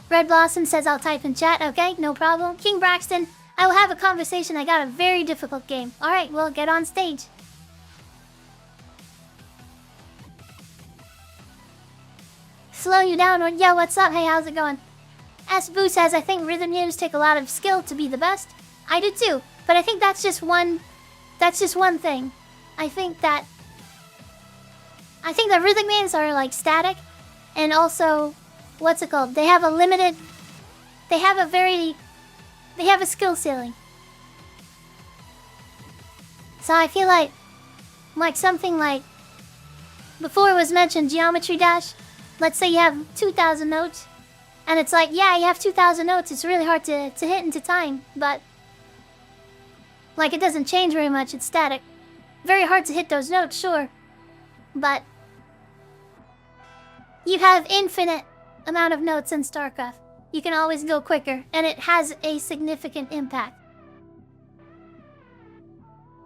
S2: Red Blossom says I'll type in chat. Okay, no problem. King Braxton, I will have a conversation. I got a very difficult game. Alright, well, get on stage. Slow you down. Or, yeah, what's up? Hey, how's it going? S. Boo says, I think rhythm games take a lot of skill to be the best. I do too, but I think that's just one thing. I think that rhythm games are like static, and also, what's it called? They have a skill ceiling. So I feel like something like, before it was mentioned, Geometry Dash. Let's say you have 2,000 notes, and it's like, yeah, you have 2,000 notes. It's really hard to hit into time, but like it doesn't change very much. It's static. Very hard to hit those notes, sure, but you have infinite amount of notes in StarCraft. You can always go quicker, and it has a significant impact.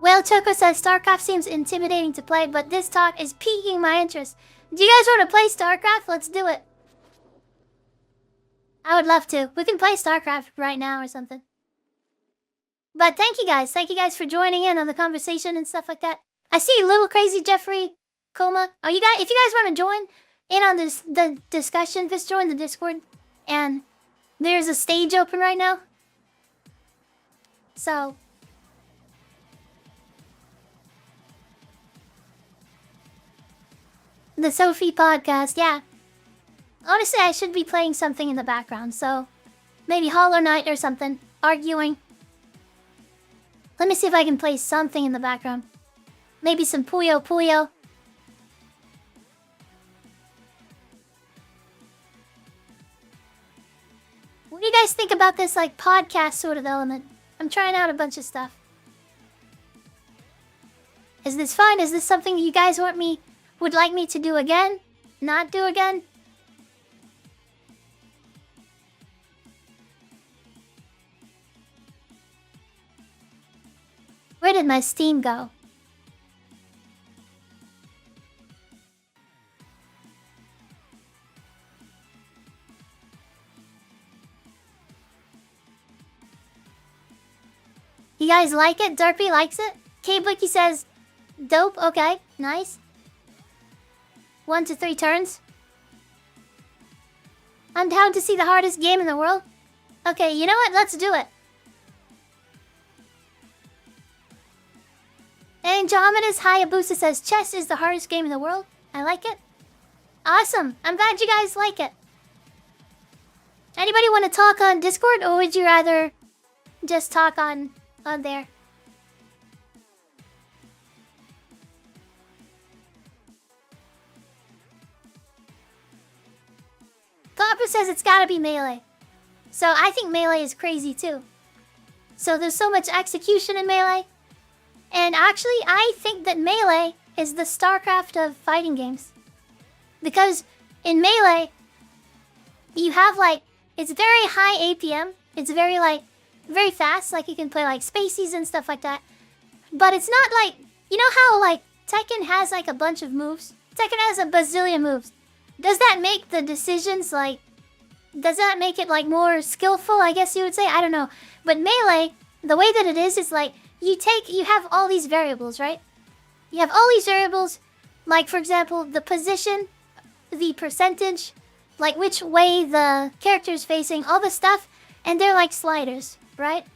S2: Well, Choco says StarCraft seems intimidating to play, but this talk is piquing my interest. Do you guys want to play StarCraft? Let's do it. I would love to. We can play StarCraft right now or something. But thank you guys. Thank you guys for joining in on the conversation and stuff like that. I see Little Crazy Jeffrey Coma. Oh, you guys, if you guys want to join in on the discussion, just join the Discord. And there's a stage open right now. So the Sophie podcast, yeah. Honestly, I should be playing something in the background, so maybe Hollow Knight or something, arguing. Let me see if I can play something in the background. Maybe some Puyo Puyo. What do you guys think about this, like, podcast sort of element? I'm trying out a bunch of stuff. Is this fun? Is this something you guys would like me to do again? Not do again? Where did my Steam go? You guys like it? Derpy likes it? K-Bookie says, dope, okay, nice. 1 to 3 turns. I'm down to see the hardest game in the world. Okay, you know what? Let's do it. Andromeda's Hayabusa says, chess is the hardest game in the world. I like it. Awesome. I'm glad you guys like it. Anybody want to talk on Discord, or would you rather just talk on there? Copper says it's gotta be Melee. So I think Melee is crazy too. So there's so much execution in Melee. And actually, I think that Melee is the StarCraft of fighting games. Because in Melee, you have like, it's very high APM. It's very fast. Like you can play like Spaceys and stuff like that. But it's not like, you know how like Tekken has like a bunch of moves? Tekken has a bazillion moves. Does that make the decisions like, does that make it like more skillful, I guess you would say? I don't know. But Melee, the way that it is like, you have all these variables, right? You have all these variables, like for example, the position, the percentage, like which way the character is facing, all this stuff, and they're like sliders, right?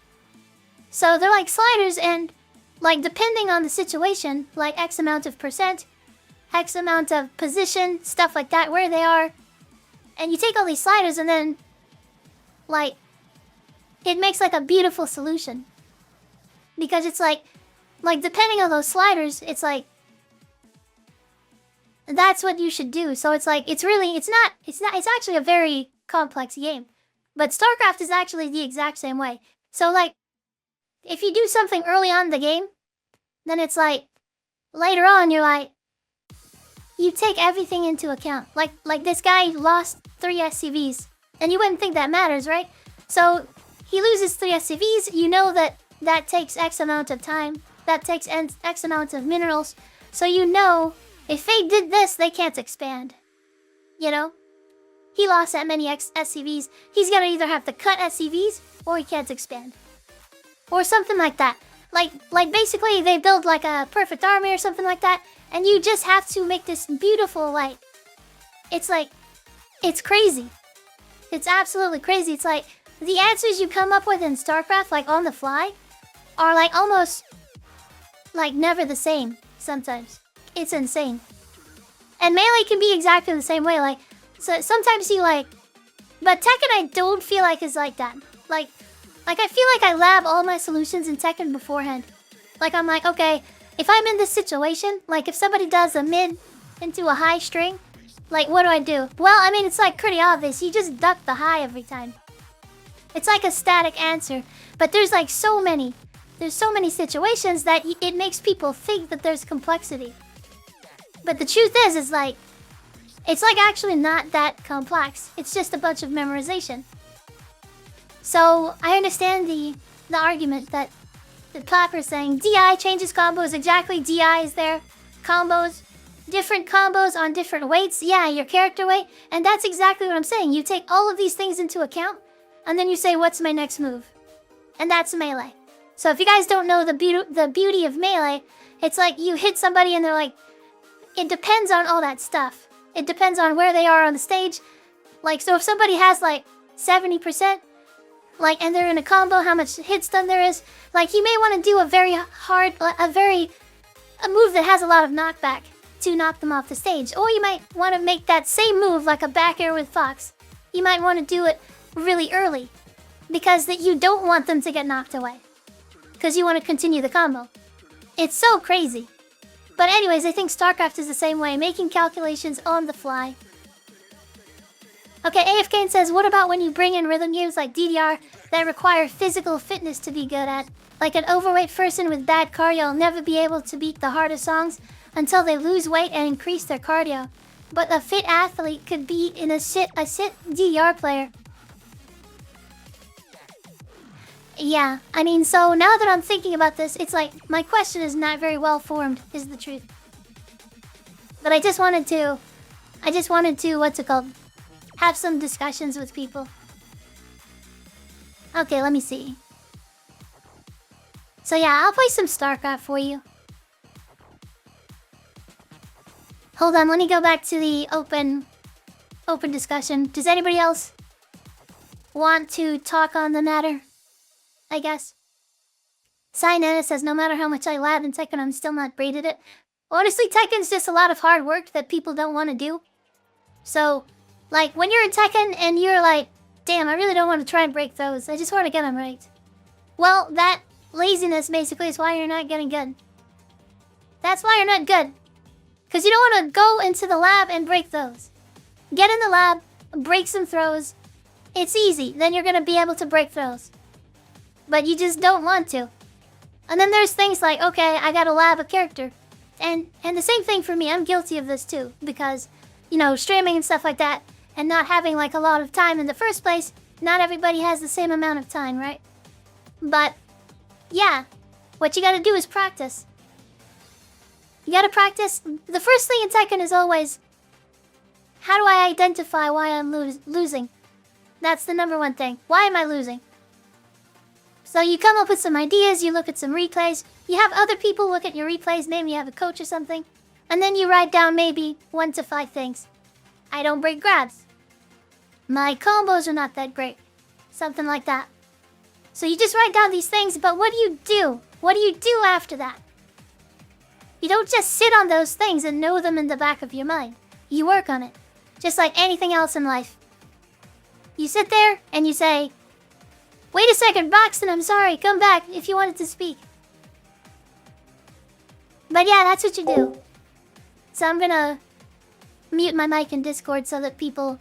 S2: So they're like sliders, and like depending on the situation, like X amount of percent, X amount of position, stuff like that, where they are, and you take all these sliders and then like it makes like a beautiful solution. Because it's like depending on those sliders, it's like that's what you should do. So it's like it's actually a very complex game. But StarCraft is actually the exact same way. So like if you do something early on in the game, then it's like later on you're like you take everything into account. Like this guy lost 3 SCVs, and you wouldn't think that matters, right? So he loses 3 SCVs, you know that takes X amount of time, that takes X amount of minerals, so you know if they did this, they can't expand. You know? He lost that many SCVs. He's gonna either have to cut SCVs or he can't expand. Or something like that. Like basically they build like a perfect army or something like that, and you just have to make this beautiful, like, it's crazy. It's absolutely crazy. It's like the answers you come up with in StarCraft, like on the fly, are like almost like never the same sometimes. It's insane. And Melee can be exactly the same way, like, so sometimes you like, but Tekken I don't feel like is like that. Like I feel like I lab all my solutions in Tekken beforehand. Like I'm like, okay, if I'm in this situation, like if somebody does a mid into a high string, like what do? Well, I mean, it's like pretty obvious. You just duck the high every time. It's like a static answer, but there's like so many situations that it makes people think that there's complexity. But the truth is like, it's like actually not that complex. It's just a bunch of memorization. So I understand the argument that Plapper's saying DI changes combos. Exactly, DI is there. Combos, different combos on different weights. Yeah, your character weight. And that's exactly what I'm saying. You take all of these things into account, and then you say, what's my next move? And that's Melee. So if you guys don't know the beauty of Melee, it's like you hit somebody and they're like, it depends on all that stuff. It depends on where they are on the stage. Like, so if somebody has like 70%, like, and they're in a combo, how much hit stun there is, like, you may want to do a very hard, a move that has a lot of knockback to knock them off the stage. Or you might want to make that same move like a back air with Fox. You might want to do it really early, because that you don't want them to get knocked away, because you want to continue the combo. It's so crazy. But anyways, I think StarCraft is the same way, making calculations on the fly. Okay, AFK says, what about when you bring in rhythm games like DDR that require physical fitness to be good at? Like an overweight person with bad cardio will never be able to beat the hardest songs until they lose weight and increase their cardio. But a fit athlete could be in a sit DDR player. Yeah, I mean, so now that I'm thinking about this, it's like, my question is not very well formed, is the truth. But I just wanted to, what's it called? Have some discussions with people. Okay, let me see. So yeah, I'll play some StarCraft for you. Hold on, let me go back to the open discussion. Does anybody else want to talk on the matter? I guess. Cyanana says, no matter how much I lab in Tekken, I'm still not great at it. Honestly, Tekken's just a lot of hard work that people don't want to do. So, like, when you're in Tekken and you're like, damn, I really don't want to try and break those. I just want to get them right. Well, that laziness basically is why you're not getting good. That's why you're not good. Because you don't want to go into the lab and break those. Get in the lab, break some throws. It's easy. Then you're going to be able to break throws. But you just don't want to. And then there's things like, okay, I got to lab a character. And the same thing for me. I'm guilty of this too. Because, you know, streaming and stuff like that, and not having like a lot of time in the first place, not everybody has the same amount of time, right? But, yeah, what you gotta do is practice. You gotta practice. The first thing in Tekken is always, how do I identify why I'm losing? That's the number one thing. Why am I losing? So you come up with some ideas, you look at some replays, you have other people look at your replays, maybe you have a coach or something, and then you write down maybe 1 to 5 things. I don't break grabs. My combos are not that great. Something like that. So you just write down these things, but what do you do? What do you do after that? You don't just sit on those things and know them in the back of your mind. You work on it. Just like anything else in life. You sit there and you say, wait a second, Boxton, I'm sorry, come back if you wanted to speak. But yeah, that's what you do. So I'm gonna mute my mic in Discord so that people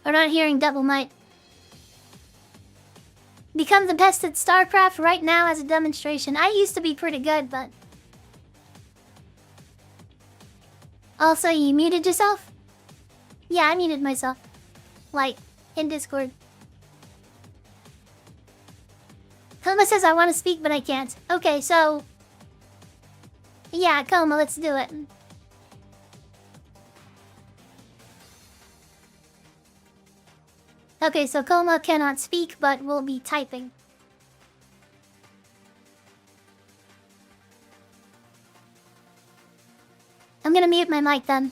S2: are not hearing double mic. Become the best at StarCraft right now as a demonstration. I used to be pretty good, but... Also, you muted yourself? Yeah, I muted myself. Like, in Discord. Koma says I want to speak, but I can't. Okay, so... Yeah, Koma, let's do it. Okay, so Coma cannot speak, but will be typing. I'm gonna mute my mic then.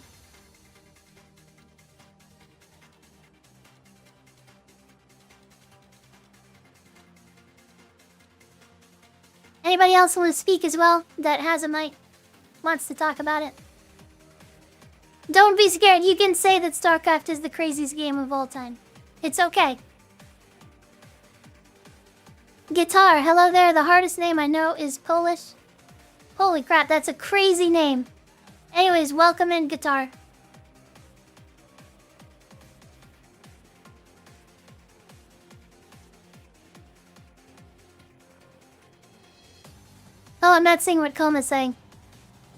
S2: Anybody else want to speak as well that has a mic? Wants to talk about it? Don't be scared. You can say that StarCraft is the craziest game of all time. It's okay. Guitar, hello there. The hardest name I know is Polish. Holy crap, that's a crazy name. Anyways, welcome in, Guitar. Oh, I'm not seeing what Koma's saying.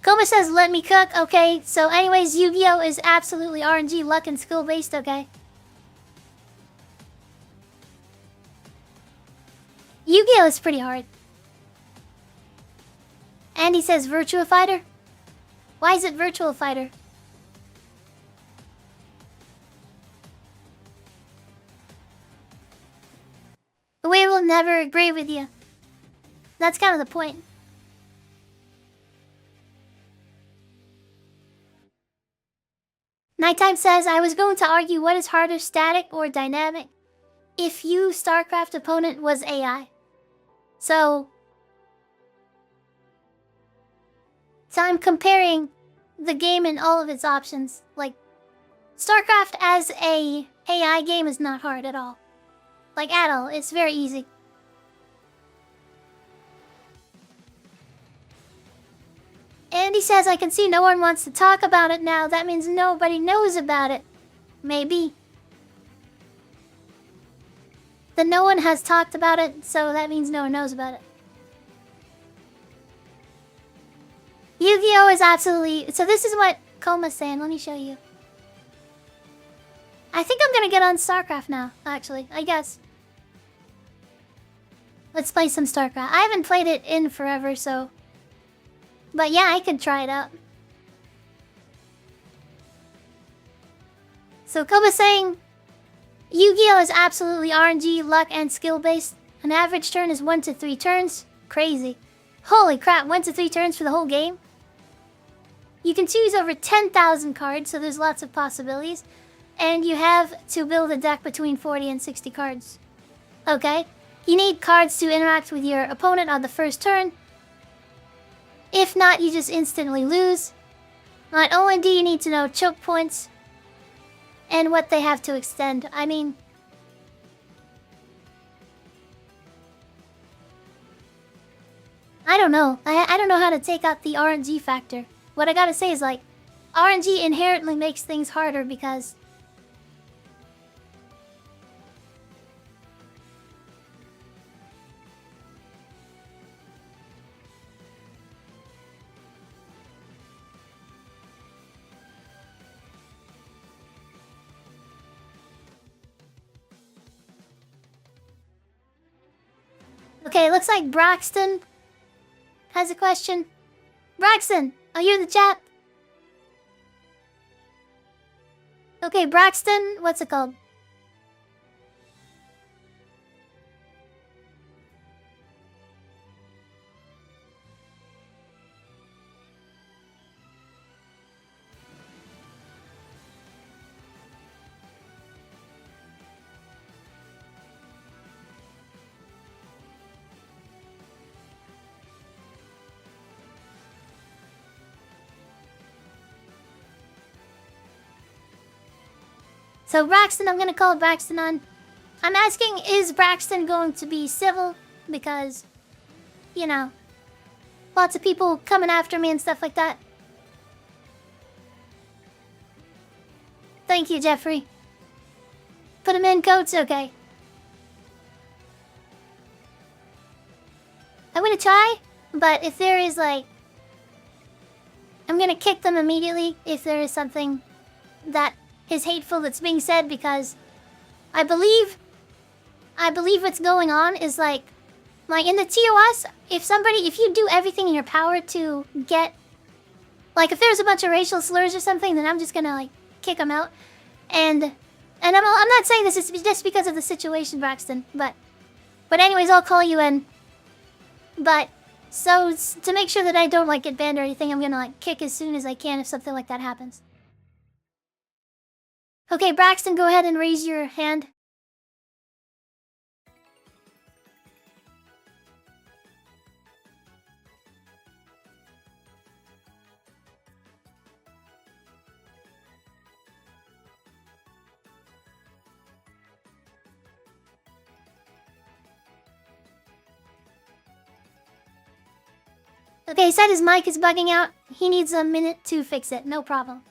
S2: Koma says, let me cook. Okay, so anyways, Yu-Gi-Oh! Is absolutely RNG, luck, and skill-based, okay? Yu-Gi-Oh! Is pretty hard. Andy says, Virtua Fighter? Why is it Virtual Fighter? We will never agree with you. That's kind of the point. Nighttime says, I was going to argue what is harder, static or dynamic, if you StarCraft opponent was AI. So I'm comparing the game and all of its options. Like, StarCraft as a AI game is not hard at all. Like, at all. It's very easy. Andy says, I can see no one wants to talk about it now. That means nobody knows about it. Maybe. Then no one has talked about it, so that means no one knows about it. Yu-Gi-Oh! Is absolutely... So this is what Koma's saying. Let me show you. I think I'm gonna get on StarCraft now, actually. I guess. Let's play some StarCraft. I haven't played it in forever, so... But yeah, I could try it out. So Koba's saying, Yu-Gi-Oh! Is absolutely RNG, luck, and skill-based. An average turn is 1 to 3 turns. Crazy. Holy crap, 1 to 3 turns for the whole game? You can choose over 10,000 cards, so there's lots of possibilities. And you have to build a deck between 40 and 60 cards. Okay? You need cards to interact with your opponent on the first turn. If not, you just instantly lose. Not only do you need to know choke points and what they have to extend. I mean, I don't know. I don't know how to take out the RNG factor. What I gotta say is, like, RNG inherently makes things harder because... Okay, looks like Braxton has a question. Braxton, are you in the chat? Okay, Braxton, what's it called? So Braxton, I'm gonna call Braxton on. I'm asking, is Braxton going to be civil? Because, you know, lots of people coming after me and stuff like that. Thank you, Jeffrey. Put him in, coats, okay. I'm gonna try, but if there is, like... I'm gonna kick them immediately if there is something that is hateful that's being said, because I believe what's going on is like in the TOS, if you do everything in your power to get, like, if there's a bunch of racial slurs or something, then I'm just gonna, like, kick them out. And And I'm not saying this is just because of the situation, Braxton, but anyways, I'll call you in. But so to make sure that I don't like get banned or anything, I'm gonna like kick as soon as I can if something like that happens. Okay, Braxton, go ahead and raise your hand. Okay, he said his mic is bugging out. He needs a minute to fix it. No problem.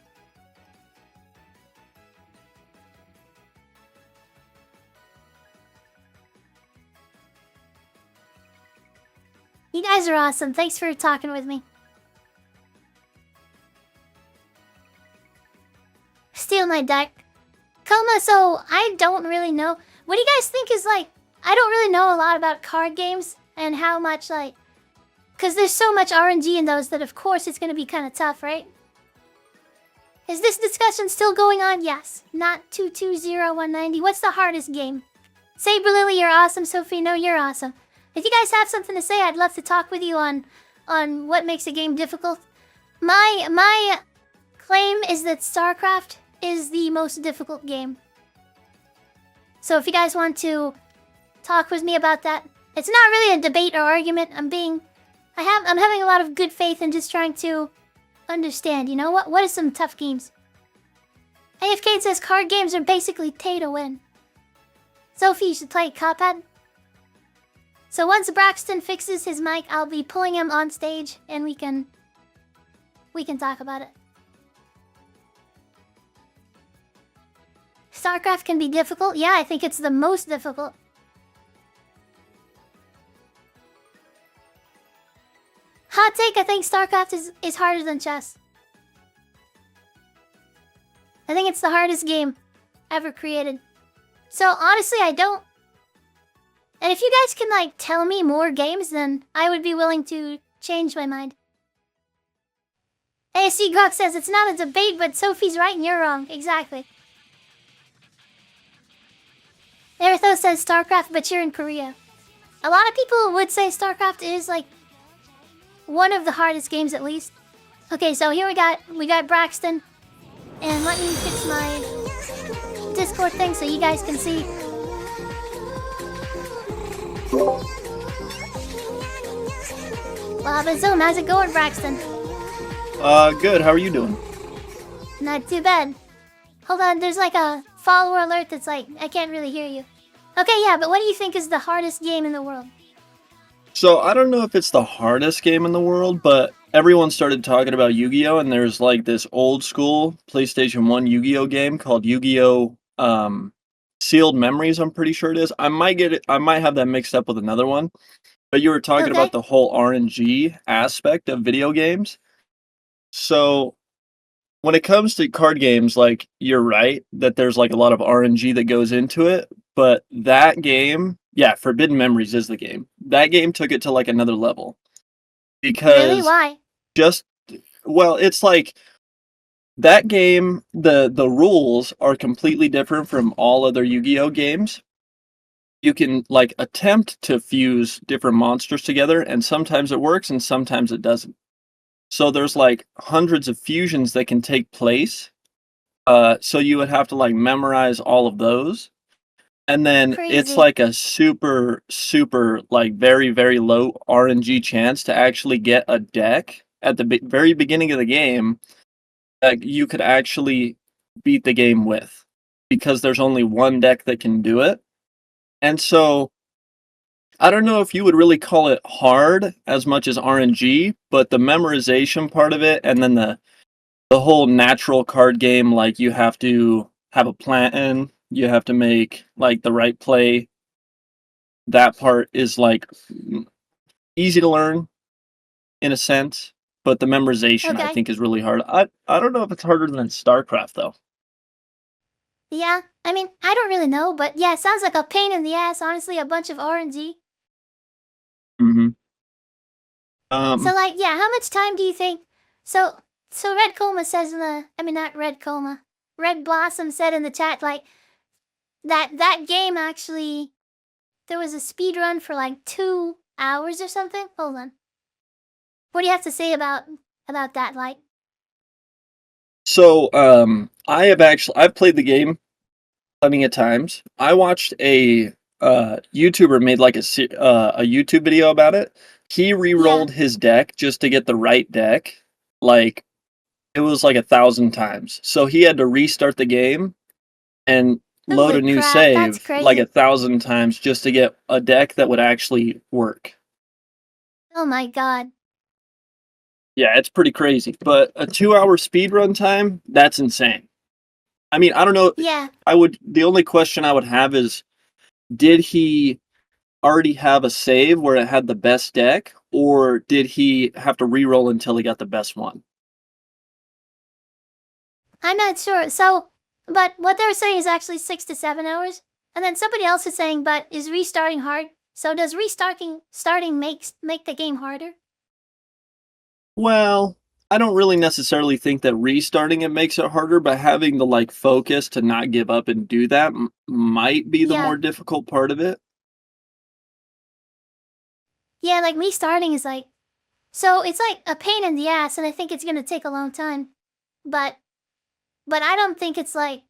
S2: You guys are awesome. Thanks for talking with me. Steal my deck. Coma, so I don't really know. What do you guys think is like... I don't really know a lot about card games and how much like... Because there's so much RNG in those that of course it's going to be kind of tough, right? Is this discussion still going on? Yes. Not 220190. What's the hardest game? Saber Lily, you're awesome. Sophie, no, you're awesome. If you guys have something to say, I'd love to talk with you on what makes a game difficult. My claim is that StarCraft is the most difficult game. So if you guys want to talk with me about that, it's not really a debate or argument. I'm having a lot of good faith in just trying to understand, you know, what is some tough games? AFK says card games are basically pay to win. Sophie, you should play Cuphead. So once Braxton fixes his mic, I'll be pulling him on stage and we can talk about it. StarCraft can be difficult. Yeah, I think it's the most difficult. Hot take, I think StarCraft is harder than chess. I think it's the hardest game ever created. So honestly, I don't... And if you guys can like tell me more games, then I would be willing to change my mind. ASC Grok says it's not a debate, but Sophie's right and you're wrong. Exactly. Erythos says StarCraft, but you're in Korea. A lot of people would say StarCraft is like one of the hardest games at least. Okay, so here we got Braxton. And let me fix my Discord thing so you guys can see. Zoom, how's it going, Braxton?
S11: Good. How are you doing?
S2: Not too bad. Hold on, there's like a follower alert that's like, I can't really hear you. Okay, yeah, but what do you think is the hardest game in the world?
S11: So, I don't know if it's the hardest game in the world, but everyone started talking about Yu-Gi-Oh! And there's like this old school PlayStation 1 Yu-Gi-Oh! Game called Yu-Gi-Oh! Sealed Memories, I'm pretty sure it is. I might have that mixed up with another one. But you were talking about the whole RNG aspect of video games. So, when it comes to card games, like, you're right that there's like a lot of RNG that goes into it. But that game, yeah, Forbidden Memories is the game. That game took it to like another level. Because
S2: really? Why?
S11: Well, it's like that game, the rules are completely different from all other Yu-Gi-Oh games. You can like attempt to fuse different monsters together, and sometimes it works and sometimes it doesn't. So there's like hundreds of fusions that can take place. So you would have to like memorize all of those. And then it's like a super, super, like very, very low RNG chance to actually get a deck at the very beginning of the game that you could actually beat the game with. Because there's only one deck that can do it. And so, I don't know if you would really call it hard as much as RNG, but the memorization part of it, and then the whole natural card game, like you have to have a plan, you have to make like the right play. That part is like easy to learn in a sense, but the memorization I think is really hard. I don't know if it's harder than StarCraft though.
S2: Yeah, I mean, I don't really know, but yeah, it sounds like a pain in the ass, honestly, a bunch of RNG.
S11: Mm-hmm.
S2: So like, yeah, how much time do you think? So Red Coma says in the, I mean, not Red Coma, Red Blossom said in the chat, like, that game actually, there was a speed run for like 2 hours or something. Hold on. What do you have to say about that, Light?
S11: So, I've played the game plenty of times. I watched a YouTuber made like a YouTube video about it. He re-rolled his deck just to get the right deck. Like it was like 1,000 times. So he had to restart the game and load
S2: Holy
S11: a new
S2: crap, that's
S11: save like
S2: crazy.
S11: 1,000 times just to get a deck that would actually work.
S2: Oh my god.
S11: Yeah, it's pretty crazy. But a 2-hour speedrun time, that's insane. I mean, I don't know.
S2: Yeah.
S11: The only question I would have is, did he already have a save where it had the best deck, or did he have to re-roll until he got the best one?
S2: I'm not sure. So, but what they're saying is actually 6 to 7 hours. And then somebody else is saying, but is restarting hard? So does starting make the game harder?
S11: Well, I don't really necessarily think that restarting it makes it harder, but having the like focus to not give up and do that might be the
S2: Yeah.
S11: more difficult part of it.
S2: Yeah, like me starting is like, so it's like a pain in the ass, and I think it's gonna take a long time. But I don't think it's like,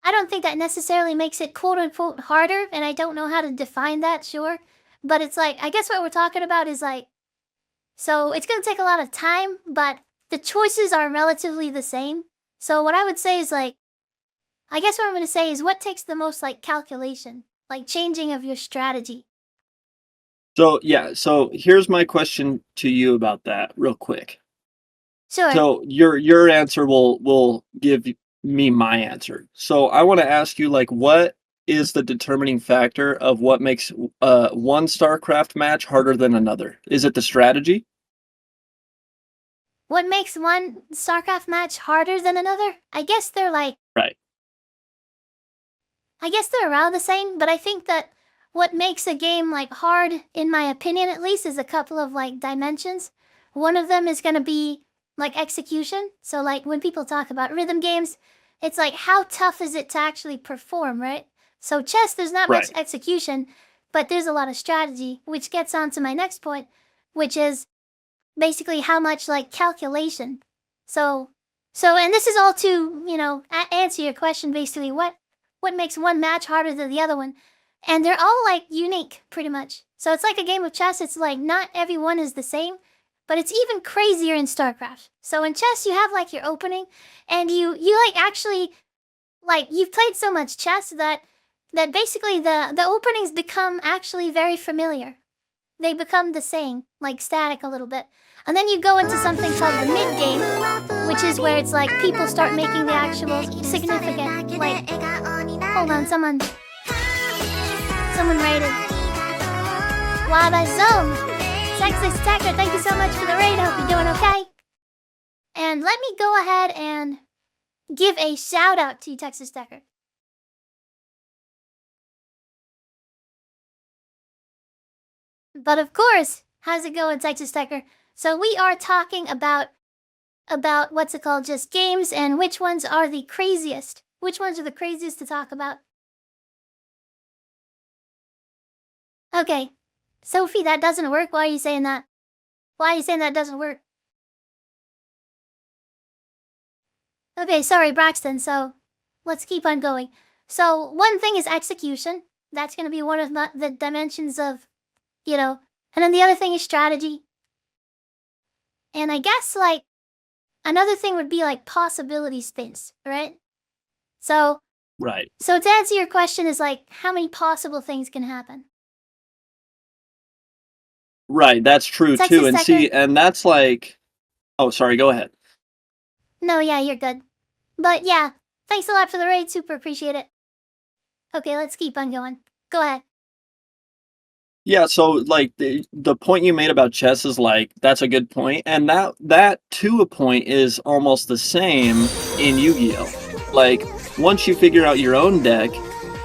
S2: I don't think that necessarily makes it quote unquote harder, and I don't know how to define that, sure. But it's like, I guess what we're talking about is like, so it's gonna take a lot of time, but the choices are relatively the same. So what I would say is like, I guess what I'm gonna say is what takes the most like calculation, like changing of your strategy.
S11: So yeah, so here's my question to you about that real quick.
S2: Sure.
S11: So your answer will give me my answer. So I want to ask you like what is the determining factor of what makes one StarCraft match harder than another? Is it the strategy?
S2: What makes one StarCraft match harder than another? I guess they're like,
S11: Right.
S2: I guess they're around the same, but I think that what makes a game like hard, in my opinion at least, is a couple of like dimensions. One of them is gonna be like execution. So like when people talk about rhythm games, it's like how tough is it to actually perform, right? So chess, there's not much
S11: Right.
S2: execution, but there's a lot of strategy, which gets on to my next point, which is basically how much like calculation. So and this is all to, answer your question basically, what makes one match harder than the other one? And they're all like unique pretty much. So it's like a game of chess, it's like not everyone is the same, but it's even crazier in StarCraft. So in chess you have like your opening, and you like actually, like, you've played so much chess that basically the openings become actually very familiar. They become the same, like static a little bit. And then you go into something called the mid game, which is where it's like people start making the actual significant, like, hold on, someone raided. Wada Zone! Texas Tecker, thank you so much for the raid, hope you're doing okay. And let me go ahead and give a shout out to you, Texas Tecker. But of course, how's it going, Texas Tecker? So we are talking about what's it called, just games, and which ones are the craziest. Which ones are the craziest to talk about? Okay, Sophie, that doesn't work. Why are you saying that? Why are you saying that doesn't work? Okay, sorry, Braxton, so let's keep on going. So one thing is execution. That's going to be one of the dimensions of, and then the other thing is strategy. And I guess, like, another thing would be, like, possibility space, right? So,
S11: Right.
S2: So to answer your question is, like, how many possible things can happen?
S11: Right, that's true
S2: Texas
S11: too. And
S2: Tecker?
S11: see, and that's like, oh, sorry, go ahead.
S2: No, yeah, you're good. But yeah, thanks a lot for the raid, super appreciate it. Okay, let's keep on going. Go ahead.
S11: Yeah, so like the point you made about chess is like that's a good point, and that to a point is almost the same in Yu-Gi-Oh. Like once you figure out your own deck,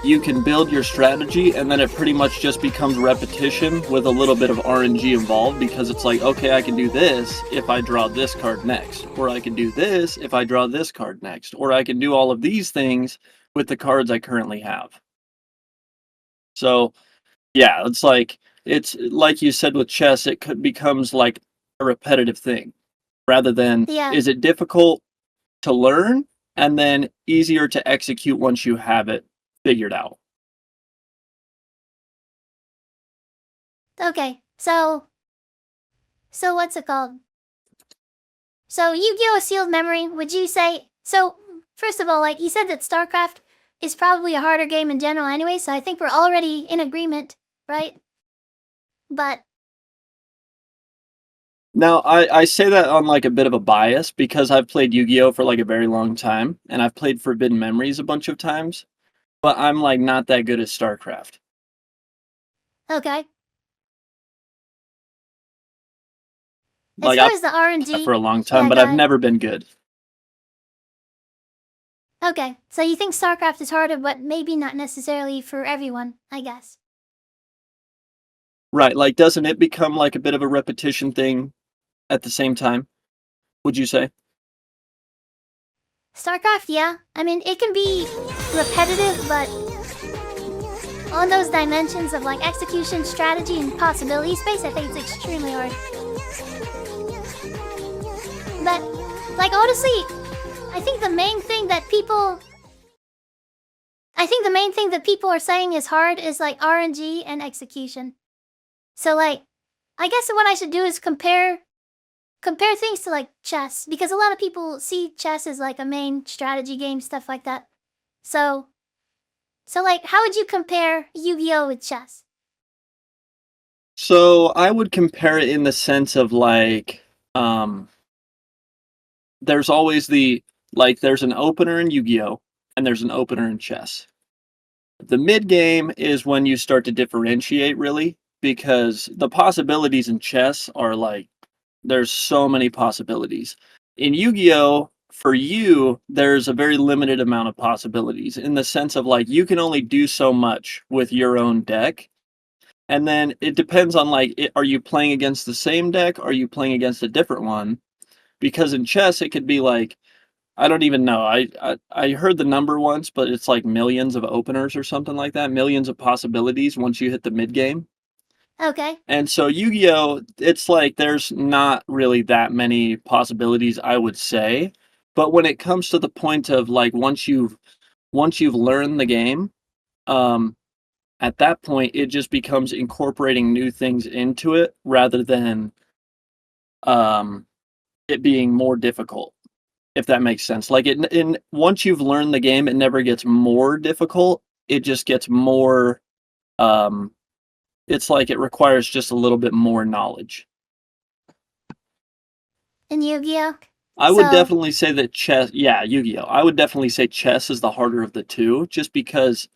S11: you can build your strategy, and then it pretty much just becomes repetition with a little bit of RNG involved, because it's like, okay, I can do this if I draw this card next, or I can do this if I draw this card next, or I can do all of these things with the cards I currently have. So, yeah, it's like you said with chess, becomes like a repetitive thing rather than
S2: Yeah.
S11: is it difficult to learn and then easier to execute once you have it figured out.
S2: Okay. So what's it called? So Yu-Gi-Oh! Sealed Memory, would you say so first of all, like you said that StarCraft is probably a harder game in general anyway, so I think we're already in agreement, right? But
S11: Now, I say that on like a bit of a bias because I've played Yu-Gi-Oh for like a very long time and I've played Forbidden Memories a bunch of times, but I'm like not that good at StarCraft.
S2: okay. As
S11: Like
S2: far
S11: I've
S2: as the
S11: played that
S2: RNG,
S11: for a long time,
S2: yeah,
S11: but
S2: go
S11: I've
S2: ahead.
S11: never been good.
S2: Okay, so you think StarCraft is harder, but maybe not necessarily for everyone, I guess.
S11: Right, like doesn't it become like a bit of a repetition thing at the same time? Would you say?
S2: StarCraft, yeah. I mean, it can be repetitive, but on those dimensions of like execution, strategy, and possibility space, I think it's extremely hard. But, like, honestly, I think the main thing that people are saying is hard is like RNG and execution. So like, I guess what I should do is compare things to like chess, because a lot of people see chess as like a main strategy game, stuff like that. So like, how would you compare Yu-Gi-Oh with chess?
S11: So I would compare it in the sense of like, there's always there's an opener in Yu-Gi-Oh and there's an opener in chess. The mid game is when you start to differentiate really because the possibilities in chess are like there's so many possibilities. In Yu-Gi-Oh, for you, there's a very limited amount of possibilities in the sense of like you can only do so much with your own deck. And then it depends on like are you playing against the same deck? Are you playing against a different one? Because in chess it could be like I don't even know. I heard the number once, but it's like millions of openers or something like that. Millions of possibilities once you hit the mid game.
S2: Okay.
S11: And so Yu-Gi-Oh, it's like there's not really that many possibilities, I would say. But when it comes to the point of like once you've learned the game, um, at that point it just becomes incorporating new things into it rather than um, it being more difficult. If that makes sense. Like once you've learned the game, it never gets more difficult. It just gets more. Um, it's like it requires just a little bit more knowledge.
S2: In Yu-Gi-Oh.
S11: I would
S2: So
S11: definitely say that chess. Yeah, Yu-Gi-Oh. I would definitely say chess is the harder of the two, just because.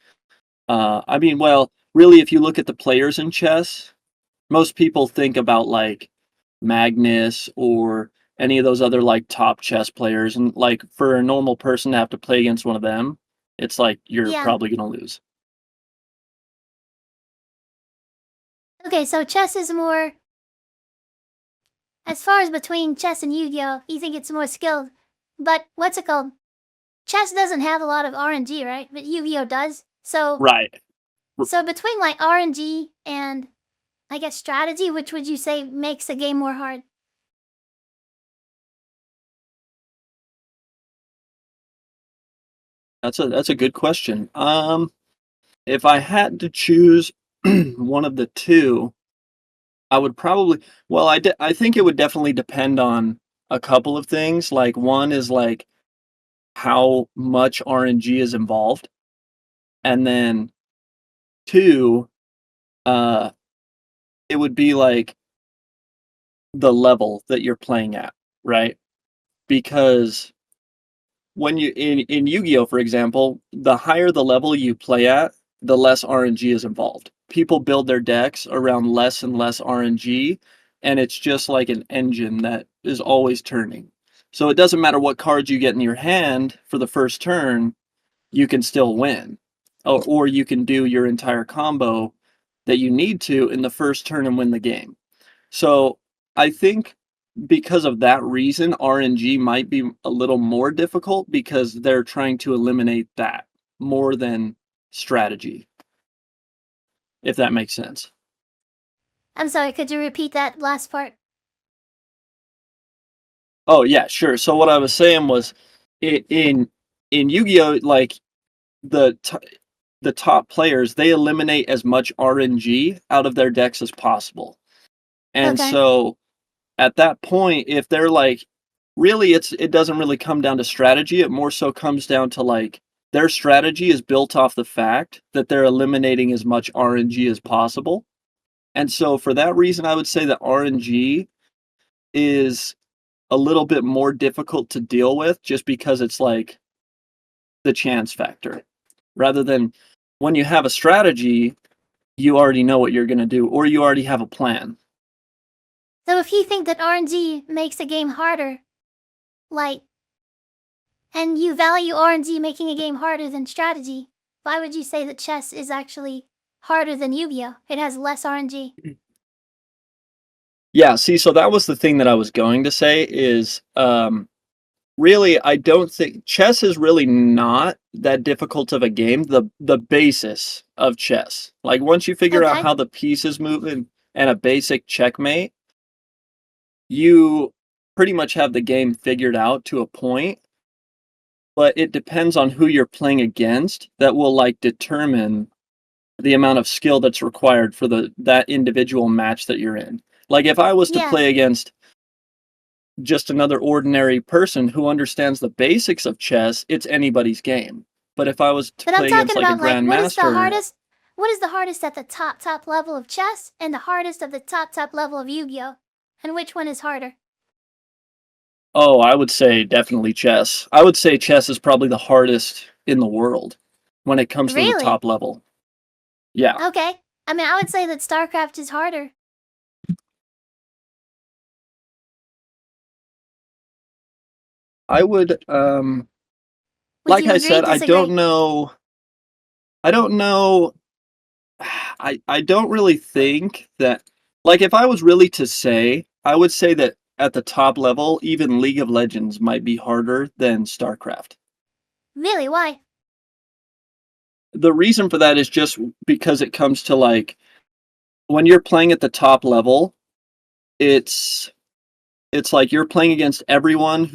S11: I mean, well, really, if you look at the players in chess, most people think about like Magnus or any of those other like top chess players, and like for a normal person to have to play against one of them, it's like you're
S2: yeah.
S11: probably gonna lose.
S2: Okay, so chess is more. As far as between chess and Yu-Gi-Oh, you think it's more skilled. But what's it called? Chess doesn't have a lot of RNG, right? But Yu-Gi-Oh does. So
S11: Right.
S2: between like RNG and I guess strategy, which would you say makes the game more hard?
S11: That's a good question. If I had to choose one of the two, I would probably. Well, I think it would definitely depend on a couple of things. Like one is like how much RNG is involved, and then two, uh, it would be like the level that you're playing at, right? Because when you in Yu-Gi-Oh, for example, the higher the level you play at, the less RNG is involved. People build their decks around less and less RNG, and it's just like an engine that is always turning. So it doesn't matter what cards you get in your hand for the first turn, you can still win. Or you can do your entire combo that you need to in the first turn and win the game. So I think because of that reason, RNG might be a little more difficult because they're trying to eliminate that. more than strategy. If that makes sense.
S2: I'm sorry, could you repeat that last part?
S11: Oh yeah, sure. So what I was saying was, in Yu-Gi-Oh, like the top players, they eliminate as much RNG out of their decks as possible. And
S2: Okay.
S11: so at that point, if they're like, really, it doesn't really come down to strategy. It more so comes down to like their strategy is built off the fact that they're eliminating as much RNG as possible. And so for that reason, I would say that RNG is a little bit more difficult to deal with just because it's like the chance factor. Rather than when you have a strategy, you already know what you're going to do, or you already have a plan.
S2: So if you think that RNG makes a game harder, like, and you value RNG making a game harder than strategy, why would you say that chess is actually harder than Yu-Gi-Oh? It has less RNG.
S11: Yeah, see, so that was the thing that I was going to say is really, I don't think chess is really not that difficult of a game. The basis of chess, like once you figure out
S2: Okay.
S11: how the pieces move and a basic checkmate, you pretty much have the game figured out to a point. But it depends on who you're playing against that will like determine the amount of skill that's required for that individual match that you're in. Like if I was to
S2: Yeah.
S11: play against just another ordinary person who understands the basics of chess, it's anybody's game. But if I was to
S2: But I'm
S11: play
S2: talking
S11: against like a
S2: about like what is the
S11: grandmaster,
S2: hardest? What is the hardest at the top level of chess and the hardest of the top level of Yu-Gi-Oh? And which one is harder?
S11: oh, I would say definitely chess. I would say chess is probably the hardest in the world when it comes to the
S2: Really?
S11: top level. Yeah.
S2: Okay. I mean, I would say that StarCraft is harder.
S11: I would
S2: Would
S11: like
S2: you
S11: I
S2: agree?
S11: said, I
S2: Disagree?
S11: don't know. I don't know. I don't really think that, like, if I was really to say, I would say that at the top level, even League of Legends might be harder than StarCraft.
S2: Really? Why?
S11: The reason for that is just because it comes to like when you're playing at the top level, it's like you're playing against everyone's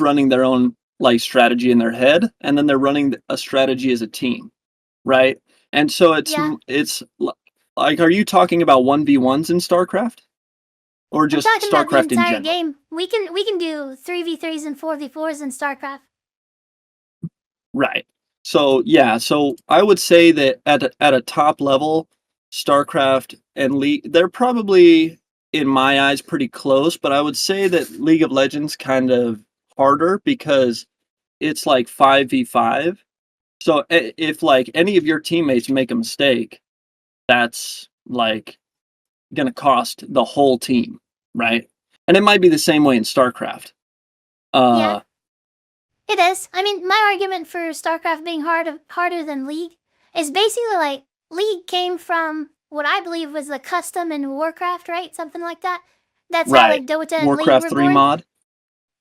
S11: running their own like strategy in their head, and then they're running a strategy as a team, right? And so
S2: Yeah.
S11: like, are you talking about 1v1s in StarCraft? Or
S2: I'm
S11: just
S2: talking about the
S11: StarCraft in
S2: entire
S11: general?
S2: game. We can do 3v3s and 4v4s in StarCraft.
S11: Right. So yeah, so I would say that at a top level, StarCraft and League, they're probably in my eyes pretty close, but I would say that League of Legends kind of harder because it's like 5v5. So if like any of your teammates make a mistake, that's like going to cost the whole team, right? And it might be the same way in StarCraft.
S2: Yeah. It is. I mean, my argument for StarCraft being harder than League is basically like League came from what I believe was the custom in Warcraft, right? Something like that. That's how like
S11: Right.
S2: Dota and League
S11: Warcraft
S2: were
S11: 3
S2: born.
S11: mod.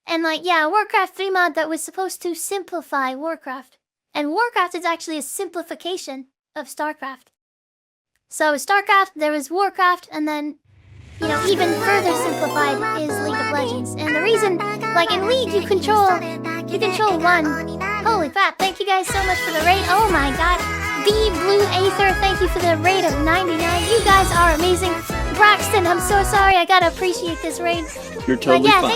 S2: And like, yeah, Warcraft 3 mod that was supposed to simplify Warcraft. And Warcraft is actually a simplification of StarCraft. So StarCraft, there was Warcraft, and then, you know, even further simplified is League of Legends. And the reason, like in League, you control one. Holy crap, thank you guys so much for the raid. Oh my god. B Blue Aether, thank you for the raid of 99. You guys are amazing. Braxton, I'm so sorry, I gotta appreciate this raid.
S11: You're totally
S2: But yeah,
S11: fine.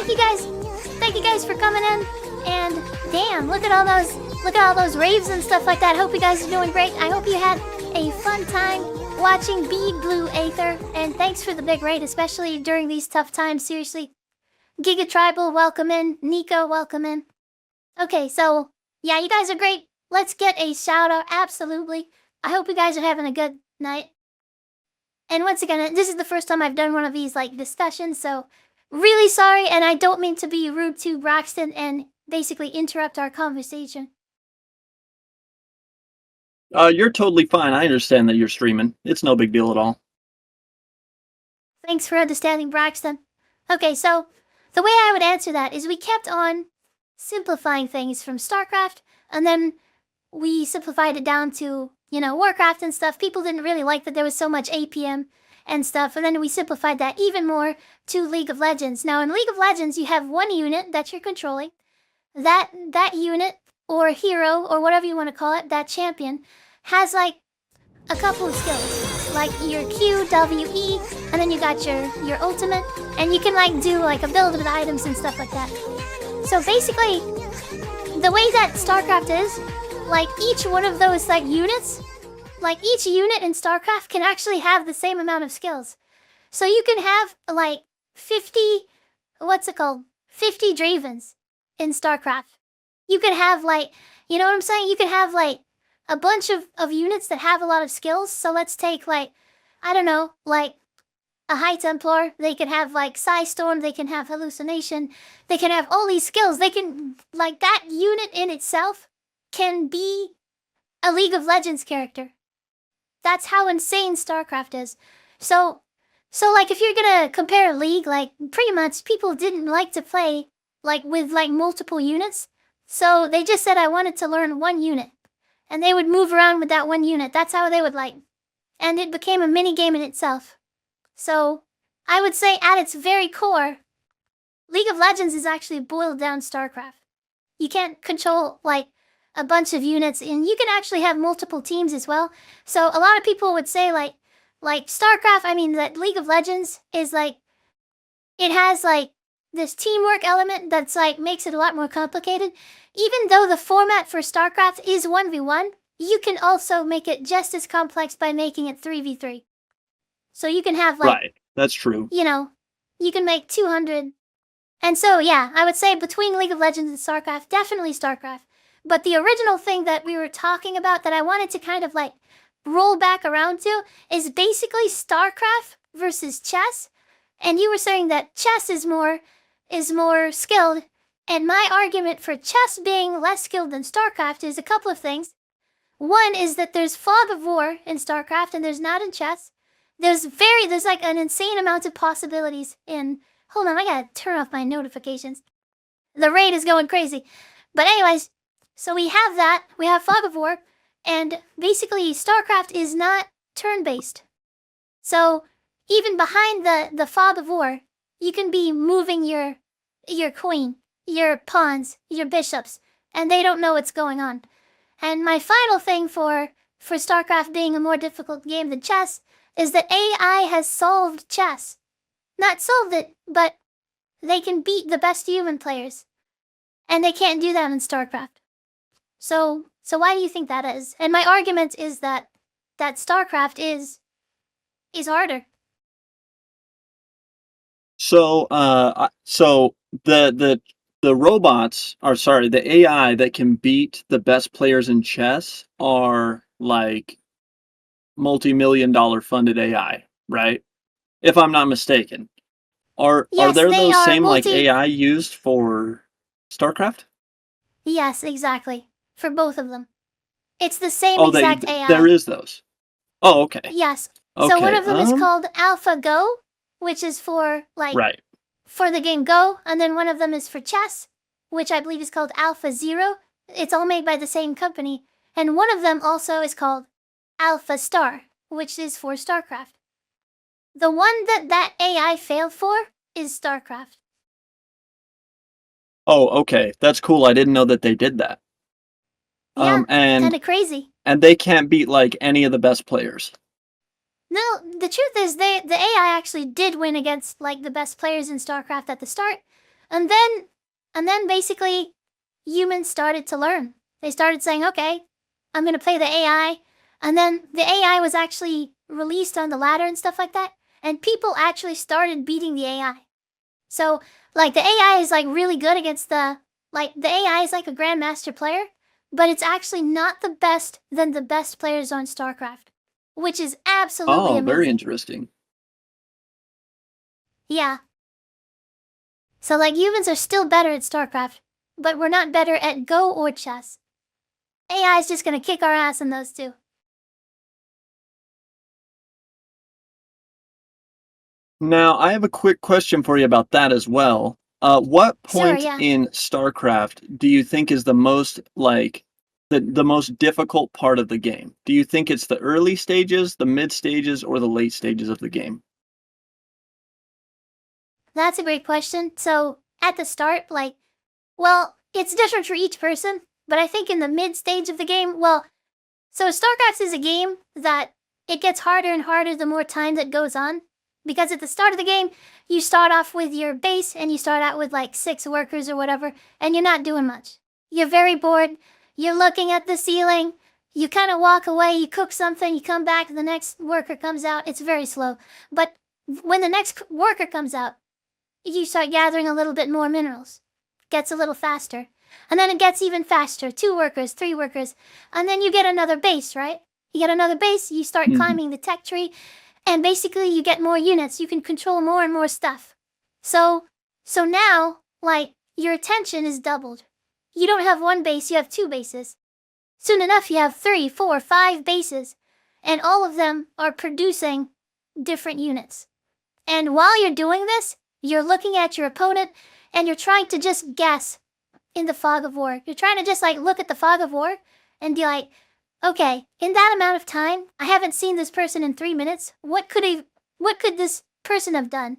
S2: thank you guys for coming in. And damn, look at all those raves and stuff like that. Hope you guys are doing great. I hope you had a fun time watching Be Blue Aether. And thanks for the big raid, especially during these tough times, seriously. Giga Tribal, welcome in. Nico, welcome in. Okay, so yeah, you guys are great. Let's get a shout out, absolutely. I hope you guys are having a good night. And once again, this is the first time I've done one of these like discussions, so really sorry, and I don't mean to be rude to Braxton and basically interrupt our conversation.
S11: You're totally fine. I understand that you're streaming. It's no big deal at all.
S2: Thanks for understanding, Braxton. Okay, so the way I would answer that is we kept on simplifying things from StarCraft, and then we simplified it down to, Warcraft and stuff. People didn't really like that there was so much APM and stuff, and then we simplified that even more to League of Legends. Now, in League of Legends, you have one unit that you're controlling. That unit, or hero, or whatever you want to call it, that champion, has, like, a couple of skills. Like your Q, W, E, and then you got your ultimate, and you can, like, do, like, a build with items and stuff like that. So basically, the way that StarCraft is, like, each one of those, like, units, like, each unit in StarCraft can actually have the same amount of skills. So you can have, like, 50, 50 Dravens in StarCraft. You can have, like, you know what I'm saying? You can have, like, a bunch of units that have a lot of skills. So let's take, like, I don't know, like, a High Templar. They can have, like, Psystorm. They can have Hallucination. They can have all these skills. They can, like, that unit in itself can be a League of Legends character. That's how insane StarCraft is. So like, if you're gonna compare League, like, pretty much people didn't like to play, like, with, like, multiple units. So they just said I wanted to learn one unit. And they would move around with that one unit. That's how they would, like. And it became a mini game in itself. So I would say at its very core, League of Legends is actually boiled down StarCraft. You can't control, like, a bunch of units, and you can actually have multiple teams as well. So a lot of people would say, like StarCraft, that League of Legends is, like, it has, like, this teamwork element that's, like, makes it a lot more complicated. Even though the format for StarCraft is 1v1, you can also make it just as complex by making it 3v3. So you can have, like...
S11: Right, that's true.
S2: You can make 200. And so, yeah, I would say between League of Legends and StarCraft, definitely StarCraft. But the original thing that we were talking about that I wanted to kind of, like, roll back around to is basically StarCraft versus chess. And you were saying that chess is more skilled. And my argument for chess being less skilled than StarCraft is a couple of things. One is that there's fog of war in StarCraft and there's not in chess. There's like an insane amount of possibilities in... Hold on, I gotta turn off my notifications. The raid is going crazy. But anyways, so we have that. We have fog of war. And basically, StarCraft is not turn-based. So even behind the fog of war, you can be moving your queen, your pawns, your bishops, and they don't know what's going on. And my final thing for StarCraft being a more difficult game than chess is that AI has solved chess. Not solved it, but they can beat the best human players. And they can't do that in StarCraft. So why do you think that is? And my argument is that StarCraft is harder.
S11: So, the robots, or sorry, the AI that can beat the best players in chess are, like, multi-million-dollar funded AI, right? If I'm not mistaken. Are
S2: Yes,
S11: there
S2: they
S11: those
S2: are
S11: same, like, AI used for StarCraft?
S2: Yes, exactly. For both of them. It's the same
S11: Oh,
S2: exact AI.
S11: there is those. Oh, okay.
S2: Yes.
S11: Okay.
S2: So one of them is called AlphaGo, which is for, like,
S11: right.
S2: for the game Go, and then one of them is for chess, which I believe is called AlphaZero. It's all made by the same company. And one of them also is called Alpha Star, which is for StarCraft. The one that AI failed for is StarCraft.
S11: Oh, okay. That's cool. I didn't know that they did that.
S2: Yeah,
S11: and
S2: kind of crazy.
S11: And they can't beat, like, any of the best players.
S2: No, the truth is the AI actually did win against, like, the best players in StarCraft at the start. And then basically humans started to learn. They started saying, okay, I'm going to play the AI. And then the AI was actually released on the ladder and stuff like that. And people actually started beating the AI. So, like, the AI is, like, really good against the AI is like a grandmaster player, but it's actually not the best than the best players on StarCraft, which is absolutely amazing.
S11: Very interesting.
S2: Yeah. So, like, humans are still better at StarCraft, but we're not better at Go or chess. AI is just gonna kick our ass in those two.
S11: Now, I have a quick question for you about that as well. What point
S2: yeah.
S11: in StarCraft do you think is the most, like, the most difficult part of the game? Do you think it's the early stages, the mid stages, or the late stages of the game?
S2: That's a great question. So at the start, like, well, it's different for each person, but I think in the mid stage of the game, well, so StarCraft is a game that it gets harder and harder the more time that goes on. Because at the start of the game, you start off with your base and you start out with like 6 workers or whatever, and you're not doing much. You're very bored. You're looking at the ceiling. You kind of walk away, you cook something, you come back, the next worker comes out. It's very slow. But when the next worker comes out, you start gathering a little bit more minerals. Gets a little faster. And then it gets even faster. 2 workers, 3 workers. And then you get another base, right? You get another base, you start climbing the tech tree, and basically you get more units. You can control more and more stuff. So now, like, your attention is doubled. You don't have 1 base, you have 2 bases. Soon enough, you have 3, 4, 5 bases. And all of them are producing different units. And while you're doing this, you're looking at your opponent, and you're trying to just guess in the fog of war. You're trying to just, like, look at the fog of war and be like, okay, in that amount of time, I haven't seen this person in 3 minutes. What could this person have done?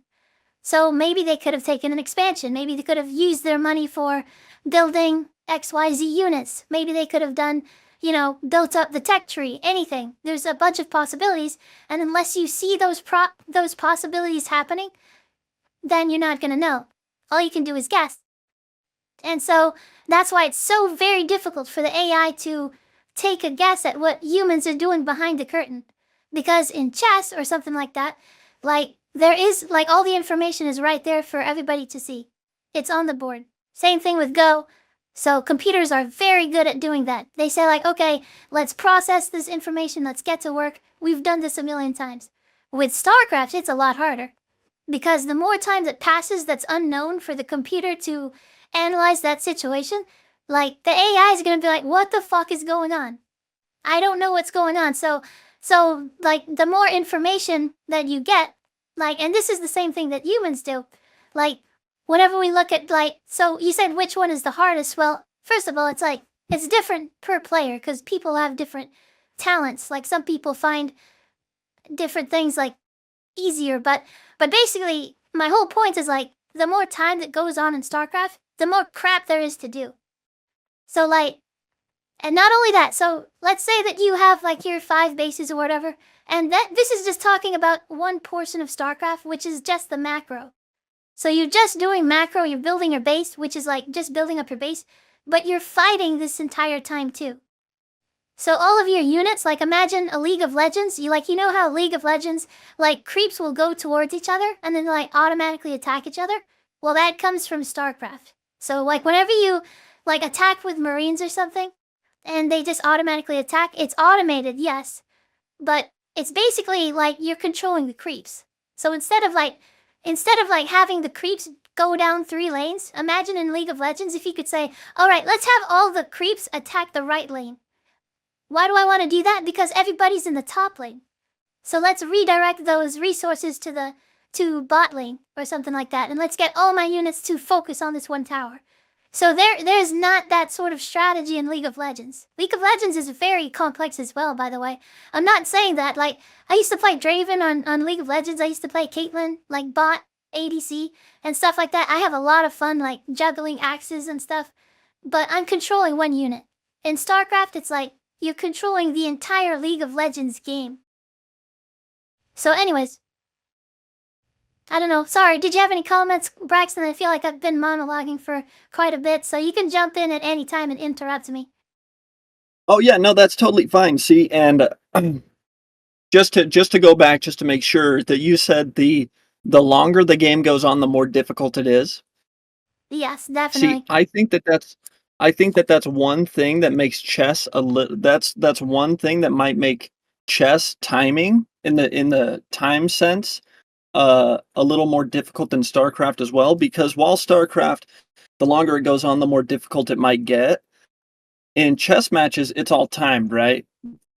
S2: So maybe they could have taken an expansion. Maybe they could have used their money for building XYZ units. Maybe they could have done, built up the tech tree, anything. There's a bunch of possibilities, and unless you see those possibilities happening, then you're not going to know. All you can do is guess. And so that's why it's so very difficult for the AI to take a guess at what humans are doing behind the curtain. Because in chess or something like that, like, there is, like, all the information is right there for everybody to see. It's on the board. Same thing with Go. So computers are very good at doing that. They say, like, okay, let's process this information, let's get to work. We've done this a million times. With StarCraft, it's a lot harder. Because the more time that passes that's unknown for the computer to analyze that situation, like, the AI is going to be like, what the fuck is going on? I don't know what's going on. So, like, the more information that you get, like, and this is the same thing that humans do. Like, whenever we look at, like, so you said which one is the hardest? Well, first of all, it's like, it's different per player because people have different talents. Like, some people find different things, like, easier. But basically, my whole point is, like, the more time that goes on in StarCraft, the more crap there is to do. So, like, and not only that, so let's say that you have, like, your 5 bases or whatever, and this is just talking about one portion of StarCraft, which is just the macro. So you're just doing macro, you're building your base, which is, like, just building up your base, but you're fighting this entire time, too. So all of your units, like, imagine a League of Legends, you know how League of Legends, like, creeps will go towards each other, and then, like, automatically attack each other? Well, that comes from StarCraft. So, like, whenever you, like, attack with Marines or something, and they just automatically attack, it's automated, yes, but it's basically like you're controlling the creeps. So instead of having the creeps go down 3 lanes, imagine in League of Legends if you could say, all right, let's have all the creeps attack the right lane. Why do I want to do that? Because everybody's in the top lane. So let's redirect those resources to bot lane or something like that, and let's get all my units to focus on this one tower. So there's not that sort of strategy in League of Legends. League of Legends is very complex as well, by the way. I'm not saying that. Like, I used to play Draven on League of Legends. I used to play Caitlyn, like, bot, ADC, and stuff like that. I have a lot of fun, like, juggling axes and stuff. But I'm controlling one unit. In StarCraft, it's like you're controlling the entire League of Legends game. So anyways, I don't know. Sorry, did you have any comments, Braxton? I feel like I've been monologuing for quite a bit, so you can jump in at any time and interrupt me.
S11: Oh yeah, no, that's totally fine. See, and just to go back, just to make sure that you said the longer the game goes on, the more difficult it is.
S2: Yes, definitely.
S11: See, I think that's one thing that makes chess that's one thing that might make chess timing in the time sense a little more difficult than StarCraft as well, because while StarCraft, the longer it goes on, the more difficult it might get. In chess matches, it's all timed, right?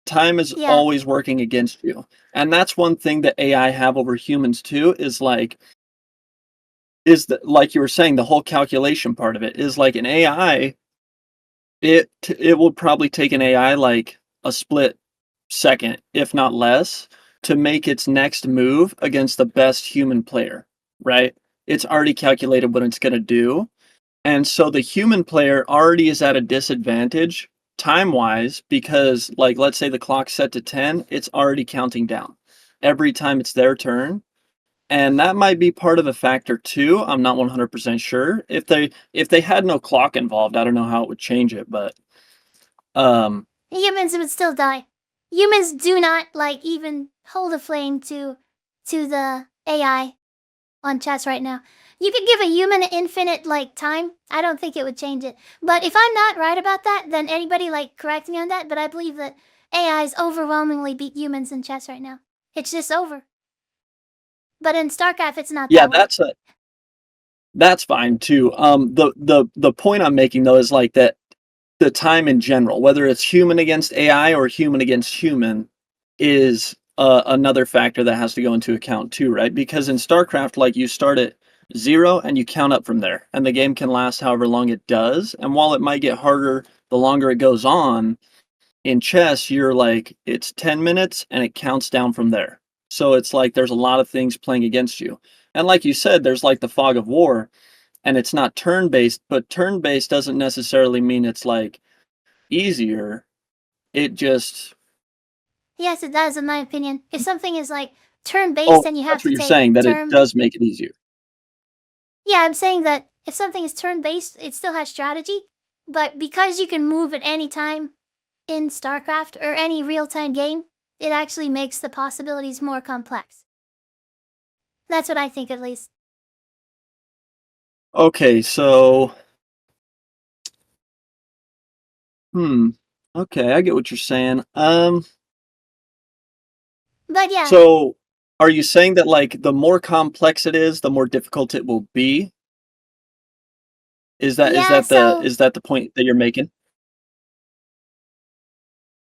S11: Time is always working against you. And that's one thing that AI have over humans too, like you were saying, the whole calculation part of it is like an AI It will probably take an AI like a split second, if not less, to make its next move against the best human player, right? It's already calculated what it's going to do. And so the human player already is at a disadvantage time-wise because, like, let's say the clock's set to 10, it's already counting down every time it's their turn. And that might be part of a factor too. I'm not 100% sure. If they had no clock involved, I don't know how it would change it, but um
S2: Humans would still die. Humans do not like even hold a flame to the AI on chess right now. You could give a human infinite like time. I don't think it would change it. But if I'm not right about that, then anybody like correct me on that. But I believe that AIs overwhelmingly beat humans in chess right now. It's just over. But in StarCraft, it's not
S11: yeah,
S2: that way.
S11: that's fine too. The point I'm making though is like that the time in general, whether it's human against AI or human against human, is another factor that has to go into account too, right? Because in StarCraft, like you start at 0 and you count up from there, and the game can last however long it does. And while it might get harder the longer it goes on, in chess, you're like it's 10 minutes and it counts down from there. So it's like there's a lot of things playing against you. And like you said, there's like the fog of war, and it's not turn-based, but turn-based doesn't necessarily mean it's like easier. It just
S2: Yes, it does, in my opinion. If something is like turn-based
S11: oh,
S2: and you have
S11: that's what
S2: to
S11: you're
S2: take
S11: saying, that it
S2: turn.
S11: does make it easier.
S2: Yeah, I'm saying that if something is turn-based, it still has strategy. But because you can move at any time in StarCraft or any real-time game, it actually makes the possibilities more complex. That's what I think, at least.
S11: Okay, so okay, I get what you're saying.
S2: But yeah,
S11: So are you saying that like the more complex it is, the more difficult it will be? Is that is
S2: yeah,
S11: that the
S2: so
S11: is that the point that you're making?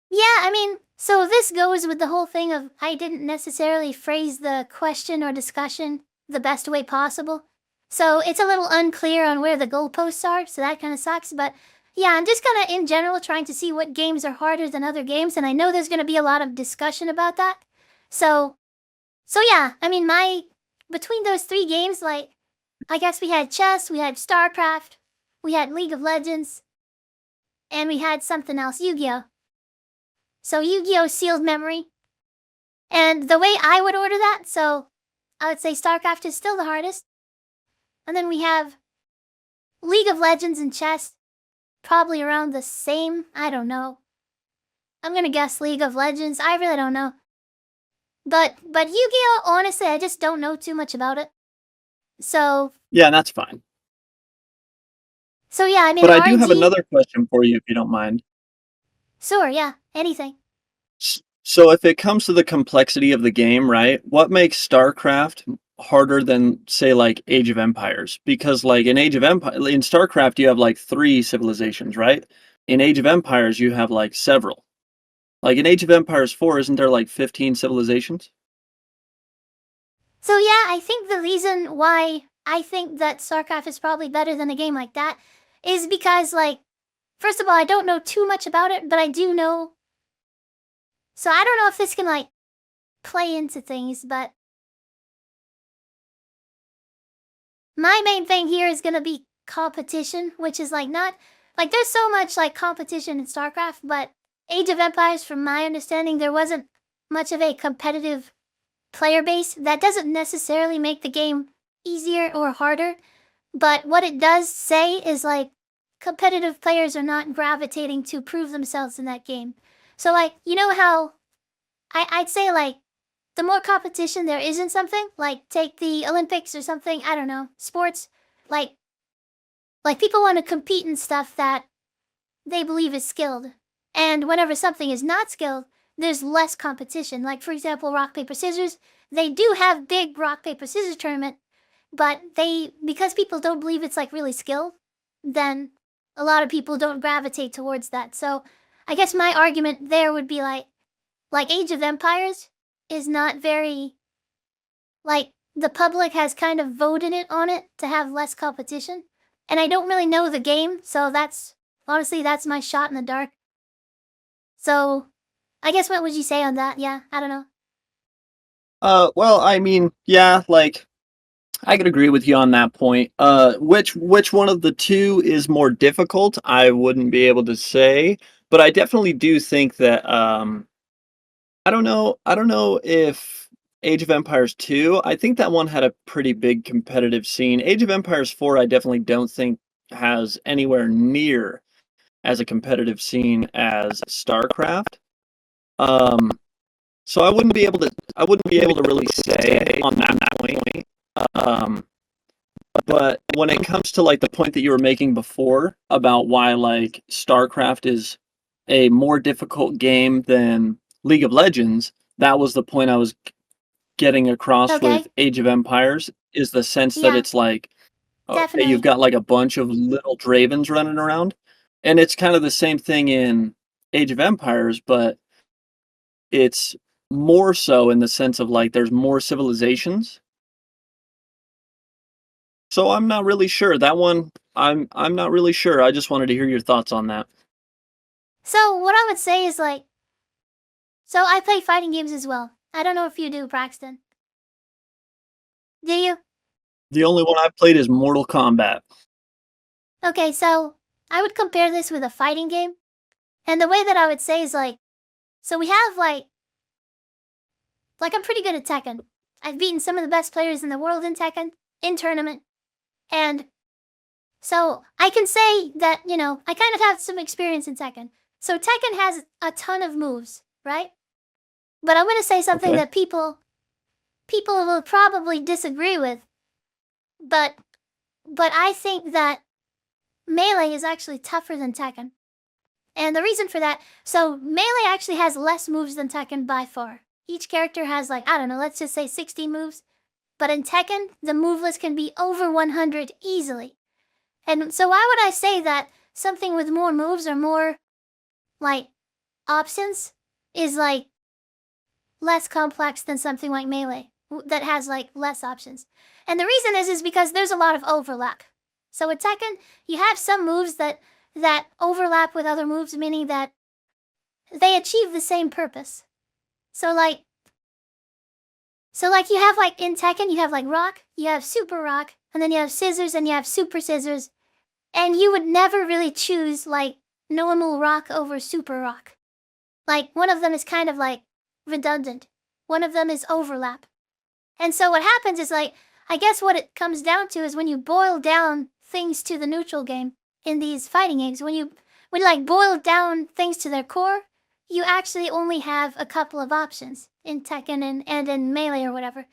S2: yeah, I mean, so this goes with the whole thing of I didn't necessarily phrase the question or discussion the best way possible. So it's a little unclear on where the goalposts are, so that kind of sucks. But yeah, I'm just kind of in general trying to see what games are harder than other games, and I know there's going to be a lot of discussion about that. So, so yeah, I mean, between those three games, like, I guess we had chess, we had StarCraft, we had League of Legends, and we had something else, Yu-Gi-Oh! So Yu-Gi-Oh! Sealed Memory. And the way I would order that, so I would say StarCraft is still the hardest. And then we have League of Legends and chess, probably around the same. I don't know. I'm gonna guess League of Legends. I really don't know. But Yu-Gi-Oh! Honestly, I just don't know too much about it. So
S11: Yeah, that's fine.
S2: yeah, I mean
S11: But I do have
S2: RNG.
S11: another question for you if you don't mind.
S2: Sure, yeah, anything.
S11: So if it comes to the complexity of the game, right? What makes StarCraft harder than say like Age of Empires? Because like in StarCraft you have like 3 civilizations, right? In Age of Empires you have like several. Like in Age of Empires 4, isn't there like 15 civilizations?
S2: So yeah, I think the reason why I think that StarCraft is probably better than a game like that is because, like, first of all, I don't know too much about it, but I do know. So I don't know if this can, like, play into things, but my main thing here is gonna be competition, which is, like, not. Like, there's so much, like, competition in StarCraft, but Age of Empires, from my understanding, there wasn't much of a competitive player base. That doesn't necessarily make the game easier or harder, but what it does say is like competitive players are not gravitating to prove themselves in that game. So like, you know how I'd say like the more competition there is in something, like take the Olympics or something, I don't know, sports, like people want to compete in stuff that they believe is skilled. And whenever something is not skilled, there's less competition. Like, for example, rock, paper, scissors. They do have big rock, paper, scissors tournament, but because people don't believe it's like really skilled, then a lot of people don't gravitate towards that. So I guess my argument there would be like Age of Empires is not very, like, the public has kind of voted it on it to have less competition. And I don't really know the game, so that's Honestly, that's my shot in the dark. So, I guess what would you say on that? Yeah, I don't know.
S11: Well, I mean, yeah, like I could agree with you on that point. Which one of the two is more difficult? I wouldn't be able to say, but I definitely do think that I don't know. I don't know if Age of Empires 2, I think that one had a pretty big competitive scene. Age of Empires 4, I definitely don't think has anywhere near as a competitive scene as StarCraft. Um, so I wouldn't be able to really say on that point. Um, but when it comes to like the point that you were making before about why like StarCraft is a more difficult game than League of Legends, that was the point I was getting across
S2: Okay.
S11: with Age of Empires, is the sense that
S2: Yeah,
S11: it's like, okay,
S2: definitely.
S11: you've got like a bunch of little dravens running around. And it's kind of the same thing in Age of Empires, but it's more so in the sense of like there's more civilizations. So I'm not really sure. That one I'm not really sure. I just wanted to hear your thoughts on that.
S2: So, what I would say is like, so I play fighting games as well. I don't know if you do, Braxton. Do you?
S11: The only one I've played is Mortal Kombat.
S2: Okay, so I would compare this with a fighting game. And the way that I would say is like, so we have like I'm pretty good at Tekken. I've beaten some of the best players in the world in Tekken, in tournament. And so I can say that, I kind of have some experience in Tekken. So Tekken has a ton of moves, right? But I'm going to say something
S11: Okay.
S2: that people will probably disagree with. But I think that Melee is actually tougher than Tekken. And the reason for that, so Melee actually has less moves than Tekken by far. Each character has like, I don't know, let's just say 60 moves. But in Tekken, the move list can be over 100 easily. And so why would I say that something with more moves or more, like, options is, like, less complex than something like Melee that has, like, less options? And the reason is because there's a lot of overlap. So with Tekken, you have some moves that overlap with other moves, meaning that they achieve the same purpose. So like you have like in Tekken, you have like rock, you have super rock, and then you have scissors and you have super scissors. And you would never really choose like normal rock over super rock. Like one of them is kind of like redundant. One of them is overlap. And so what happens is like, I guess what it comes down to is when you boil down things to the neutral game in these fighting games, when you like boil down things to their core, you actually only have a couple of options in Tekken and in Melee or whatever.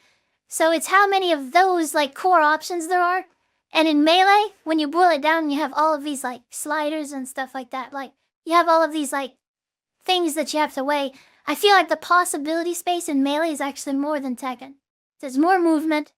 S2: So it's how many of those like core options there are. And in Melee, when you boil it down, you have all of these like sliders and stuff like that. Like you have all of these like things that you have to weigh. I feel like the possibility space in Melee is actually more than Tekken. There's more movement.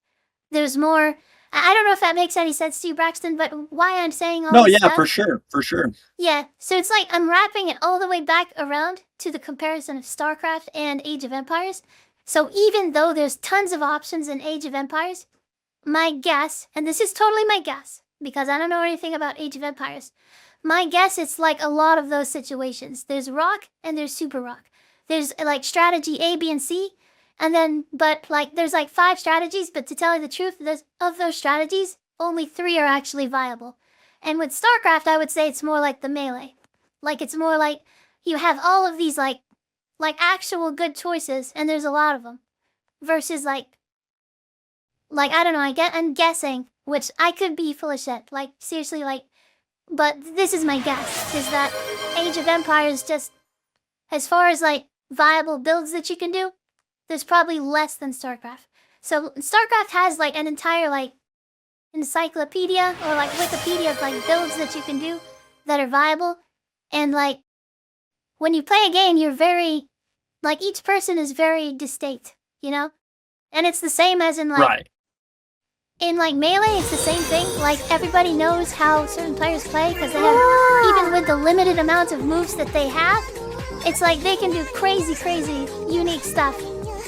S2: There's more. I don't know if that makes any sense to you, Braxton, but why I'm saying all
S11: No,
S2: this
S11: yeah,
S2: stuff.
S11: for sure, for sure.
S2: Yeah, so it's like I'm wrapping it all the way back around to the comparison of StarCraft and Age of Empires. So even though there's tons of options in Age of Empires, my guess, and this is totally my guess, because I don't know anything about Age of Empires, my guess it's like a lot of those situations. There's rock and there's super rock. There's like strategy A, B, and C, and then, but like there's like 5 strategies, but to tell you the truth, of those strategies, only 3 are actually viable. And with StarCraft, I would say it's more like the Melee. Like it's more like you have all of these like actual good choices, and there's a lot of them, versus like I don't know, I'm guessing, which I could be full of shit, like seriously, like, but this is my guess, is that Age of Empires just, as far as like viable builds that you can do, there's probably less than StarCraft. So StarCraft has like an entire like encyclopedia or like Wikipedia of like builds that you can do that are viable, and like when you play a game, you're very, like each person is very distinct, and it's the same as in like
S11: Right.
S2: in like Melee, it's the same thing. Like everybody knows how certain players play because they have, even with the limited amount of moves that they have, it's like they can do crazy, unique stuff.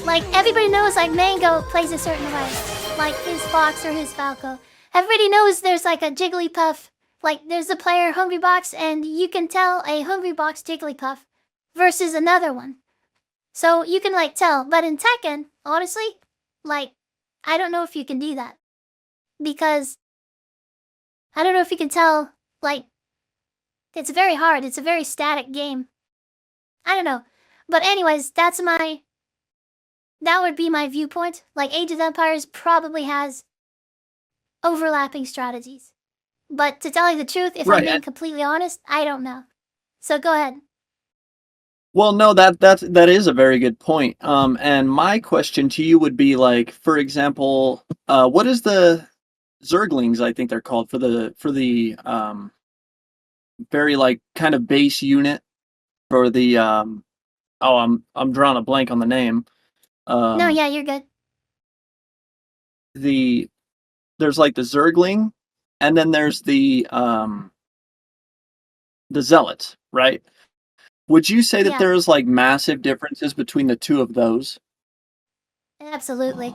S2: Like everybody knows like Mango plays a certain way, like his Fox or his Falco. Everybody knows there's like a Jigglypuff like there's the player Hungry Box, and you can tell a Hungry Box Jigglypuff versus another one. So you can like tell, but in Tekken, honestly, like I don't know if you can do that because I don't know if you can tell. Like it's very hard. It's a very static game. I don't know, but anyways, that would be my viewpoint. Like Age of Empires probably has overlapping strategies, but to tell you the truth, if I'm
S11: Right.
S2: being completely honest, I don't know. So go ahead.
S11: Well, no, that is a very good point. And my question to you would be like, for example, what is the Zerglings? I think they're called for the very like kind of base unit for the oh, I'm drawing a blank on the name.
S2: No, yeah, you're good.
S11: There's like the Zergling, and then there's the Zealots, right? Would you say that
S2: Yeah.
S11: there's like massive differences between the two of those?
S2: Absolutely.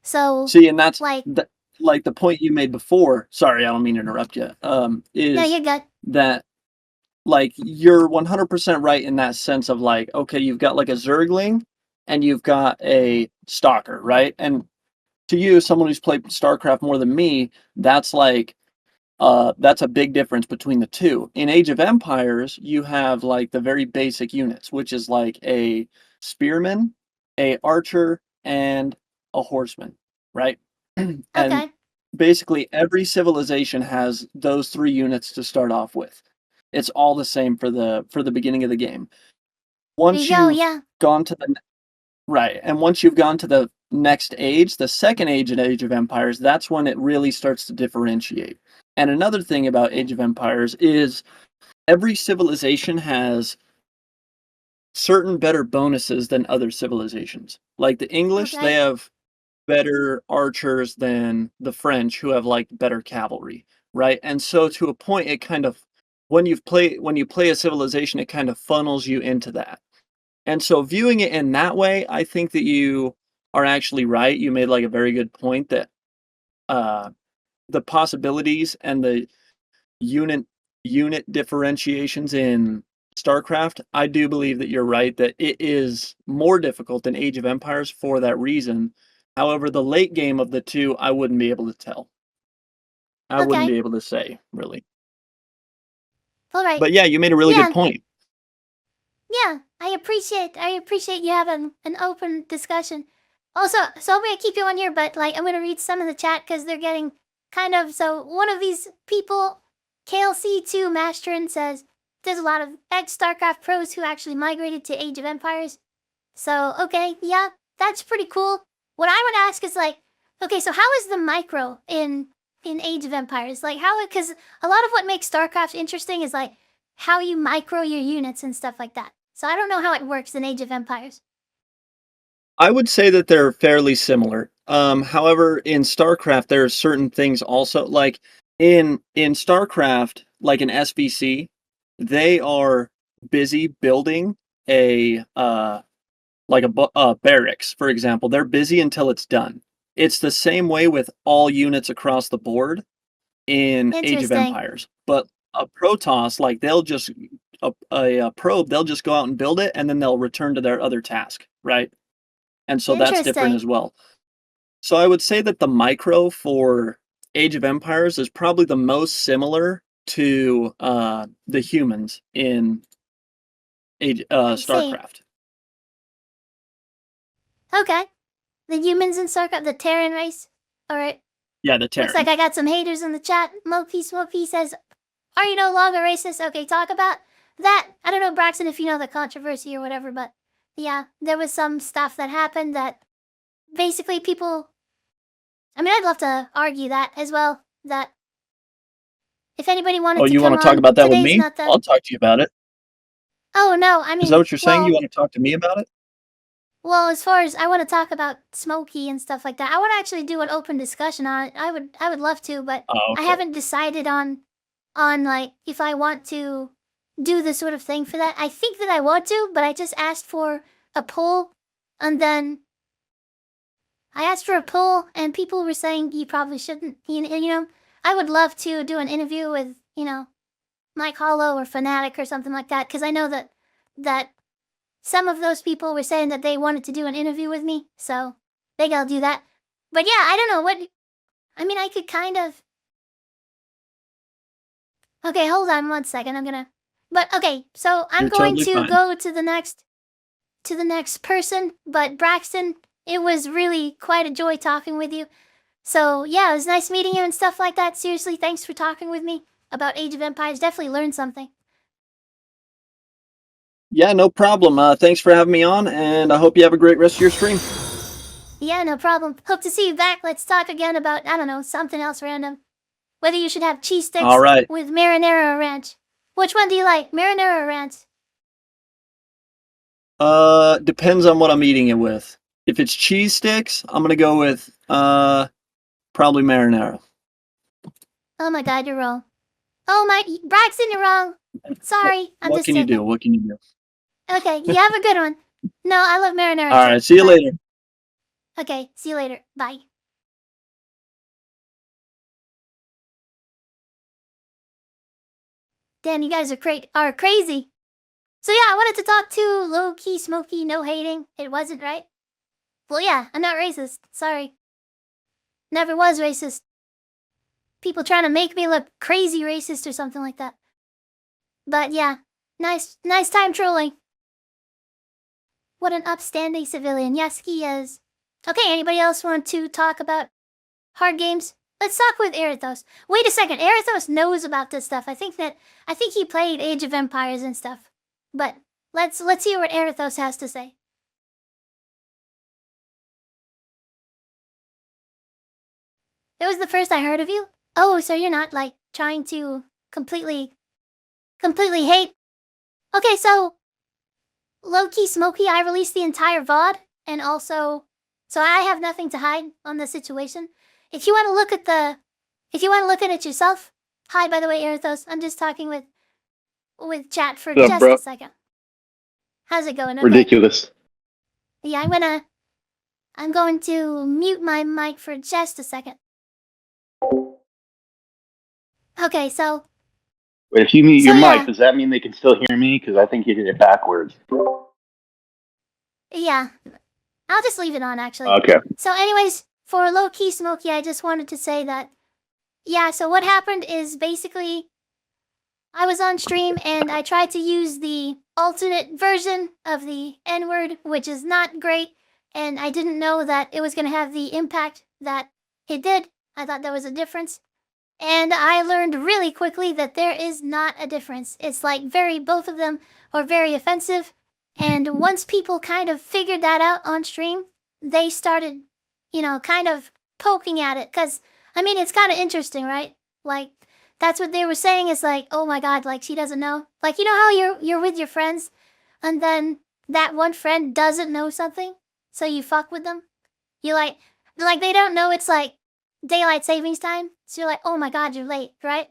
S2: So,
S11: See, and that's
S2: like,
S11: like the point you made before. Sorry, I don't mean to interrupt you.
S2: no,
S11: Is
S2: you're good.
S11: that like you're 100% right in that sense of like, okay, you've got like a Zergling and you've got a Stalker, right? And to you, someone who's played StarCraft more than me, that's like that's a big difference between the two. In Age of Empires, you have like the very basic units, which is like a spearman, a archer, and a horseman, right? And
S2: Okay.
S11: basically every civilization has those three units to start off with. It's all the same for the beginning of the game.
S2: There
S11: Once
S2: you go,
S11: you've
S2: yeah.
S11: gone to the right, and once you've gone to the next age, the second age in Age of Empires, that's when it really starts to differentiate. And another thing about Age of Empires is every civilization has certain better bonuses than other civilizations. Like the English,
S2: Okay.
S11: they have better archers than the French, who have like better cavalry, right? And so to a point, it kind of when you play a civilization, it kind of funnels you into that. And so viewing it in that way, I think that you are actually right. You made like a very good point that uh, the possibilities and the unit unit differentiations in StarCraft, I do believe that you're right that it is more difficult than Age of Empires for that reason. However, the late game of the two, I wouldn't be able to tell. I wouldn't
S2: Okay.
S11: be able to say, really.
S2: All right.
S11: But yeah, you made a really
S2: Yeah.
S11: good point.
S2: Yeah. I appreciate you having an open discussion. Also, so I'm gonna keep you on here, but like I'm gonna read some of the chat because they're getting kind of so one of these people, KLC2 Masterin says there's a lot of ex StarCraft pros who actually migrated to Age of Empires. So okay, yeah, that's pretty cool. What I would ask is like, okay, so how is the micro in Age of Empires? Like how because a lot of what makes StarCraft interesting is like how you micro your units and stuff like that. So I don't know how it works in Age of Empires.
S11: I would say that they're fairly similar. However, in StarCraft, there are certain things also like in StarCraft, like in SVC, they are busy building a like a barracks, for example. They're busy until it's done. It's the same way with all units across the board in Age of
S2: Interesting.
S11: Empires. But a Protoss, like they'll just a probe, they'll just go out and build it, and then they'll return to their other task, right? And so that's different
S2: Interesting.
S11: as well. So I would say that the micro for Age of Empires is probably the most similar to the humans in
S2: I see.
S11: StarCraft.
S2: Okay. The humans in StarCraft, the Terran race. Alright.
S11: Yeah, the
S2: Looks like
S11: Terran.
S2: I got some haters in the chat. Mopi says, are you no longer racist? Okay, talk about that. I don't know, Braxton, if you know the controversy or whatever, but yeah, there was some stuff that happened that basically people. I mean, I'd love to argue that as well. That if anybody
S11: Oh,
S2: wanted to
S11: you want
S2: come
S11: to talk
S2: on,
S11: about that with
S2: today's
S11: me?
S2: not the.
S11: I'll talk to you about it.
S2: Oh, no, I
S11: Is that
S2: mean,
S11: what you're saying? You want to talk to me about it?
S2: well, as far as I want to talk about Smokey and stuff like that, I want to actually do an open discussion on it. I would love to, but
S11: Oh,
S2: I
S11: okay.
S2: haven't decided on like if I want to do the sort of thing for that. I think that I want to, but I just asked for a poll, and then I asked for a poll, and people were saying you probably shouldn't. You know, I would love to do an interview with, Mike Hollow or Fanatic or something like that, because I know that some of those people were saying that they wanted to do an interview with me, so they gotta do that. But yeah, I don't know what. I mean, I could kind of. Okay, hold on 1 second. But okay, so I'm
S11: You're
S2: going
S11: totally
S2: to
S11: fine.
S2: go to the next person. But Braxton, it was really quite a joy talking with you. So yeah, it was nice meeting you and stuff like that. Seriously, thanks for talking with me about Age of Empires. Definitely learned something.
S11: Yeah, no problem. Thanks for having me on, and I hope you have a great rest of your stream.
S2: Yeah, no problem. Hope to see you back. Let's talk again about, I don't know, something else random. Whether you should have cheese sticks
S11: All right.
S2: with marinara or ranch. Which one do you like, marinara or ranch?
S11: Depends on what I'm eating it with. If it's cheese sticks, I'm gonna go with probably marinara.
S2: Oh my god, you're wrong. Oh my, Braxton, you're wrong. Sorry, I'm
S11: What
S2: just
S11: can you
S2: joking.
S11: do? What can you do?
S2: Okay, you have a good one. No, I love marinara
S11: All
S2: too.
S11: right. See you
S2: Bye.
S11: later.
S2: Okay, see you later. Bye. Damn, you guys are crazy. So yeah, I wanted to talk to low-key, smoky, no hating. It wasn't, right? Well, yeah, I'm not racist. Sorry. Never was racist. People trying to make me look crazy racist or something like that. But yeah, nice time trolling. What an upstanding civilian. Yes, he is. Okay, anybody else want to talk about hard games? Let's talk with Erithos. Wait a second, Erithos knows about this stuff. I think he played Age of Empires and stuff. But let's hear what Erithos has to say. That was the first I heard of you? Oh, so you're not like trying to completely hate. Okay, so low-key smoky, I released the entire VOD, and also, so I have nothing to hide on the situation. If you want to look at it yourself. Hi, by the way, Erithos. I'm just talking with chat for
S12: What's up,
S2: just
S12: bro?
S2: a second. How's it going? Okay.
S12: Ridiculous.
S2: Yeah, I'm going to mute my mic for just a second. Okay, so
S12: But if you mute
S2: So,
S12: your
S2: yeah.
S12: mic, does that mean they can still hear me? Because I think you did it backwards.
S2: yeah, I'll just leave it on actually.
S12: Okay.
S2: So anyways, for low-key smoky, I just wanted to say that, yeah, so what happened is basically I was on stream and I tried to use the alternate version of the N-word, which is not great, and I didn't know that it was going to have the impact that it did. I thought there was a difference. And I learned really quickly that there is not a difference. It's like both of them are very offensive. And once people kind of figured that out on stream, they started, kind of poking at it. Because, I mean, it's kind of interesting, right? Like, that's what they were saying is like, oh my god, like, she doesn't know. Like, you know how you're with your friends, and then that one friend doesn't know something, so you fuck with them? You like they don't know it's like daylight savings time, so you're like, oh my god, you're late, right?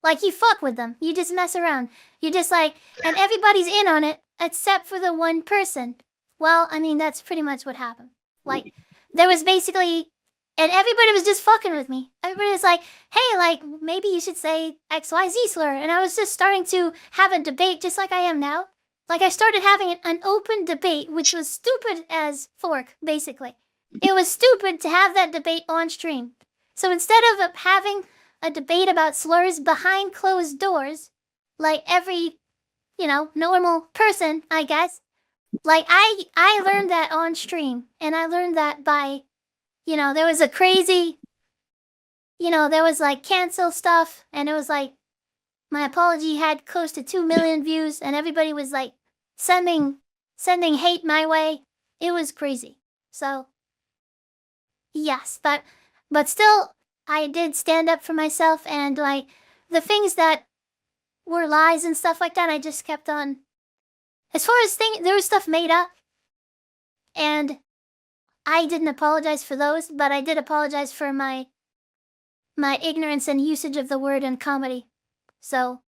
S2: Like, you fuck with them. You just mess around. You just like, and everybody's in on it, except for the one person. Well, I mean, that's pretty much what happened. Like, there was basically, and everybody was just fucking with me. Everybody was like, hey, like, maybe you should say XYZ slur. And I was just starting to have a debate just like I am now. Like, I started having an open debate, which was stupid as fork, basically. It was stupid to have that debate on stream. So instead of having a debate about slurs behind closed doors, like every, normal person, I guess, like I learned that on stream, and I learned that by, there was a crazy, there was like cancel stuff, and it was like my apology had close to 2 million views, and everybody was like sending hate my way. It was crazy. So yes, but still, I did stand up for myself, and like the things that were lies and stuff like that, I just kept on. As far as there was stuff made up, and I didn't apologize for those, but I did apologize for my ignorance and usage of the word in comedy. So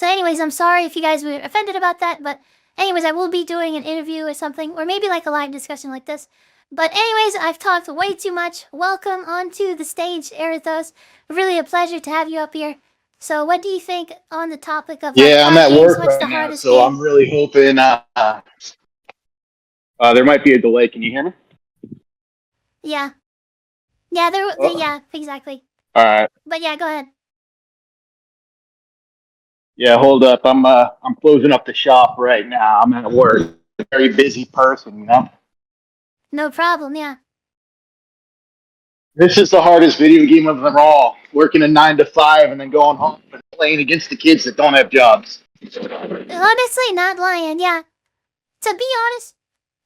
S2: anyways, I'm sorry if you guys were offended about that, but anyways, I will be doing an interview or something, or maybe like a live discussion like this. But anyways, I've talked way too much. Welcome onto the stage, Erithos. Really a pleasure to have you up here. So what do you think on the topic of
S12: Yeah, I'm
S2: hard
S12: at
S2: games?
S12: work
S2: What's
S12: right
S2: the
S12: now,
S2: hardest
S12: so
S2: game?
S12: I'm really hoping there might be a delay. Can you hear me?
S2: Yeah. Yeah,
S12: Oh.
S2: yeah, exactly.
S12: All right.
S2: But yeah, go ahead.
S12: Yeah, hold up. I'm closing up the shop right now. I'm at work. Very busy person, you know.
S2: No problem, yeah.
S12: This is the hardest video game of them all. Working a 9 to 5 and then going home and playing against the kids that don't have jobs.
S2: Honestly, not lying, yeah. To be honest,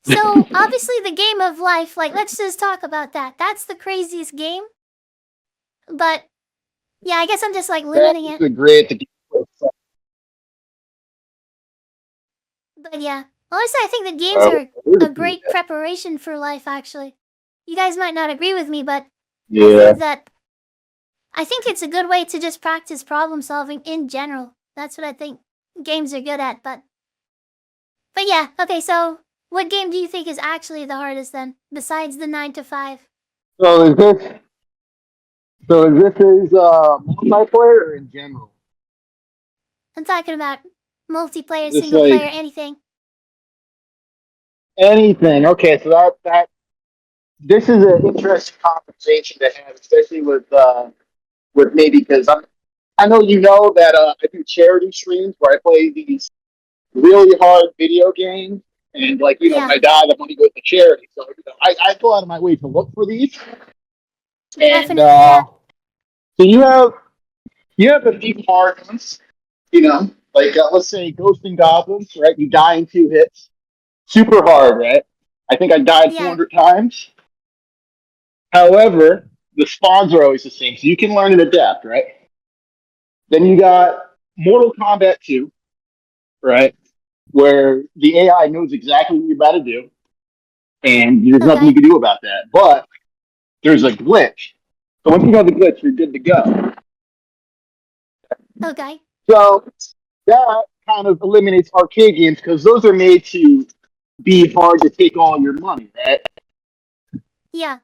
S2: so obviously the game of life, like let's just talk about that. That's the craziest game. But yeah, I guess I'm just like limiting
S12: That's
S2: it.
S12: the great.
S2: But yeah, honestly, I think the games are a great preparation for life, actually. You guys might not agree with me, but
S12: Yeah.
S2: I think it's a good way to just practice problem solving in general. That's what I think games are good at, but yeah, okay, so what game do you think is actually the hardest then, besides the 9 to 5?
S12: So is this multiplayer or in general?
S2: I'm talking about multiplayer,
S12: Just
S2: single
S12: like
S2: player, anything.
S12: anything. Okay, so that this is an interesting conversation to have, especially with me because I know you know that I do charity streams where I play these really hard video games, and like
S2: Yeah,
S12: when I die, the money goes to charity. So I go out of my way to look for these, and
S2: definitely, yeah.
S12: so you have a few hard ones, like let's say Ghosts and Goblins, right? You die in 2 hits, super hard, right? I think I died
S2: Yeah,
S12: 400 times. However, the spawns are always the same, so you can learn and adapt, right? Then you got Mortal Kombat 2, right? Where the AI knows exactly what you're about to do, and there's nothing you
S2: okay,
S12: can do about that. But there's a glitch. So once you know the glitch, you're good to go.
S2: okay,
S12: So that kind of eliminates arcade games because those are made to be hard to take all your money, right?
S2: yeah,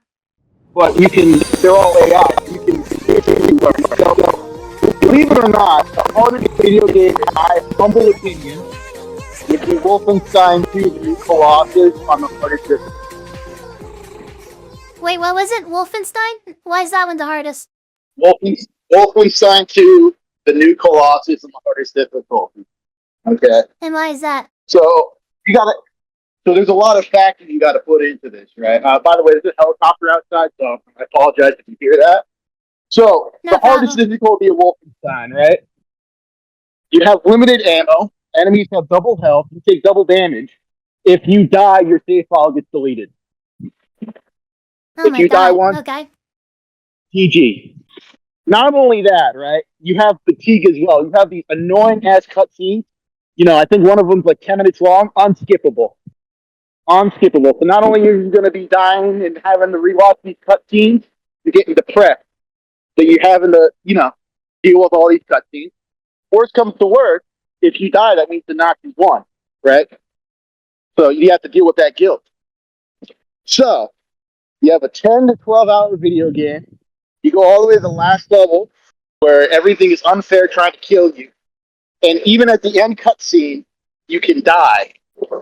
S12: But they're all AI. So you can basically learn. So believe it or not, the hardest video game, in my humble opinion, would be Wolfenstein 2: The New Colossus on the hardest difficulty.
S2: Wait, what was it? Wolfenstein? Why is that one the hardest?
S12: Wolfenstein 2: The New Colossus on the hardest difficulty. Okay.
S2: And why is that?
S12: So you got to. So there's a lot of factors you got to put into this, right? By the way, there's a helicopter outside, so I apologize if you hear that. So
S2: No
S12: the hardest
S2: problem.
S12: difficulty of Wolfenstein, right? You have limited ammo. Enemies have double health. You take double damage. If you die, your save file gets deleted.
S2: Oh
S12: If
S2: my
S12: you die
S2: god,
S12: once,
S2: okay.
S12: GG. Not only that, right? You have fatigue as well. You have these annoying ass cutscenes. I think one of them's like 10 minutes long. Unskippable. Unskippable. So not only are you going to be dying and having to rewatch these cutscenes, you're getting depressed that you're having to, deal with all these cutscenes. Worst comes to worst, if you die, that means the Nazis won, right? So you have to deal with that guilt. So you have a 10 to 12 hour video game. You go all the way to the last level where everything is unfair trying to kill you. And even at the end cutscene, you can die.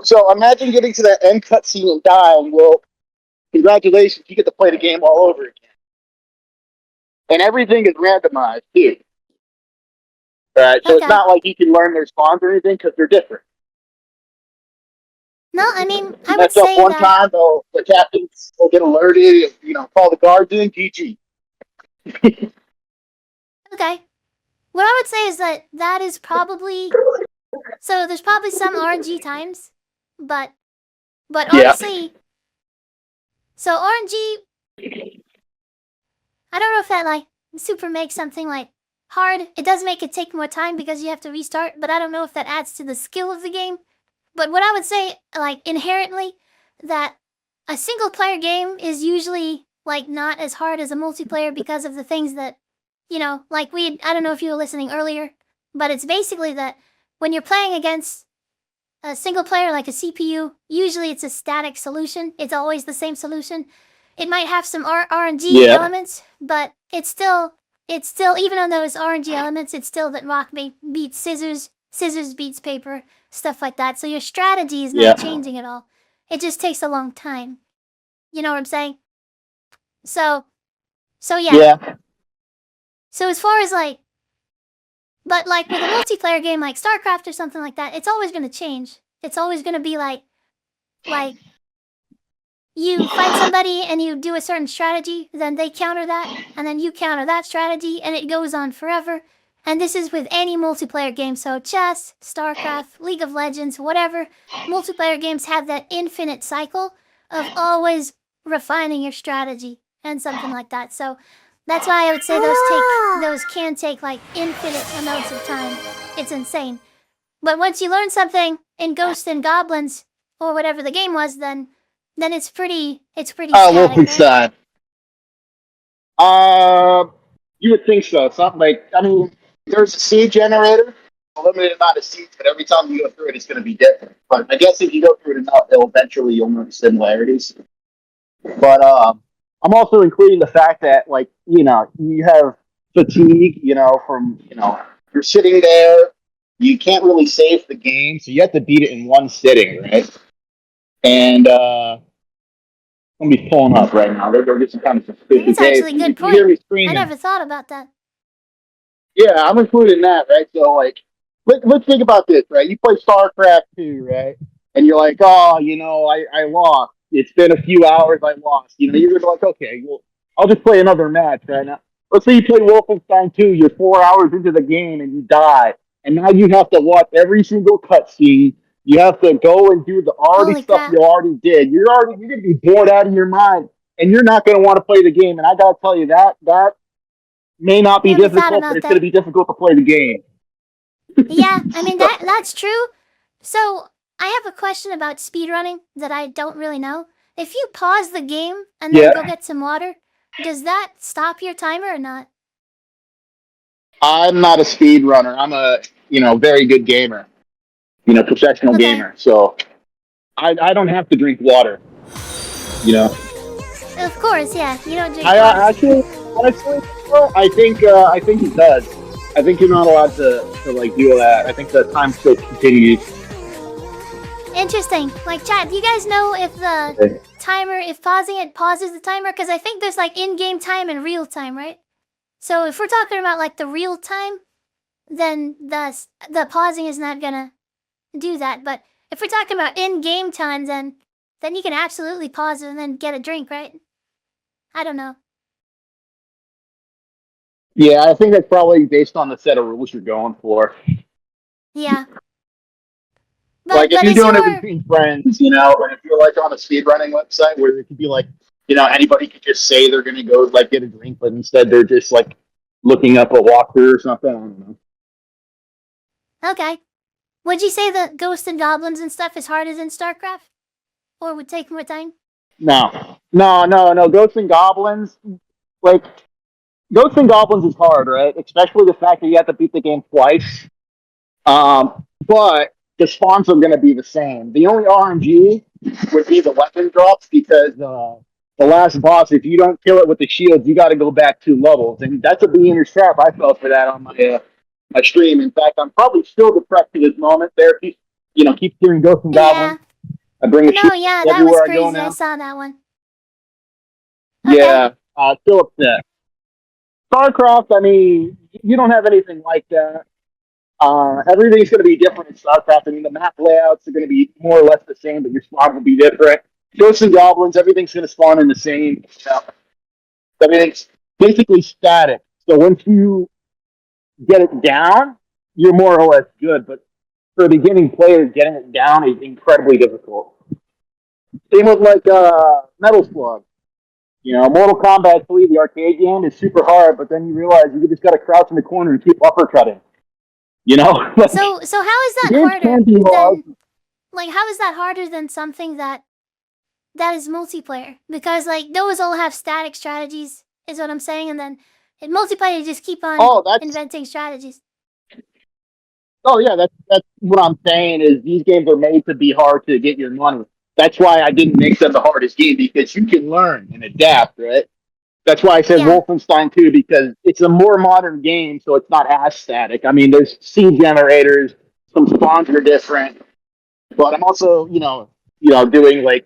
S12: So imagine getting to that end cutscene and dying. Well, congratulations, you get to play the game all over again. And everything is randomized, too. Right? So it's
S2: Okay.
S12: not like you can learn their spawns or anything because they're different.
S2: No, I mean, I
S12: You
S2: would
S12: mess up
S2: say
S12: one
S2: that.
S12: time, the captain will get alerted, call the guards in, GG.
S2: Okay. What I would say is that is probably. So there's probably some RNG times, but
S12: Yeah.
S2: honestly, so RNG, I don't know if that like super makes something like hard. It does make it take more time because you have to restart, but I don't know if that adds to the skill of the game. But what I would say, like inherently, that a single player game is usually like not as hard as a multiplayer because of the things that, like I don't know if you were listening earlier, but it's basically that when you're playing against a single player like a CPU, usually it's a static solution. It's always the same solution. It might have some RNG
S12: Yeah.
S2: elements, but it's still even though it's RNG elements, it's still that rock beats scissors, scissors beats paper, stuff like that. So your strategy is not changing at all. It just takes a long time. You know what I'm saying? So yeah.
S12: Yeah.
S2: So as far as like, but like with a multiplayer game like StarCraft or something like that, it's always going to change. It's always going to be like you fight somebody and you do a certain strategy, then they counter that, and then you counter that strategy, and it goes on forever. And this is with any multiplayer game. So chess, StarCraft, League of Legends, whatever. Multiplayer games have that infinite cycle of always refining your strategy and something like that. So that's why I would say those can take like infinite amounts of time. It's insane. But once you learn something in Ghosts and Goblins or whatever the game was, then it's pretty static, right?
S12: Wolfenstein. You would think so. Something like, I mean, there's a seed generator, a limited amount of seeds, but every time you go through it, it's going to be different. But I guess if you go through it enough, you'll notice similarities. But I'm also including the fact that, like, you have fatigue, from, you're sitting there, you can't really save the game, so you have to beat it in one sitting, right? And let me pulling up right now. They're getting kind of suspicious.
S2: That's actually a good
S12: You hear me
S2: point. I
S12: screaming.
S2: never thought about that.
S12: Yeah, I'm including that, right? So, like, let's think about this, right? You play StarCraft 2, right? And you're like, oh, I lost. It's been a few hours, I lost. You're gonna be like, okay, well, I'll just play another match right now. Let's say you play Wolfenstein 2, you're 4 hours into the game and you die. And now you have to watch every single cutscene. You have to go and do the
S2: Holy
S12: stuff
S2: crap.
S12: you already did. You're gonna be bored out of your mind, and you're not gonna want to play the game. And I gotta tell you that may not be
S2: Never thought
S12: difficult,
S2: about
S12: but it's
S2: that.
S12: gonna be difficult to play the game.
S2: Yeah, I mean that's true. So I have a question about speedrunning that I don't really know. If you pause the game and then go get some water, does that stop your timer or not?
S12: I'm not a speed runner. I'm a very good gamer. Professional gamer. So I don't have to drink water.
S2: Of course, yeah. You don't drink
S12: I
S2: water.
S12: actually, honestly, I think it does. I think you're not allowed to like do that. I think the time still continues.
S2: Interesting. Like, chat, do you guys know if the timer, if pausing it pauses the timer? Because I think there's like in-game time and real time, right? So if we're talking about like the real time, then the pausing is not gonna do that. But if we're talking about in-game time, then you can absolutely pause it and then get a drink, right? I don't know.
S12: Yeah, I think that's probably based on the set of rules you're going for.
S2: Yeah.
S12: Like if you're doing it between friends, and if you're like on a speedrunning website where it could be like, anybody could just say they're gonna go like get a drink, but instead they're just like looking up a walkthrough or something. I don't know.
S2: Okay. Would you say that Ghosts and Goblins and stuff is hard as in StarCraft? Or would take more time?
S12: No. Ghosts and Goblins, Ghosts and Goblins is hard, right? Especially the fact that you have to beat the game twice. But the spawns are going to be the same. The only RNG would be the weapon drops because the last boss, if you don't kill it with the shields, you got to go back 2 levels, and that's a beginner's trap. I fell for that on my stream. In fact, I'm probably still depressed to this moment. There, keep hearing Ghosts and Goblins. I bring
S2: No, yeah, that was crazy. I saw that one.
S12: Okay. Yeah, still upset. StarCraft, I mean, you don't have anything like that. Everything's going to be different in StarCraft. I mean, the map layouts are going to be more or less the same, but your spawn will be different. Ghosts and Goblins, everything's going to spawn in the same. Everything's basically static. So once you get it down, you're more or less good. But for beginning players, getting it down is incredibly difficult. Same with like Metal Slug. Mortal Kombat 3, the arcade game, is super hard, but then you realize you just got to crouch in the corner and keep uppercutting.
S2: So how is that harder than, like, how is that harder than something that is multiplayer? Because like those all have static strategies, is what I'm saying, and then in multiplayer you just keep on inventing strategies.
S12: Oh yeah, that's what I'm saying is these games are made to be hard to get your money. That's why I didn't make them the hardest game because you can learn and adapt, right? That's why I said
S2: Yeah.
S12: Wolfenstein 2 because it's a more modern game, so it's not as static. I mean, there's seed generators, some spawns are different, but I'm also, doing like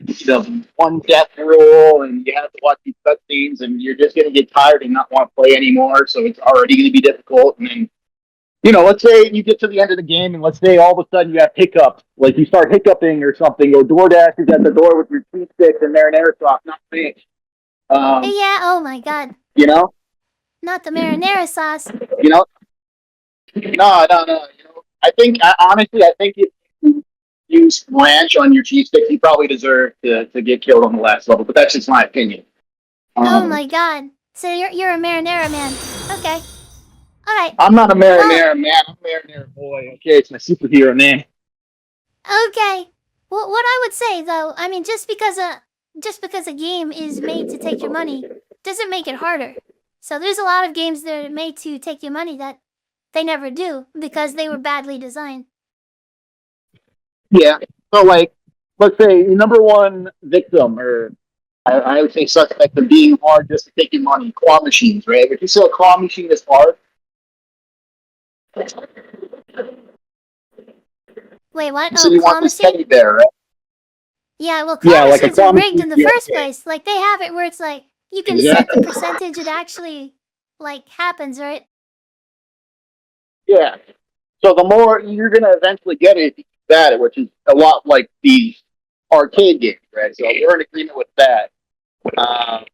S12: one death roll, and you have to watch these cutscenes, and you're just gonna get tired and not want to play anymore. So it's already gonna be difficult, and then let's say you get to the end of the game, and let's say all of a sudden you have hiccups, like you start hiccuping or something, or DoorDash is at the door with your cheese sticks and marinara sauce not finished.
S2: Yeah, oh my god.
S12: You know,
S2: Not the marinara sauce.
S12: you know, no. Honestly, I think if you use ranch on your cheese sticks, you probably deserve to get killed on the last level. But that's just my opinion.
S2: Oh my god. So you're a marinara man. Okay. Alright.
S12: I'm not a marinara man. I'm a marinara boy. Okay, it's my superhero name.
S2: Okay. Well, what I would say though, I mean, just because a game is made to take your money doesn't make it harder. So there's a lot of games that are made to take your money that they never do because they were badly designed.
S12: Yeah. So, like, let's say number one victim, or I would say suspect of being hard just to take your money, claw machines, right? If you say a claw machine is hard.
S2: Wait, what?
S12: So
S2: Oh,
S12: you
S2: claw
S12: want this
S2: machine?
S12: teddy bear, right?
S2: Yeah, well, claw
S12: Yeah, like a
S2: machines
S12: claw
S2: are rigged
S12: machine
S2: in the
S12: would be
S2: first
S12: okay.
S2: place. Like, they have it where it's like, you can set the percentage it actually, like, happens, right?
S12: Yeah. So the more you're gonna eventually get it, if you keep at it, which is a lot like these arcade games, right? So we're in agreement with that. Um,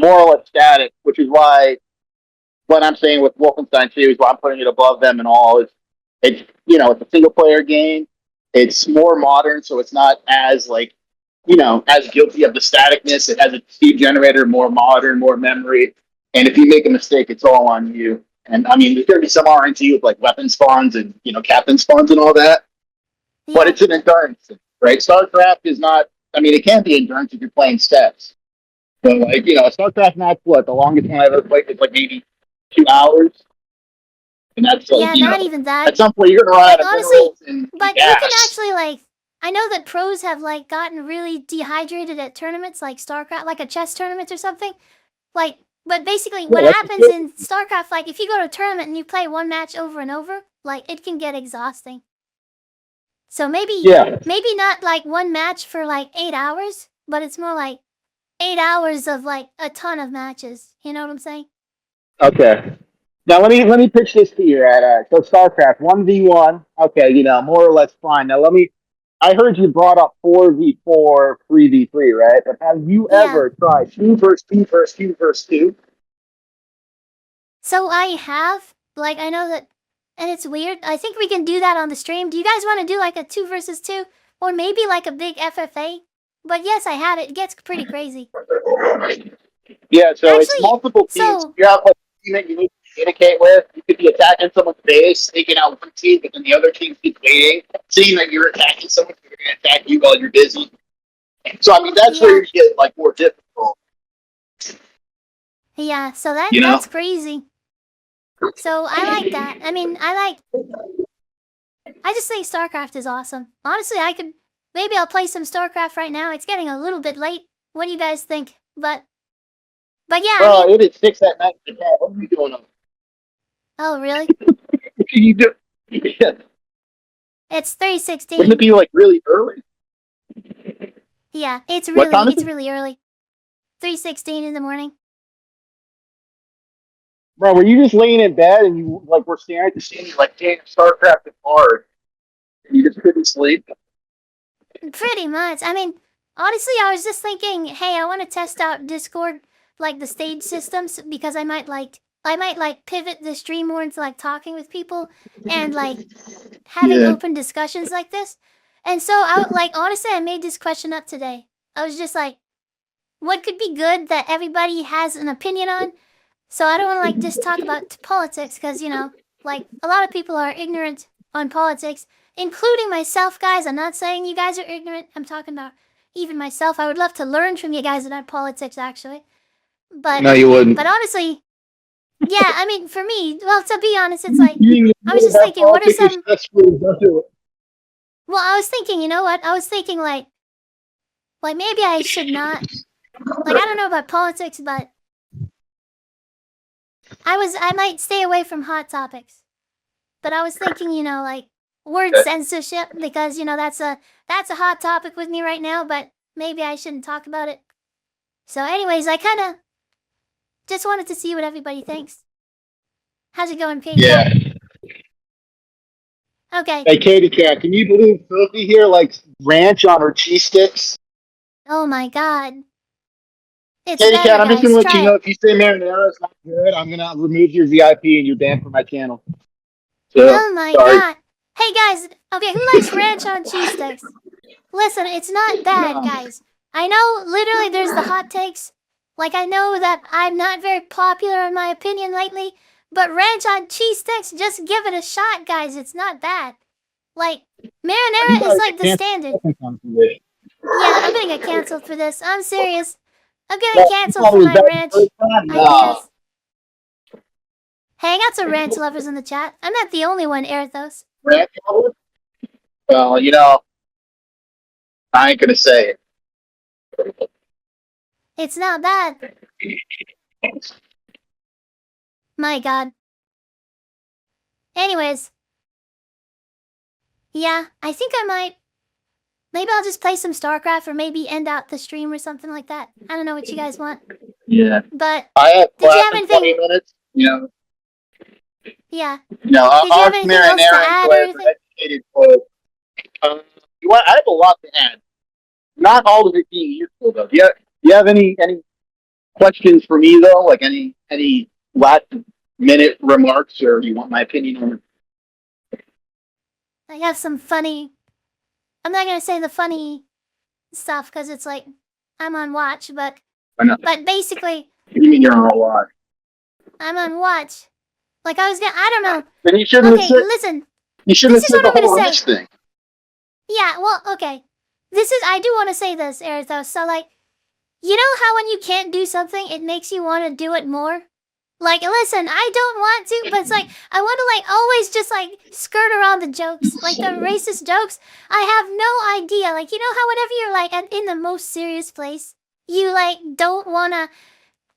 S12: more or less static, which is why what I'm saying with Wolfenstein 2 is why I'm putting it above them and all. Is it's a single player game. It's more modern, so it's not as as guilty of the staticness. It has a speed generator, more modern, more memory. And if you make a mistake, it's all on you. And I mean, there's gonna be some RNG with like weapon spawns and captain spawns and all that. But
S2: Yeah.
S12: it's an endurance, right? StarCraft is not. I mean, it can be endurance if you're playing steps. But like a StarCraft match, what the longest one I ever played was like maybe 2 hours, and that's like
S2: Yeah, not even that.
S12: at some point you're gonna run
S2: Like,
S12: out of
S2: honestly,
S12: minerals and
S2: but
S12: gas.
S2: you can actually, like, I know that pros have, like, gotten really dehydrated at tournaments, like StarCraft, like a chess tournament or something. Like, but basically, what
S12: that's
S2: happens
S12: good.
S2: in StarCraft, like, if you go to a tournament and you play one match over and over, like, it can get exhausting. So maybe not, like, one match for, like, 8 hours, but it's more like 8 hours of, like, a ton of matches. You know what I'm saying?
S12: Okay. Now let me pitch this to you, right? So StarCraft 1v1, okay, more or less fine. Now I heard you brought up 4v4, 3v3, right? But have you
S2: Yeah.
S12: ever tried 2 versus 2 versus 2 versus 2?
S2: So I have, like, I know that, and it's weird. I think we can do that on the stream. Do you guys want to do like a 2 versus 2? Or maybe like a big FFA? But yes, I have it. It gets pretty crazy.
S12: Yeah, so it's
S2: Actually,
S12: multiple teams.
S2: so-
S12: You have like a team that you need to communicate with. You could be attacking someone's base, taking out one team, but then the other team keeps waiting, seeing that you're attacking someone, they're going to attack you while you're busy. So I mean, that's where you get like more difficult.
S2: Yeah, so
S12: You know?
S2: that's crazy. So I like that. I mean, I just think StarCraft is awesome. Honestly, maybe I'll play some StarCraft right now. It's getting a little bit late. What do you guys think? But yeah, I mean,
S12: It is 6 at night in Japan. What are you doing?
S2: oh really?
S12: What can you do? Yeah.
S2: It's
S12: Wouldn't
S2: 3:16.
S12: it be like really early?
S2: Yeah, it's
S12: What time is
S2: it's
S12: it?
S2: really early. 3:16 in the morning.
S12: Bro, were you just laying in bed and you like were staring at the ceiling like, damn, StarCraft is hard, and you just couldn't sleep?
S2: Pretty much. I mean, honestly, I was just thinking, hey, I want to test out Discord, like the stage systems, because I might pivot the stream more into like talking with people and like having open discussions like this. And so honestly, I made this question up today. I was just like, what could be good that everybody has an opinion on? So I don't want to like just talk about politics because, like a lot of people are ignorant on politics, including myself, guys. I'm not saying you guys are ignorant. I'm talking about even myself. I would love to learn from you guys about politics, actually. But
S12: No, you wouldn't.
S2: But honestly, Yeah, I mean, for me, well, to be honest, it's like
S12: Being
S2: I was just
S12: about
S2: thinking, what are
S12: politics is
S2: some?
S12: stressful, don't do it.
S2: Well, I was thinking, you know what? I was thinking like maybe I should not. Like I don't know about politics, but I might stay away from hot topics. But I was thinking, like word censorship because that's a hot topic with me right now. But maybe I shouldn't talk about it. So, anyways, I kind of just wanted to see what everybody thinks. How's it going, Katie
S12: Yeah.
S2: Cat? Okay.
S12: Hey, Katie Cat, can you believe Sophie here likes ranch on her cheese sticks?
S2: Oh my God. It's
S12: Katie
S2: better,
S12: Cat, I'm just gonna
S2: guys.
S12: let you
S2: Try
S12: know
S2: it.
S12: if you say marinara is not good, I'm gonna remove your VIP and you're banned from my channel. So
S2: Oh my
S12: sorry.
S2: God. Hey guys. Okay, who likes ranch on cheese sticks? Listen, it's not bad, guys. I know literally there's the hot takes. Like, I know that I'm not very popular in my opinion lately, but ranch on cheese sticks, just give it a shot, guys. It's not bad. Like,
S12: You
S2: marinara is
S12: gotta
S2: like
S12: get
S2: the
S12: canceled
S2: standard.
S12: second time for this.
S2: Yeah, I'm gonna get canceled for this. I'm serious. I'm getting
S12: Well, you
S2: canceled
S12: thought it
S2: for
S12: was
S2: my
S12: bad the
S2: ranch
S12: first time? No.
S2: ideas. Hey, I got some ranch lovers in the chat. I'm not the only one, Erithos.
S12: Ranch over? Well, I ain't gonna say it.
S2: It's not bad. My God. Anyways, yeah, I think I might. Maybe I'll just play some StarCraft or maybe end out the stream or something like that. I don't know what you guys want.
S12: Yeah.
S2: But
S12: I have
S2: did you
S12: class
S2: have
S12: in 20
S2: anything?
S12: minutes.
S2: Yeah.
S12: I'll
S2: Did you have
S12: ask
S2: anything else to
S12: Marinara and
S2: add or
S12: Claire for
S2: anything?
S12: educated quotes. I have a lot to add. Not all of it being useful though. Do you have any questions for me though? Like any last minute remarks, or do you want my opinion on it?
S2: I have some funny. I'm not gonna say the funny stuff because it's like I'm on watch,
S12: I know.
S2: but basically
S12: What do you mean you're on a lot?
S2: I'm on watch. Like I don't know.
S12: Then you shouldn't have
S2: Okay,
S12: said.
S2: listen.
S12: You shouldn't
S2: This
S12: have
S2: is
S12: said
S2: what
S12: the
S2: I'm gonna
S12: whole
S2: say.
S12: ranch thing.
S2: Yeah, well, okay. I do want to say this, Erithos. So, like, you know how when you can't do something, it makes you want to do it more? Like, listen, I don't want to, but it's like, I want to, like, always just, like, skirt around the jokes. Like, the racist jokes. I have no idea. Like, you know how whenever you're, like, in the most serious place, you, like, don't want to,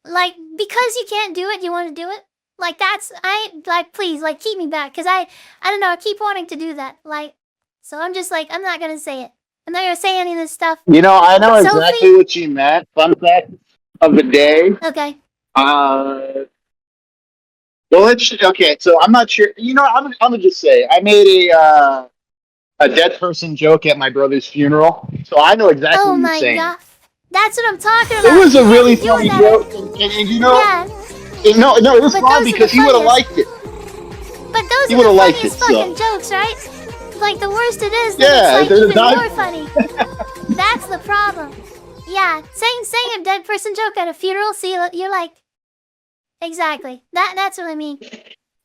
S2: like, because you can't do it, you want to do it? Like, please, like, keep me back. Because I don't know, I keep wanting to do that. Like, so I'm just, like, I'm not going to say it. I'm not going to say any of this stuff.
S12: I know
S2: Sophie?
S12: exactly what you meant. Fun fact of the day.
S2: Okay.
S12: Well, okay. So I'm not sure. I'm gonna just say I made a dead person joke at my brother's funeral, so I know exactly
S2: Oh
S12: what you're
S2: my
S12: saying.
S2: god. That's what I'm talking
S12: It
S2: about.
S12: was
S2: You
S12: a
S2: can't
S12: really
S2: be doing
S12: funny
S2: that.
S12: joke, and
S2: Yeah.
S12: no, it was
S2: But
S12: fun
S2: those are the
S12: because he would have
S2: funniest.
S12: liked it.
S2: But those
S12: He
S2: are
S12: would
S2: the
S12: have liked it.
S2: funniest fucking
S12: So
S2: jokes, right? Like, the worst it is, then it's
S12: yeah,
S2: like
S12: there's a
S2: even
S12: dive.
S2: more funny. That's the problem. Yeah, saying a dead person joke at a funeral, see, you're like, exactly. That's what I mean.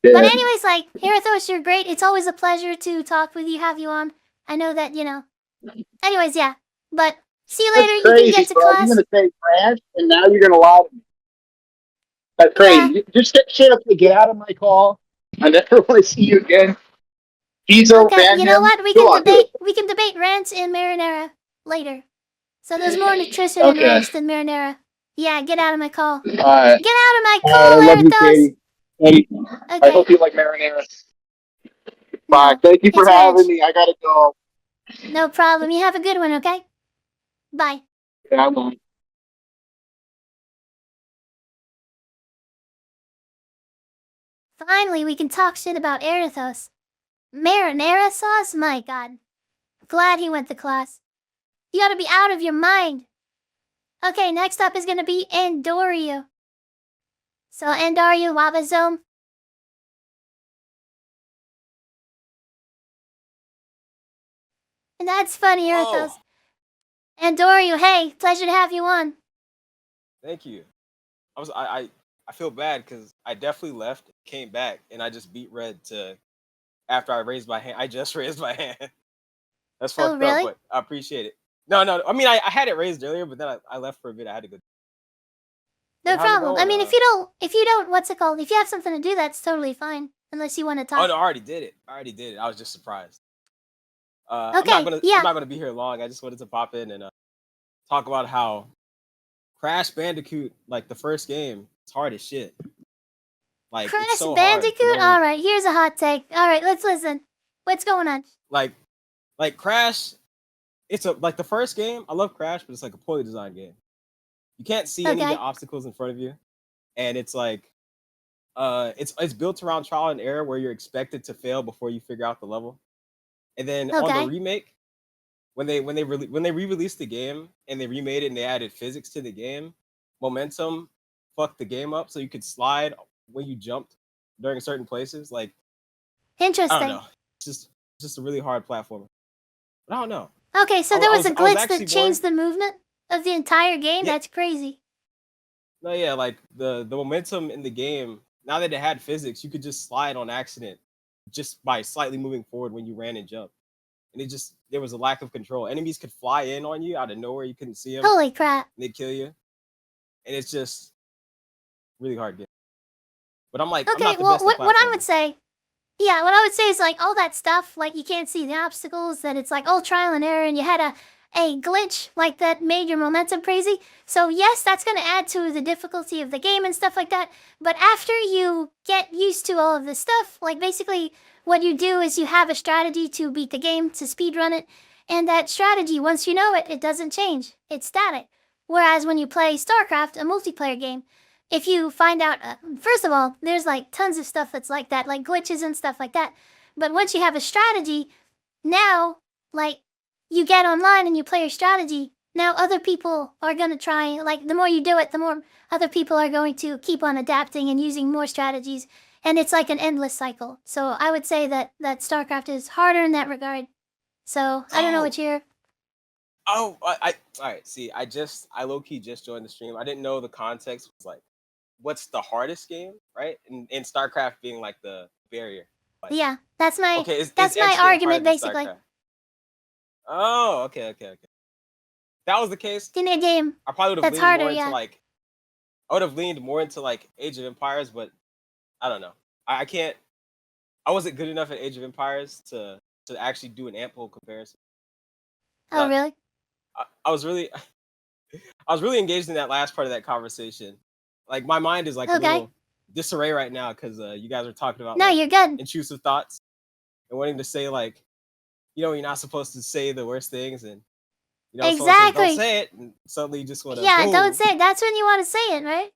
S2: But
S12: Yeah.
S2: anyways, like, Herathos, you're great. It's always a pleasure to talk with you, have you on. I know that, Anyways, yeah. But see you
S12: That's
S2: later. You can
S12: crazy,
S2: get to
S12: bro. You're
S2: class.
S12: gonna say trash, and now you're gonna lie to me. That's
S2: Yeah.
S12: crazy. Just shut up and get out of my call. I never want to see you again. Pizzo,
S2: Okay,
S12: ban
S2: you know
S12: him.
S2: what?
S12: Go on, do
S2: We can debate ranch and marinara later. So there's more nutrition
S12: it.
S2: in
S12: Okay.
S2: ranch than marinara. Yeah, get out of my call.
S12: All right.
S2: Get out of my
S12: All right.
S2: call,
S12: I love you,
S2: Erithos!
S12: Katie. Hey, I
S2: Okay.
S12: hope you like marinara. Bye.
S2: No,
S12: Thank you for
S2: it's ranch.
S12: having me. I gotta go.
S2: No problem. You have a good one, okay? Bye.
S12: Yeah, I'm on.
S2: Finally, we can talk shit about Erithos. Marinara sauce? My god. Glad he went to class. You gotta be out of your mind. Okay, next up is gonna be Andoryu. So, Andoryu, Wabazome. And that's funny, Erithos. Andoryu, hey, pleasure to have you on.
S13: Thank you. I feel bad because I definitely left, came back, and I just beat Red to after I raised my hand. I just raised my hand. That's
S2: Oh,
S13: fucked up,
S2: really?
S13: but I appreciate it. No. I mean, I had it raised earlier, but then I left for a bit. I had to go.
S2: No
S13: how's it
S2: problem. I
S13: going?
S2: mean, if you don't, what's it called? If you have something to do, that's totally fine. Unless you want to
S13: Oh
S2: talk.
S13: no, I already did it. I was just surprised.
S2: Okay,
S13: I'm
S2: yeah.
S13: not gonna be here long. I just wanted to pop in and talk about how Crash Bandicoot, like the first game, it's hard as shit. Like it's
S2: Crash
S13: so hard to
S2: Bandicoot?
S13: know.
S2: Alright, here's a hot take. Alright, let's listen. What's going on?
S13: Like Crash, it's like the first game. I love Crash, but it's like a poorly designed game. You can't see any of the
S2: Okay.
S13: obstacles in front of you, and it's like it's built around trial and error where you're expected to fail before you figure out the level. And then on the
S2: Okay.
S13: remake, when they re-released the game and they remade it and they added physics to the game, momentum fucked the game up so you could slide when you jumped during certain places. Like I don't
S2: Interesting.
S13: know, it's just a really hard platformer. But I don't know.
S2: Okay, so
S13: I,
S2: there
S13: I
S2: was a
S13: I was
S2: glitch
S13: actually
S2: that changed the movement of the entire game?
S13: Yeah.
S2: That's crazy.
S13: No, yeah, like the momentum in the game. Now that it had physics, you could just slide on accident, just by slightly moving forward when you ran and jumped. And there was a lack of control. Enemies could fly in on you out of nowhere. You couldn't see them.
S2: Holy crap.
S13: And they'd kill you. And it's just really hard game. But I'm like, I'm
S2: Okay,
S13: not the
S2: well,
S13: best at
S2: what I
S13: platforming.
S2: would say, yeah, what I would say is like all that stuff, like you can't see the obstacles, that it's like all trial and error, and you had a glitch like that made your momentum crazy. So yes, that's going to add to the difficulty of the game and stuff like that. But after you get used to all of this stuff, like basically what you do is you have a strategy to beat the game, to speedrun it, and that strategy, once you know it, it doesn't change. It's static. Whereas when you play StarCraft, a multiplayer game, if you find out, first of all, there's like tons of stuff that's like that, like glitches and stuff like that. But once you have a strategy, now, like, you get online and you play your strategy, now other people are going to try, like, the more you do it, the more other people are going to keep on adapting and using more strategies. And it's like an endless cycle. So I would say that StarCraft is harder in that regard. So I don't know what you're...
S13: Oh, all right. See, I low key just joined the stream. I didn't know the context was like, what's the hardest game, right? And StarCraft being like the barrier. Like,
S2: Yeah, that's my
S13: okay,
S2: that's
S13: is
S2: my
S13: X game harder
S2: argument,
S13: than
S2: basically.
S13: StarCraft? Oh, okay. If that was the case,
S2: In a game
S13: I probably would have
S2: that's
S13: leaned
S2: harder,
S13: more into
S2: yeah.
S13: like, I would have leaned more into like Age of Empires, but I don't know. I can't. I wasn't good enough at Age of Empires to actually do an ample comparison.
S2: Oh,
S13: But
S2: really?
S13: I was really I was really engaged in that last part of that conversation. Like my mind is like a
S2: Okay.
S13: little disarray right now because you guys are talking about
S2: No,
S13: like
S2: you're good.
S13: intrusive thoughts and wanting to say like, you're not supposed to say the worst things, and someone says don't
S2: Exactly.
S13: say it, and suddenly you just want to
S2: Yeah, don't
S13: boom.
S2: say it. That's when you want to say it, right?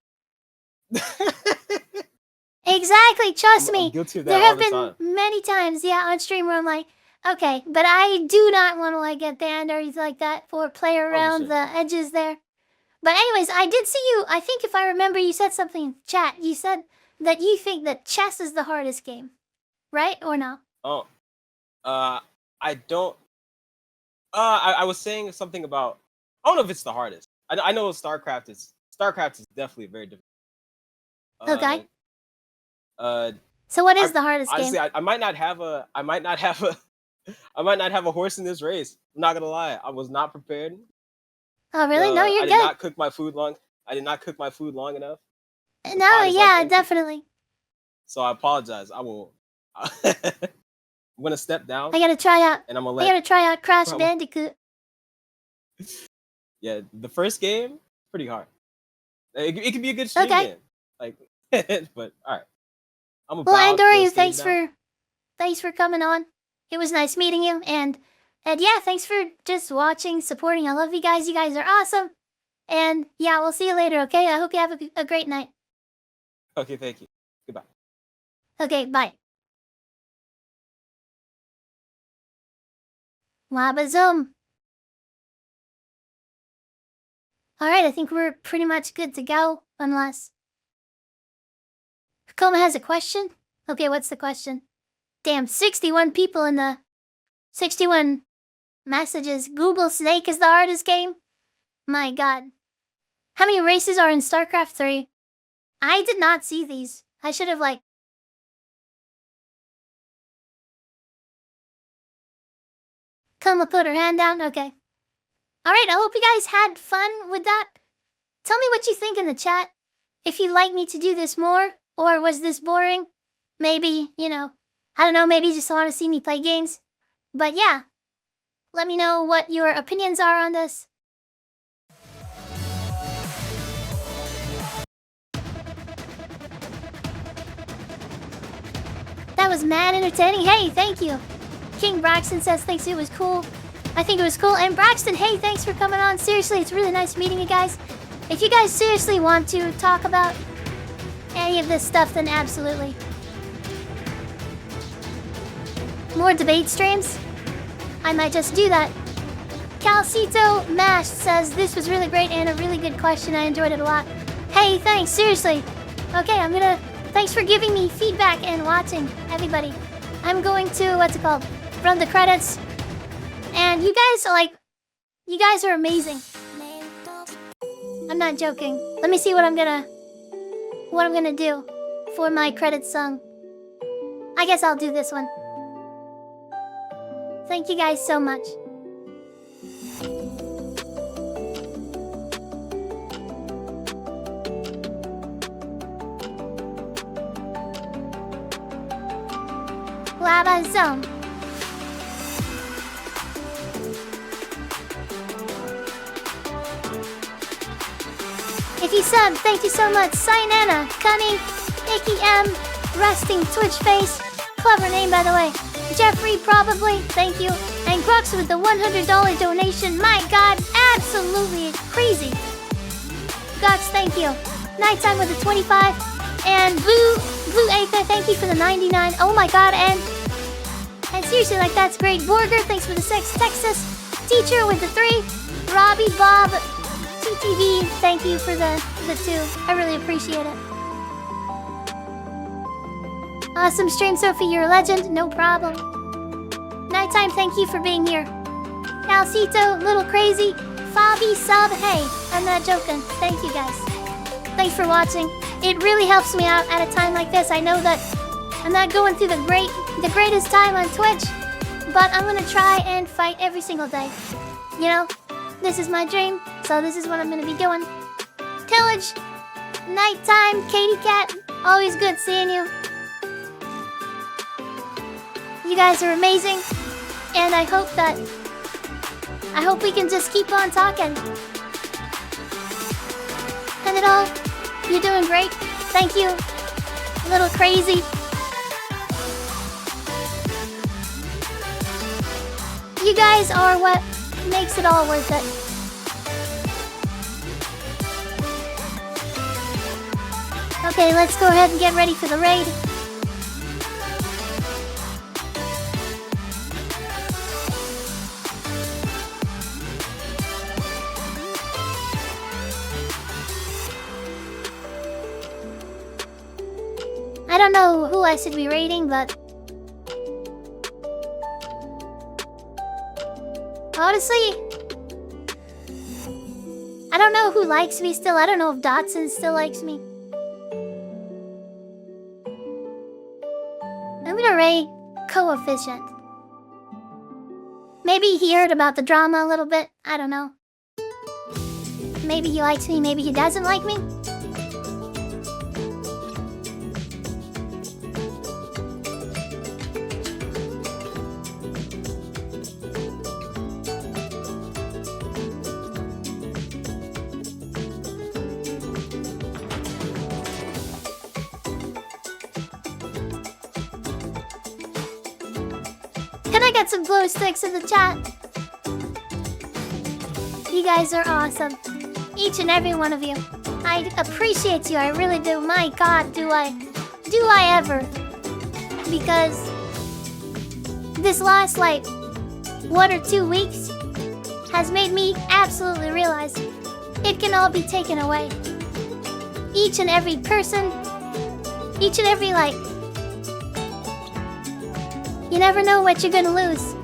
S2: Exactly. Trust
S13: I'm
S2: me.
S13: guilty of
S2: There
S13: that all
S2: have
S13: the
S2: been
S13: time.
S2: many times, yeah, on stream where I'm like, okay, but I do not want to like get banned or anything like that or play around
S13: sure.
S2: the edges there. But anyways, I did see you. I think if I remember, you said something in chat. You said that you think that chess is the hardest game, right or no?
S13: Oh, I don't. I was saying something about. I don't know if it's the hardest. I know StarCraft is definitely very difficult.
S2: Okay.
S13: Uh,
S2: So what is the hardest
S13: honestly,
S2: game?
S13: I might not have a I might not have a I might not have a horse in this race. I'm not gonna lie. I was not prepared.
S2: Oh, really? No, you're
S13: I did
S2: good.
S13: not cook my food long. I did not cook my food long enough. The
S2: No,
S13: pot is, like,
S2: yeah,
S13: empty.
S2: definitely.
S13: So I apologize. I will. I'm gonna step down.
S2: I gotta try out.
S13: And I'm gonna
S2: I
S13: let.
S2: gotta try out Crash
S13: Well,
S2: Bandicoot.
S13: Yeah, the first game pretty hard. It could be a good stream
S2: Okay.
S13: game. Like, but all right. I'm
S2: Well,
S13: about
S2: Andoru,
S13: to stage
S2: thanks for coming on. It was nice meeting you, and yeah, thanks for just watching, supporting. I love you guys. You guys are awesome. And yeah, we'll see you later. Okay. I hope you have a great night.
S13: Okay, thank you. Goodbye.
S2: Okay, bye. Wabazoom. Alright, I think we're pretty much good to go, unless... Hakoma has a question? Okay, what's the question? Damn, 61 people in the... 61 messages. Google Snake is the hardest game? My god. How many races are in StarCraft 3? I did not see these. I should have, like... Kuma put her hand down? Okay. Alright, I hope you guys had fun with that. Tell me what you think in the chat. if you'd like me to do this more, or was this boring? Maybe, I don't know, maybe you just want to see me play games. But yeah, let me know what your opinions are on this. That was mad entertaining. Hey, thank you. King Braxton says thanks, it was cool. I think it was cool. And Braxton, hey, thanks for coming on. Seriously, it's really nice meeting you guys. If you guys seriously want to talk about any of this stuff, then absolutely. More debate streams? I might just do that. Calcito Mash says this was really great and a really good question. I enjoyed it a lot. Hey, thanks, seriously. Okay, thanks for giving me feedback and watching, everybody. I'm going to, run the credits. And you guys are amazing. I'm not joking. Let me see what I'm gonna do for my credits song. I guess I'll do this one. Thank you guys so much. Lava Zone. If you sub, thank you so much. Cyanana, Cunning, Icky M, Resting Twitch Face. Clever name, by the way. Jeffrey, probably, thank you. And Crux with the $100 donation. My god, absolutely crazy. Gux, thank you. Nighttime with the 25. And Blue Acre, thank you for the 99. Oh my god, and seriously, that's great. Borger, thanks for the 6. Texas, Teacher with the 3. Robbie, Bob, TTV, thank you for the 2. I really appreciate it. Awesome stream, Sophie, you're a legend. No problem. Nighttime, thank you for being here. Calcito, Little Crazy, Fabi, Sub, hey, I'm not joking. Thank you guys. Thanks for watching. It really helps me out at a time like this. I know that I'm not going through the greatest time on Twitch, but I'm gonna try and fight every single day. This is my dream, so this is what I'm gonna be doing. Tillage, Nighttime, Katie Cat, always good seeing you. You guys are amazing, and I hope we can just keep on talking. And it all, you're doing great. Thank you. A little crazy. You guys are what makes it all worth it. Okay, let's go ahead and get ready for the raid. I don't know who I should be raiding, but honestly, I don't know who likes me still. I don't know if Dotson still likes me. I'm gonna raid Coefficient. Maybe he heard about the drama a little bit. I don't know. Maybe he likes me, maybe he doesn't like me. Some glow sticks in the chat. You guys are awesome. Each and every one of you. I appreciate you. I really do. My god, do I ever. Because this last 1 or 2 weeks has made me absolutely realize it can all be taken away. Each and every person, each and every you never know what you're gonna lose.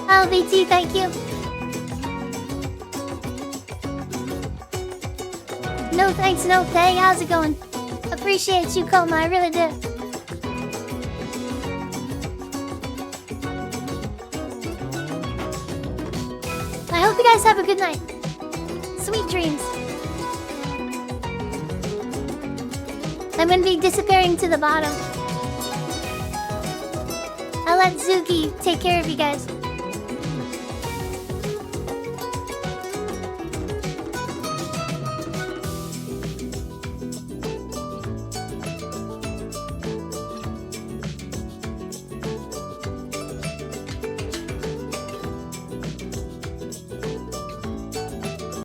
S2: LVT, thank you. No thanks, no pay. How's it going? Appreciate you, Coma. I really do. I hope you guys have a good night. dreams. I'm gonna be disappearing to the bottom. I'll let Zuki take care of you guys.